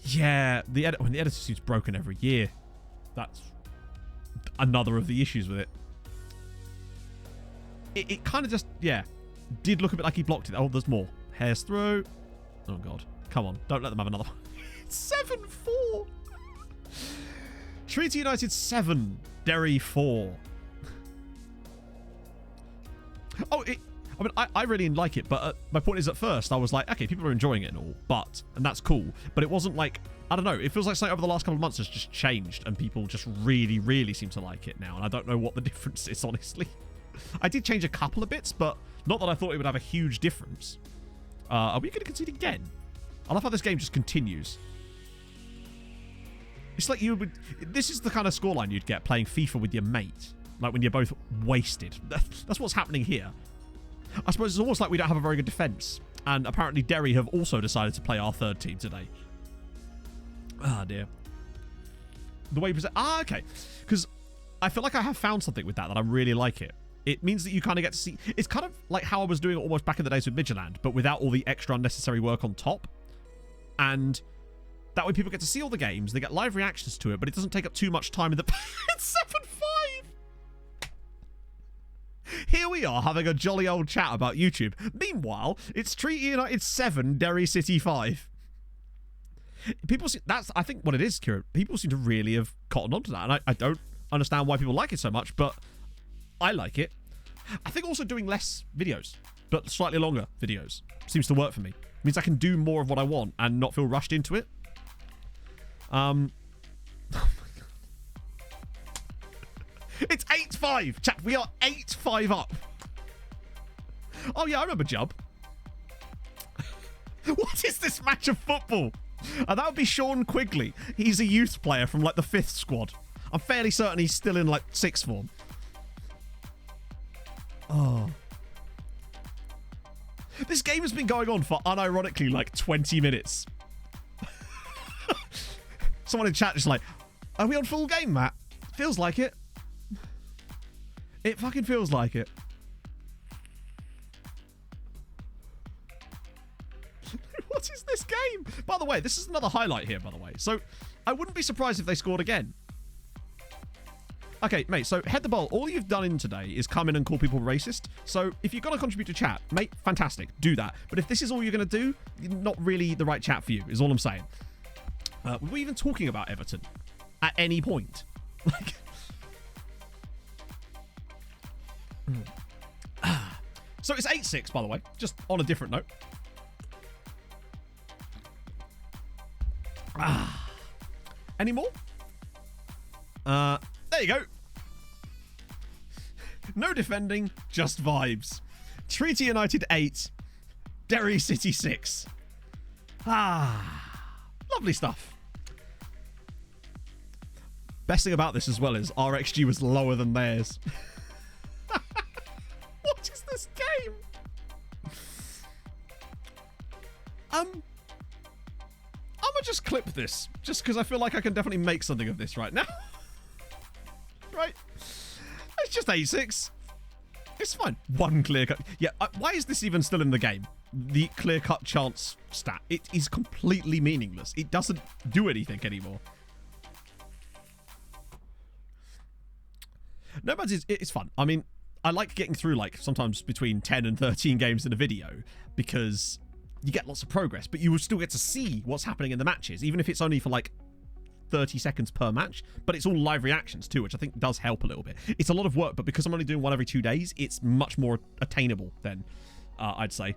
Yeah, the editor seems broken every year. That's another of the issues with it. It kind of just, yeah, did look a bit like he blocked it. Oh, there's more. Hairs through. Oh, God. Come on. Don't let them have another one. It's 7-4. Treaty United 7. Derry 4. Oh, I mean, I really like it, but my point is at first I was like, okay, people are enjoying it and all, and that's cool, but it wasn't like, I don't know, it feels like something over the last couple of months has just changed, and people just really, really seem to like it now, and I don't know what the difference is, honestly. I did change a couple of bits, but not that I thought it would have a huge difference. Are we going to concede again? I love how this game just continues. It's like you would... This is the kind of scoreline you'd get playing FIFA with your mate. Like when you're both wasted. That's what's happening here. I suppose it's almost like we don't have a very good defence. And apparently Derry have also decided to play our third team today. Ah, dear. The way you present... Ah, okay. Because I feel like I have found something with that I really like it. It means that you kind of get to see... It's kind of like how I was doing it almost back in the days with Midtjylland, but without all the extra unnecessary work on top. And That way people get to see all the games, they get live reactions to it, but it doesn't take up too much time in the... It's 7-5! Here we are having a jolly old chat about YouTube. Meanwhile, it's Treaty United 7, Derry City 5. People see, that's, I think, what it is, Kieran. People seem to really have cottoned onto that, and I don't understand why people like it so much, but I like it. I think also doing less videos, but slightly longer videos, seems to work for me. It means I can do more of what I want and not feel rushed into it. Oh my God. It's 8-5, chat. We are 8-5 up. Oh yeah, I remember Jubb. What is this match of football? That would be Sean Quigley. He's a youth player from like the 5th squad. I'm fairly certain he's still in like 6th form. Oh. This game has been going on for unironically like 20 minutes. Someone in chat just like, are we on full game, Matt? Feels like it. It fucking feels like it. What is this game? By the way, this is another highlight here, by the way. So, I wouldn't be surprised if they scored again. Okay, mate, so Head the Ball, all you've done in today is come in and call people racist. So, if you're going to contribute to chat, mate, fantastic. Do that. But if this is all you're going to do, not really the right chat for you, is all I'm saying. Were we even talking about Everton at any point? Like... So it's 8-6, by the way, just on a different note. Any more? There you go. No defending, just vibes. Treaty United 8, Derry City 6. Lovely stuff. Best thing about this as well is our XG was lower than theirs. What is this game? I'm gonna just clip this, just because I feel like I can definitely make something of this right now. Right? It's just 8-6. It's fine. One clear cut. Yeah, why is this even still in the game? The clear cut chance stat. It is completely meaningless. It doesn't do anything anymore. No, but it's fun. I mean, I like getting through like sometimes between 10 and 13 games in a video because you get lots of progress, but you will still get to see what's happening in the matches, even if it's only for like 30 seconds per match, but it's all live reactions too, which I think does help a little bit. It's a lot of work, but because I'm only doing one every 2 days, it's much more attainable then, I'd say.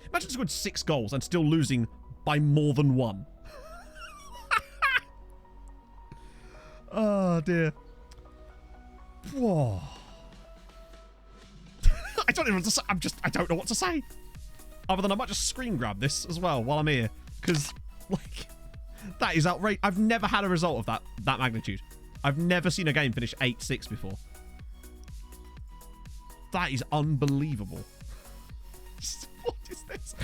Imagine scoring 6 goals and still losing by more than 1. Oh dear. Whoa. I don't even know what to say. I don't know what to say. Other than I might just screen grab this as well while I'm here. Because, like, that is outrageous. I've never had a result of that magnitude. I've never seen a game finish 8-6 before. That is unbelievable. What is this?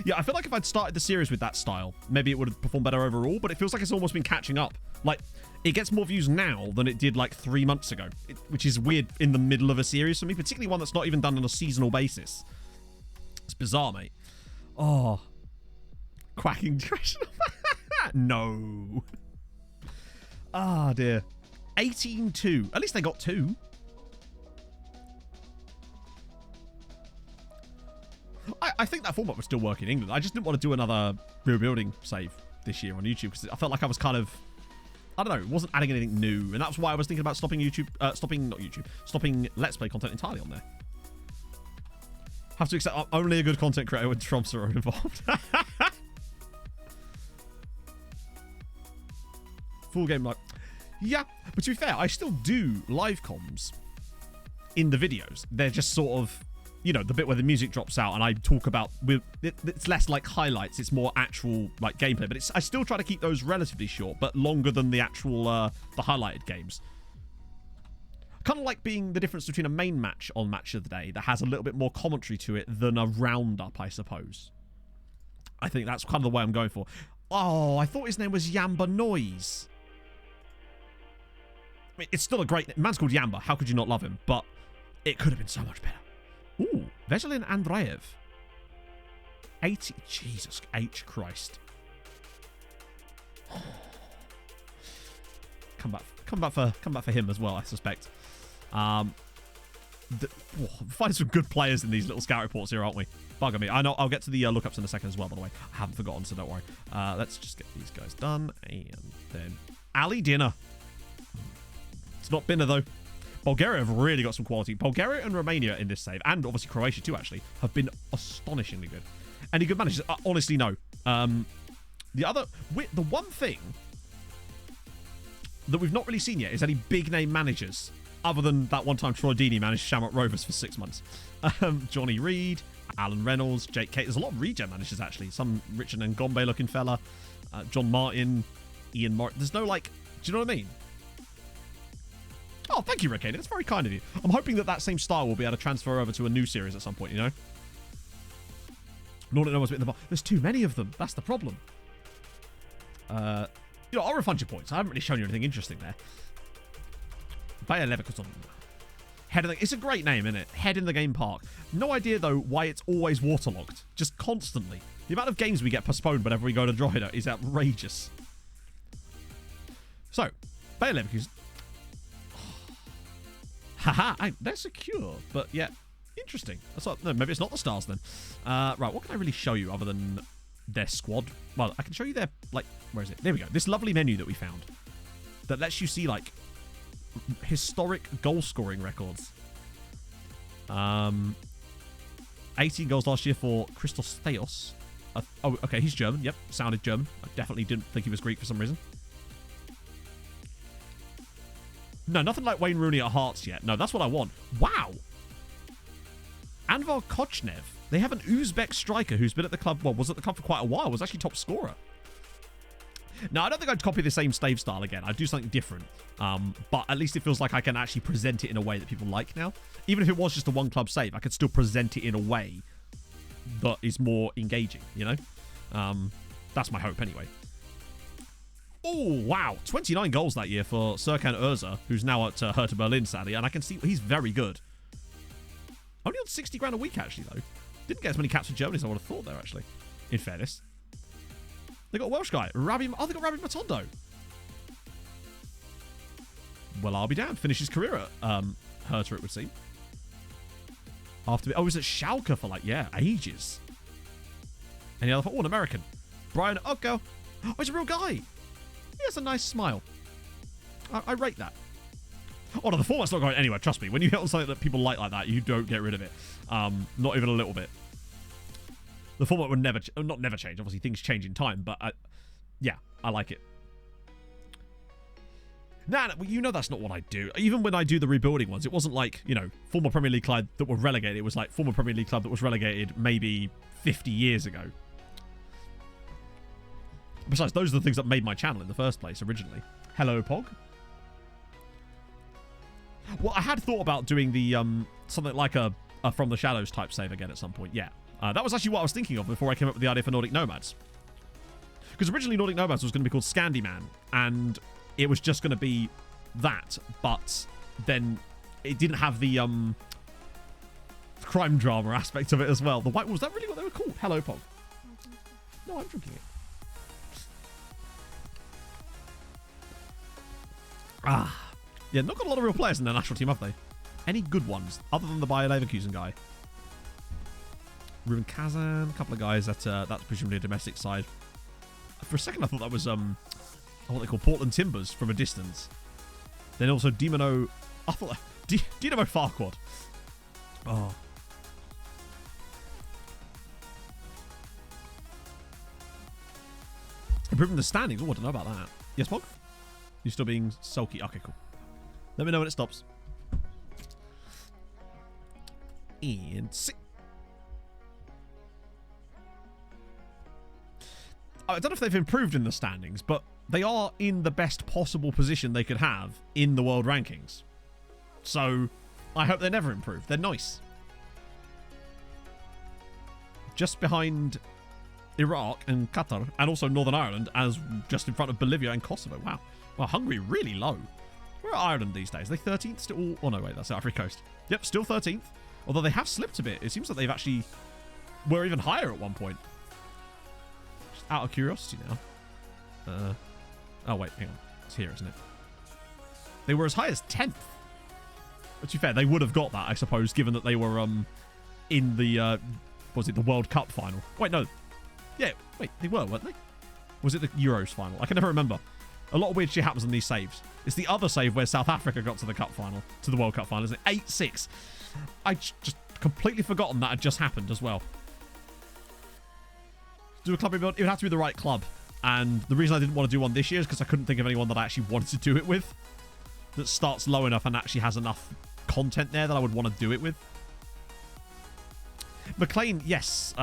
Yeah, I feel like if I'd started the series with that style, maybe it would have performed better overall, but it feels like it's almost been catching up. Like, it gets more views now than it did like 3 months ago, which is weird in the middle of a series for me, particularly one that's not even done on a seasonal basis. It's bizarre, mate. Oh. Quacking question. No. Ah, dear. 18-2. At least they got 2. I think that format would still work in England. I just didn't want to do another rebuilding save this year on YouTube because I felt like I was kind of, I don't know, it wasn't adding anything new, and that's why I was thinking about stopping stopping Let's Play content entirely on there. Have to accept I'm only a good content creator when Trumps are involved. Full game like, yeah, but to be fair, I still do live comms in the videos. They're just sort of, you know, the bit where the music drops out and I talk about, it's less like highlights, it's more actual like gameplay, but I still try to keep those relatively short, but longer than the actual, the highlighted games. Kind of like being the difference between a main match on Match of the Day that has a little bit more commentary to it than a roundup, I suppose. I think that's kind of the way I'm going for. Oh, I thought his name was Yamba Noise. I mean, it's still a great, man's called Yamba, how could you not love him? But it could have been so much better. Ooh, Veselin Andreev. 80. Jesus H. Christ. Come back for him as well, I suspect. Find some good players in these little scout reports here, aren't we? Bugger me. I know. I'll get to the lookups in a second as well, by the way. I haven't forgotten, so don't worry. Let's just get these guys done. And then Ali Dinner. It's not Binner, though. Bulgaria have really got some quality. Bulgaria and Romania in this save, and obviously Croatia too, actually, have been astonishingly good. Any good managers? Honestly, no. The one thing that we've not really seen yet is any big-name managers, other than that one time Troy Deeney managed Shamrock Rovers for 6 months. Johnny Reed, Alan Reynolds, Jake Kate. There's a lot of regen managers, actually. Some Richard Ngombe-looking fella. John Martin, Ian Morris. There's no, like... Do you know what I mean? Oh, thank you, Rick. That's very kind of you. I'm hoping that same style will be able to transfer over to a new series at some point, you know? Nordic Nomad's a bit in the box. There's too many of them. That's the problem. I'll refund your points. I haven't really shown you anything interesting there. Bayer Leverkusen. It's a great name, isn't it? Head in the Game Park. No idea, though, why it's always waterlogged. Just constantly. The amount of games we get postponed whenever we go to Drogheda is outrageous. So, Bayer Leverkusen. Haha, they're secure, but yeah, interesting. No, maybe it's not the stars then. Right, what can I really show you other than their squad? Well, I can show you their, like, where is it? There we go. This lovely menu that we found that lets you see, like, historic goal scoring records. 18 goals last year for Christos Theos. Oh, okay, he's German. Yep, sounded German. I definitely didn't think he was Greek for some reason. No, nothing like Wayne Rooney at Hearts yet. No, that's what I want. Wow. Anvar Kochnev. They have an Uzbek striker who's been at the club, well, was at the club for quite a while, was actually top scorer. Now, I don't think I'd copy the same stave style again. I'd do something different. But at least it feels like I can actually present it in a way that people like now. Even if it was just a one-club save, I could still present it in a way that is more engaging, you know? That's my hope, anyway. Oh, wow. 29 goals that year for Serkan Özür, who's now at Hertha Berlin, sadly. And I can see he's very good. Only on 60 grand a week, actually, though. Didn't get as many caps for Germany as I would have thought there, actually. In fairness. They got a Welsh guy. They got Rabi Matondo. Well, I'll be damned. Finished his career at Hertha, it would seem. He was at Schalke for, like, ages. Any other... Oh, an American. Brian Oko. Oh, he's a real guy. He has a nice smile. I rate that. Oh, no, the format's not going anywhere. Trust me. When you hit on something that people like that, you don't get rid of it. Not even a little bit. The format would never change. Obviously, things change in time, but yeah, I like it. Nah, you know that's not what I do. Even when I do the rebuilding ones, it wasn't like, former Premier League club that were relegated. It was like former Premier League club that was relegated maybe 50 years ago. Besides, those are the things that made my channel in the first place, originally. Hello, Pog. Well, I had thought about doing the, something like a From the Shadows type save again at some point, yeah. That was actually what I was thinking of before I came up with the idea for Nordic Nomads. Because originally Nordic Nomads was going to be called Scandyman, and it was just going to be that, but then it didn't have the crime drama aspect of it as well. The white, was that really what they were called? Hello, Pog. No, I'm drinking it. Yeah, not got a lot of real players in their national team, have they? Any good ones, other than the Bayer Leverkusen guy? Ruben Kazan, a couple of guys that's presumably a domestic side. For a second, I thought that was what they call Portland Timbers from a distance. Then also Dinamo Farquad. Oh. Improving the standings. Oh, I don't know about that. Yes, Mog? You're still being sulky. Okay, cool. Let me know when it stops. And I don't know if they've improved in the standings, but they are in the best possible position they could have in the world rankings. So I hope they never improve. They're nice. Just behind Iraq and Qatar, and also Northern Ireland, as just in front of Bolivia and Kosovo. Wow. Well, Hungary really low. Where are Ireland these days? Are they 13th still? Oh, no, wait, that's Ivory Coast. Yep, still 13th. Although they have slipped a bit. It seems that they've actually were even higher at one point. Just out of curiosity now. Oh, wait, hang on. It's here, isn't it? They were as high as 10th. But to be fair, they would have got that, I suppose, given that they were in the, was it the World Cup final? Wait, no. Yeah, wait, they were, weren't they? Was it the Euros final? I can never remember. A lot of weird shit happens in these saves. It's the other save where South Africa got to the cup final, to the World Cup final, isn't it? 8-6. I just completely forgotten that had just happened as well. Do a club rebuild? It would have to be the right club. And the reason I didn't want to do one this year is because I couldn't think of anyone that I actually wanted to do it with. That starts low enough and actually has enough content there that I would want to do it with. McLean, yes.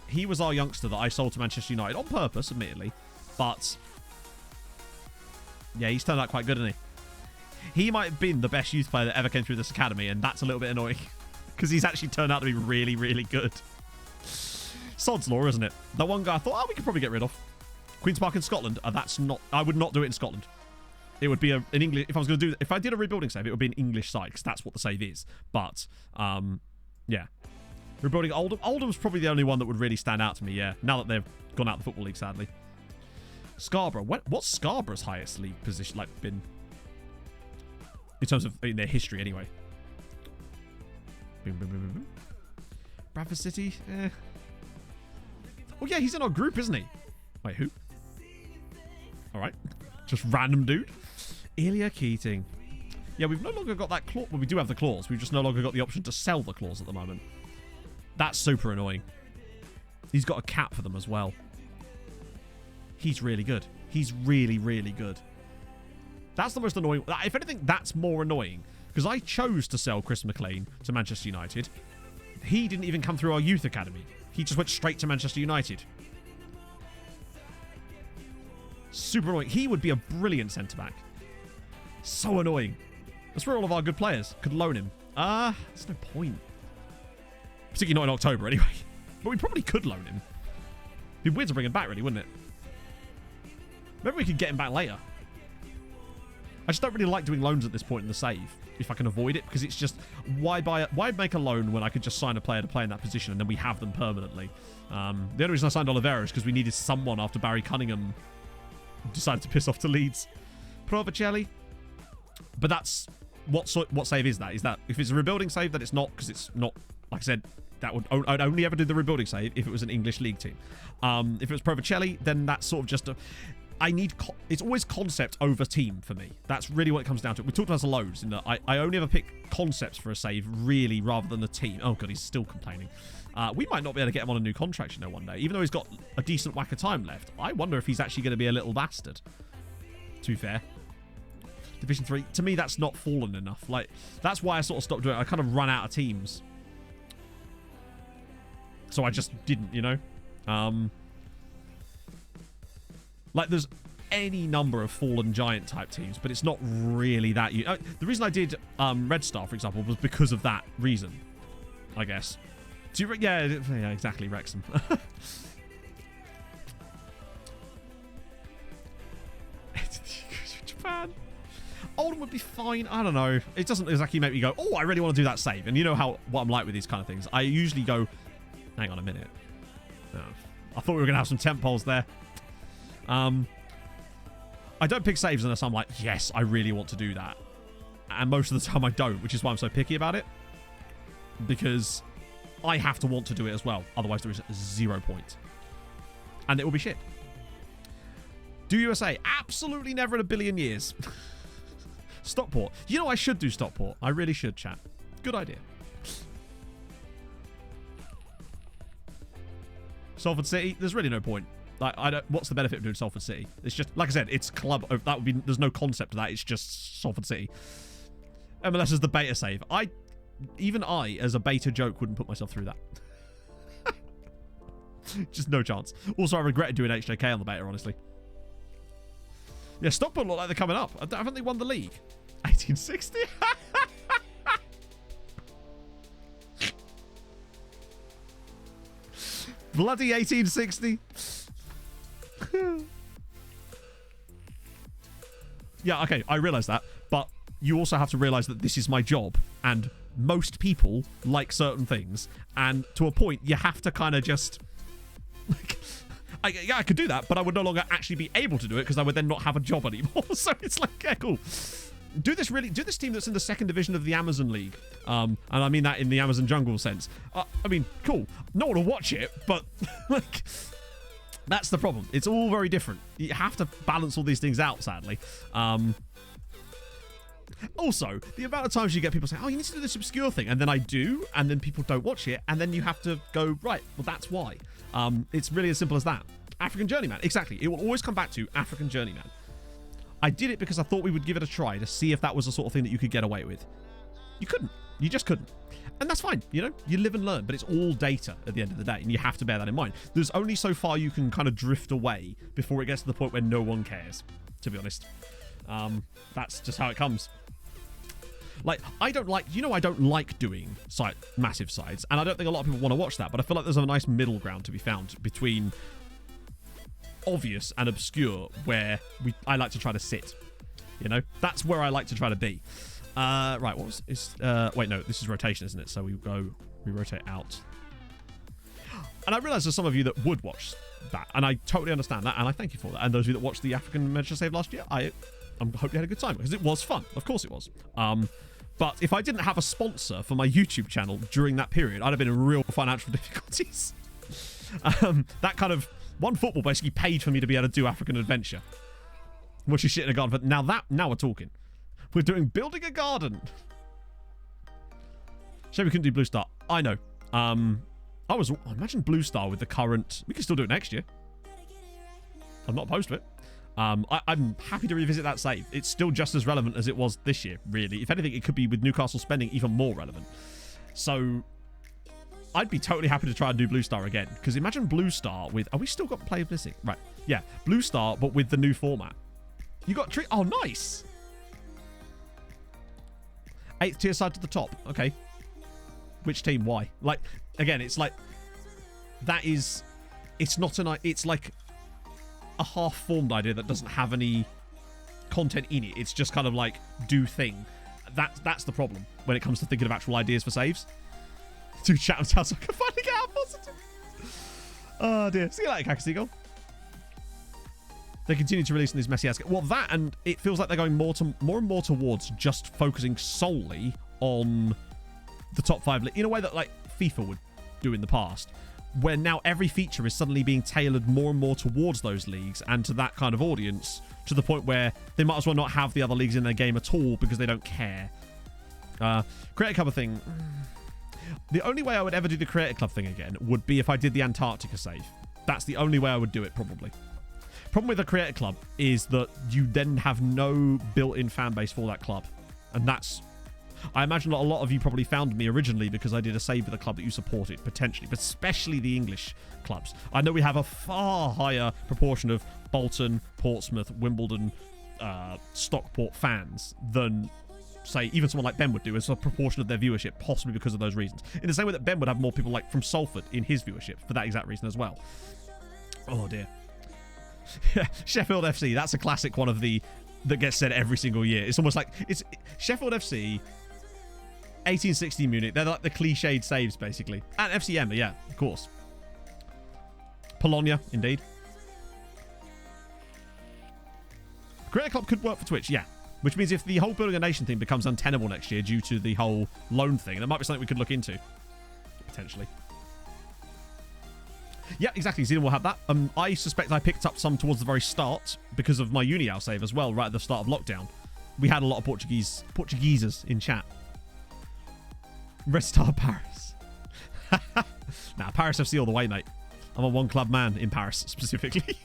He was our youngster that I sold to Manchester United. On purpose, admittedly. But yeah, he's turned out quite good, hasn't he? He might have been the best youth player that ever came through this academy, and that's a little bit annoying. Because he's actually turned out to be really, really good. Sod's law, isn't it? That one guy I thought, oh, we could probably get rid of. Queen's Park in Scotland. That's not... I would not do it in Scotland. It would be an English... If I was going to do... If I did a rebuilding save, it would be an English side, because that's what the save is. But, yeah. Rebuilding Oldham. Oldham's probably the only one that would really stand out to me, yeah. Now that they've gone out of the Football League, sadly. Scarborough. What's Scarborough's highest league position, like, been? In terms of in their history, anyway. Boom, boom, boom, boom, boom. Bradford City? Eh. Oh, yeah, he's in our group, isn't he? Wait, who? All right. Just random dude. Ilya Keating. Yeah, we've no longer got that clause. Well, we do have the clause. We've just no longer got the option to sell the clause at the moment. That's super annoying. He's got a cap for them as well. He's really good. He's really, really good. That's the most annoying. If anything, that's more annoying. Because I chose to sell Chris McLean to Manchester United. He didn't even come through our youth academy. He just went straight to Manchester United. Super annoying. He would be a brilliant centre-back. So annoying. That's where all of our good players could loan him. There's no point. Particularly not in October, anyway. But we probably could loan him. It'd be weird to bring him back, really, wouldn't it? Maybe we could get him back later. I just don't really like doing loans at this point in the save, if I can avoid it, because it's just, why make a loan when I could just sign a player to play in that position and then we have them permanently? The only reason I signed Oliveira is because we needed someone after Barry Cunningham decided to piss off to Leeds. Provicelli. But that's, what save is that? Is that, if it's a rebuilding save, that it's not, because it's not, like I said, I'd only ever do the rebuilding save if it was an English league team. If it was Provicelli, then that's sort of just a... it's always concept over team for me. That's really what it comes down to. We talked about this loads in that I only ever pick concepts for a save, really, rather than the team. Oh, God, he's still complaining. We might not be able to get him on a new contract, one day. Even though he's got a decent whack of time left. I wonder if he's actually going to be a little bastard. To be fair. Division 3, to me, that's not fallen enough. Like, that's why I sort of stopped doing it. I kind of run out of teams. So I just didn't, Like, there's any number of fallen giant type teams, but it's not really that. The reason I did Red Star, for example, was because of that reason, I guess. Yeah, exactly, Wrexham. Japan. Oldham would be fine. I don't know. It doesn't exactly make me go, oh, I really want to do that save. And you know what I'm like with these kind of things. I usually go, hang on a minute. No. I thought we were going to have some temp polls there. I don't pick saves unless I'm like, yes, I really want to do that. And most of the time I don't, which is why I'm so picky about it. Because I have to want to do it as well. Otherwise there is 0 point. And it will be shit. Do USA? Absolutely never in a billion years. Stockport. I should do Stockport. I really should, chat. Good idea. Salford City? There's really no point. Like, what's the benefit of doing Salford City? It's just, like I said, it's club. That would be. There's no concept of that. It's just Salford City. MLS is the beta save. Even I, as a beta joke, wouldn't put myself through that. Just no chance. Also, I regretted doing HJK on the beta, honestly. Yeah, Stockport look like they're coming up. Haven't they won the league? 1860? Bloody 1860. Yeah, okay, I realise that. But you also have to realise that this is my job. And most people like certain things. And to a point, you have to kind of just... Like, I could do that, but I would no longer actually be able to do it because I would then not have a job anymore. So it's like, yeah, cool. Do this team that's in the 2nd division of the Amazon League. And I mean that in the Amazon jungle sense. I mean, cool. No one will watch it, but like, that's the problem. It's all very different. You have to balance all these things out, sadly. Also, the amount of times you get people saying, oh, you need to do this obscure thing, and then I do, and then people don't watch it, and then you have to go, right, well, that's why. It's really as simple as that. African Journeyman, exactly. It will always come back to African Journeyman. I did it because I thought we would give it a try to see if that was the sort of thing that you could get away with. You couldn't. You just couldn't. And that's fine, you know? You live and learn, but it's all data at the end of the day, and you have to bear that in mind. There's only so far you can kind of drift away before it gets to the point where no one cares, to be honest. That's just how it comes. Like, I don't like doing massive sides, and I don't think a lot of people want to watch that, but I feel like there's a nice middle ground to be found between obvious and obscure, where I like to try to sit. You know? That's where I like to try to be. Right, wait, no, this is rotation, isn't it? So we rotate out. And I realise there's some of you that would watch that, and I totally understand that, and I thank you for that. And those of you that watched the African Miniature Save last year, I hope you had a good time, because it was fun. Of course it was. But if I didn't have a sponsor for my YouTube channel during that period, I'd have been in real financial difficulties. That kind of one football basically paid for me to be able to do African Adventure, which is shit in a garden. But now we're talking. We're doing building a garden. Shame we couldn't do Blue Star. I know. Imagine Blue Star with the current. We can still do it next year. I'm not opposed to it. I'm happy to revisit that save. It's still just as relevant as it was this year, really. If anything, it could be with Newcastle spending even more relevant. So I'd be totally happy to try and do Blue Star again. Because imagine Blue Star with... Are we still got play missing? Right. Yeah. Blue Star, but with the new format. You got... Oh, nice. 8th tier side to the top. Okay. Which team? Why? Like, again, it's like... That is... It's not an... It's like... a half-formed idea that doesn't have any content in it. It's just kind of like, do thing. That's the problem when it comes to thinking of actual ideas for saves. Do chat and tell so I can finally get out positive. Oh dear. See you later, Kakasigo. They continue to release in these messy ass. Well, that, and it feels like they're going more and more towards just focusing solely on the top 5 in a way that like FIFA would do in the past, where now every feature is suddenly being tailored more and more towards those leagues and to that kind of audience, to the point where they might as well not have the other leagues in their game at all because they don't care. Creator Club thing. The only way I would ever do the Creator Club thing again would be if I did the Antarctica save. That's the only way I would do it, probably. Problem with the Creator Club is that you then have no built-in fan base for that club. And that's... I imagine that a lot of you probably found me originally because I did a save with a club that you supported, potentially, but especially the English clubs. I know we have a far higher proportion of Bolton, Portsmouth, Wimbledon, Stockport fans than, say, even someone like Ben would do as a proportion of their viewership, possibly because of those reasons. In the same way that Ben would have more people like from Salford in his viewership for that exact reason as well. Oh, dear. Sheffield FC, that's a classic one of the that gets said every single year. It's almost like it's Sheffield FC, 1860 Munich. They're like the cliched saves, basically. And FCM, yeah, of course. Bologna, indeed. Creator Club could work for Twitch, yeah. Which means if the whole Building a Nation thing becomes untenable next year due to the whole loan thing, that might be something we could look into. Potentially. Yeah, exactly. Xenon will have that. I suspect I picked up some towards the very start because of my Unial save as well, right at the start of lockdown. We had a lot of Portuguesers in chat. Restart Paris. Nah, Paris FC all the way, mate. I'm a one-club man in Paris, specifically.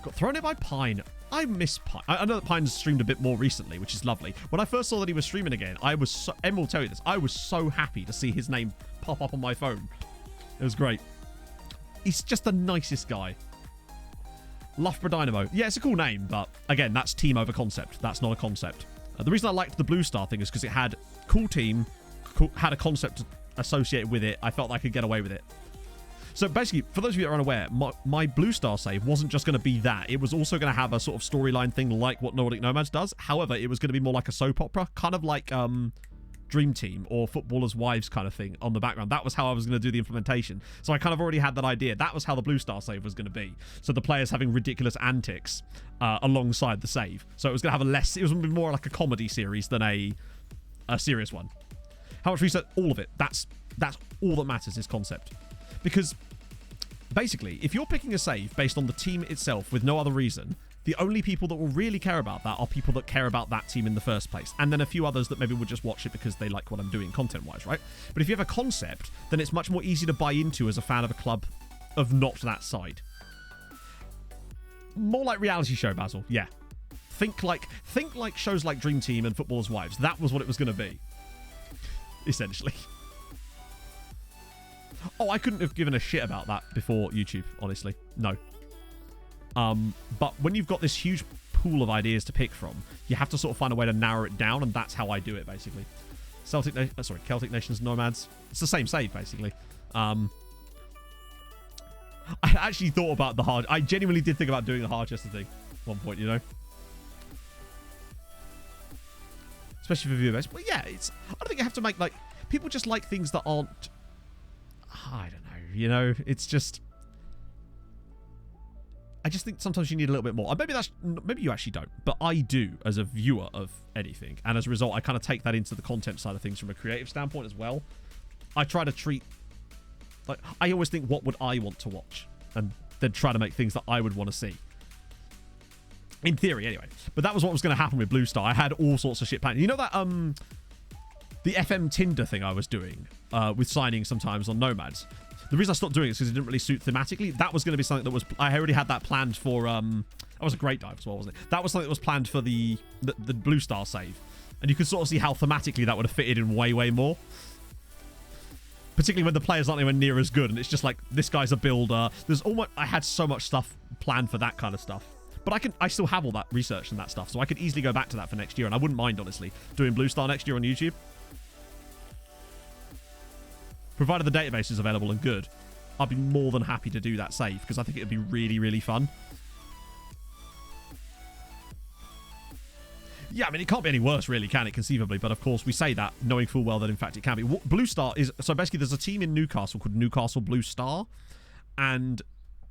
Got thrown in by Pine. I miss Pine. I know that Pine's streamed a bit more recently, which is lovely. When I first saw that he was streaming again, Em will tell you this, I was so happy to see his name pop up on my phone. It was great. He's just the nicest guy. Loughborough Dynamo. Yeah, it's a cool name, but again, that's team over concept. That's not a concept. The reason I liked the Blue Star thing is because it had cool team, had a concept associated with it. I felt like I could get away with it. So basically, for those of you that are unaware, my Blue Star save wasn't just going to be that. It was also going to have a sort of storyline thing like what Nordic Nomads does. However, it was going to be more like a soap opera, kind of like Dream Team or Footballers' Wives kind of thing on the background. That was how I was going to do the implementation. So I kind of already had that idea. That was how the Blue Star save was going to be. So the players having ridiculous antics alongside the save. So it was going to have it was going to be more like a comedy series than a serious one. How much research? All of it. That's all that matters is concept. Because basically, if you're picking a save based on the team itself with no other reason, the only people that will really care about that are people that care about that team in the first place. And then a few others that maybe would just watch it because they like what I'm doing content-wise, right? But if you have a concept, then it's much more easy to buy into as a fan of a club of not that side. More like reality show, Basil. Yeah. Think like shows like Dream Team and Footballers' Wives. That was what it was going to be. Essentially. Oh, I couldn't have given a shit about that before YouTube, honestly. No. But when you've got this huge pool of ideas to pick from, you have to sort of find a way to narrow it down, and that's how I do it, basically. Celtic Nations Nomads. It's the same save, basically. I actually thought about I genuinely did think about doing the Harchester thing at one point, you know? Especially for viewer base. But yeah, I don't think you have to make, like, people just like things that aren't, I don't know, you know? It's just, I just think sometimes you need a little bit more. Maybe you actually don't, but I do as a viewer of anything. And as a result, I kind of take that into the content side of things from a creative standpoint as well. I try to treat, like, I always think, what would I want to watch? And then try to make things that I would want to see. In theory, anyway. But that was what was going to happen with Blue Star. I had all sorts of shit planned. You know that, the FM Tinder thing I was doing with signing sometimes on Nomads? The reason I stopped doing it is because it didn't really suit thematically. That was going to be something that was... I already had that planned for... that was a great dive as well, wasn't it? That was something that was planned for the Blue Star save. And you could sort of see how thematically that would have fitted in way, way more. Particularly when the players aren't anywhere near as good. And it's just like, this guy's a builder. I had so much stuff planned for that kind of stuff. But I still have all that research and that stuff. So I could easily go back to that for next year. And I wouldn't mind, honestly, doing Blue Star next year on YouTube. Provided the database is available and good, I'd be more than happy to do that save, because I think it would be really, really fun. Yeah, I mean, it can't be any worse, really, can it, conceivably? But, of course, we say that, knowing full well that, in fact, it can be. Blue Star is... So, basically, there's a team in Newcastle called Newcastle Blue Star, and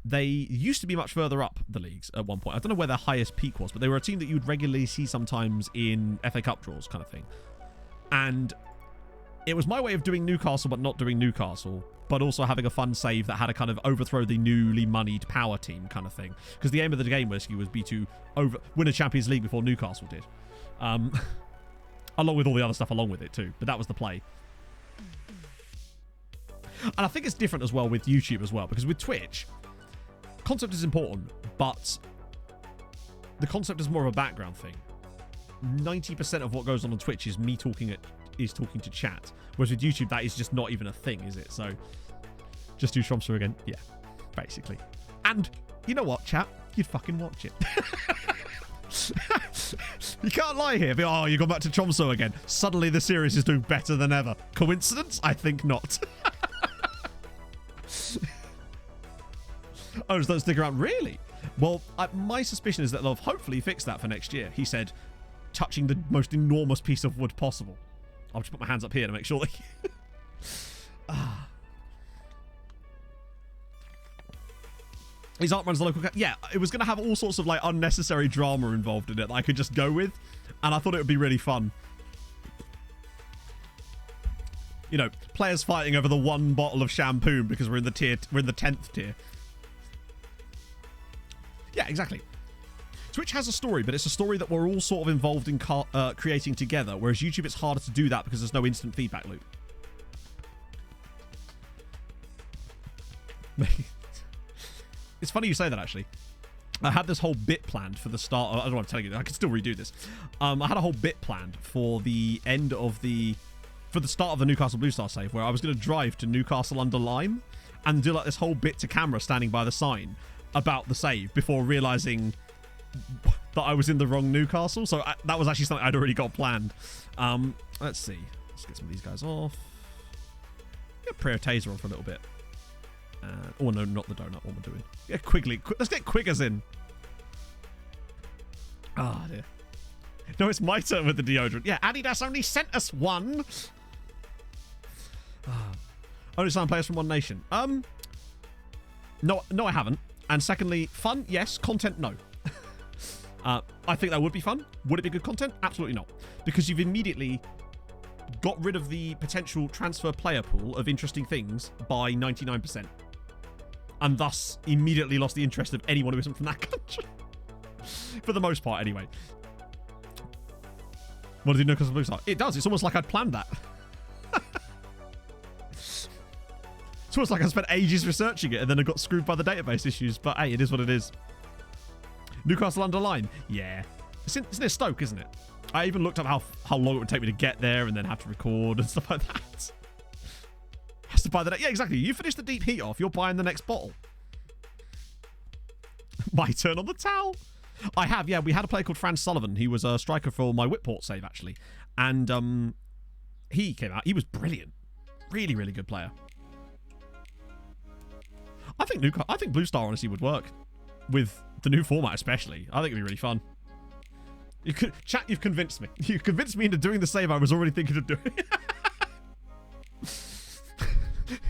they used to be much further up the leagues at one point. I don't know where their highest peak was, but they were a team that you would regularly see sometimes in FA Cup draws kind of thing. And it was my way of doing Newcastle, but not doing Newcastle, but also having a fun save that had a kind of overthrow the newly moneyed power team kind of thing. Because the aim of the game was to win a Champions League before Newcastle did. Along with all the other stuff along with it too. But that was the play. And I think it's different as well with YouTube as well. Because with Twitch, concept is important, but the concept is more of a background thing. 90% of what goes on Twitch is me talking to chat. Whereas with YouTube, that is just not even a thing, is it? So, just do Tromso again. Yeah, basically. And, you know what, chat? You'd fucking watch it. You can't lie here. But, oh, you gone back to Tromso again. Suddenly the series is doing better than ever. Coincidence? I think not. Oh, just don't stick around. Really? Well, my suspicion is that they'll hopefully fix that for next year. He said, touching the most enormous piece of wood possible. I'll just put my hands up here to make sure that... His art runs the local... Yeah, it was going to have all sorts of, like, unnecessary drama involved in it that I could just go with. And I thought it would be really fun. You know, players fighting over the one bottle of shampoo because we're in the 10th tier. Yeah, exactly. Twitch has a story, but it's a story that we're all sort of involved in creating together, whereas YouTube, it's harder to do that because there's no instant feedback loop. It's funny you say that, actually. I had this whole bit planned for the start. I don't know what I'm telling you. I can still redo this. I had a whole bit planned for the end of for the start of the Newcastle Blue Star save, where I was going to drive to Newcastle under Lyme and do like this whole bit to camera standing by the sign about the save before realizing that I was in the wrong Newcastle. So that was actually something I'd already got planned. Let's see. Let's get some of these guys off. Get Prayer Taser on for a little bit. Oh, no, not the donut one we're doing. Yeah, Quigley. Let's get Quiggers in. Ah, dear. No, it's my turn with the deodorant. Yeah, Adidas only sent us one. Only signed players from one nation. No, I haven't. And secondly, fun, yes. Content, no. I think that would be fun. Would it be good content? Absolutely not. Because you've immediately got rid of the potential transfer player pool of interesting things by 99%. And thus immediately lost the interest of anyone who isn't from that country. For the most part, anyway. What does it Newcastle Blue Star? It does. It's almost like I'd planned that. It's almost like I spent ages researching it and then I got screwed by the database issues. But hey, it is what it is. Newcastle Underline? Yeah. It's near Stoke, isn't it? I even looked up how long it would take me to get there and then have to record and stuff like that. Has to buy the... Yeah, exactly. You finish the deep heat off, you're buying the next bottle. My turn on the towel. I have, yeah. We had a player called Franz Sullivan. He was a striker for my Whitport save, actually. And he came out. He was brilliant. Really, really good player. I think Blue Star honestly would work with the new format, especially. I think it'd be really fun. Chat, you've convinced me. You've convinced me into doing the save I was already thinking of doing.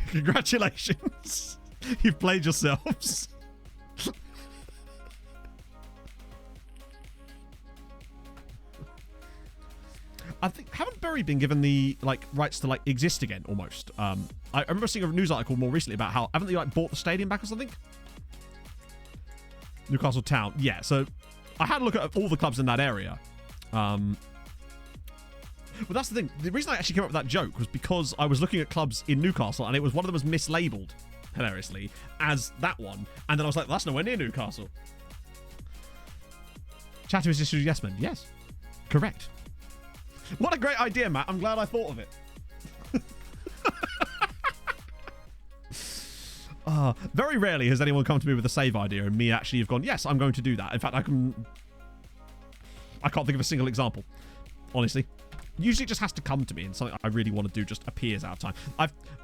Congratulations. You've played yourselves. I think, haven't Bury been given the rights to exist again almost? I remember seeing a news article more recently about how haven't they bought the stadium back or something? Newcastle Town, yeah. So I had a look at all the clubs in that area. Well, that's the thing. The reason I actually came up with that joke was because I was looking at clubs in Newcastle and it was one of them was mislabeled hilariously as that one, and then I was like, that's nowhere near Newcastle. Chatter is just yes, man. Yes, correct. What a great idea, Matt. I'm glad I thought of it. Very rarely has anyone come to me with a save idea and me actually have gone, yes, I'm going to do that. In fact, I can't think of a single example, honestly. Usually it just has to come to me and something I really want to do just appears out of time.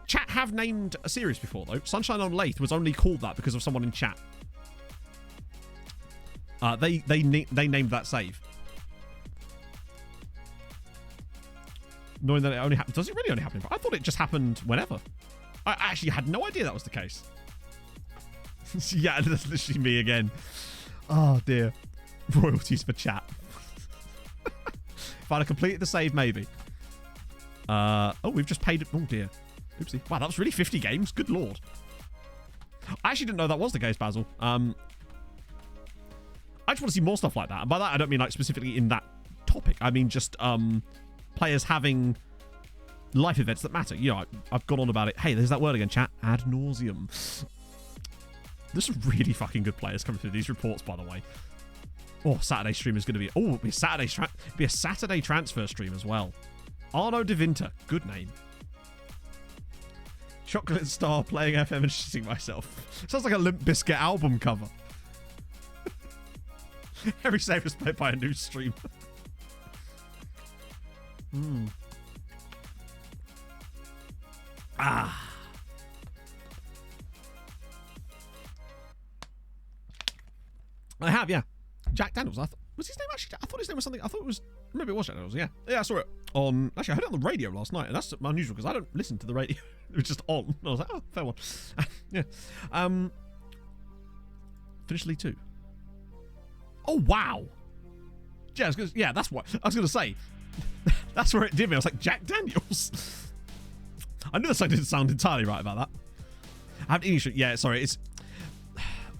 Chat have named a series before, though. Sunshine on Lathe was only called that because of someone in chat. They named that save. Knowing that it only happened... Does it really only happen? I thought it just happened whenever. I actually had no idea that was the case. Yeah, that's literally me again. Oh, dear. Royalties for chat. If I'd have completed the save, maybe. Oh, we've just paid... Oh, dear. Oopsie. Wow, that was really 50 games. Good lord. I actually didn't know that was the case, Basil. I just want to see more stuff like that. And by that, I don't mean specifically in that topic. I mean just... players having life events that matter. You know, I've gone on about it. Hey, there's that word again, chat. Ad nauseum. There's some really fucking good players coming through these reports, by the way. Oh, Saturday stream is going to be... Oh, it'll be a Saturday transfer stream as well. Arno De Vinter. Good name. Chocolate Star playing FM and shitting myself. Sounds like a Limp Bizkit album cover. Every save is played by a new streamer. Ah. I have, yeah. Jack Daniels. Was his name actually? I thought his name was something. I thought it was. Maybe it was Jack Daniels. Yeah. Yeah, I saw it on. Actually, I heard it on the radio last night, and that's unusual because I don't listen to the radio. It was just on. I was like, oh, fair one. Yeah. Finished League 2. Oh wow. Yeah, that's what I was going to say. That's where it did me. I was like, Jack Daniels. I knew that didn't sound entirely right about that. I have English. Yeah, sorry. It's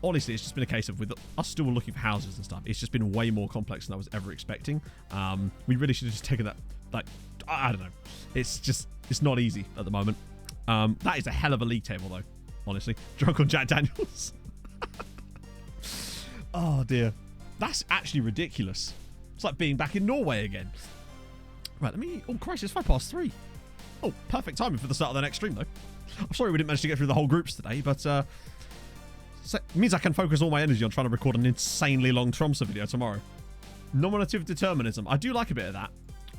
honestly, it's just been a case of with us still looking for houses and stuff. It's just been way more complex than I was ever expecting. We really should have just taken that. Like, I don't know. It's not easy at the moment. That is a hell of a league table, though. Honestly, drunk on Jack Daniels. Oh dear, that's actually ridiculous. It's like being back in Norway again. Right, let me... Oh, Christ, it's 3:05. Oh, perfect timing for the start of the next stream, though. I'm sorry we didn't manage to get through the whole groups today, but so it means I can focus all my energy on trying to record an insanely long Tromsø video tomorrow. Nominative determinism. I do like a bit of that.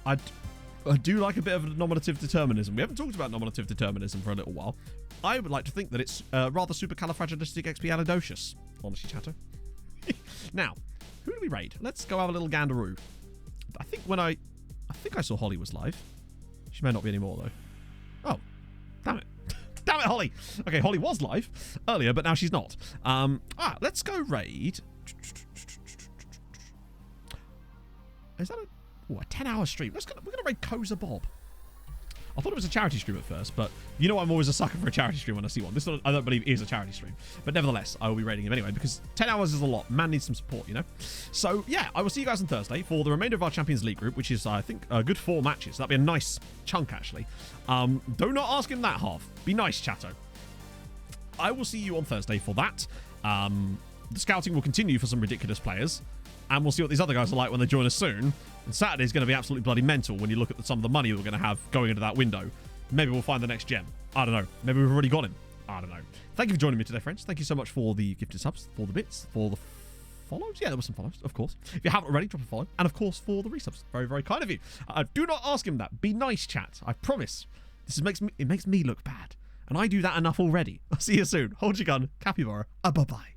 I do like a bit of nominative determinism. We haven't talked about nominative determinism for a little while. I would like to think that it's rather supercalifragilisticexpialidocious, honestly, chatter. Now, who do we raid? Let's go have a little gandaroo. I think I saw Holly was live. She may not be anymore though. Oh, damn it. Damn it, Holly. Okay, Holly was live earlier, but now she's not. Let's go raid. Is that a 10-hour stream? We're gonna raid Koza Bob. I thought it was a charity stream at first, but you know I'm always a sucker for a charity stream when I see one. This one, I don't believe is a charity stream. But nevertheless, I will be raiding him anyway, because 10 hours is a lot. Man needs some support, you know? So, yeah, I will see you guys on Thursday for the remainder of our Champions League group, which is, I think, a good 4 matches. That'll be a nice chunk, actually. Do not ask him that half. Be nice, chatto. I will see you on Thursday for that. The scouting will continue for some ridiculous players. And we'll see what these other guys are like when they join us soon. And Saturday's going to be absolutely bloody mental when you look at some of the money we're going to have going into that window. Maybe we'll find the next gem. I don't know. Maybe we've already got him. I don't know. Thank you for joining me today, friends. Thank you so much for the gifted subs, for the bits, for the follows. Yeah, there were some follows, of course. If you haven't already, drop a follow. And, of course, for the resubs. Very, very kind of you. Do not ask him that. Be nice, chat. I promise. It makes me look bad. And I do that enough already. I'll see you soon. Hold your gun. Capybara. Bye-bye.